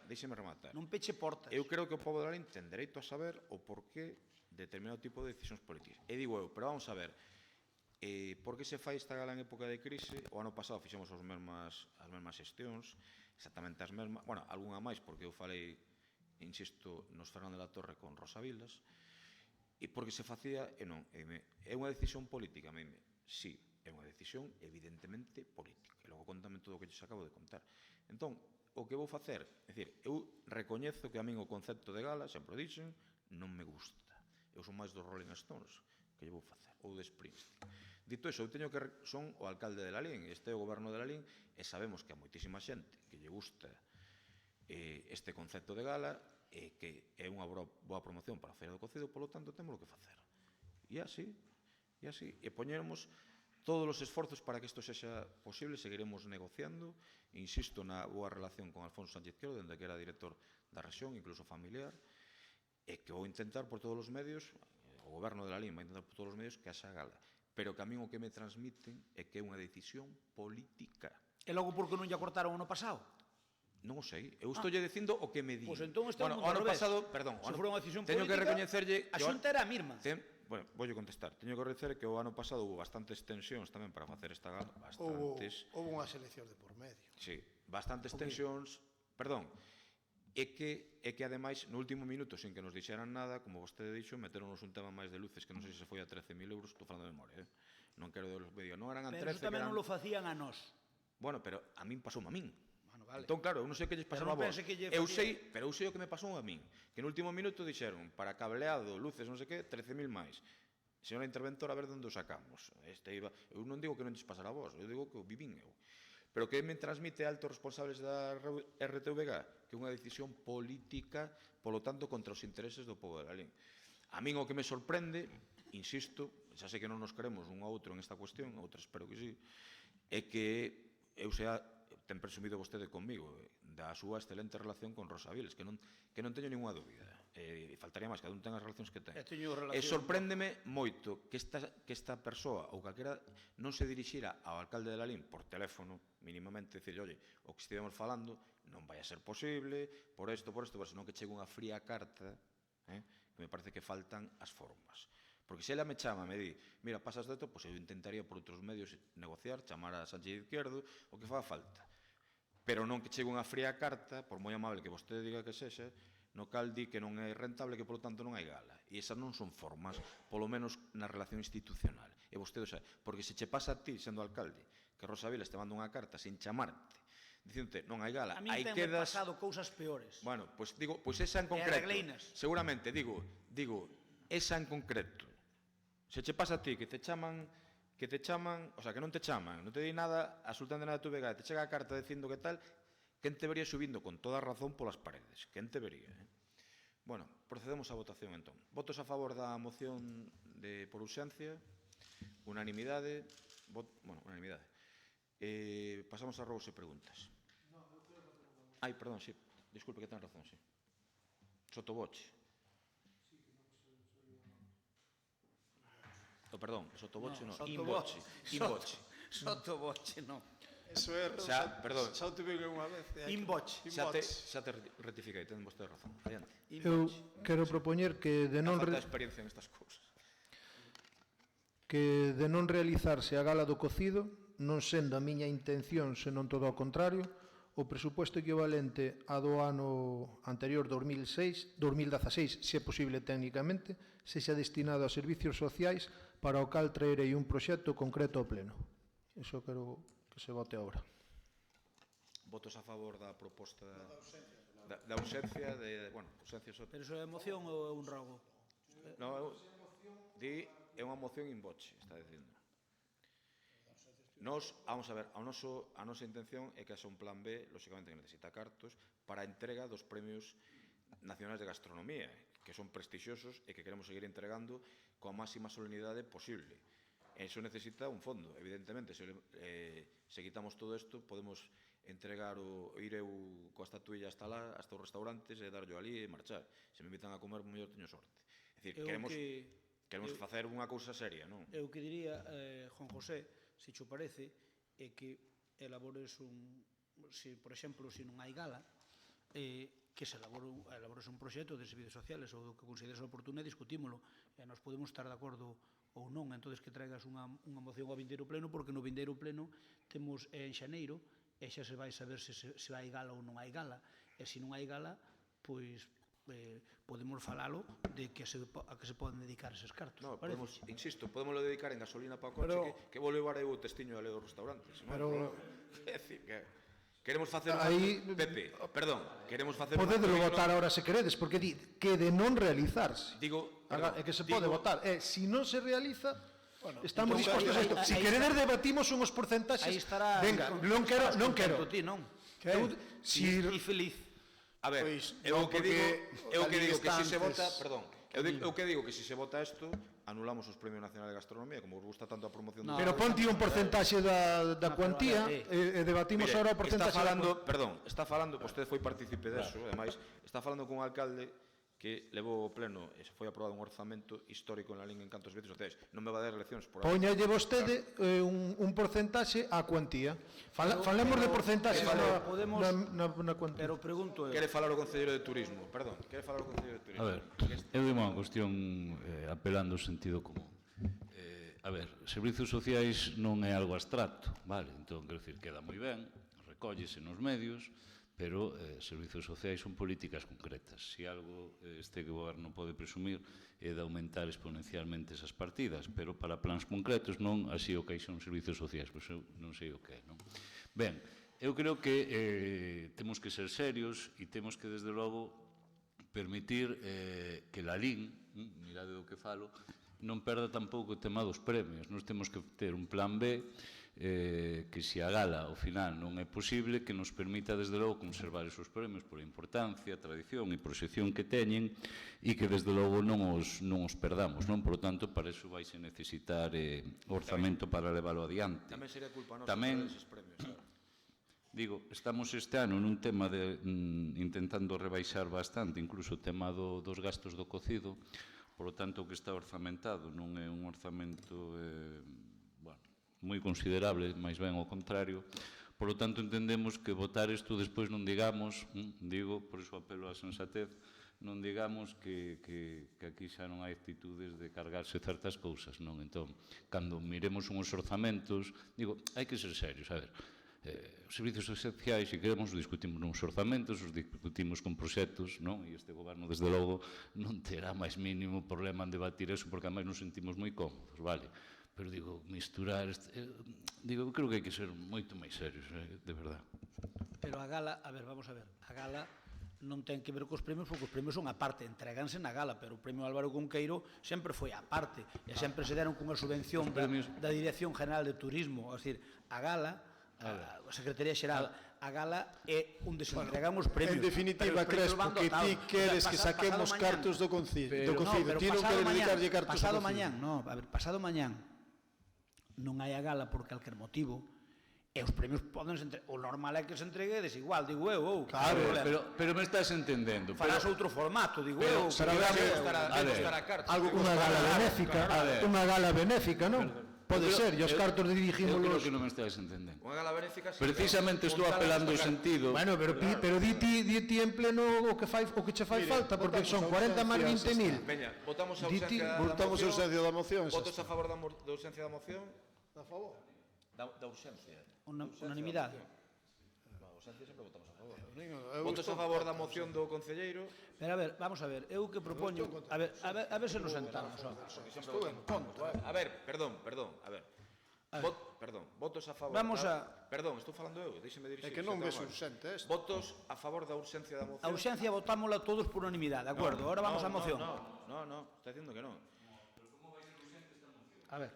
Non peche portas.
Eu creo que o povo de Lalín ten dereito a saber o porqué determinado tipo de decisións políticas. E digo eu, pero vamos a ver, por que se fai esta gala en época de crise? O ano pasado fixemos as mesmas xestións, exactamente as mesmas, bueno, algunha máis, porque eu falei, insisto, nos Fernando de la Torre con Rosa Vilas, e porque se facía, e non, é unha decisión política, sí, é unha decisión evidentemente política, e logo contame todo o que xa acabo de contar. Entón, o que vou facer, é dicir, eu recoñezo que a min o concepto de gala, sempre o dixen, non me gusta. Eu son máis dos Rolling Stones, que lle vou facer, ou de Springsteen. Dito iso, eu teño que son o alcalde de Lalín, este é o goberno de Lalín, e sabemos que a moitísima xente que lle gusta este concepto de gala, e que é unha boa promoción para a Feira do Cocido, polo tanto, temos que facer. E así, e poñeremos todos os esforzos para que isto sexa posible, seguiremos negociando, insisto na boa relación con Alfonso Sánchez Quero, dende que era director da rexión, incluso familiar, e que vou intentar por todos os medios, o goberno de Lalín vai intentar por todos os medios que haxa gala, pero que a min o que me transmiten é que é unha decisión política.
E logo por que non lle cortaron o ano pasado?
Non o sei, eu estou lle dicindo o que me di.
Pois entón este
o ano pasado, perdón,
se for unha decisión
teño que recoñecerlle...
A xunta era a mesma.
Bueno, voulle contestar. Teño que recoñecer que o ano pasado hubo bastantes tensións tamén para facer esta gala, bastantes...
Houve unhas eleccións de por medio.
Sí, bastantes tensións, perdón, e que ademais no último minuto, sin que nos dixeran nada, como vostede dixo, meteronos un tema máis de luces que non sei se foi a 13.000 euros, estou falando de memoria, non quero de los medios, non eran a 13,
pero eso tamén non lo facían a nós.
Bueno, pero a min pasou a min.
Bueno, vale.
Entón, claro, eu non sei o que lles pasaron a vos. Eu sei, pero eu sei o que me pasou a min, que no último minuto dixeron, para cableado, luces, non sei que, 13.000 máis. Señora interventora, a ver onde o sacamos. Eu non digo que non lles pasara a vos, eu digo que o vivín eu. Pero que me transmite altos responsables da RTVG que é unha decisión política, polo tanto, contra os intereses do povo de Lalín. A min o que me sorprende, insisto, xa sei que non nos queremos un a outro en esta cuestión, outra espero que sí, é que eu sea, ten presumido vostede conmigo, da súa excelente relación con Rosa Viles, que non teño ninguna dúbida. Faltaría máis, cada un ten as relacións que ten. E sorpréndeme moito que esta persoa ou calquera non se dirixira ao alcalde de Lalín por teléfono, mínimamente, dicirle, oye, o que estivemos falando non vai a ser posible, por isto, senón que chegue unha fría carta, que me parece que faltan as formas. Porque se ela me chama, me di, mira, pasas de isto, pois eu intentaría por outros medios negociar, chamar a Sánchez Izquierdo, o que faga falta. Pero non que chegue unha fría carta, por moi amable que vostede diga que sexa, no cal di que non é rentable, que polo tanto non hai gala. E esas non son formas, polo menos na relación institucional. E vostede o sabe, porque se che pasa a ti, sendo alcalde, que Rosa Viles te manda unha carta sin chamarte, dicíndote, non hai gala,
a mí
hai
ten pasado cousas peores.
Bueno, pois digo, pois esa en concreto, seguramente, digo, esa en concreto, se che pasa a ti, que te chaman, o sea, que non te chaman, non te di nada, absolutamente nada de tu vega, te chega a carta dicindo que tal, quen te vería subindo con toda razón polas paredes, quen te vería, Bueno, procedemos á votación entón. Votos a favor da moción por urxencia, unanimidade, unanimidade. Pasamos a robos e preguntas. Ai, perdón, sí, disculpe que ten razón, sí. Sotoboche. Perdón, sotoboche non, inboche.
Sotoboche non.
Eso é,
perdón.
xa o tuve unha vez.
Inboche.
Xa te rectifiquei, ten vostede razón. Adiante.
Eu quero propoñer que de non...
falta de experiencia en estas cousas.
Que de non realizarse a gala do cocido, non sendo a miña intención, senón todo ao contrario, o presuposto equivalente a do ano anterior 2016, se é posible técnicamente, sexa destinado a servicios sociais para o cal traerei un proxecto concreto ao pleno. Iso quero que se vote agora.
Votos a favor da proposta da ausencia de, bueno, ausencia só.
Pero iso é moción ou é un rogo?
Non, é unha moción in voce, está dicindo. Nos, vamos a ver, a nosa intención é que haxa un plan B, lóxicamente que necesita cartos, para a entrega dos premios nacionais de gastronomía, que son prestixiosos e que queremos seguir entregando coa máxima solemnidade posible. Eso necesita un fondo, evidentemente. Se quitamos todo isto, podemos entregar ir eu coa estatuilla hasta lá, hasta os restaurantes e darlo ali e marchar. Se me invitan a comer, mellor teño sorte. É dicir, queremos facer unha cousa seria, non?
Eu que diría, Juan José, se xo parece, é que elabores por exemplo, se non hai gala, que se elabores un proxecto de servicios sociales ou do que consideres oportuno e discutímolo. E nos podemos estar de acordo ou non, entón que traigas unha moción ao vindeiro pleno, porque no vindeiro pleno temos en xaneiro, e xa se vai saber se hai gala ou non hai gala, e se non hai gala, pois podemos falalo de a que se poden dedicar eses cartos.
Insisto, podemos dedicar en gasolina para o coche, que vou levar eu o testiño ali dos restaurantes. É dicir, que queremos facer Pepe, perdón, queremos facer
podedelo votar ahora se queredes, porque di que de non realizarse é que se pode votar, se non se realiza estamos dispostos a isto. Se queredes debatimos unhos porcentaxes. Venga, non quero
e feliz.
A ver, eu que digo que se se vota, perdón, eu que digo que se se vota isto, anulamos os Premios Nacionais de Gastronomía, como vos gusta tanto a promoción.
Pero ponte un porcentaxe da cuantía e debatimos ahora o porcentaxe.
Está falando, vostede foi partícipe deso, ademais, está falando con un alcalde que levou o pleno e se foi aprobado un orzamento histórico na lingua en cantos veces sociais. Non me va a dar leccións por aí.
Poñalle vostede un porcentaxe á cuantía. Falemos de porcentaxe na cuantía.
Pero pregunto eu.
Quere falar o Concelleiro de Turismo, perdón. Quere falar o Concelleiro de Turismo.
A ver, eu digo unha cuestión apelando ao sentido común. A ver, servicios sociais non é algo abstracto, vale? Entón, quero dicir, queda moi ben, recóllese nos medios, pero servicios sociais son políticas concretas. Se algo este goberno pode presumir é de aumentar exponencialmente esas partidas, pero para plans concretos non, así o que son servicios sociais, pois eu non sei o que é, non? Ben, eu creo que temos que ser serios e temos que, desde logo, permitir que la LIN, mirade do que falo, non perda tampouco o tema dos premios. Nos temos que ter un plan B que se a gala ao final non é posible, que nos permita desde logo conservar esos premios por importancia, tradición e proxección que teñen e que desde logo non os perdamos, non? Por lo tanto, para iso vais a necesitar orzamento para leválo adiante.
Tamén sería culpa nosa para eses premios, claro.
Digo, estamos este ano nun tema de intentando rebaixar bastante, incluso o tema dos gastos do cocido, por lo tanto o que está orzamentado non é un orzamento moi considerable, máis ben ao contrario. Por lo tanto, entendemos que votar isto despois non digamos, digo, por iso apelo á sensatez, non digamos que aquí xa non hai actitudes de cargarse certas cousas, non? Entón, cando miremos uns orzamentos, digo, hai que ser serios, a ver, os servicios sociais, se queremos, discutimos nos orzamentos, os discutimos con proxectos, non? E este goberno, desde logo, non terá máis mínimo problema en debatir eso, porque ademais nos sentimos moi cómodos, vale? Pero digo, misturar, digo, creo que hai que ser moito máis serios, de verdad.
Pero a gala, a ver, vamos a ver, a gala non ten que ver cos premios, porque os premios son a parte, entreganse na gala, pero o premio Álvaro Cunqueiro sempre foi a parte, e sempre se deron cunha subvención da Dirección General de Turismo, é dicir, a gala, a Secretaría Xeral, a gala é onde se entregan os premios.
En definitiva, Crespo, que ti queres que saquemos cartos do cocido, ti non queres dedicarlle cartos ao cocido.
Pasado mañán, non hai a gala por calquer motivo, e os premios poden ser o normal é que se entreguedes igual, digo eu.
Claro, pero me estás entendendo.
Farás outro formato, digo eu.
Unha gala benéfica, non? Pode ser, e os cartos dirigímolos...
Eu creo que non me estás entendendo.
Unha gala benéfica...
Precisamente estou apelando ao sentido...
Bueno, pero di ti en pleno o que che fai falta, porque son 40 máis 20.000.
Veña, votamos a ausencia da moción.
Votamos a ausencia da moción.
Votos a favor da ausencia da moción?
A favor.
Da urxencia.
Unanimidade.
A urxencia sempre votamos a favor. Votos a favor da moción do concelleiro.
Pero a ver, vamos a ver, eu que propoño... A ver se nos sentamos.
A ver, perdón, a ver. Perdón, votos a favor... Perdón, estou falando eu, deixeme dirixir.
É que non ves urxente isto.
Votos a favor da urxencia da moción.
A urxencia votámola todos por unanimidade, de acordo? Ahora vamos á moción.
No, está dicindo que non.
A ver,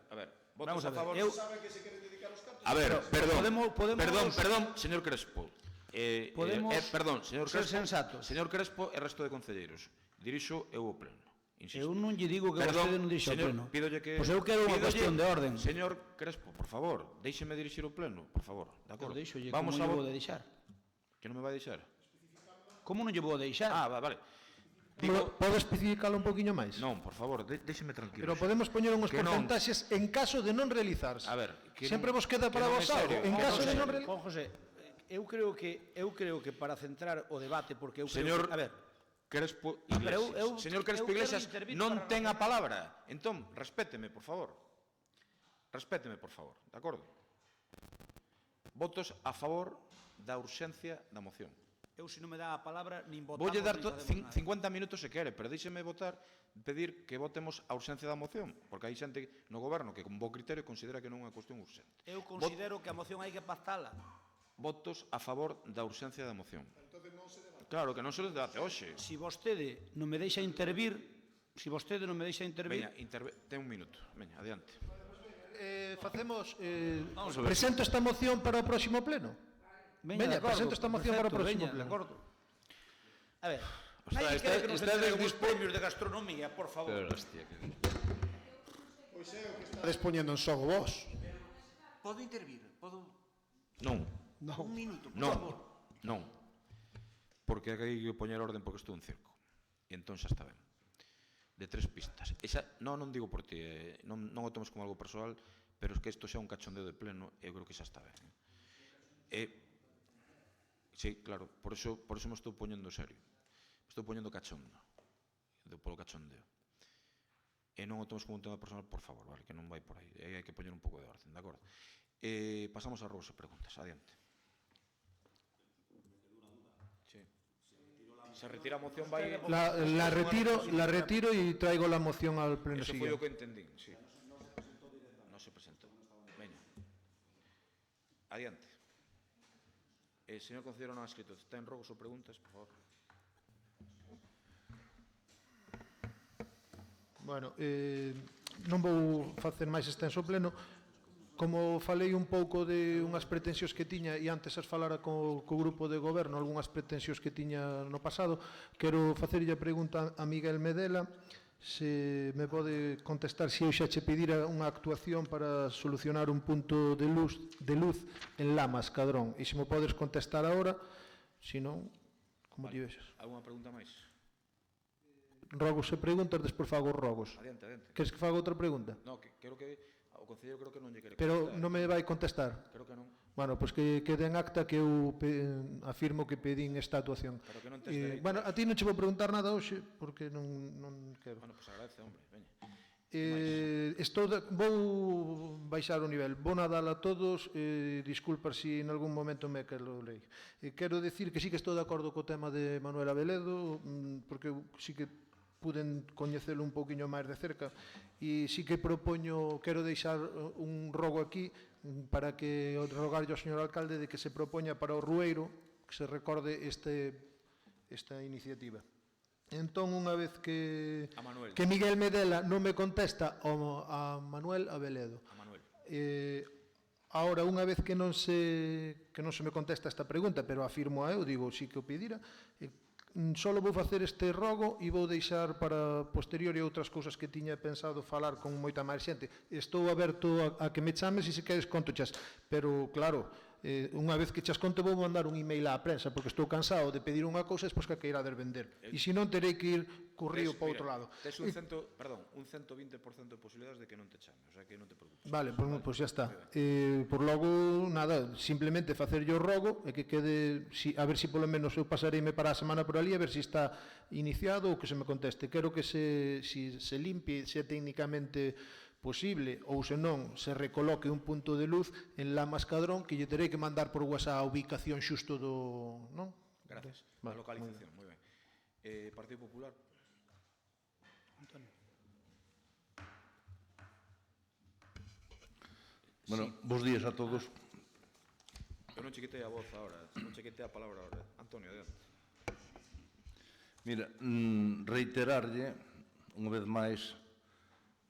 votos a favor...
Sabe que se queren dedicar os cartos?
A ver, perdón, señor Crespo.
Podemos
ser sensatos. Señor Crespo e resto de concelleiros. Dirixo eu o pleno.
Eu non lle digo que vostede non dixe o pleno.
Pois
eu quero unha cuestión de orden.
Señor Crespo, por favor, déixeme dirixir o pleno, por favor. De acordo.
Deixolle, como non lle vou deixar?
Que non me vai deixar?
Como non lle vou deixar?
Vale.
Pode especificalo un poquinho máis?
Non, por favor, déxeme tranquilo.
Pero podemos poñer uns porcentaxes en caso de non realizarse.
A ver,
sempre vos queda para vos algo. En caso de non realizarse.
José, eu creo que para centrar o debate, porque eu creo que... A ver,
Crespo Iglesias. Señor Crespo Iglesias non ten a palabra. Entón, respéteme, por favor. De acordo? Votos a favor da urxencia da moción.
Eu, se non me dá a palabra, nin votamos...
Voulle dar 50 minutos se quere, pero déxeme votar, pedir que votemos a urxencia da moción, porque hai xente no goberno que con bo criterio considera que non é unha cuestión urxente.
Eu considero que a moción hai que pactala.
Votos a favor da urxencia da moción. Claro, que non se debate hoxe.
Si vostede non me deixa intervir,
Veña, ten un minuto. Veña, adiante.
Presento esta moción para o próximo pleno. Veña, presento esta moción para o próximo pleno.
A ver, nadie quere que nos entreguen os premios de gastronomía, por favor.
Pois é o que está expoñendo en xogo vos.
Podo intervir?
Non.
Un minuto, por favor.
Non. Porque hai que poñer orden porque estou en circo. E entón xa está ben. De 3 pistas. Non digo por ti, non o tomes como algo persoal, pero é que isto xa é un cachondeo de pleno e eu creo que xa está ben. Sí, claro, por eso me estou poñendo serio. Me estou poñendo cachondo. Polo cachondeo. E non o tomes como un tema personal, por favor, vale, que non vai por aí. Hai que poñer un pouco de orden, de acordo? Pasamos a rogos e preguntas. Adiante. Se retira a moción vai...
La retiro y traigo la moción al pleno siguiente.
Eso foi o que entendín, sí. Non se presentou. Veña. Adiante. Señor concelleiro non ha escrito. Ten rogos ou preguntas, por favor?
Bueno, non vou facer máis extenso o pleno. Como falei un pouco de unhas pretensións que tiña e antes as falara co grupo de goberno, algunhas pretensións que tiña no pasado, quero facerlle a pregunta a Miguel Medela se me pode contestar se eu xa che pedira unha actuación para solucionar un punto de luz en Lamas, Cadrón, e se me podes contestar agora, se non, como ti vexas.
Alguna pregunta máis?
Rogos e preguntas, despois fago rogos.
Adiante.
Queres que faga outra pregunta?
Non, quero que... O concelleiro creo que non lle quere
contestar.
Pero
non me vai contestar?
Creo que non.
Bueno, pois que quede en acta que eu afirmo que pedín esta actuación.
Pero que non tes dereito.
Bueno, a ti non che vou preguntar nada hoxe, porque non quero.
Bueno, pois agradece, hombre, veña.
Vou baixar o nivel, vou nadar a todos, disculpar se en algún momento me quero leir. Quero decir que sí que estou de acordo co tema de Manuel Abeledo, porque sí que puden coñecelo un pouquiño máis de cerca e sí que propoño, quero deixar un rogo aquí para que rogarlle ao señor alcalde de que se propoña para o Rueiro que se recorde esta iniciativa. Entón, unha vez que Miguel Medela non me contesta a Manuel Abeledo, agora, unha vez que non se me contesta esta pregunta, pero afirmo a eu, digo, sí que o pedira, só vou facer este rogo e vou deixar para posterior e outras cousas que tiña pensado falar con moita máis xente. Estou aberto a que me chames e se queres contochas, pero claro, unha vez que chas conto vou mandar un email á prensa porque estou cansado de pedir unha cousa e despois que queira vender. E se non terei que ir co río para outro lado.
Tes un 120% de posibilidades de que non te chame, o sea que non te preocupes.
Vale, pois xa está. Por logo, nada, simplemente facerlle o rogo e que quede, a ver se polo menos eu pasareime para a semana por ali a ver se está iniciado ou que se me conteste. Quero que se limpie, se técnicamente posible, ou senón se recoloque un punto de luz en Lamas Cadrón, que lle terei que mandar por WhatsApp a ubicación xusto do... non?
Gracias. A
Vale,
localización, moi ben. Partido Popular.
Antonio.
Bueno, bos días a todos.
Eu non chequetei a voz agora, non chequetei a palabra agora. Antonio, adiante.
Mira, reiterarlle, unha vez máis,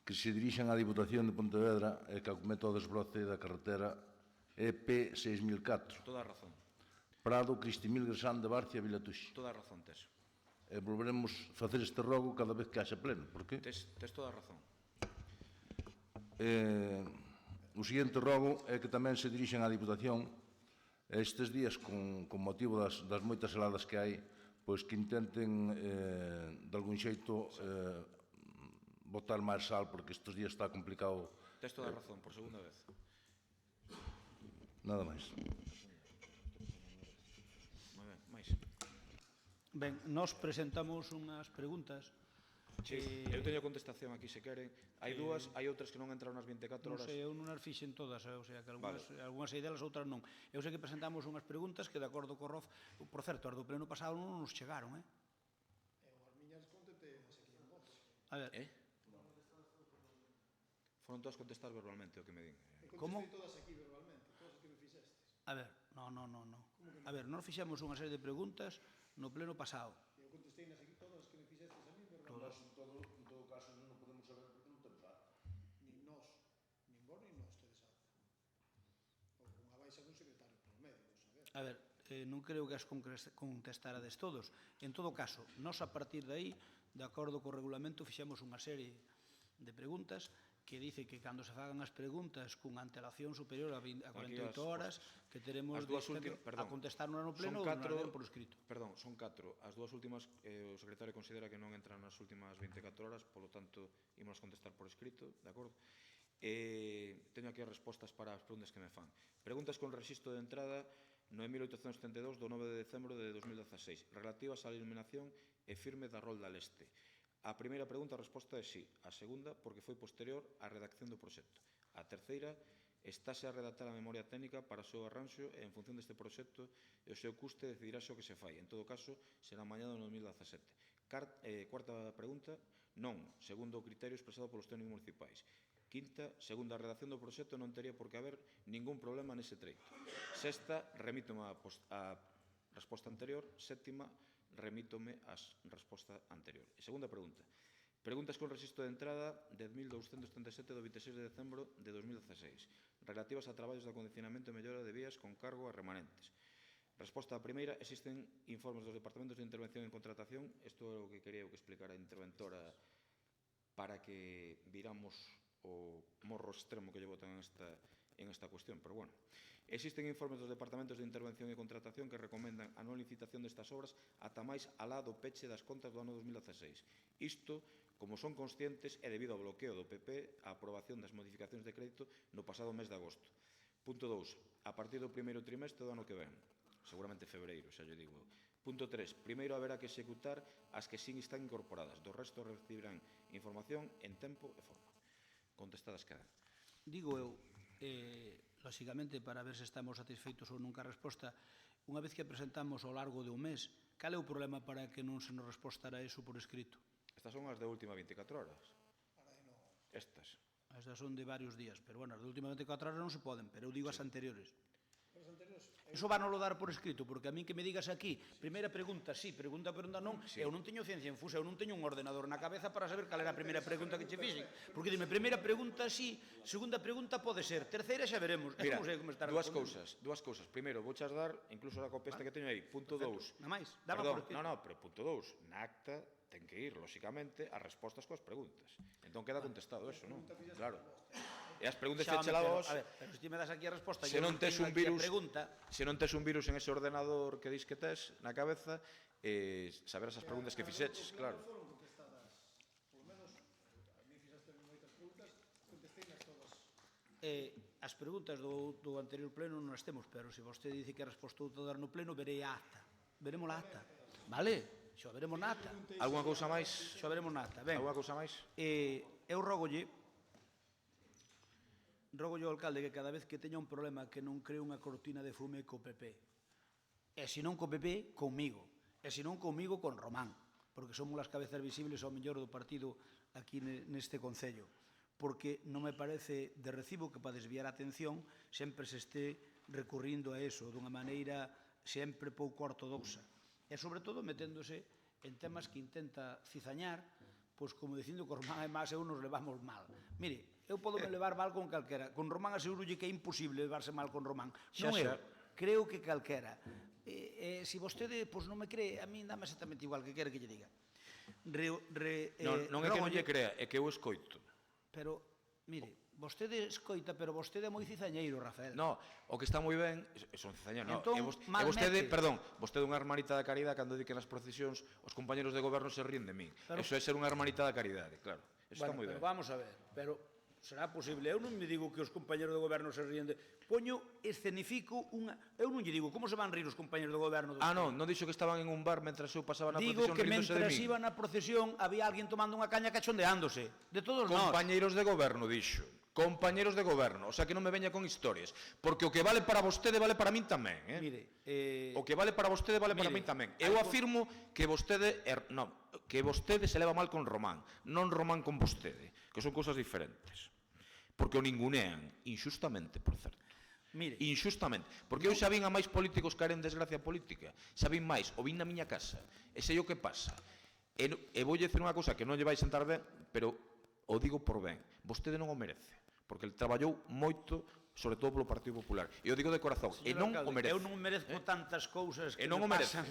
que se dirixan á Diputación de Pontevedra e que acometa o desbroce da carretera EP 6004.
Toda a razón.
Prado, Cristimil, Gresán de Barcia, Vilatuxe.
Toda a razón tes.
E volveremos facer este rogo cada vez que haxa pleno. Por que?
Tes toda a razón.
O seguinte rogo é que tamén se dirixan á Diputación estes días con motivo das moitas heladas que hai, pois que intenten de algún xeito botar máis sal, porque estes días está complicado.
Tes toda a razón, por segunda vez.
Nada máis.
Moi ben, máis.
Ben, nós presentamos unhas preguntas.
Sí, eu teño contestación aquí se queren. Hai dúas, hai outras que non entraron nas 24 horas.
Non sei, eu non as fixen todas, o sea, que algunhas sei delas, outras non. Eu sei que presentamos unhas preguntas que, de acordo co ROF, por certo, as do pleno pasado non nos chegaron,
As miñas contestei aquí en voz.
A ver.
Foron todas contestadas verbalmente, o que me din.
Como?
Contestei todas aquí verbalmente, todas as que me fixestes.
A ver, non. A ver, nós fixemos unha serie de preguntas no pleno pasado.
Eu contestei nas aquí todas as que me fixestes a mí verbalmente.
Todas, en todo caso, non podemos saber porque non temos acta.
Nin nós, nin vos, nin nós tedes acta. Ou unha baixa dun secretario polo medio, vos saber.
A ver, non creo que as contestarades todos. En todo caso, nós a partir de aí, de acordo co regulamento, fixemos unha serie de preguntas que dice que cando se fagan as preguntas cunha antelación superior a 48 horas, que teremos a contestar no pleno ou non por escrito.
Perdón, son 4. As dúas últimas, o secretario considera que non entran nas últimas 24 horas, polo tanto, ímonos contestar por escrito, de acordo? Teño aquí as respostas para as preguntas que me fan. Preguntas con rexistro de entrada 9.872 do 9 de decembro de 2016, relativas á iluminación e firme da Rolda Leste. A primeira pregunta, a resposta é sí. A segunda, porque foi posterior á redacción do proxecto. A terceira, estáse a redactar a memoria técnica para o seu arranxo e en función deste proxecto e o seu custe decidirase o que se fai. En todo caso, será mañá do 2017. Cuarta pregunta, non, segundo o criterio expresado polos técnicos municipais. Quinta, segundo a redacción do proxecto non tería por que haber ningún problema nese treito. Sexta, remítome a resposta anterior. Sétima, remítome a resposta anterior. E segunda pregunta. Preguntas con rexistro de entrada 10.237 do 26 de decembro de 2016, relativas a traballos de acondicionamento e mellora de vías con cargo a remanentes. Resposta a primeira, existen informes dos departamentos de intervención en contratación. Isto é o que quería que explicara a interventora para que viramos o morro extremo que lle botan en esta cuestión, pero bueno. Existen informes dos departamentos de intervención e contratación que recomendan a non licitación destas obras ata máis alá do peche das contas do ano 2016. Isto, como son conscientes, é debido ao bloqueo do PP a aprobación das modificacións de crédito no pasado mes de agosto. Punto 2. A partir do primeiro trimestre do ano que ven, seguramente febreiro, xa lle digo. Punto 3. Primeiro haberá que executar as que sin están incorporadas. Do resto recibirán información en tempo e forma. Contestadas quedan.
Digo eu, lóxicamente, para ver se estamos satisfeitos ou nunca a resposta, unha vez que a presentamos ao largo de un mes, cal é o problema para que non se nos respostara eso por escrito?
Estas son as de última 24 horas. Estas.
Estas son de varios días, pero bueno, as de última 24 horas non se poden, pero eu digo as anteriores. Iso van a lo dar por escrito, porque a min que me digas aquí, primeira pregunta sí, pregunta non, eu non teño ciencia infusa, eu non teño un ordenador na cabeza para saber cal era a primeira pregunta que che fixen. Porque dime, primeira pregunta sí, segunda pregunta pode ser, terceira xa veremos.
Mira, dúas cousas. Primeiro, vou chas dar, incluso a copia que teño aí, punto 2.
Na máis,
perdón, non, pero punto 2, na acta ten que ir, lóxicamente, as respostas coas preguntas. Entón queda contestado eso, non? Claro. E as preguntas que che lavos...
A ver, pero se ti me das aquí a resposta...
Se non tes un virus en ese ordenador que dis que tes na cabeza, saberás as preguntas que fixeches, claro.
As preguntas do anterior pleno non as temos, pero se vostede dice que a resposta outra dar no pleno, verei a acta. Veremos a acta, vale? Xo veremos na acta.
Alguna cousa máis?
Xo veremos na acta. Ben,
alguna cousa máis?
Eu rogolle rogo ao alcalde que cada vez que teña un problema que non cree unha cortina de fume co PP. E se non co PP, conmigo. E se non conmigo, con Román. Porque somos as cabezas visibles ao mellor do partido aquí neste Concello. Porque non me parece de recibo que para desviar a atención sempre se este recurrindo a eso dunha maneira sempre pouco ortodoxa. E, sobre todo, meténdose en temas que intenta cizañar, pois como dicindo que Román e máis eu nos levamos mal. Mire, eu podo me levar mal con calquera. Con Román asegurolle que é imposible levarse mal con Román. Non eu, creo que calquera. Se vostede non me cree, a mí dame exactamente igual que quere que lle diga.
Non é que non lle crea, é que eu escoito.
Pero, mire, vostede escoita, pero vostede é moi cizañeiro, Rafael.
No, o que está moi ben, son cizañeiro, no.
Entón,
vostede, perdón, vostede é unha hermanita da caridade cando di que nas procesións os compañeros de goberno se ríen de min. Eso é ser unha hermanita da caridade, claro. Eso está moi ben.
Pero vamos a ver, pero será posible. Eu non me digo que os compañeros de goberno se ríen de... escenifico unha... Eu non lle digo como se van rir os compañeros de goberno.
Non dixo que estaban en un bar mentras eu pasaba na procesión
ríndose de min. Digo que mentras iba na procesión había alguén tomando unha caña cachondeándose. De todos nós.
Compañeiros de goberno, dixo. Compañeros de goberno, o sea que non me veña con historias, porque o que vale para vostede vale para min tamén,
Mire,
o que vale para vostede vale para min tamén. Eu afirmo que vostede se leva mal con Román, non Román con vostede, que son cousas diferentes. Porque o ningunean, inxustamente, por certo.
Mire,
inxustamente, porque eu xa vin a máis políticos caer en desgracia política, xa vin máis, o vin na miña casa, e sei o que pasa. E voulle dicir unha cousa que non lle vai sentar ben, pero o digo por ben, vostede non o merece. Porque ele traballou moito, sobre todo polo Partido Popular. E o digo de corazón, e non o merece.
Eu non merezco tantas cousas que
me pasan.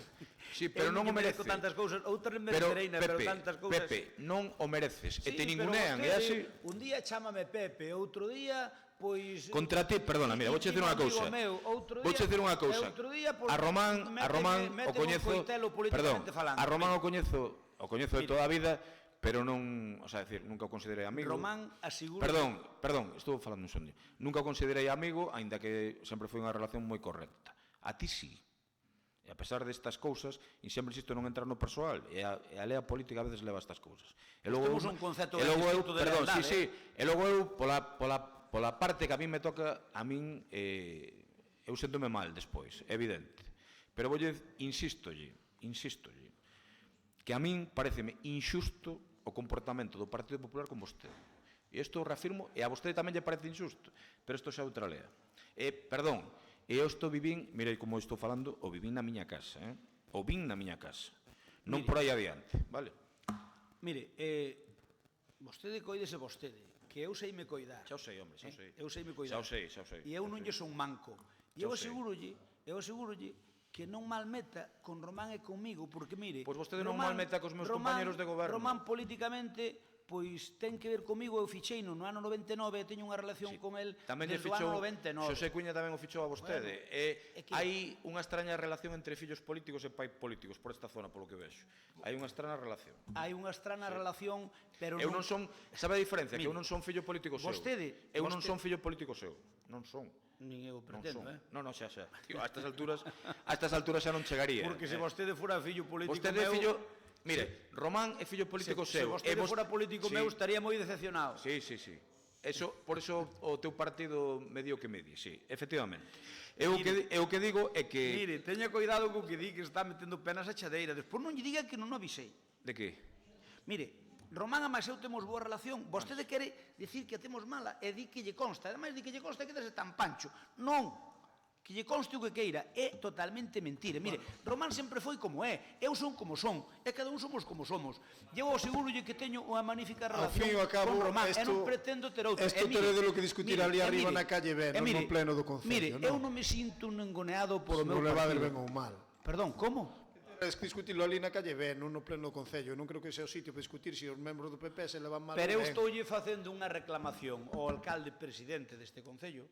Sí, pero non o merece.
Eu non merezco tantas cousas, outras merecerei, pero tantas cousas...
Pepe, non o mereces, e te ningunean, é así.
Un día chámame Pepe, outro día, pois...
Contra ti, perdona, mira, vouche dicir unha cousa. Vouche dicir unha cousa. A Román o coñezo... Perdón, a Román o coñezo de toda a vida, pero non, o sea, decir, nunca o considerei amigo.
Román asegura...
Perdón, estou falando un segundo. Nunca o considerei amigo, aínda que sempre foi unha relación moi correcta. A ti sí. E a pesar destas cousas, e sempre insisto non entrar no persoal, e a lea política a veces leva estas cousas. E logo
temos un concepto de instituto de lealdade.
E logo eu, pola parte que a min me toca, a min, eu sentome mal despois, evidente. Pero insístolle, que a min pareceme inxusto o comportamento do Partido Popular con vostede. E isto o reafirmo, e a vostede tamén lle parece injusto, pero isto xa é outra lea. Perdón, eu isto vivín, mirei como estou falando, o vivín na miña casa, o vin na miña casa, non por aí adiante, vale?
Mire, vostede coídese vostede, que eu sei me coidar.
Xa o sei, hombre, xa o sei.
Eu sei me coidar.
Xa o sei.
E eu non lle son manco. E eu asegurolle que non malmeta con Román e comigo, porque mire...
Pois vostede non malmeta cos meus compañeros de goberno.
Román políticamente, pois ten que ver comigo, eu ficheino no ano 99 e teño unha relación con el desde o ano 99.
Xosé Cuña tamén o fichou a vostede. Hai unha extraña relación entre fillos políticos e pais políticos por esta zona, polo que vexo. Hai unha extraña relación.
Hai unha extraña relación, pero
eu non son... Sabe a diferencia? Que eu non son fillo político seu. Eu non son fillo político seu. Non son.
Nin eu pretendo,
Non, xa. Tío, a estas alturas xa non chegaría.
Porque se vostede fora fillo político
vostede meu... Fillo... Mire, Román é fillo político seu.
Se vostede fora político meu, estaría moi decepcionado.
Sí. Por eso o teu partido me dio que me di, sí, efectivamente. Eu o que digo é que...
Mire, teña cuidado co que di que está metendo penas a chadeira. Despois non lle diga que non o avisei.
De que?
Mire, Román e máis eu temos boa relación. Vostede quere dicir que a temos mala e di que lle consta. Ademais, di que lle consta que quedase tan pancho. Non, que lle conste o que queira. É totalmente mentira. Mire, Román sempre foi como é. Eu son como son. E cada un somos como somos. Eu asegurolle que teño unha magnífica relación con Román. E non pretendo ter outra.
Isto teredes que discutir ali arriba na calle B, non no pleno do Concello.
Mire, eu non me sinto un engoneado polo meu partido.
Non levades ben ou mal.
Perdón, como?
É que discutirlo ali na calle B, non no pleno do Concello. Non creo que sea o sitio para discutir se os membros do PP se levan mal.
Pero eu estoulle facendo unha reclamación ao alcalde presidente deste Concello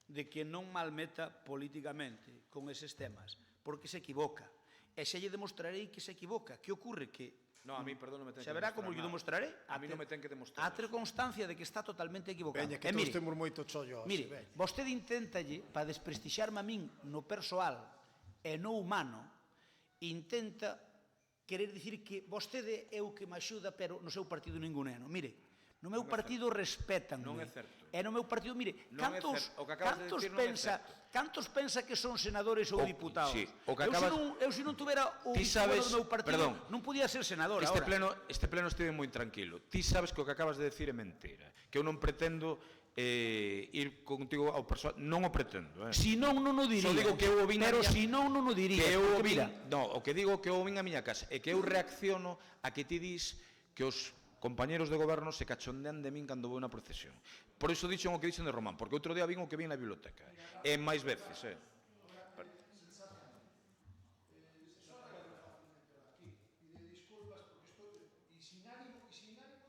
de que non malmeta políticamente con eses temas, porque se equivoca. E xa lle demostrarei que se equivoca. Que ocorre que...
No, a mí, perdón, non me ten que
demostrar. Xa verá como lle demostraré.
A mí non me ten que demostrar.
A ter constancia de que está totalmente equivocado.
Veña, que todos temos moito chollo.
Mire, vostede inténtalle, para desprestixarme a min no persoal e no humano, intenta querer dicir que vostede é o que me axuda, pero no seu partido ningún eno. Mire, No meu partido respétanme.
Non é certo.
E no meu partido, mire,
Non é certo. O que acabas de decir non é certo.
cantos pensa que son senadores ou diputados?
Sí, o que acabas...
Eu se non tuvera o
Ti sabes,
do meu partido,
perdón,
non podía ser senador
este
agora.
pleno estive moi tranquilo. Ti sabes que o que acabas de decir é mentira. Que eu non pretendo ir contigo ao persoal, non o pretendo.
Si non, non o diría.
Só digo que eu vin
pero si non, non o diría.
Que eu
porque,
vin,
mira,
no, o que digo que eu vin a miña casa é que eu reacciono a que ti dis que os compañeros de goberno se cachondean de min cando vou na procesión. Por iso dixen o que dixen de Román, porque outro día vin o que vin na biblioteca. E máis veces,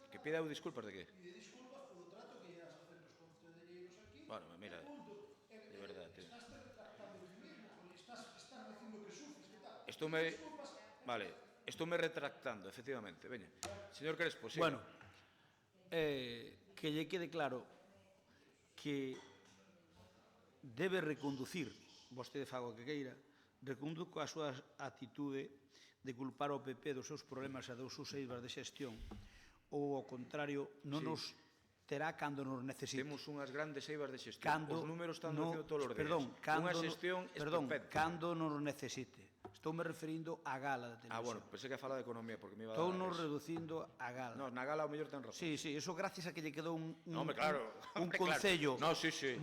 Que pida eu disculpas de que?
Pide disculpas polo trato que lle das a certos concelleiros aquí.
Bueno, mira, de verdade, tío.
Estás retractando de ti mismo, porque estás dicindo que sufres, que tal.
Estoume retractando, efectivamente. Veña, señor Crespo, sí.
Bueno, que lle quede claro que debe reconducir, vostede faga o que queira, reconduzco a súa atitude de culpar ao PP dos seus problemas e dos seus eivas de xestión, ou ao contrario, non nos terá cando nos necesite.
Temos unhas grandes eivas de xestión. Os números están dicindo todos os días. Unha xestión estupenda.
Cando nos necesite. Estoume referindo á gala da televisión.
Bueno, pensei que fala de economía, porque me iba a dar...
Estounos reducindo á gala.
No, na gala ao mellor ten razón.
Sí, eso gracias a que lle quedou un
concello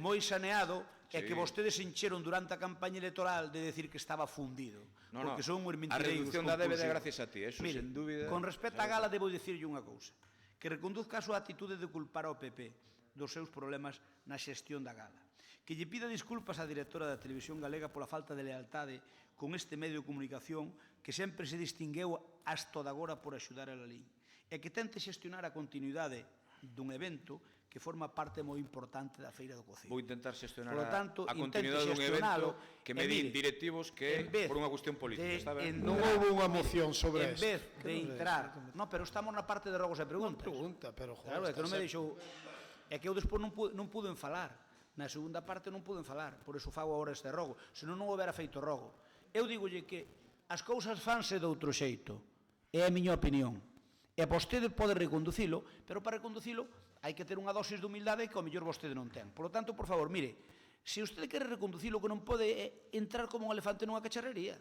moi saneado e que vostedes encheron durante a campaña electoral de decir que estaba fundido. Porque son uns mentireiros.
A reducción da débeda gracias a ti, eso sen dúbida.
Con respecto á gala, debo dicirlle unha cousa. Que reconduzca a súa atitude de culpar ao PP dos seus problemas na xestión da gala. Que lle pida disculpas á directora da Televisión Galega pola falta de lealtade con este medio de comunicación que sempre se distingueu hasta de agora por axudar a Lalín. E que tente xestionar a continuidade dun evento que forma parte moi importante da Feira do Cocido.
Vou intentar xestionar
a
continuidade dun evento que me din directivos que por unha cuestión política.
Non houve unha moción sobre
isto. En vez de entrar... No, pero estamos na parte de rogos e preguntas.
Pero,
claro, é que non me deixou... É que eu despois non pude falar. Na segunda parte non pude falar. Por iso fago agora este rogo. Senón non houbera feito rogo. Eu digolle que as cousas fanse de outro xeito. É a miña opinión. E vostede pode reconducilo, pero para reconducilo hai que ter unha dosis de humildade que ao mellor vostede non ten. Por lo tanto, por favor, mire, se vostede quere reconducilo, que non pode entrar como un elefante nunha cacharrería.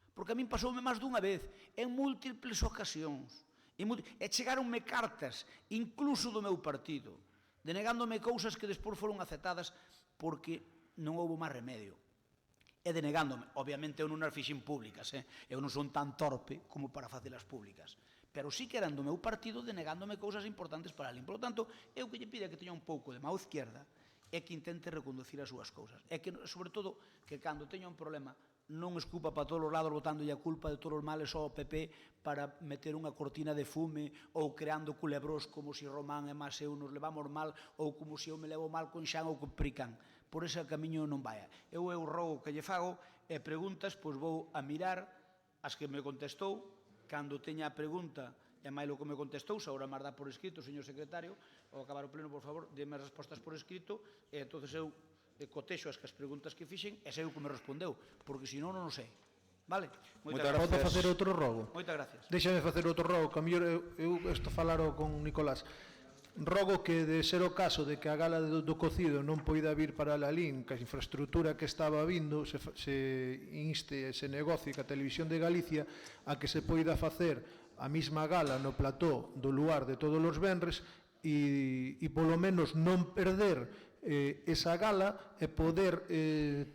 Porque a min pasoume máis dunha vez, en múltiples ocasións. E chegaronme cartas, incluso do meu partido, denegándome cousas que despois foron aceptadas porque non houve máis remedio. E denegándome. Obviamente eu non as fixen públicas, eu non son tan torpe como para facelas públicas. Pero sí que eran do meu partido denegándome cousas importantes para alín. Por lo tanto, eu que lle pide que teña un pouco de mão izquierda é que intente reconducir as súas cousas. É que, sobre todo, que cando teña un problema non escupa para todos os lados botándolle a culpa de todos os males ao PP para meter unha cortina de fume ou creando culebrós como se Román e máis eu nos levamos mal ou como se eu me levo mal con Xan ou con Pricán. Por ese camiño non vai. Eu rogo que lle fago e preguntas, pois vou a mirar as que me contestou. Cando teña a pregunta e máis lo que me contestou, se agora máis dá por escrito, señor secretario, ao acabar o pleno, por favor, deme as respostas por escrito e entonces eu cotexo as preguntas que fixen e sei o que me respondeu, porque senón non o sei. Vale?
Moitas gracias. Podo facer outro rogo?
Moitas gracias.
Déxame facer outro rogo, que a mellor eu isto falaro con Nicolás. Rogo que, de ser o caso de que a gala do cocido non poida vir para Lalín, que a infraestructura que estaba vindo se inste, se negocie que a Televisión de Galicia a que se poida facer a mesma gala no plató do lugar de todos os venres e polo menos non perder esa gala e poder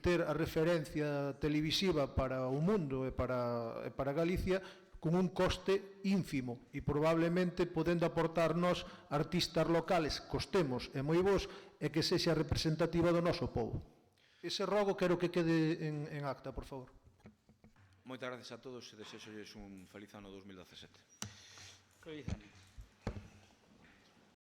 ter a referencia televisiva para o mundo e para Galicia con un coste ínfimo e probablemente podendo aportarnos artistas locales, costemos e moi bons, e que sexa representativa do noso povo. Ese rogo quero que quede en acta, por favor.
Moitas gracias a todos e desexolles un feliz ano 2017.
Feliz ano.